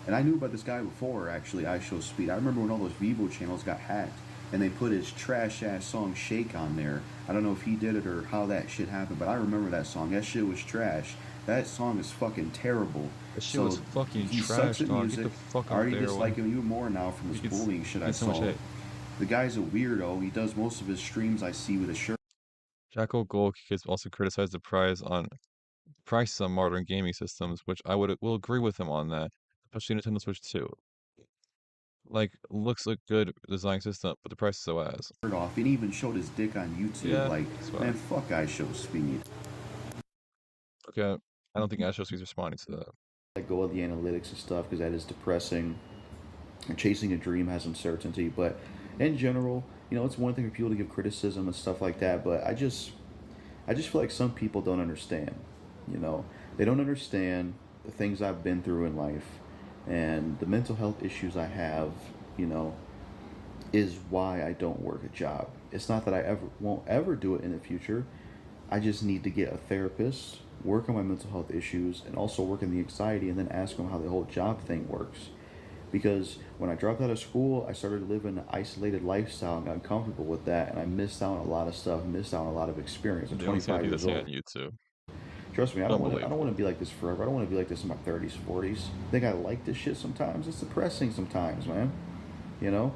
And I knew about this guy before, actually, IShowSpeed. I remember when all those Vivo channels got hacked and they put his trash ass song Shake on there. I don't know if he did it or how that shit happened, but I remember that song. That shit was trash. That song is fucking terrible. That shit was fucking he trash, sucks at dog. music. Get the fuck I already out there, dislike him even more now from this bullying shit I so much saw. hate. The guy's a weirdo. He does most of his streams I see with a shirt. Jackal Gold Kick has also criticized the prize on prices on modern gaming systems, which will agree with him on that, especially Nintendo Switch 2. Like, looks like good design system, but the price is so ass. Off. He even showed his dick on YouTube. Yeah, Like, that's fine. man, fuck iShowSpeed. Okay, I don't think iShowSpeed's responding to that. Let go of the analytics and stuff because that is depressing. And chasing a dream has uncertainty, but in general, you know, it's one thing for people to give criticism and stuff like that. But I just feel like some people don't understand. You know, they don't understand the things I've been through in life and the mental health issues I have. You know, is why I don't work a job. It's not that I won't ever do it in the future. I just need to get a therapist, work on my mental health issues, and also work on the anxiety, and then ask them how the whole job thing works. Because when I dropped out of school, I started living an isolated lifestyle and got comfortable with that, and I missed out on a lot of stuff, missed out on a lot of experience. I'm 25 years old. On YouTube. Trust me, I don't want to be like this forever. I don't want to be like this in my 30s, 40s. I think I like this shit sometimes. It's depressing sometimes, man. You know?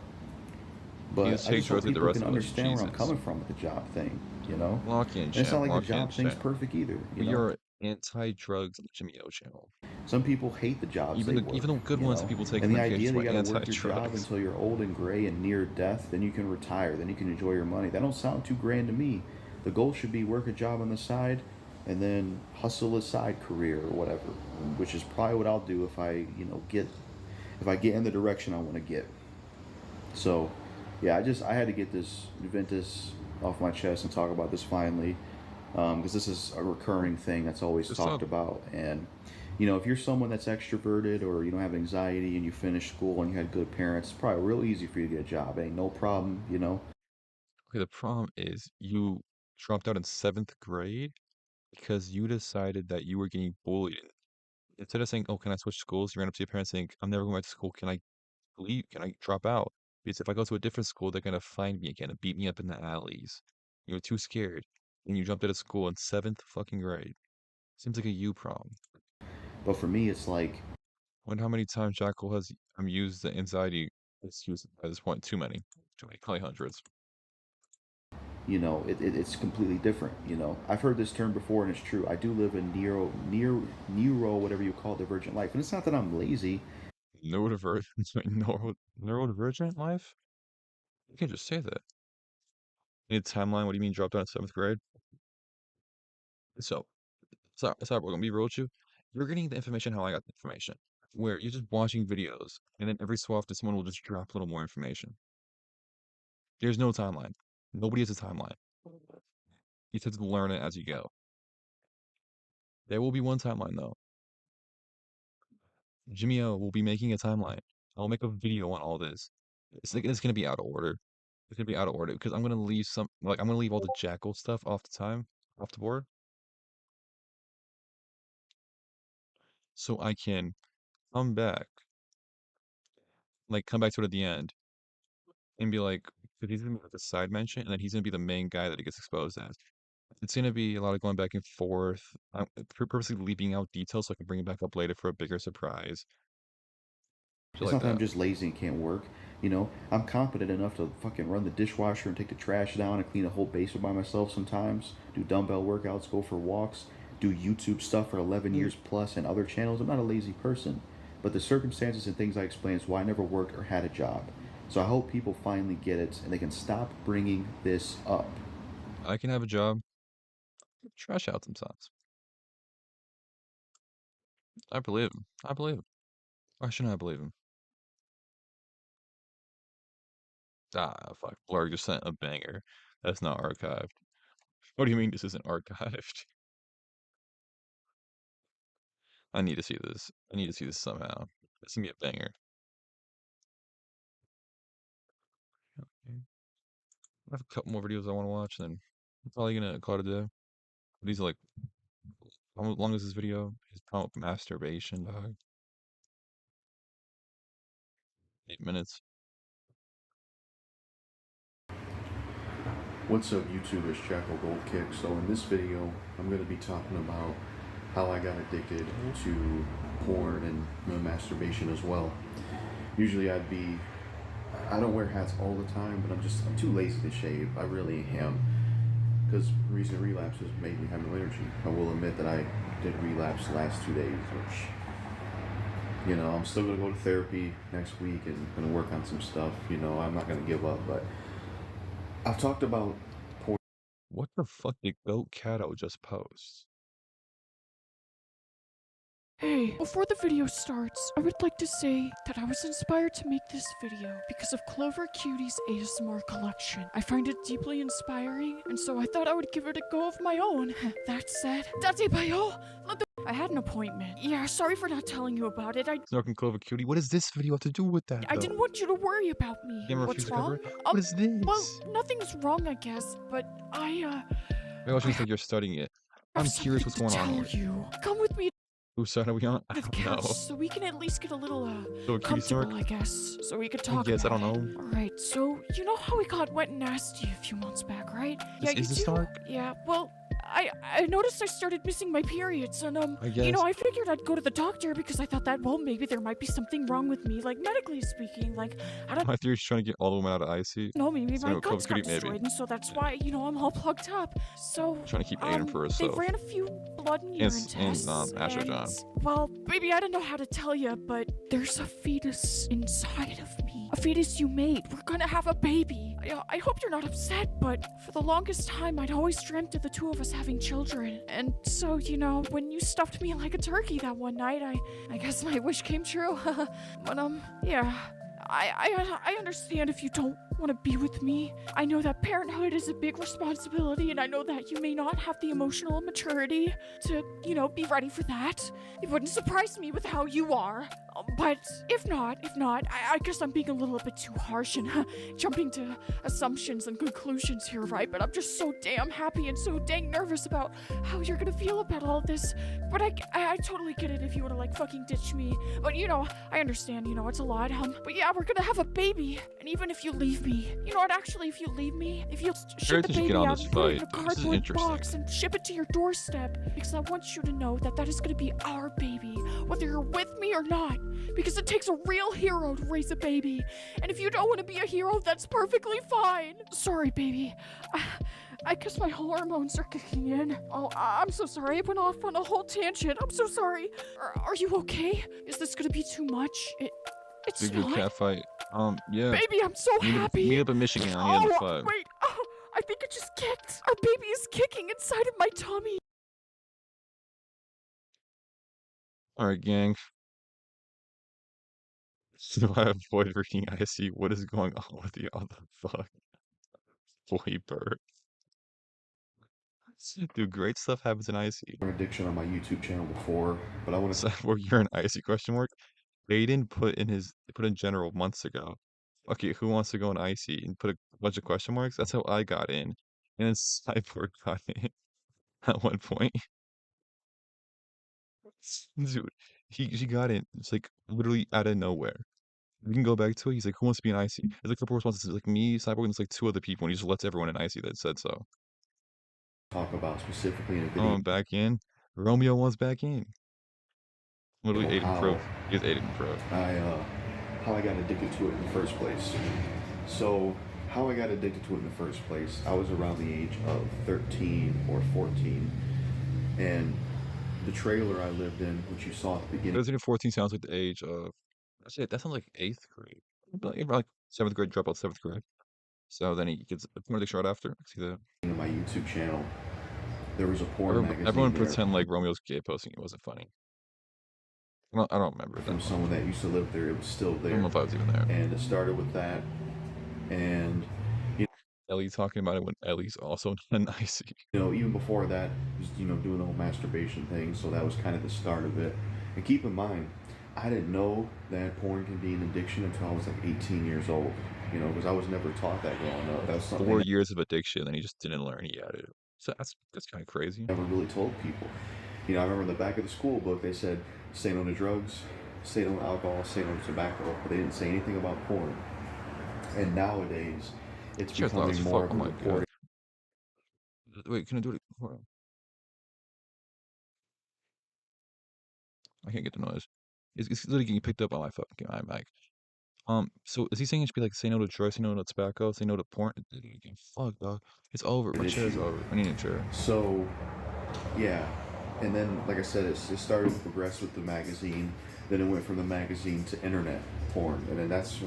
But I just hope people can understand where I'm coming from with the job thing, you know? And it's not like the job thing's perfect either. We are anti-drugs on the JXMMY0 channel. Some people hate the jobs even they work, the good ones that people take. And the idea that you gotta work your job until you're old and gray and near death, then you can retire, then you can enjoy your money. That don't sound too grand to me. The goal should be work a job on the side and then hustle a side career or whatever, which is probably what I'll do if I get in the direction I want to get. So yeah, I had to get this, vent this off my chest and talk about this finally, because this is a recurring thing that's always talked about. And you know, if you're someone that's extroverted or you don't have anxiety and you finish school and you had good parents, it's probably real easy for you to get a job. It ain't no problem, you know. Okay, the problem is you dropped out in 7th grade because you decided that you were getting bullied. Instead of saying, "Oh, can I switch schools?" You ran up to your parents saying, "I'm never going back to school. Can I leave? Can I drop out? Because if I go to a different school, they're gonna find me again and beat me up in the alleys." You were too scared, and you jumped out of school in 7th fucking grade. Seems like a you problem. But for me, it's like, wonder how many times Jackal has used the anxiety excuse at this point. Too many, probably hundreds. You know, it's completely different. You know, I've heard this term before, and it's true. I do live a neuro, whatever you call it, divergent life, and it's not that I'm lazy. Neurodivergent life? You can just say that. Need a timeline? What do you mean dropped out in 7th grade? So, we're gonna be real with you. You're getting the information how I got the information, where you're just watching videos, and then every so often someone will just drop a little more information. There's no timeline. Nobody has a timeline. You just have to learn it as you go. There will be one timeline though. JXMMY0 will be making a timeline. I'll make a video on all this. It's gonna be out of order. It's gonna be out of order because I'm gonna leave I'm gonna leave all the Jackal stuff off the board. So I can come back, come back to it at the end, and be like, because he's gonna be like a side mention, and then he's gonna be the main guy that he gets exposed as. It's gonna be a lot of going back and forth. I'm purposely leaving out details so I can bring it back up later for a bigger surprise. It's not that I'm just lazy and can't work. You know, I'm competent enough to fucking run the dishwasher and take the trash down and clean a whole basement by myself sometimes. Do dumbbell workouts, go for walks, do YouTube stuff for 11 years plus and other channels. I'm not a lazy person. But the circumstances and things I explained is why I never worked or had a job. So I hope people finally get it and they can stop bringing this up. I can have a job. Trash out sometimes. I believe him. I believe him. Why shouldn't I believe him? Ah, fuck. Blur just sent a banger. That's not archived. What do you mean this isn't archived? I need to see this. I need to see this somehow. It's gonna be a banger. Okay. I have a couple more videos I want to watch, then I'm probably gonna call it a day. These are how long is this video? It's about masturbation, dog. 8 minutes. What's up, YouTube? It's Jackal Gold Kick. So in this video, I'm going to be talking about how I got addicted to porn and masturbation as well. Usually I don't wear hats all the time, but I'm too lazy to shave. I really am. because recent relapses made me have no energy. I will admit that I did relapse the last 2 days, which, you know, I'm still gonna go to therapy next week and gonna work on some stuff. You know, I'm not gonna give up, but I've talked about porn. What the fuck did Goat Cato just post? Hey, before the video starts, I would like to say that I was inspired to make this video because of Clover Cutie's ASMR collection. I find it deeply inspiring, and so I thought I would give it a go of my own. That said, Date Bayo, I had an appointment. Yeah, sorry for not telling you about it. Snorking Clover Cutie. What does this video have to do with that, I though? didn't want you to worry about me. Gamer What's refused to cover wrong? it? What is this? Well, nothing's wrong, I guess, but Maybe I should like you're studying it. I'm curious what's going on here. you. Come with me Whose side are we on? I to the don't know. couch so we can at least get a little So a cutie comfortable, snark? I guess, so we could I talk guess, I about don't it. know. Alright, so you know how we got wet and nasty a few months back, right? This you is the do? snark? Yeah, well, I noticed I started missing my periods, and I you guess. know, I figured I'd go to the doctor because I thought that, well, maybe there might be something wrong with me, like medically speaking, like, I don't My theory is trying to get all the women out of IC. know, maybe So my Clover guts got Cutie, maybe. destroyed, and so that's why, you know, I'm all plugged up. So, Trying to keep Aiden for they herself. ran a few blood and urine tests, Asher John. well, baby, I don't know how to tell you, but there's a fetus inside of me. A fetus you made. We're gonna have a baby. I hope you're not upset, but for the longest time, I'd always dreamt of the two of us having children. And so, you know, when you stuffed me like a turkey that one night, I guess my wish came true. But, yeah. I understand if you don't want to be with me. I know that parenthood is a big responsibility, and I know that you may not have the emotional maturity to, you know, be ready for that. It wouldn't surprise me with how you are. But if not, I guess I'm being a little bit too harsh and jumping to assumptions and conclusions here, right? But I'm just so damn happy and so dang nervous about how you're gonna feel about all this. But I totally get it if you wanna like fucking ditch me. But you know, I understand, you know, it's a lot. But yeah, we're gonna have a baby. And even if you leave me, you know what, actually, if you leave me, if you ship the Everything should baby get on out this and put it in a fight. This is cardboard interesting. box and ship it to your doorstep, because I want you to know that that is gonna be our baby, whether you're with me or not. Because it takes a real hero to raise a baby. And if you don't want to be a hero, that's perfectly fine. Sorry, baby. I guess my hormones are kicking in. Oh, I'm so sorry. I went off on a whole tangent. I'm so sorry. Are you okay? Is this gonna be too much? It's Big good not. cat fight. Yeah. Baby, I'm so happy. Meet up in Michigan. I need a five. Wait. Oh, I think it just kicked. Our baby is kicking inside of my tummy. Alright, gang. So I avoid reading IC. What is going on with you? What the fuck? Boy, bird. Dude, great stuff happens in IC. Addiction on my YouTube channel before, but I want So where you're in IC question mark? Aiden put in general months ago. Okay, who wants to go in IC and put a bunch of question marks? That's how I got in. And then Cyborg got in at one point. Dude, she got in. It's like literally out of nowhere. We can go back to it. He's like, who wants to be in IC? It's like a couple responses. It's like me, Cyborg, and it's like two other people, and he just lets everyone in IC that said so. talk about specifically in a video. Oh, I'm back in. Romeo wants back in. Literally Aiden Pro. He is Aiden Pro. How I got addicted to it in the first place. So, how I got addicted to it in the first place, I was around the age of 13 or 14, and the trailer I lived in, which you saw at the beginning. 13 to 14 sounds like the age of. Actually, that sounds like 8th grade. Like 7th grade, dropout 7th grade. So then he gets a porn addiction right after. See that? On my YouTube channel, there was a porn magazine. Everyone there pretend like Romeo's gay posting. It wasn't funny. I don't remember that. From someone that used to live there. It was still there. I don't know if I was even there. And it started with that, and Ellie talking about it when Ellie's also in IC. you know, even before that, was, you know, doing the whole masturbation thing. So that was kind of the start of it. And keep in mind, I didn't know that porn can be an addiction until I was like 18 years old. You know, because I was never taught that growing up. That was something 4 years of addiction, and he just didn't learn. He had it. So that's kind of crazy. I never really told people. You know, I remember in the back of the school book they said, "Say no to drugs, say no to alcohol, say no to tobacco," but they didn't say anything about porn. And nowadays, it's becoming more of a reporting. Wait, can I do it? Hold on. I can't get the noise. It's literally getting picked up on my fucking iMac. So is he saying it should be like say no to drugs, say no to tobacco, say no to porn? Fuck, dog. It's over. My chair is issue. over. I need a chair. So, yeah. And then, like I said, it started to progress with the magazine. Then it went from the magazine to internet porn. And then that's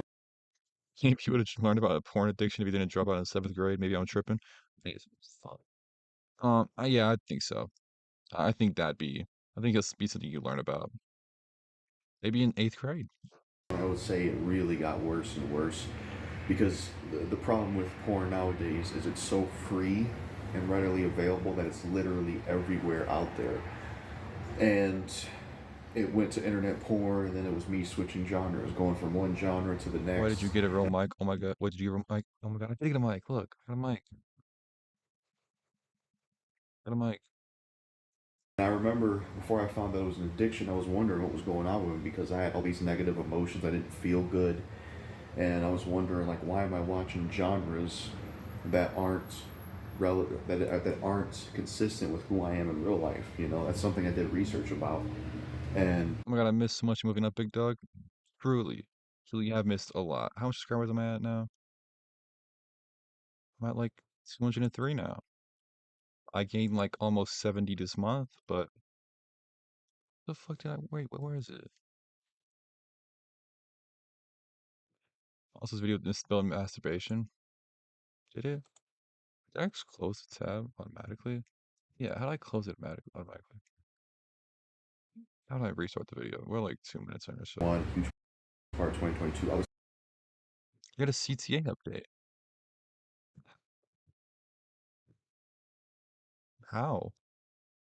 Maybe you would have learned about a porn addiction if you didn't drop out in 7th grade. Maybe I'm tripping. I think it's fuck. Yeah, I think so. I think that'd be. I think it's be something you learn about. Maybe in 8th grade. I would say it really got worse and worse because the problem with porn nowadays is it's so free and readily available that it's literally everywhere out there. And it went to internet porn, and then it was me switching genres, going from one genre to the next. Why did you get a real mic? Oh my god. What did you get a mic? Oh my god. I did get a mic. Look, I got a mic. Got a mic. I remember before I found out it was an addiction, I was wondering what was going on with me because I had all these negative emotions. I didn't feel good, and I was wondering like, why am I watching genres that aren't relative, that aren't consistent with who I am in real life? You know, that's something I did research about, and Oh my god, I missed so much moving up, big dog. Truly. Truly have missed a lot. How much subscribers am I at now? I'm at like 203 now. I gained like almost 70 this month, but the fuck did I wait, where is it? Also, this video is spelled masturbation. Did it? Did I just close the tab automatically? Yeah, how do I close it automatically? How do I restart the video? We're like 2 minutes in or so. one huge part of 2022. I was You got a CTA update. How?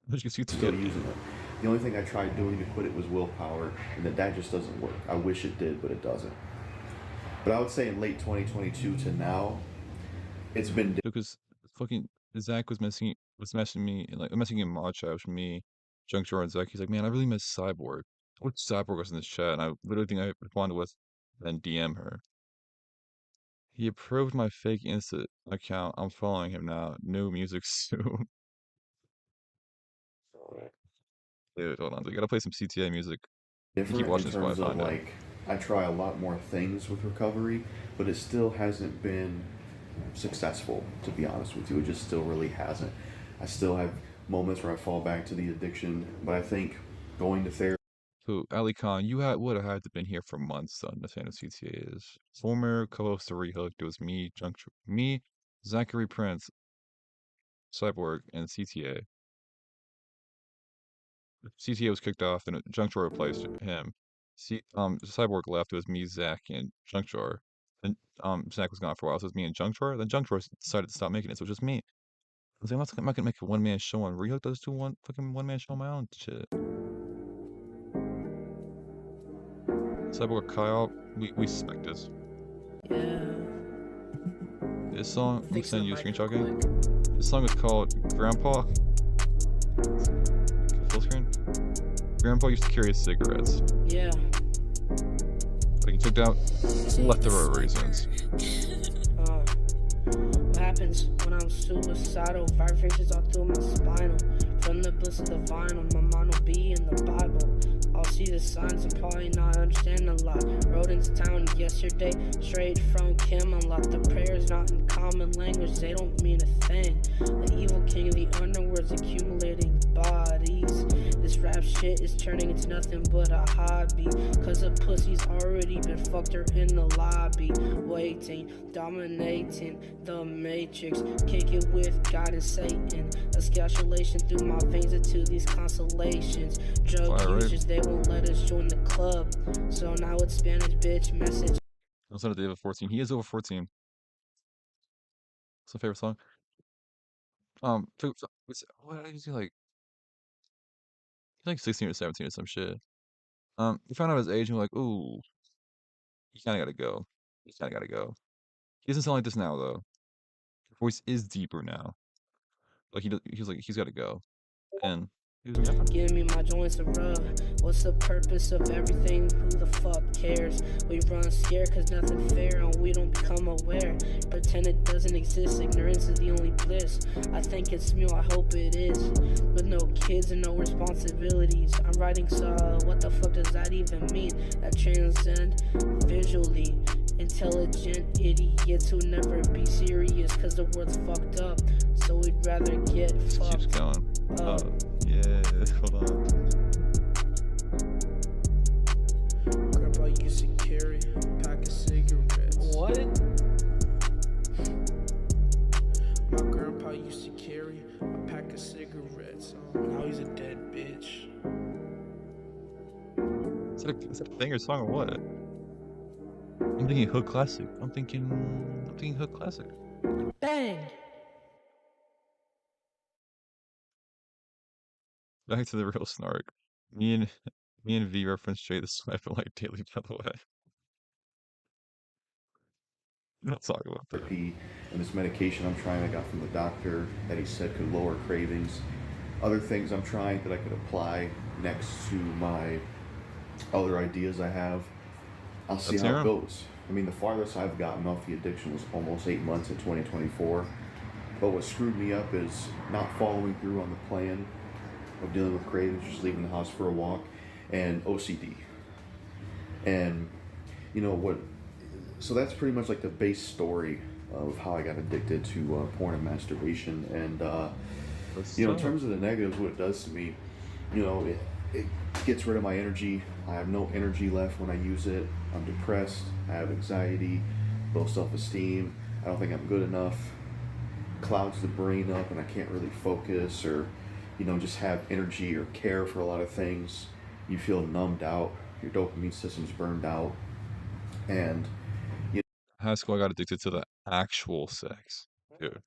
How'd you get CTA still update? using it. The only thing I tried doing to quit it was willpower, and that just doesn't work. I wish it did, but it doesn't. But I would say in late 2022 to now, it's been Because fucking Zach was messaging me like messaging in mod chat with me, Junk Drawer and Zach. He's like, man, I really miss Cyborg. What Cyborg was in this chat, and I literally think I responded with then DM her. He approved my fake Insta account. I'm following him now. New music soon. Dude, hold on. We gotta play some CTA music. You keep different in watching this while I terms of find out. like I try a lot more things with recovery, but it still hasn't been successful, to be honest with you. It just still really hasn't. I still have moments where I fall back to the addiction, but I think going to therapy. So, Ali Khan, you would have had to been here for months to understand what CTA is. Former co-host of Rehooked, it was me, Zachary Prince, Cyborg, and CTA. CTA was kicked off, and Junk Drawer replaced him. Cyborg left. It was me, Zach, and Junk Drawer. And Zach was gone for a while, so it was me and Junk Drawer. Then Junk Drawer decided to stop making it, so it was just me. I was like, I'm not gonna make a one-man show on Rehooked. Let's do fucking one-man show on my own shit. Cyborg Kyle, we suspect this. Yeah. This song, I'm Fix send the you a mic screenshot real game. quick. This song is called Grandpa. Full screen. Grandpa used to carry his cigarettes, Yeah. but he took out plethora of reasons. What happens when I'm suicidal? Vibrations all through my spinal. From the books of the vinyl, my mind will be in the Bible. I'll see the signs and probably not understand a lot. Rode into town yesterday, straight from Camelot. The prayers not in common language, they don't mean a thing. The evil king of the underworld's accumulating bodies. This rap shit is turning into nothing but a hobby. Cause a pussy's already been fucked her in the lobby. Waiting, dominating the matrix. Kick it with God and Satan. A scalculation through my veins into these constellations. Drug users, they won't let us join the club. So now it's Spanish bitch message. I'll send it to David 14. He is over 14. What's my favorite song? What is he like? He's like 16 or 17 or some shit. We found out his age and we're like, ooh, he kinda gotta go. He kinda gotta go. He doesn't sound like this now though. His voice is deeper now. Like he's like he's gotta go. And Give me my joints a rub. What's the purpose of everything? Who the fuck cares? We run scared cause nothing fair and we don't become aware. Pretend it doesn't exist, ignorance is the only bliss. I think it's me, I hope it is. With no kids and no responsibilities. I'm writing so what the fuck does that even mean? That transcend visually. Intelligent idiots who never be serious cause the world's fucked up. So we'd rather get fucked keeps going. up. Yeah, hold on. Grandpa used to carry a pack of cigarettes. What? My grandpa used to carry a pack of cigarettes. Now he's a dead bitch. Is that a banger song or what? I'm thinking hood classic. I'm thinking hood classic. Bang! Back to the real snark. Me and V reference Jay the Sniper like daily, by the way. Let's talk about that. And this medication I'm trying I got from the doctor that he said could lower cravings. Other things I'm trying that I could apply next to my other ideas I have. I'll see how it goes. I mean, the farthest I've gotten off the addiction was almost 8 months in 2024. But what screwed me up is not following through on the plan of dealing with cravings, just leaving the house for a walk, and OCD. And, you know what, so that's pretty much like the base story of how I got addicted to porn and masturbation. And, you know, in terms of the negatives, what it does to me, you know, it gets rid of my energy. I have no energy left when I use it. I'm depressed, I have anxiety, low self-esteem, I don't think I'm good enough, clouds the brain up and I can't really focus or, you know, just have energy or care for a lot of things. You feel numbed out, your dopamine system's burned out, and you know, high school I got addicted to the actual sex. Dude.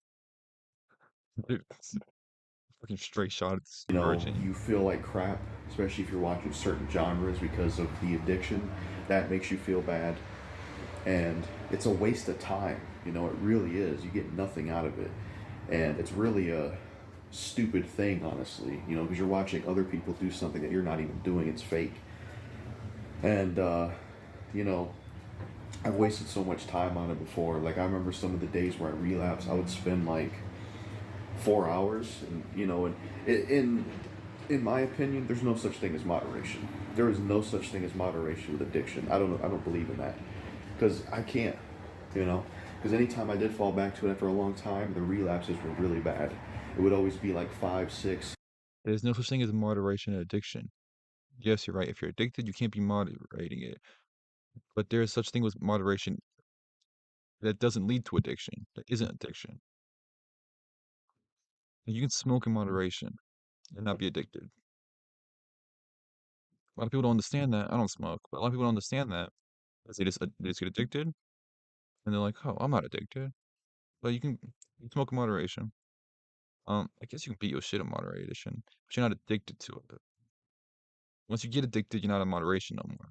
Fucking straight shot you know, virgin. you feel like crap, especially if you're watching certain genres because of the addiction. That makes you feel bad, and it's a waste of time. You know, it really is. You get nothing out of it, and it's really a stupid thing, honestly. You know, because you're watching other people do something that you're not even doing. It's fake, and you know, I've wasted so much time on it before. Like I remember some of the days where I relapsed, I would spend like 4 hours, and you know, and in my opinion, there's no such thing as moderation. There is no such thing as moderation with addiction. I don't believe in that, because I can't, you know, because anytime I did fall back to it after a long time, the relapses were really bad. It would always be like 5, 6. There's no such thing as moderation in addiction. Yes, you're right. If you're addicted, you can't be moderating it. But there is such thing with moderation that doesn't lead to addiction. That isn't addiction. You can smoke in moderation and not be addicted. A lot of people don't understand that. I don't smoke, but a lot of people don't understand that. They just get addicted, and they're like, "Oh, I'm not addicted." But you can smoke in moderation. I guess you can beat your shit in moderation, but you're not addicted to it. Once you get addicted, you're not in moderation no more.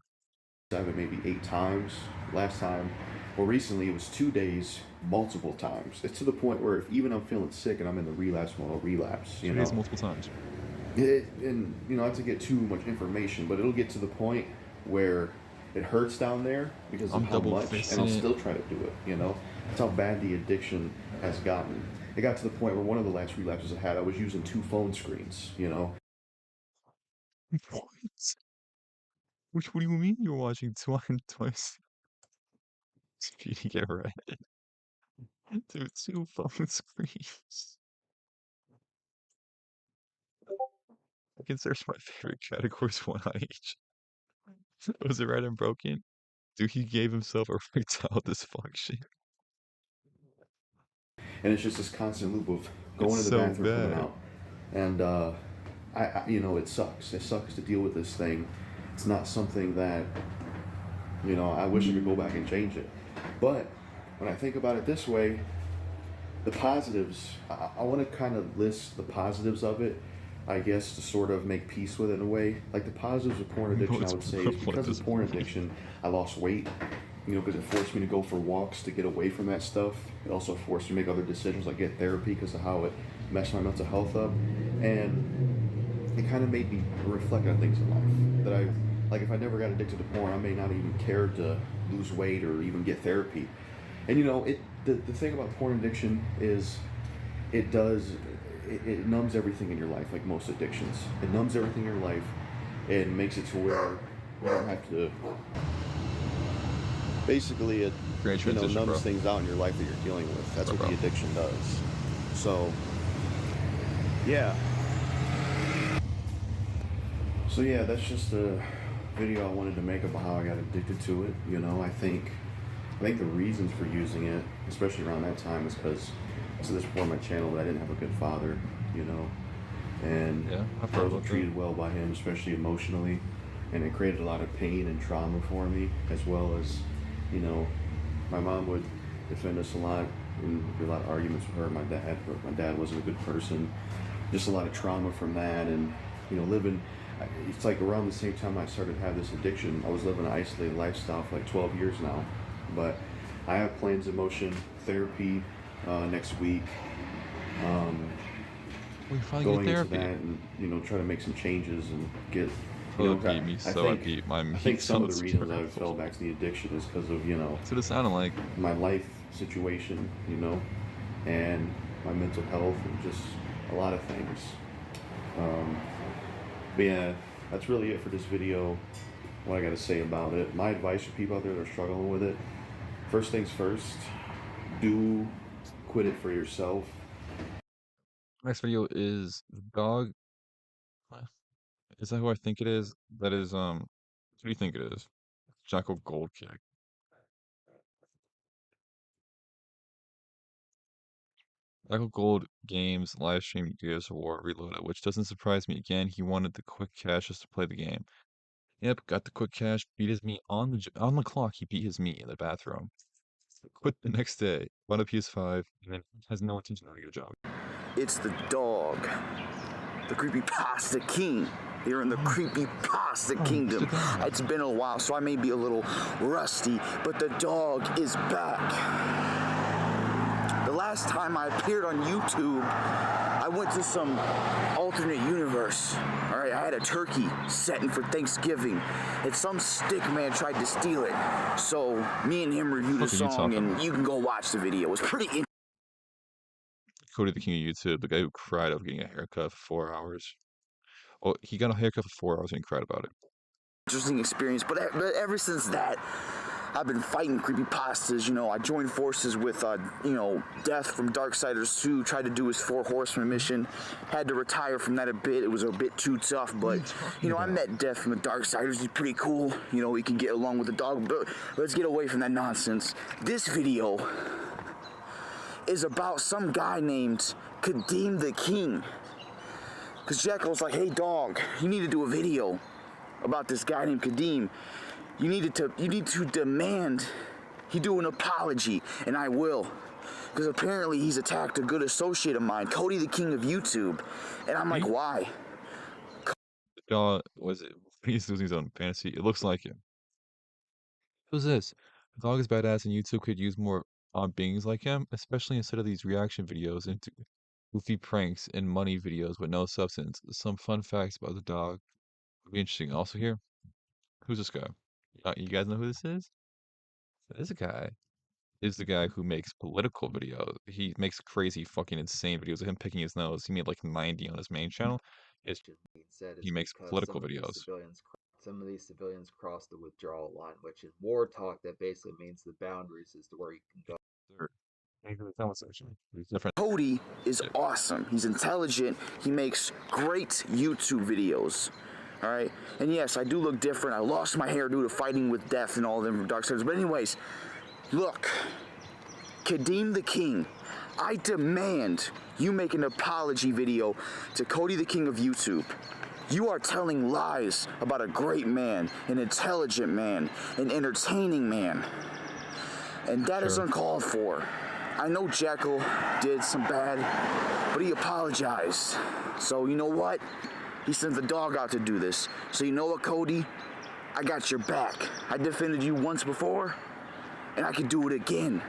7, maybe 8 times. Last time, well, recently it was 2 days, multiple times. It's to the point where if even I'm feeling sick and I'm in the relapse mode, I'll relapse. You 2 know, days, multiple times. And you know, not to get too much information, but it'll get to the point where it hurts down there because of how much, and I'll still try to do it. You know, that's how bad the addiction has gotten. It got to the point where one of the last relapses I had, I was using 2 phone screens. You know. What? What do you mean you're watching twice? Speedy, get right. Dude, 2 phone screens. I can search my favorite categories, one on each. Was it right and broken? Dude, he gave himself erectile dysfunction. And it's just this constant loop of going to the so bathroom, bad. coming out, and I, you know, it sucks. It sucks to deal with this thing. It's not something that, you know, I wish I could go back and change it. But when I think about it this way, the positives, I want to kind of list the positives of it, I guess, to sort of make peace with it in a way. Like the positives of porn addiction, I would say, is because of porn addiction, I lost weight. You know, because it forced me to go for walks to get away from that stuff. It also forced me to make other decisions, like get therapy, because of how it messed my mental health up. And it kind of made me reflect on things in life that I, like if I never got addicted to porn, I may not even care to lose weight or even get therapy. And you know, the thing about porn addiction is it numbs everything in your life, like most addictions. It numbs everything in your life and makes it to where you don't have to. Basically, it numbs things out in your life that you're dealing with. That's what the addiction does. So, yeah. So yeah, that's just a video I wanted to make about how I got addicted to it. You know, I think the reasons for using it, especially around that time, is because to this point on my channel that I didn't have a good father, you know, and I wasn't treated well by him, especially emotionally, and it created a lot of pain and trauma for me, as well as, you know, my mom would defend us a lot, and there'd be a lot of arguments with her and my dad, but my dad wasn't a good person. Just a lot of trauma from that, and, you know, it's like around the same time I started to have this addiction, I was living an isolated lifestyle for like 12 years now, but I have plans in motion, therapy next week, going into that and, you know, try to make some changes and get, you know, I think some of the reasons I fell back to the addiction is because of, you know, that's what it sounded like, my life situation, you know, and my mental health and just a lot of things. But yeah, that's really it for this video, what I got to say about it. My advice for people out there that are struggling with it, first things first, do quit it for yourself. Next video is the dog. Is that who I think it is? That is, who do you think it is? Jackal Gold Kick. Jackal Gold Games live stream Gears of War Reloaded, which doesn't surprise me. Again, he wanted the quick cash just to play the game. Yep, got the quick cash, beat his meat on the clock. He beat his meat in the bathroom. Quit the next day, bought a PS5, and then has no intention of getting a job. It's the dog, the creepypasta king. Here in the creepypasta kingdom. It's been a while, so I may be a little rusty, but the dog is back. The last time I appeared on YouTube, I went to some alternate universe. All right, I had a turkey setting for Thanksgiving, and some stick man tried to steal it. So me and him reviewed the song, and you can go watch the video. It was pretty interesting. Cody the King of YouTube, the guy who cried over getting a haircut for 4 hours. Oh, he got a haircut for 4 hours and he cried about it. Interesting experience, but ever since that, I've been fighting creepypastas. You know, I joined forces with, you know, Death from Darksiders 2, tried to do his 4 Horsemen mission, had to retire from that a bit. It was a bit too tough, but, you know, I met Death from the Darksiders. He's pretty cool. You know, he can get along with the dog, but let's get away from that nonsense. This video is about some guy named Kadeem the King. Because Jackal's like, hey dog, you need to do a video about this guy named Kadeem. You need to demand he do an apology, and I will. Because apparently he's attacked a good associate of mine, Cody the King of YouTube. And I'm like, why? Was it? He's losing his own fantasy. It looks like him. Who's this? The dog is badass and YouTube could use more beings like him, especially instead of these reaction videos into goofy pranks and money videos with no substance. Some fun facts about the dog would be interesting. Also here, who's this guy? You guys know who this is? This guy is the guy who makes political videos. He makes crazy, fucking insane videos of him picking his nose. He made like 90 on his main channel. He makes political videos. Some of these civilians cross the withdrawal line, which is war talk that basically means the boundaries as to where you can go. Cody is awesome. He's intelligent. He makes great YouTube videos. All right, and yes, I do look different. I lost my hair due to fighting with Death and all of them from Darksiders. But anyways, look, Kadeem the King, I demand you make an apology video to Cody the King of YouTube. You are telling lies about a great man, an intelligent man, an entertaining man, and that is uncalled for. I know Jackal did some bad, but he apologized. So you know what? He sent the dog out to do this. So you know what, Cody? I got your back. I defended you once before, and I can do it again.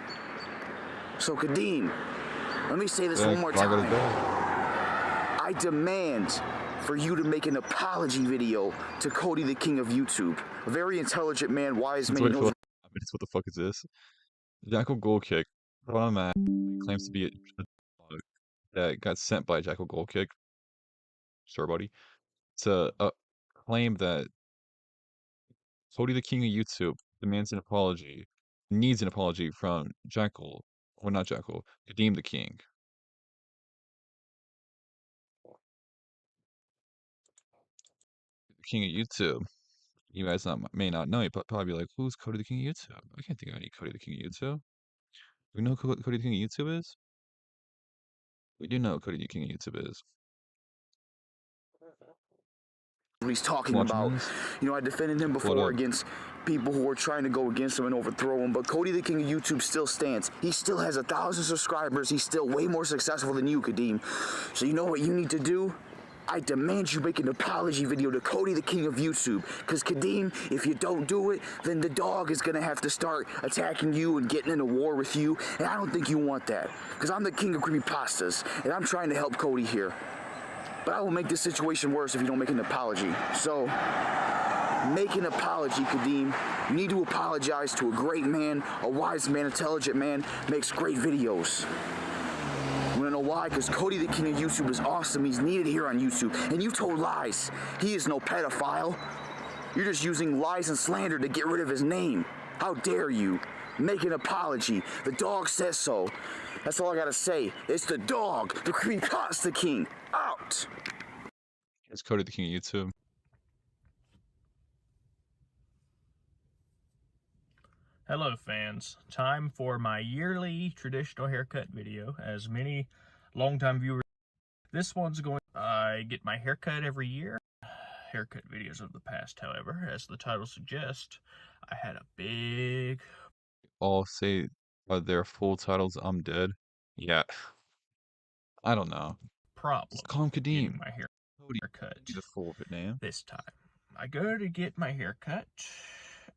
So Kadeem, let me say this one more time. I demand for you to make an apology video to Cody the King of YouTube. A very intelligent man, wise man, knows. What the fuck is this? Jackal Gold Kick put on a map claims to be a dog that got sent by Jackal Gold Kick. Sure, buddy. To claim that Cody the King of YouTube demands an apology, needs an apology from Jackal, or not Jackal, Kadeem the King. The King of YouTube. You guys may not know, but probably be like, who's Cody the King of YouTube? I can't think of any Cody the King of YouTube. Do we know who Cody the King of YouTube is? We do know who Cody the King of YouTube is. He's talking about. You know, I defended him before against people who were trying to go against him and overthrow him, but Cody the King of YouTube still stands. He still has 1,000 subscribers. He's still way more successful than you, Kadeem. So you know what you need to do? I demand you make an apology video to Cody the King of YouTube. Because Kadeem, if you don't do it, then the dog is going to have to start attacking you and getting in a war with you. And I don't think you want that. Because I'm the king of creepypastas, and I'm trying to help Cody here. But I will make this situation worse if you don't make an apology. So, make an apology, Kadeem. You need to apologize to a great man, a wise man, intelligent man, makes great videos. You wanna know why? Because Cody the King of YouTube is awesome. He's needed here on YouTube. And you told lies. He is no pedophile. You're just using lies and slander to get rid of his name. How dare you? Make an apology. The dog says so. That's all I gotta say. It's the dog, the Creepypasta King. Out! It's Cody the King of YouTube. Hello fans, time for my yearly traditional haircut video. As many longtime viewers, this one's going, I get my haircut every year. Haircut videos of the past, however, as the title suggests, I had a big... All say their full titles, I'm dead. Yeah. I don't know. Problem. Just call him Kadeem. My haircut. The full name. This time. I go to get my haircut,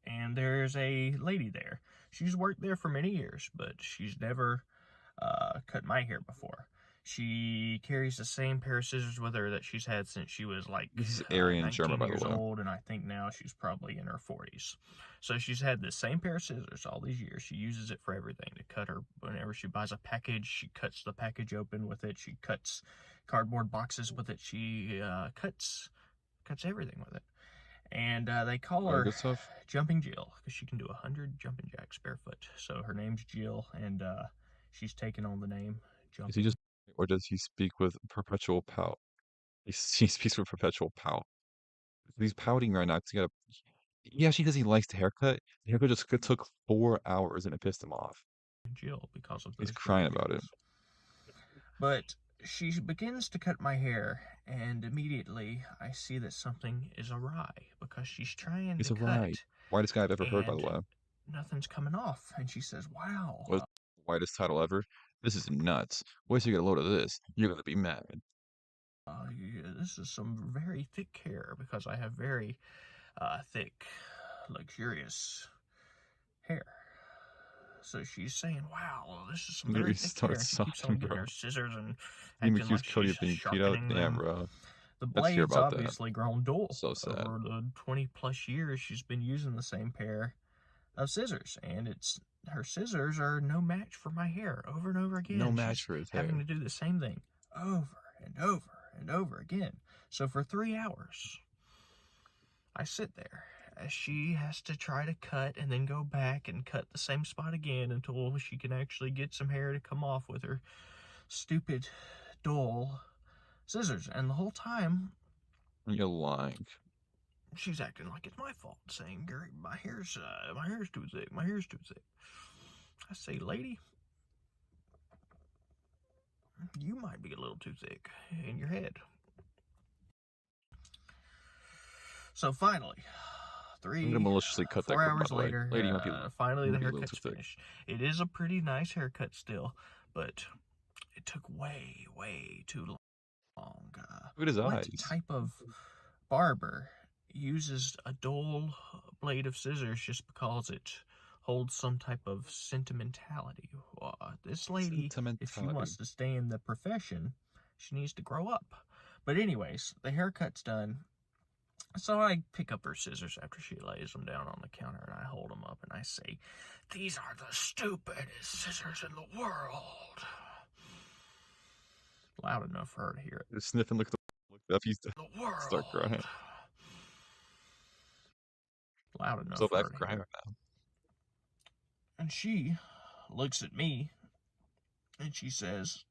and there's a lady there. She's worked there for many years, but she's never cut my hair before. She carries the same pair of scissors with her that she's had since she was like This is Aryan German, by the way. old, and I think now she's probably in her 40s. So she's had the same pair of scissors all these years. She uses it for everything. To cut her, whenever she buys a package, she cuts the package open with it. She cuts cardboard boxes with it. She cuts everything with it. And they call her Jumping Jill because she can do 100 jumping jacks barefoot. So her name's Jill, and she's taken on the name Jumping. Is he just, or does he speak with perpetual pout? He speaks with perpetual pout. He's pouting right now because he got a. Yeah, she because he likes the haircut. The haircut just took 4 hours and it pissed him off. Jill because of He's crying about it. But she begins to cut my hair, and immediately I see that something is awry because she's trying to cut. Whitest guy I've ever heard, by the way. Nothing's coming off, and she says, "Wow." What's the whitest title ever? This is nuts. Wait till you get a load of this. You're gonna be mad. Yeah, this is some very thick hair because I have very thick, luxurious hair. So she's saying, "Wow, this is some very thick hair." She keeps on getting her scissors and acting like she's sharpening them. Bro. The blade's obviously grown dull. So sad. Over the 20+ years, she's been using the same pair of scissors, and her scissors are no match for my hair. Over and over again, No match for his hair. having to do the same thing over and over and over again. So for 3 hours, I sit there as she has to try to cut and then go back and cut the same spot again until she can actually get some hair to come off with her stupid, dull scissors. And the whole time, You're lying. she's acting like it's my fault, saying, "Gary, my hair's too thick. My hair's too thick." I say, "Lady, you might be a little too thick in your head." So finally, I'm gonna maliciously cut that 4 clip, by hours the way. later, Lady, you might be, finally you the might be a little haircut's too thick. finished. It is a pretty nice haircut still, but it took way, way too long. Look at his What eyes. type of barber uses a dull blade of scissors just because it holds some type of sentimentality? This lady, if she wants to stay in the profession, she needs to grow up. But anyways, the haircut's done. So I pick up her scissors after she lays them down on the counter, and I hold them up, and I say, "These are the stupidest scissors in the world." Loud enough for her to hear it. Just sniffing, look up, he's start crying. Loud enough So for bad her to crying hear right it. now. And she looks at me, and she says,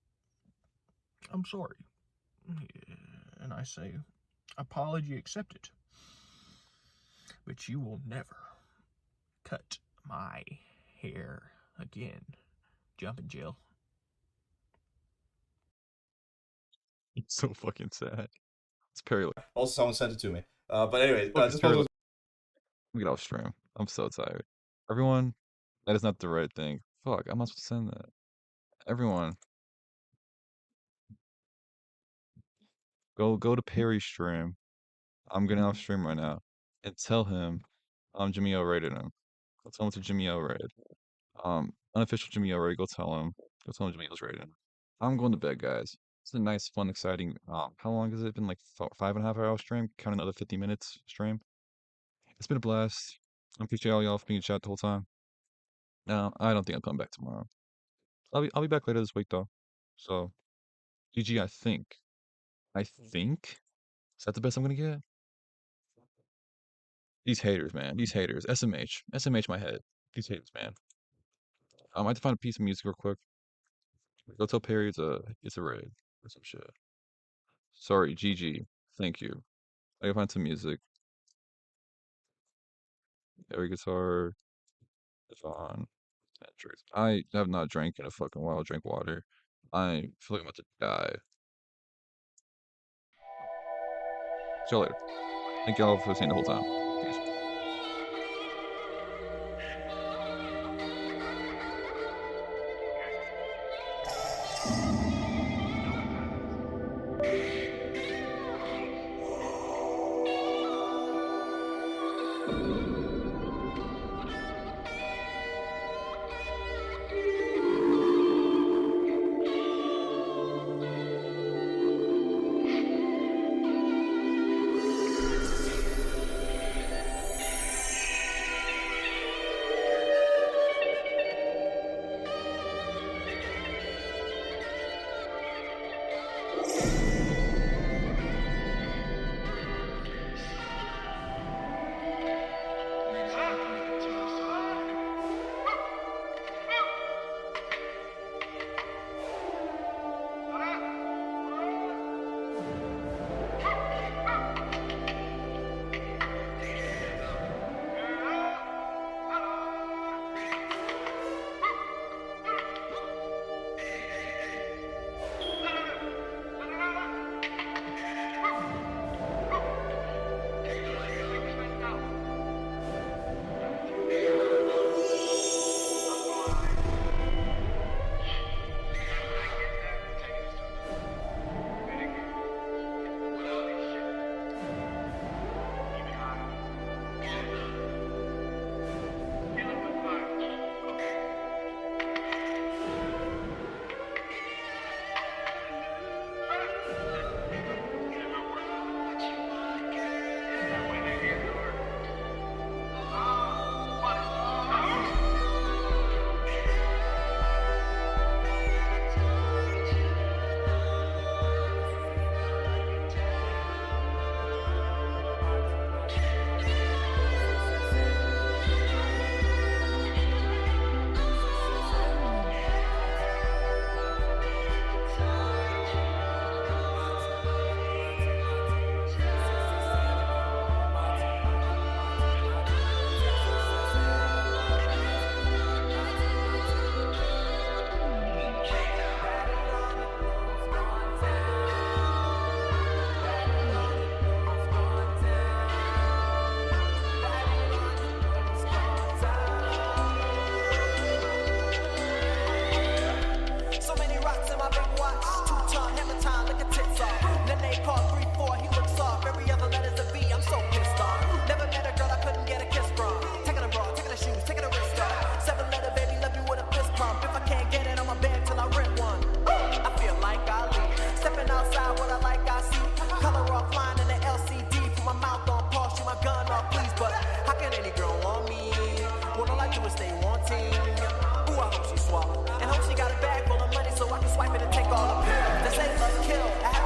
"I'm sorry." And I say, "Apology accepted. But you will never cut my hair again. Jumping Jill." It's so fucking sad. It's Perry. Also, someone sent it to me. But anyways, Fuck, this Perry. puzzle. Let me get off stream. I'm so tired. Everyone, that is not the right thing. Fuck, I'm not supposed to send that. Everyone, go to Perry's stream. I'm getting off stream right now, and tell him Jimmy O rated him. Go tell him to Jimmy O rated. Unofficial Jimmy O rated. Go tell him. Go tell him Jimmy O's rated. I'm going to bed, guys. It's a nice, fun, exciting. How long has it been? Like 5.5 hour stream, counting the other 50 minutes stream. It's been a blast. I appreciate all y'all for being in chat the whole time. No, I don't think I'll come back tomorrow. I'll be back later this week though. So, GG. I think. Is that the best I'm gonna get? These haters, man. These haters. SMH my head. These haters, man. I have to find a piece of music real quick. Go tell Perry it's a raid or some shit. Sorry, GG. Thank you. I gotta find some music. Every guitar is on. I have not drank in a fucking while. Drink water. I feel like I'm about to die. See y'all later. Thank y'all for listening the whole time. Peace. stay wanting. Ooh, I hope she swallow. And hope she got a bag full of money so I can swipe it and take all the pills. They say love kill. I